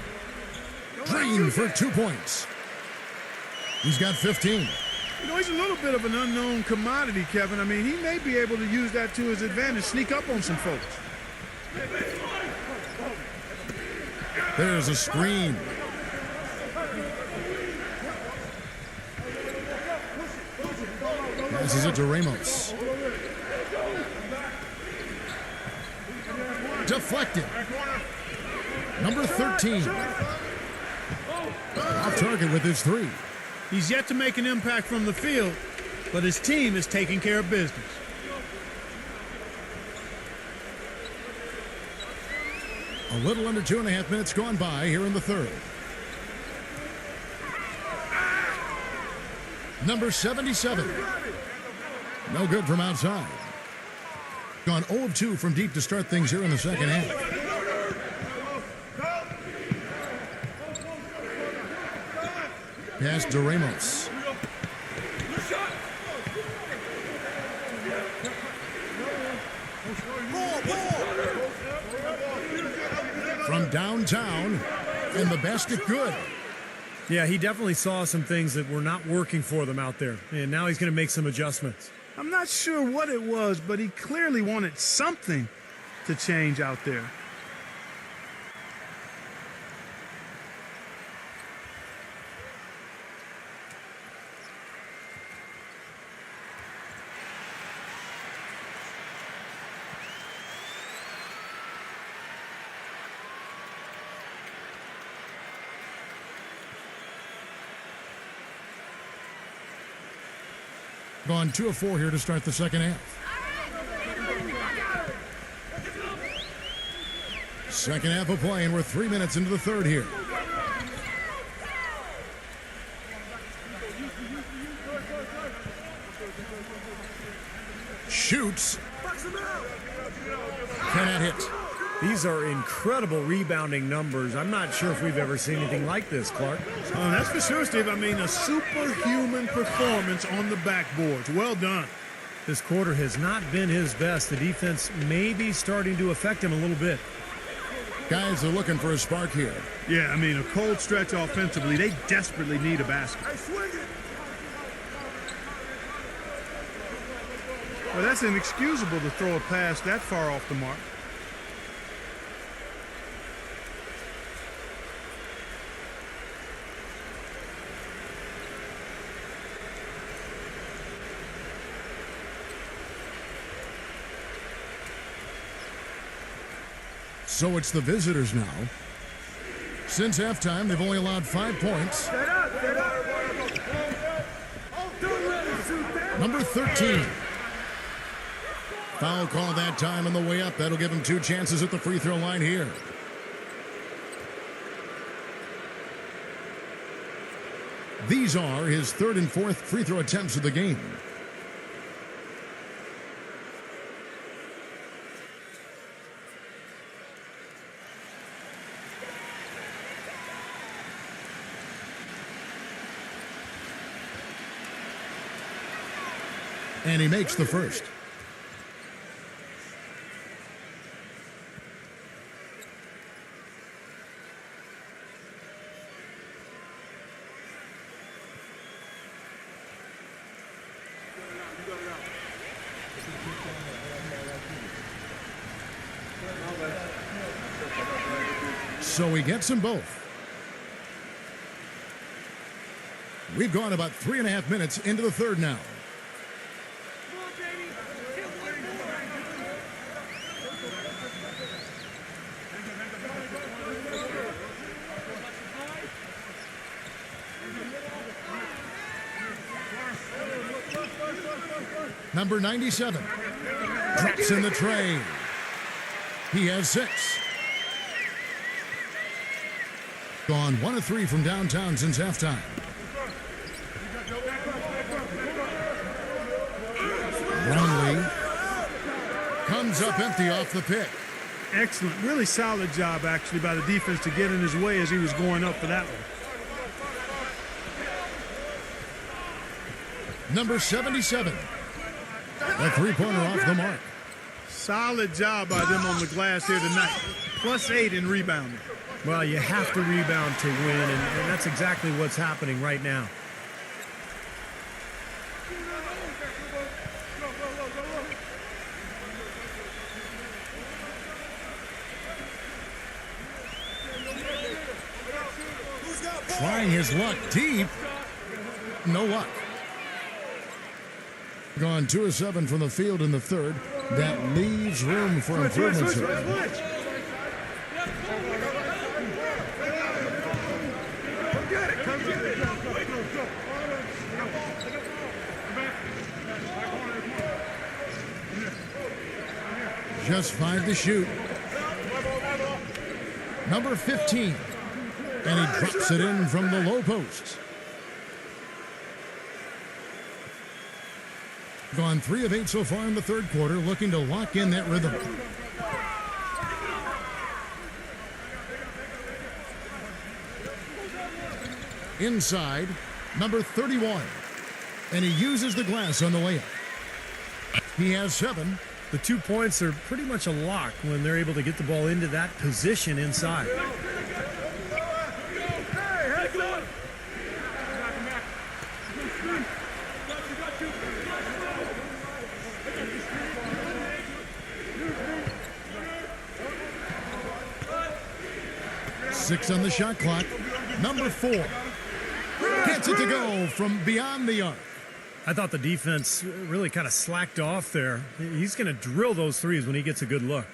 Green for 2 points. He's got 15. You know, he's a little bit of an unknown commodity, Kevin. I mean, he may be able to use that to his advantage, sneak up on some folks. There's a screen. Passes it to Ramos. Deflected. Number 13. Off target with his 3. He's yet to make an impact from the field, but his team is taking care of business. A little under 2.5 minutes gone by here in the third. Number 77. No good from outside. Gone 0 of 2 from deep to start things here in the second half. Pass to Ramos. From downtown, and the basket good. Yeah, he definitely saw some things that were not working for them out there, and now he's going to make some adjustments. I'm not sure what it was, but he clearly wanted something to change out there. Gone 2 of 4 here to start the second half. Second half of play, and we're 3 minutes into the third here. Shoots. Cannot hit. These are incredible rebounding numbers. I'm not sure if we've ever seen anything like this, Clark. Oh, that's for sure, Steve. I mean, a superhuman performance on the backboards. Well done. This quarter has not been his best. The defense may be starting to affect him a little bit. Guys are looking for a spark here. Yeah, I mean, a cold stretch offensively. They desperately need a basket. Well, that's inexcusable to throw a pass that far off the mark. So it's the visitors now. Since halftime, they've only allowed 5 points. Number 13. Foul call that time on the way up. That'll give him 2 chances at the free throw line here. These are his 3rd and 4th free throw attempts of the game. And he makes the first. So he gets them both. We've gone about 3.5 minutes into the third now. Number 97 drops in the tray. He has 6. Gone 1 of 3 from downtown since halftime. Brownlee comes up empty off the pick. Excellent. Really solid job, actually, by the defense to get in his way as he was going up for that one. Number 77. A 3-pointer off the mark. Solid job by them on the glass here tonight. +8 in rebounding. Well, you have to rebound to win, and that's exactly what's happening right now. Trying his luck deep. No luck. Gone 2 of 7 from the field in the third. That leaves room for improvements. Just 5 to shoot. Number 15. And he drops it in from the low post. Gone 3 of 8 so far in the third quarter, looking to lock in that rhythm. Inside, number 31. And he uses the glass on the layup. He has 7. The 2 points are pretty much a lock when they're able to get the ball into that position inside. Six on the shot clock. Number 4 gets it to go from beyond the arc. I thought the defense really kind of slacked off there. He's going to drill those threes when he gets a good look.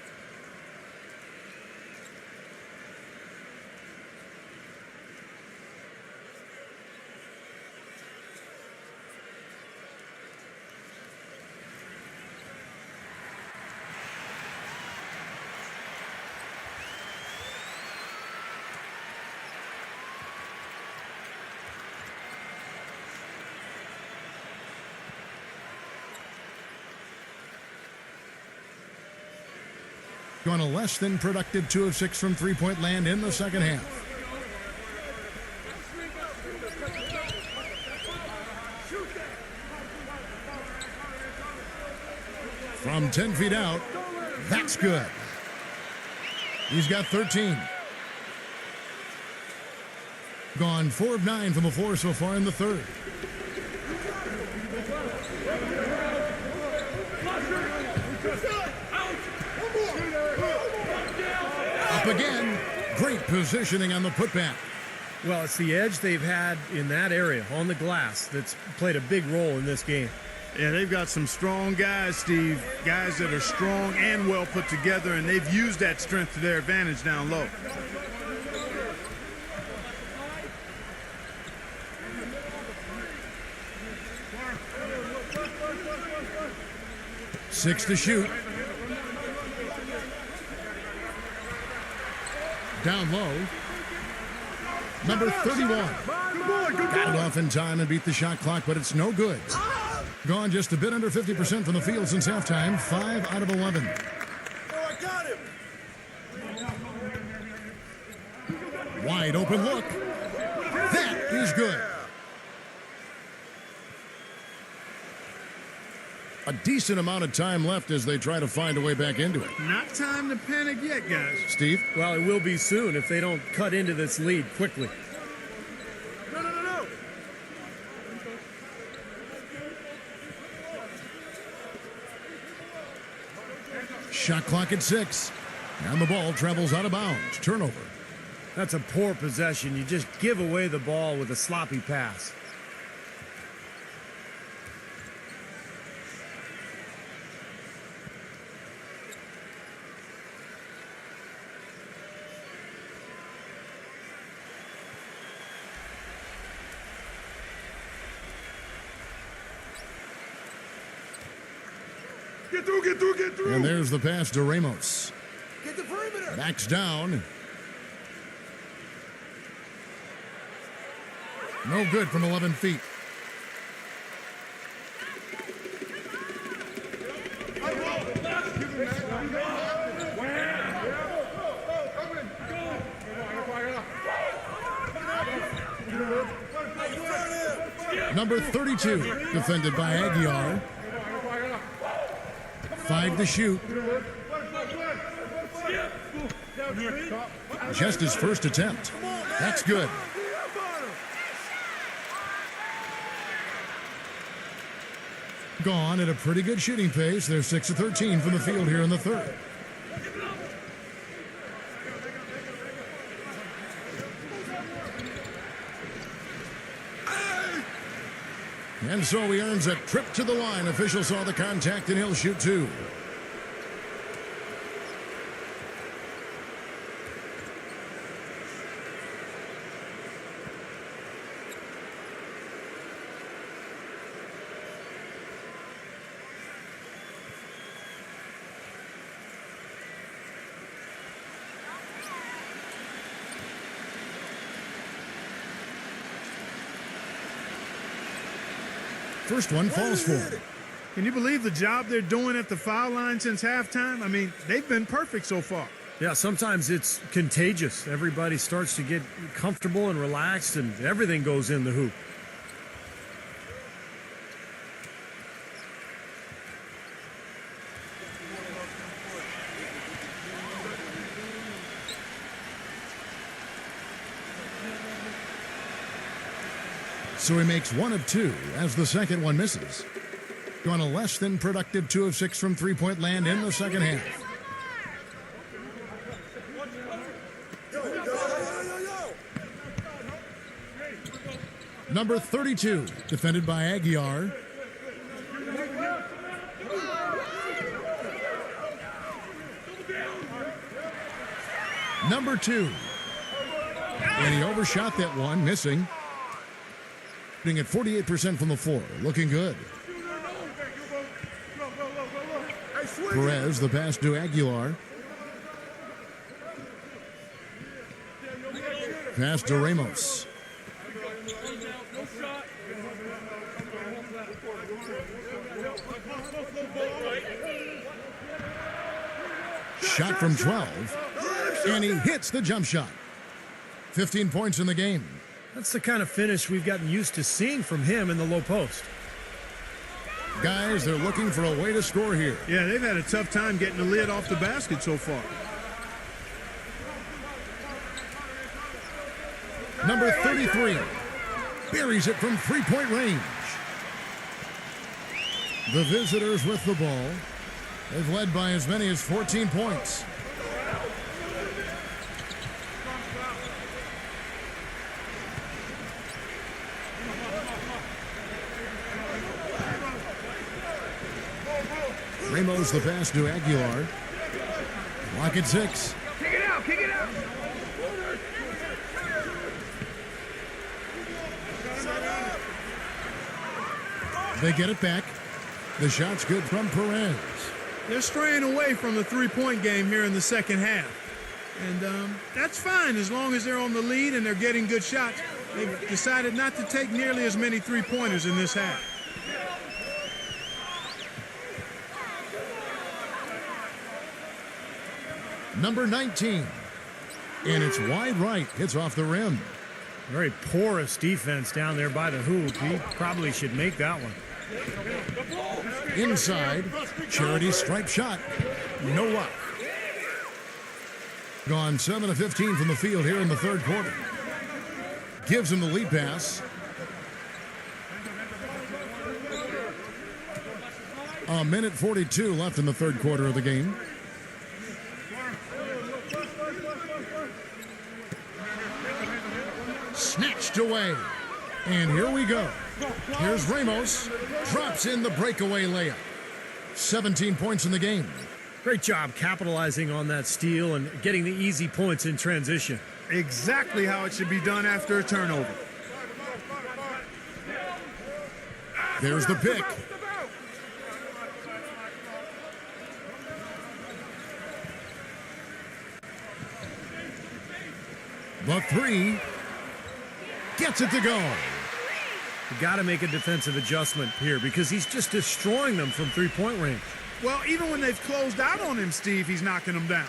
Going a less than productive 2 of 6 from three-point land in the second half. From 10 feet out, that's good. He's got 13. Gone 4 of 9 from the floor so far in the third. Up again. Great positioning on the putback. Well, it's the edge they've had in that area on the glass that's played a big role in this game. Yeah, they've got some strong guys, Steve. Guys that are strong and well put together, and they've used that strength to their advantage down low. Six to shoot. Down low. Number 31. Got it off in time and beat the shot clock, but it's no good. Gone just a bit under 50% from the field since halftime. 5 out of 11. I got him. Wide open look. That is good. A decent amount of time left as they try to find a way back into it. Not time to panic yet, guys. Steve? Well, it will be soon if they don't cut into this lead quickly. No. Shot clock at 6. And the ball travels out of bounds. Turnover. That's a poor possession. You just give away the ball with a sloppy pass. Get through. And there's the pass to Ramos. Get the perimeter. Backs down. No good from 11 feet. Number 32, defended by Aguiar. 5 to shoot. Just his first attempt. That's good. Gone at a pretty good shooting pace. They're 6 of 13 from the field here in the third. And so he earns a trip to the line. Official saw the contact and he'll shoot two. First one falls for him. Can you believe the job they're doing at the foul line since halftime? I mean, they've been perfect so far. Yeah, sometimes it's contagious. Everybody starts to get comfortable and relaxed, and everything goes in the hoop. So he makes 1 of 2 as the second one misses. On a less than productive 2 of 6 from three-point land in the second half. Number 32, defended by Aguiar. Number 2. And he overshot that one, missing. At 48% from the floor, looking good. Perez, the pass to Aguilar. Pass to Ramos. Shot from 12, and he hits the jump shot. 15 points in the game. That's the kind of finish we've gotten used to seeing from him in the low post. Guys, they're looking for a way to score here. Yeah, they've had a tough time getting the lid off the basket so far. Number 33 buries it from three-point range. The visitors with the ball. They've led by as many as 14 points. Ramos the pass to Aguilar. Lock at 6. Kick it out, kick it out. They get it back. The shot's good from Perez. They're straying away from the three-point game here in the second half. And that's fine as long as they're on the lead and they're getting good shots. They've decided not to take nearly as many three-pointers in this half. Number 19. And it's wide right. It's off the rim. Very porous defense down there by the hoop. He probably should make that one. Inside. Charity stripe shot. No luck. Gone 7 of 15 from the field here in the third quarter. Gives him the lead pass. A minute 42 left in the third quarter of the game. Snatched away. And here we go. Here's Ramos. Drops in the breakaway layup. 17 points in the game. Great job capitalizing on that steal and getting the easy points in transition. Exactly how it should be done after a turnover. There's the pick. The three. Gets it to go. You got to make a defensive adjustment here because he's just destroying them from three-point range. Well, even when they've closed out on him, Steve, he's knocking them down.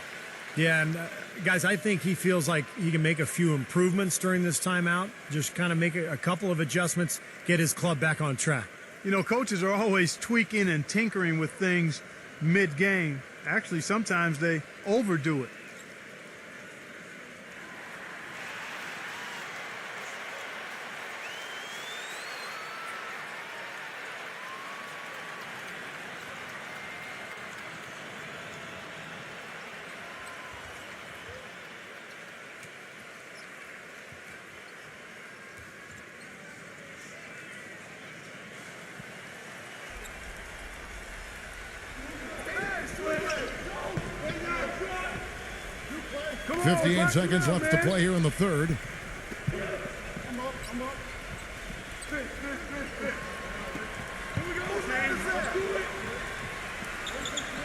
Yeah, and guys, I think he feels like he can make a few improvements during this timeout. Just kind of make a couple of adjustments, get his club back on track. You know, coaches are always tweaking and tinkering with things mid-game. Actually, sometimes they overdo it. 58 seconds left to play here in the third. I'm up. Fit. Here we go.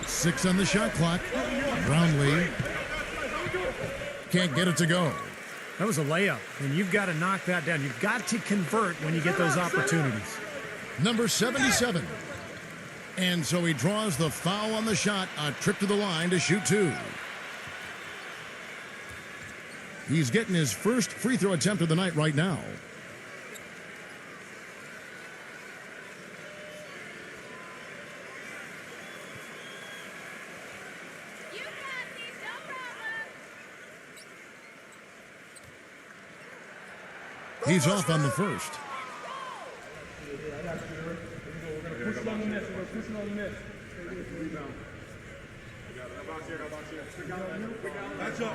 6 on the shot clock. Brownlee can't get it to go. That was a layup, and you've got to knock that down. You've got to convert when you get those opportunities. Number 77. And so he draws the foul on the shot, a trip to the line to shoot 2. He's getting his first free throw attempt of the night right now. You got these, no problem. He's off on the first. I got you. Here we go. We're gonna push it on the net. We're pushing on the net. Rebound. Match up.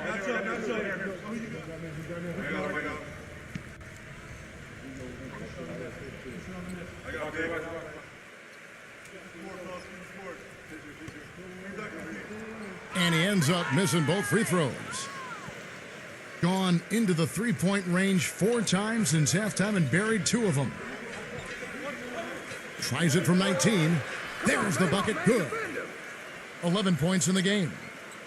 And he ends up missing both free throws. Gone into the three-point range 4 times since halftime and buried 2 of them. Tries it from 19. There's the bucket. Good. 11 points in the game.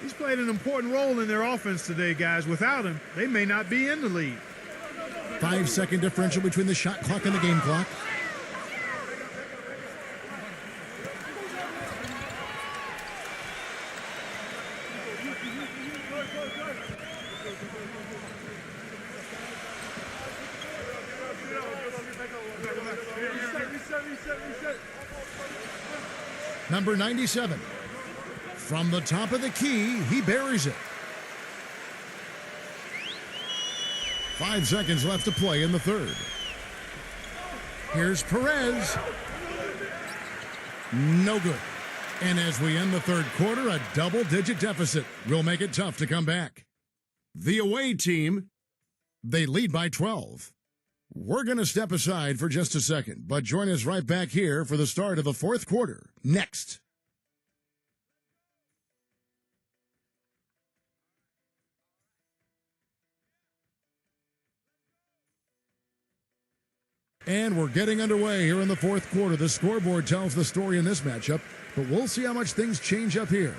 He's played an important role in their offense today, guys. Without him, they may not be in the lead. 5-second differential between the shot clock and the game clock. Number 97. From the top of the key, he buries it. 5 seconds left to play in the third. Here's Perez. No good. And as we end the third quarter, a double-digit deficit will make it tough to come back. The away team, they lead by 12. We're going to step aside for just a second, but join us right back here for the start of the fourth quarter next. And we're getting underway here in the fourth quarter. The scoreboard tells the story in this matchup, but we'll see how much things change up here.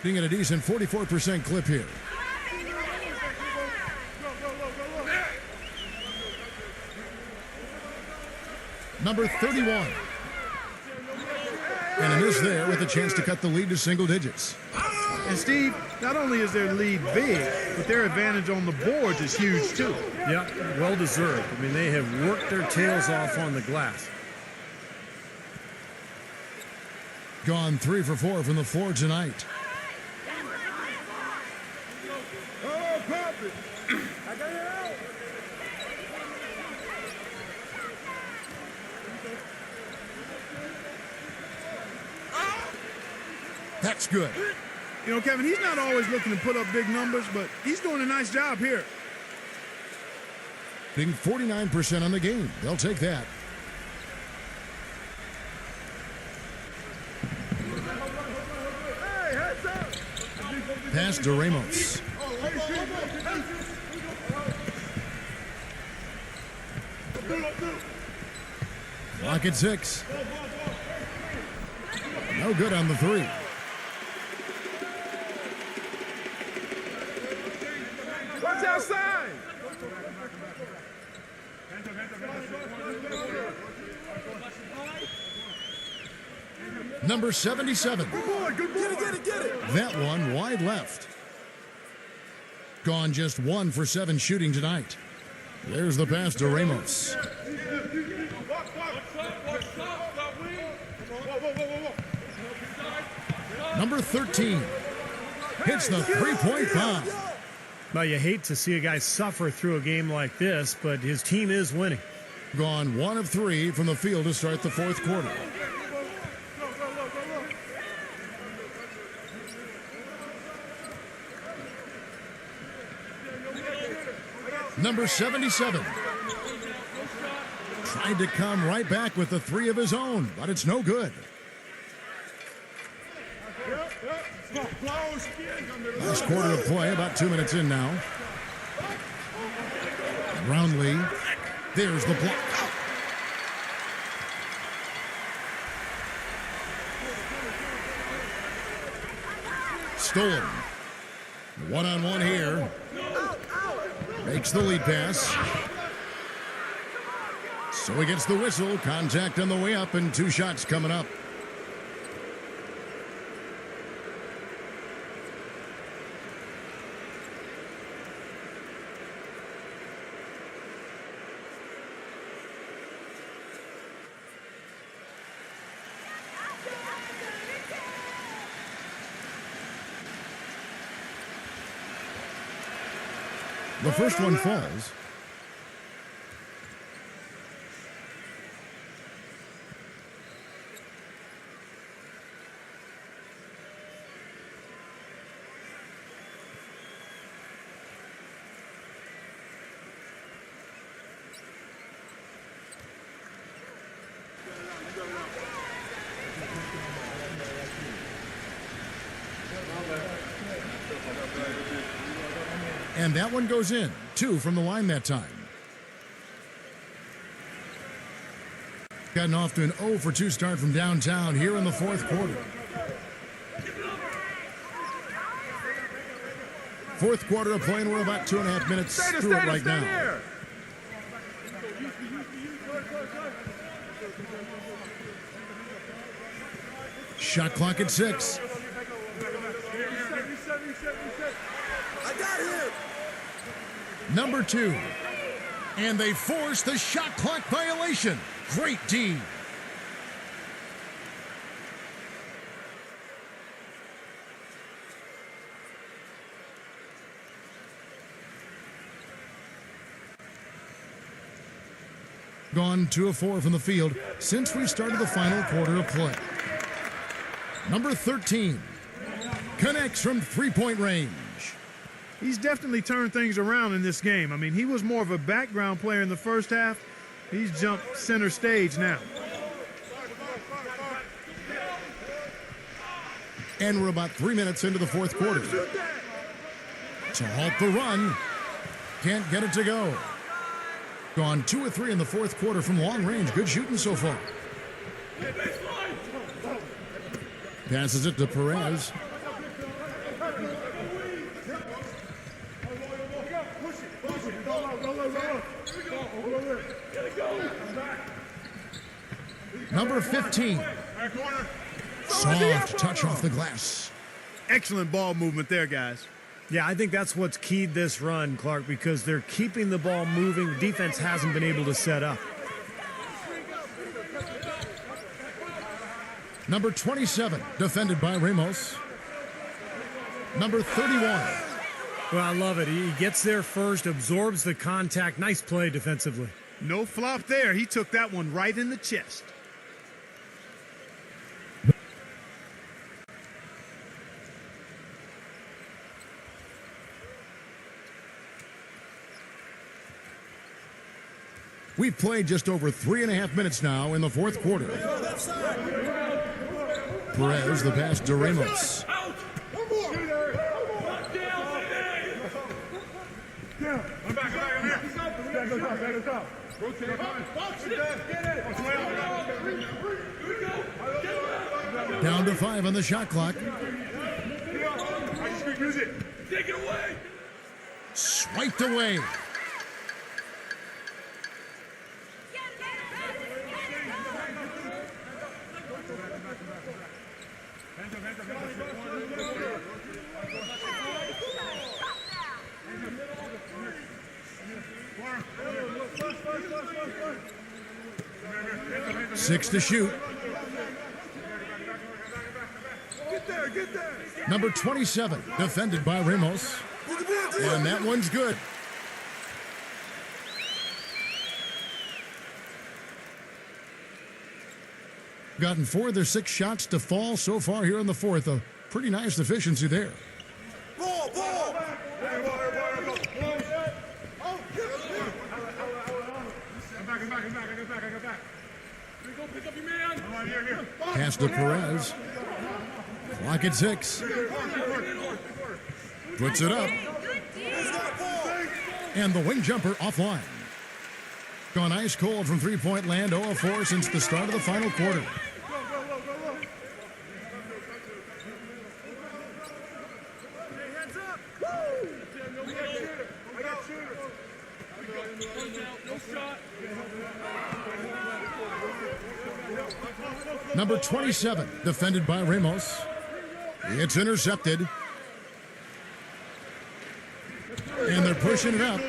Being at a decent 44% clip here. Number 31. And a miss there with a chance to cut the lead to single digits. And Steve, not only is their lead big, but their advantage on the boards is huge too. Yeah, well deserved. I mean, they have worked their tails off on the glass. Gone 3 for 4 from the floor tonight. Oh, pop it. I got it out. That's good. You know, Kevin, he's not always looking to put up big numbers, but he's doing a nice job here. Being 49% on the game. They'll take that. Hey, heads up. Pass to Ramos. Clock at 6. No good on the 3. Watch outside. Number 77. Good boy. Get it. That one wide left. Gone just 1 for 7 shooting tonight. There's the pass to Ramos. Number 13 hits the three-point bomb. Well, you hate to see a guy suffer through a game like this, but his team is winning. Gone 1 of 3 from the field to start the fourth quarter. Number 77. Tried to come right back with the three of his own, but it's no good. Last quarter of play, about 2 minutes in now. Brownlee, there's the block. Stolen. One-on-one here. Makes the lead pass. So he gets the whistle. Contact on the way up and 2 shots coming up. The first one falls. And that one goes in. 2 from the line that time. Gotten off to an 0 for 2 start from downtown here in the fourth quarter. Fourth quarter of play, and we're about 2.5 minutes through it right now. Shot clock at 6. I got him. Number 2. And they force the shot clock violation. Great D. Gone 2 of 4 from the field since we started the final quarter of play. Number 13 connects from three-point range. He's definitely turned things around in this game. I mean, he was more of a background player in the first half. He's jumped center stage now. And we're about 3 minutes into the fourth quarter. To halt the run. Can't get it to go. Gone 2 of 3 in the fourth quarter from long range. Good shooting so far. Passes it to Perez. Number 15. Soft touch off the glass. Excellent ball movement there, guys. Yeah, I think that's what's keyed this run, Clark, because they're keeping the ball moving. The defense hasn't been able to set up. Number 27, defended by Ramos. Number 31. Well, I love it. He gets there first, absorbs the contact. Nice play defensively. No flop there. He took that one right in the chest. We've played just over 3.5 minutes now in the fourth quarter. Perez, the pass to Ramos. Down to 5 on the shot clock. Take it away. Swiped away. Six to shoot. Get there. Number 27, defended by Ramos. And that one's good. Gotten 4 of their 6 shots to fall so far here in the fourth. A pretty nice efficiency there. Ball. Pass to Perez. Clock at 6. Puts it up. And the wing jumper offline. Gone ice cold from three-point land, 0 of 4 since the start of the final quarter. Number 27, defended by Ramos. It's intercepted. And they're pushing it up.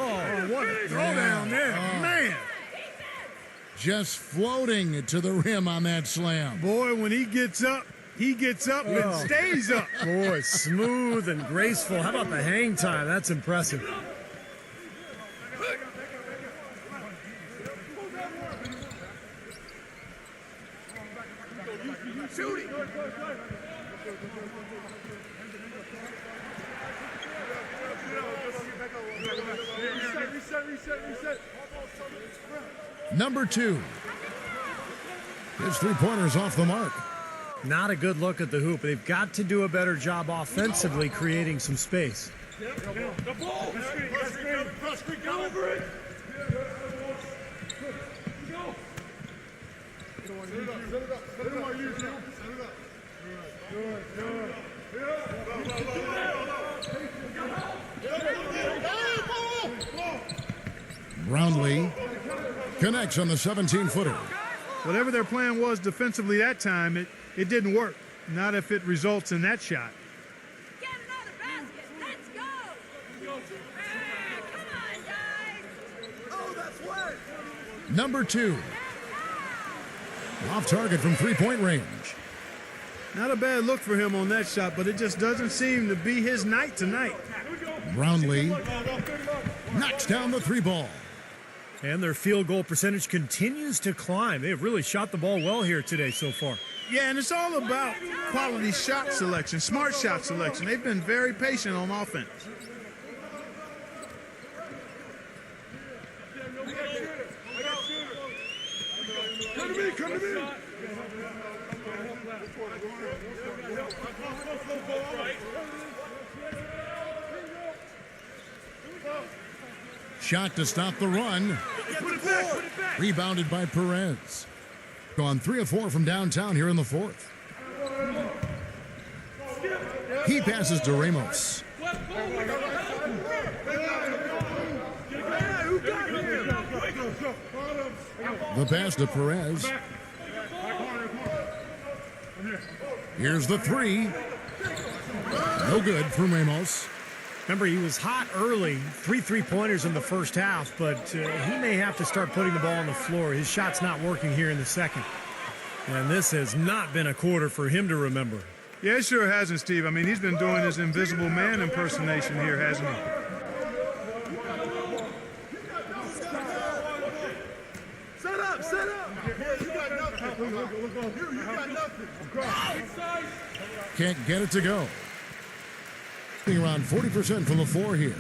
Oh, what a throwdown there. Man. Just floating to the rim on that slam. Boy, when he gets up and stays up. Boy, smooth and graceful. How about the hang time? That's impressive. Reset. Number 2. His three-pointer's off the mark. Not a good look at the hoop. They've got to do a better job offensively creating some space. The ball! Press screen, go over it! Brownlee connects on the 17-footer. Whatever their plan was defensively that time, it didn't work. Not if it results in that shot. Get another basket. Let's go. Come on, guys. Oh, that's wet. Number 2. Off target from three-point range. Not a bad look for him on that shot, but it just doesn't seem to be his night tonight. Brownlee knocks down the 3-ball. And their field goal percentage continues to climb. They've really shot the ball well here today so far. Yeah, and it's all about quality shot selection, smart shot selection. They've been very patient on offense. Come to me. Shot to stop the run. Rebounded by Perez. Gone 3 of 4 from downtown here in the fourth. He passes to Ramos. The pass to Perez. Here's the 3. No good from Ramos. Remember, he was hot early, 3 3-pointers in the first half, but he may have to start putting the ball on the floor. His shot's not working here in the second. And this has not been a quarter for him to remember. Yeah, it sure hasn't, Steve. I mean, he's been doing his invisible man impersonation here, hasn't he? Set up. You got nothing. Can't get it to go. Around 40% from the floor here.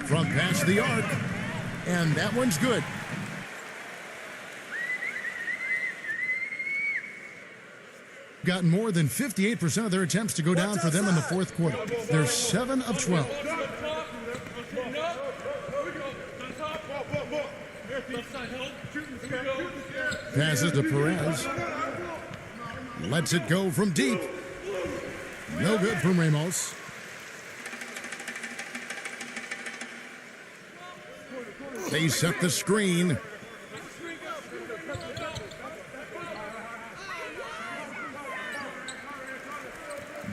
From past the arc, and that one's good. Gotten more than 58% of their attempts to go down for them in the fourth quarter. They're 7 of 12. Passes to Perez. Lets it go from deep. No good from Ramos. They set the screen.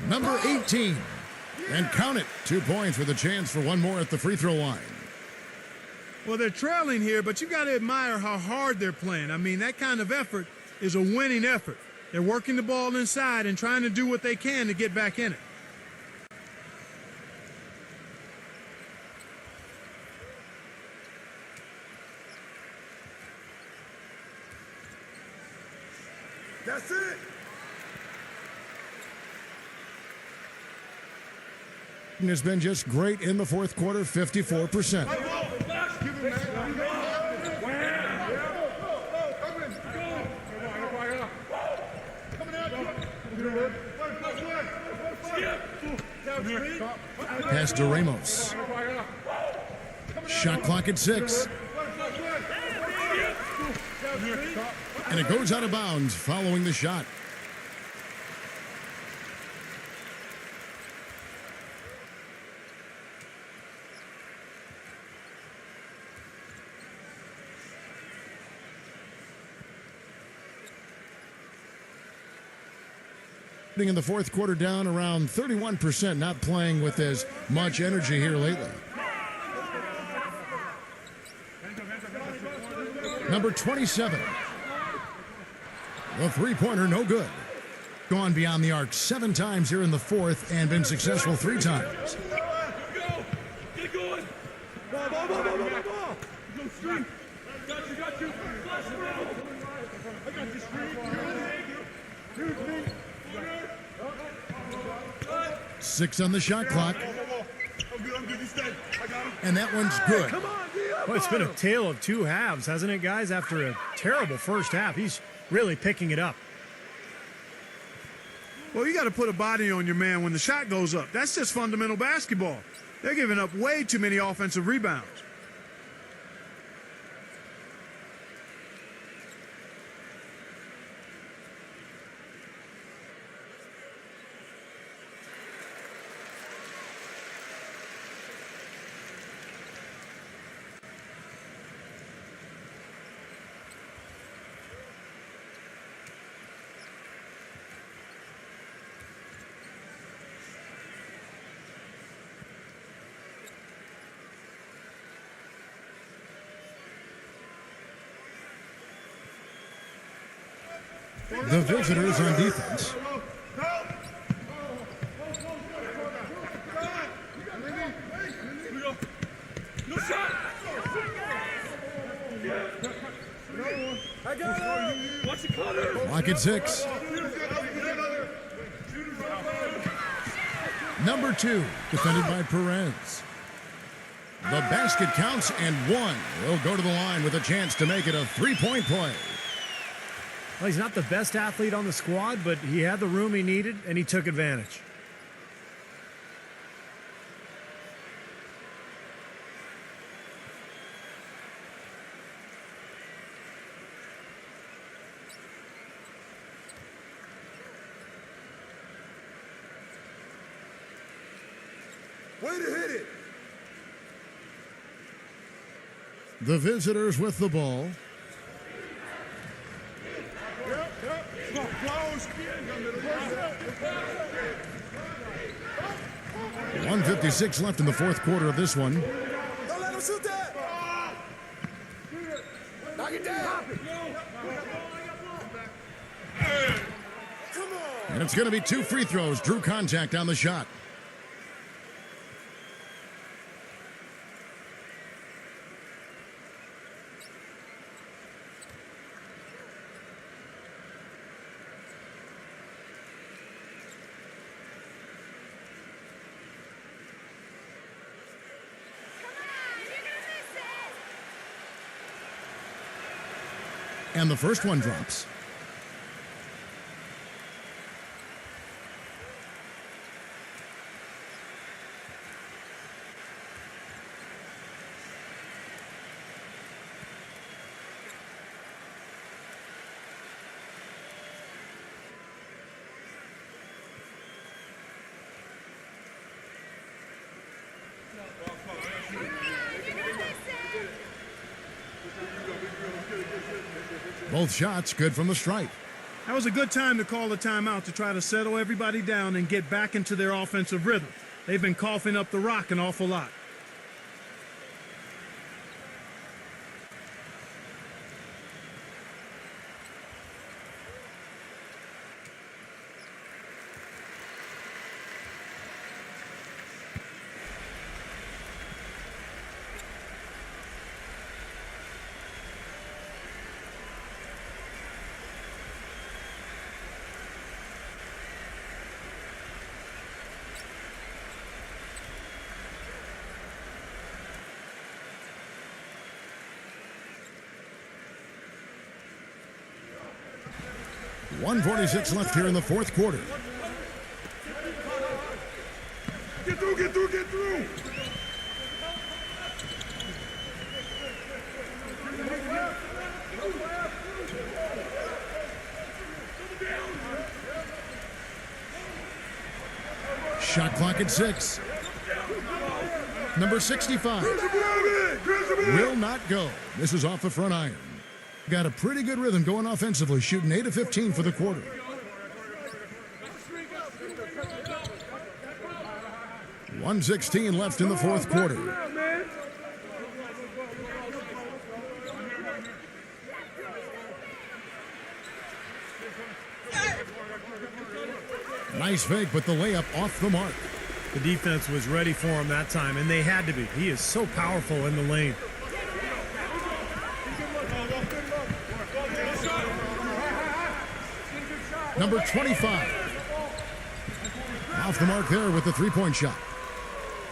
Number 18. And count it. 2 points with a chance for one more at the free throw line. Well, they're trailing here, but you got to admire how hard they're playing. I mean, that kind of effort is a winning effort. They're working the ball inside and trying to do what they can to get back in it. That's it. Has been just great in the fourth quarter, 54%. Pass to Ramos. Shot clock at 6. And it goes out of bounds following the shot. In the fourth quarter, down around 31%, not playing with as much energy here lately. Number 27. The three-pointer, no good. Gone beyond the arc 7 times here in the fourth and been successful 3 times. Get going. Ball. Go screen. Got you. Flash around. I got you, screen. Huge. 6 on the shot clock. And that one's good. Well, it's been a tale of 2 halves, hasn't it, guys? After a terrible first half, he's really picking it up. Well, you got to put a body on your man when the shot goes up. That's just fundamental basketball. They're giving up way too many offensive rebounds. The visitors on defense. Clock at 6. Number 2, defended by Perez. The basket counts and 1. Will go to the line with a chance to make it a 3-point play. Well, he's not the best athlete on the squad, but he had the room he needed, and he took advantage. Way to hit it. The visitors with the ball. 1:56 left in the fourth quarter of this one. Don't let him shoot that. Knock it down. Come on. And it's going to be 2 free throws. Drew contact on the shot. And the first one drops. Both shots good from the stripe. That was a good time to call a timeout to try to settle everybody down and get back into their offensive rhythm. They've been coughing up the rock an awful lot. 1:46 left here in the fourth quarter. Get through, get through, get through. Shot clock at 6. Number 65 will not go. This is off the front iron. Got a pretty good rhythm going offensively, shooting 8 of 15 for the quarter. .116 left in the fourth quarter. Nice fake, but the layup off the mark. The defense was ready for him that time, and they had to be. He is so powerful in the lane. Number 25. Off the mark there with the three-point shot.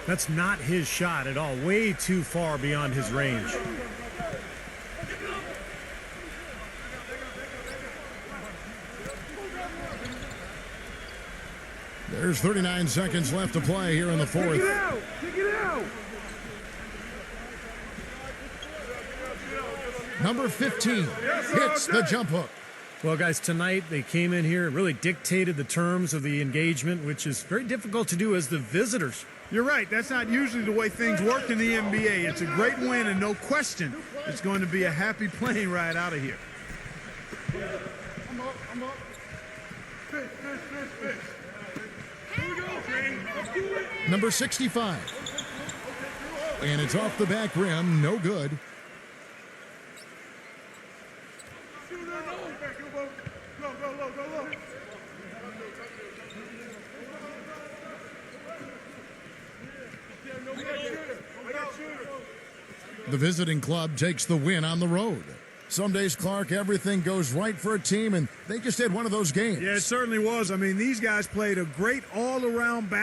That's not his shot at all. Way too far beyond his range. There's 39 seconds left to play here in the fourth. Take it out. Take it out. Number 15 hits the jump hook. Well, guys, tonight they came in here and really dictated the terms of the engagement, which is very difficult to do as the visitors. You're right. That's not usually the way things work in the NBA. It's a great win, and no question, it's going to be a happy plane ride out of here. I'm up. Fish. Here we go, Shane. Let's do it. Number 65. And it's off the back rim. No good. Go. The visiting club takes the win on the road. Some days, Clark, everything goes right for a team, and they just had one of those games. Yeah, it certainly was. I mean, these guys played a great all-around basketball.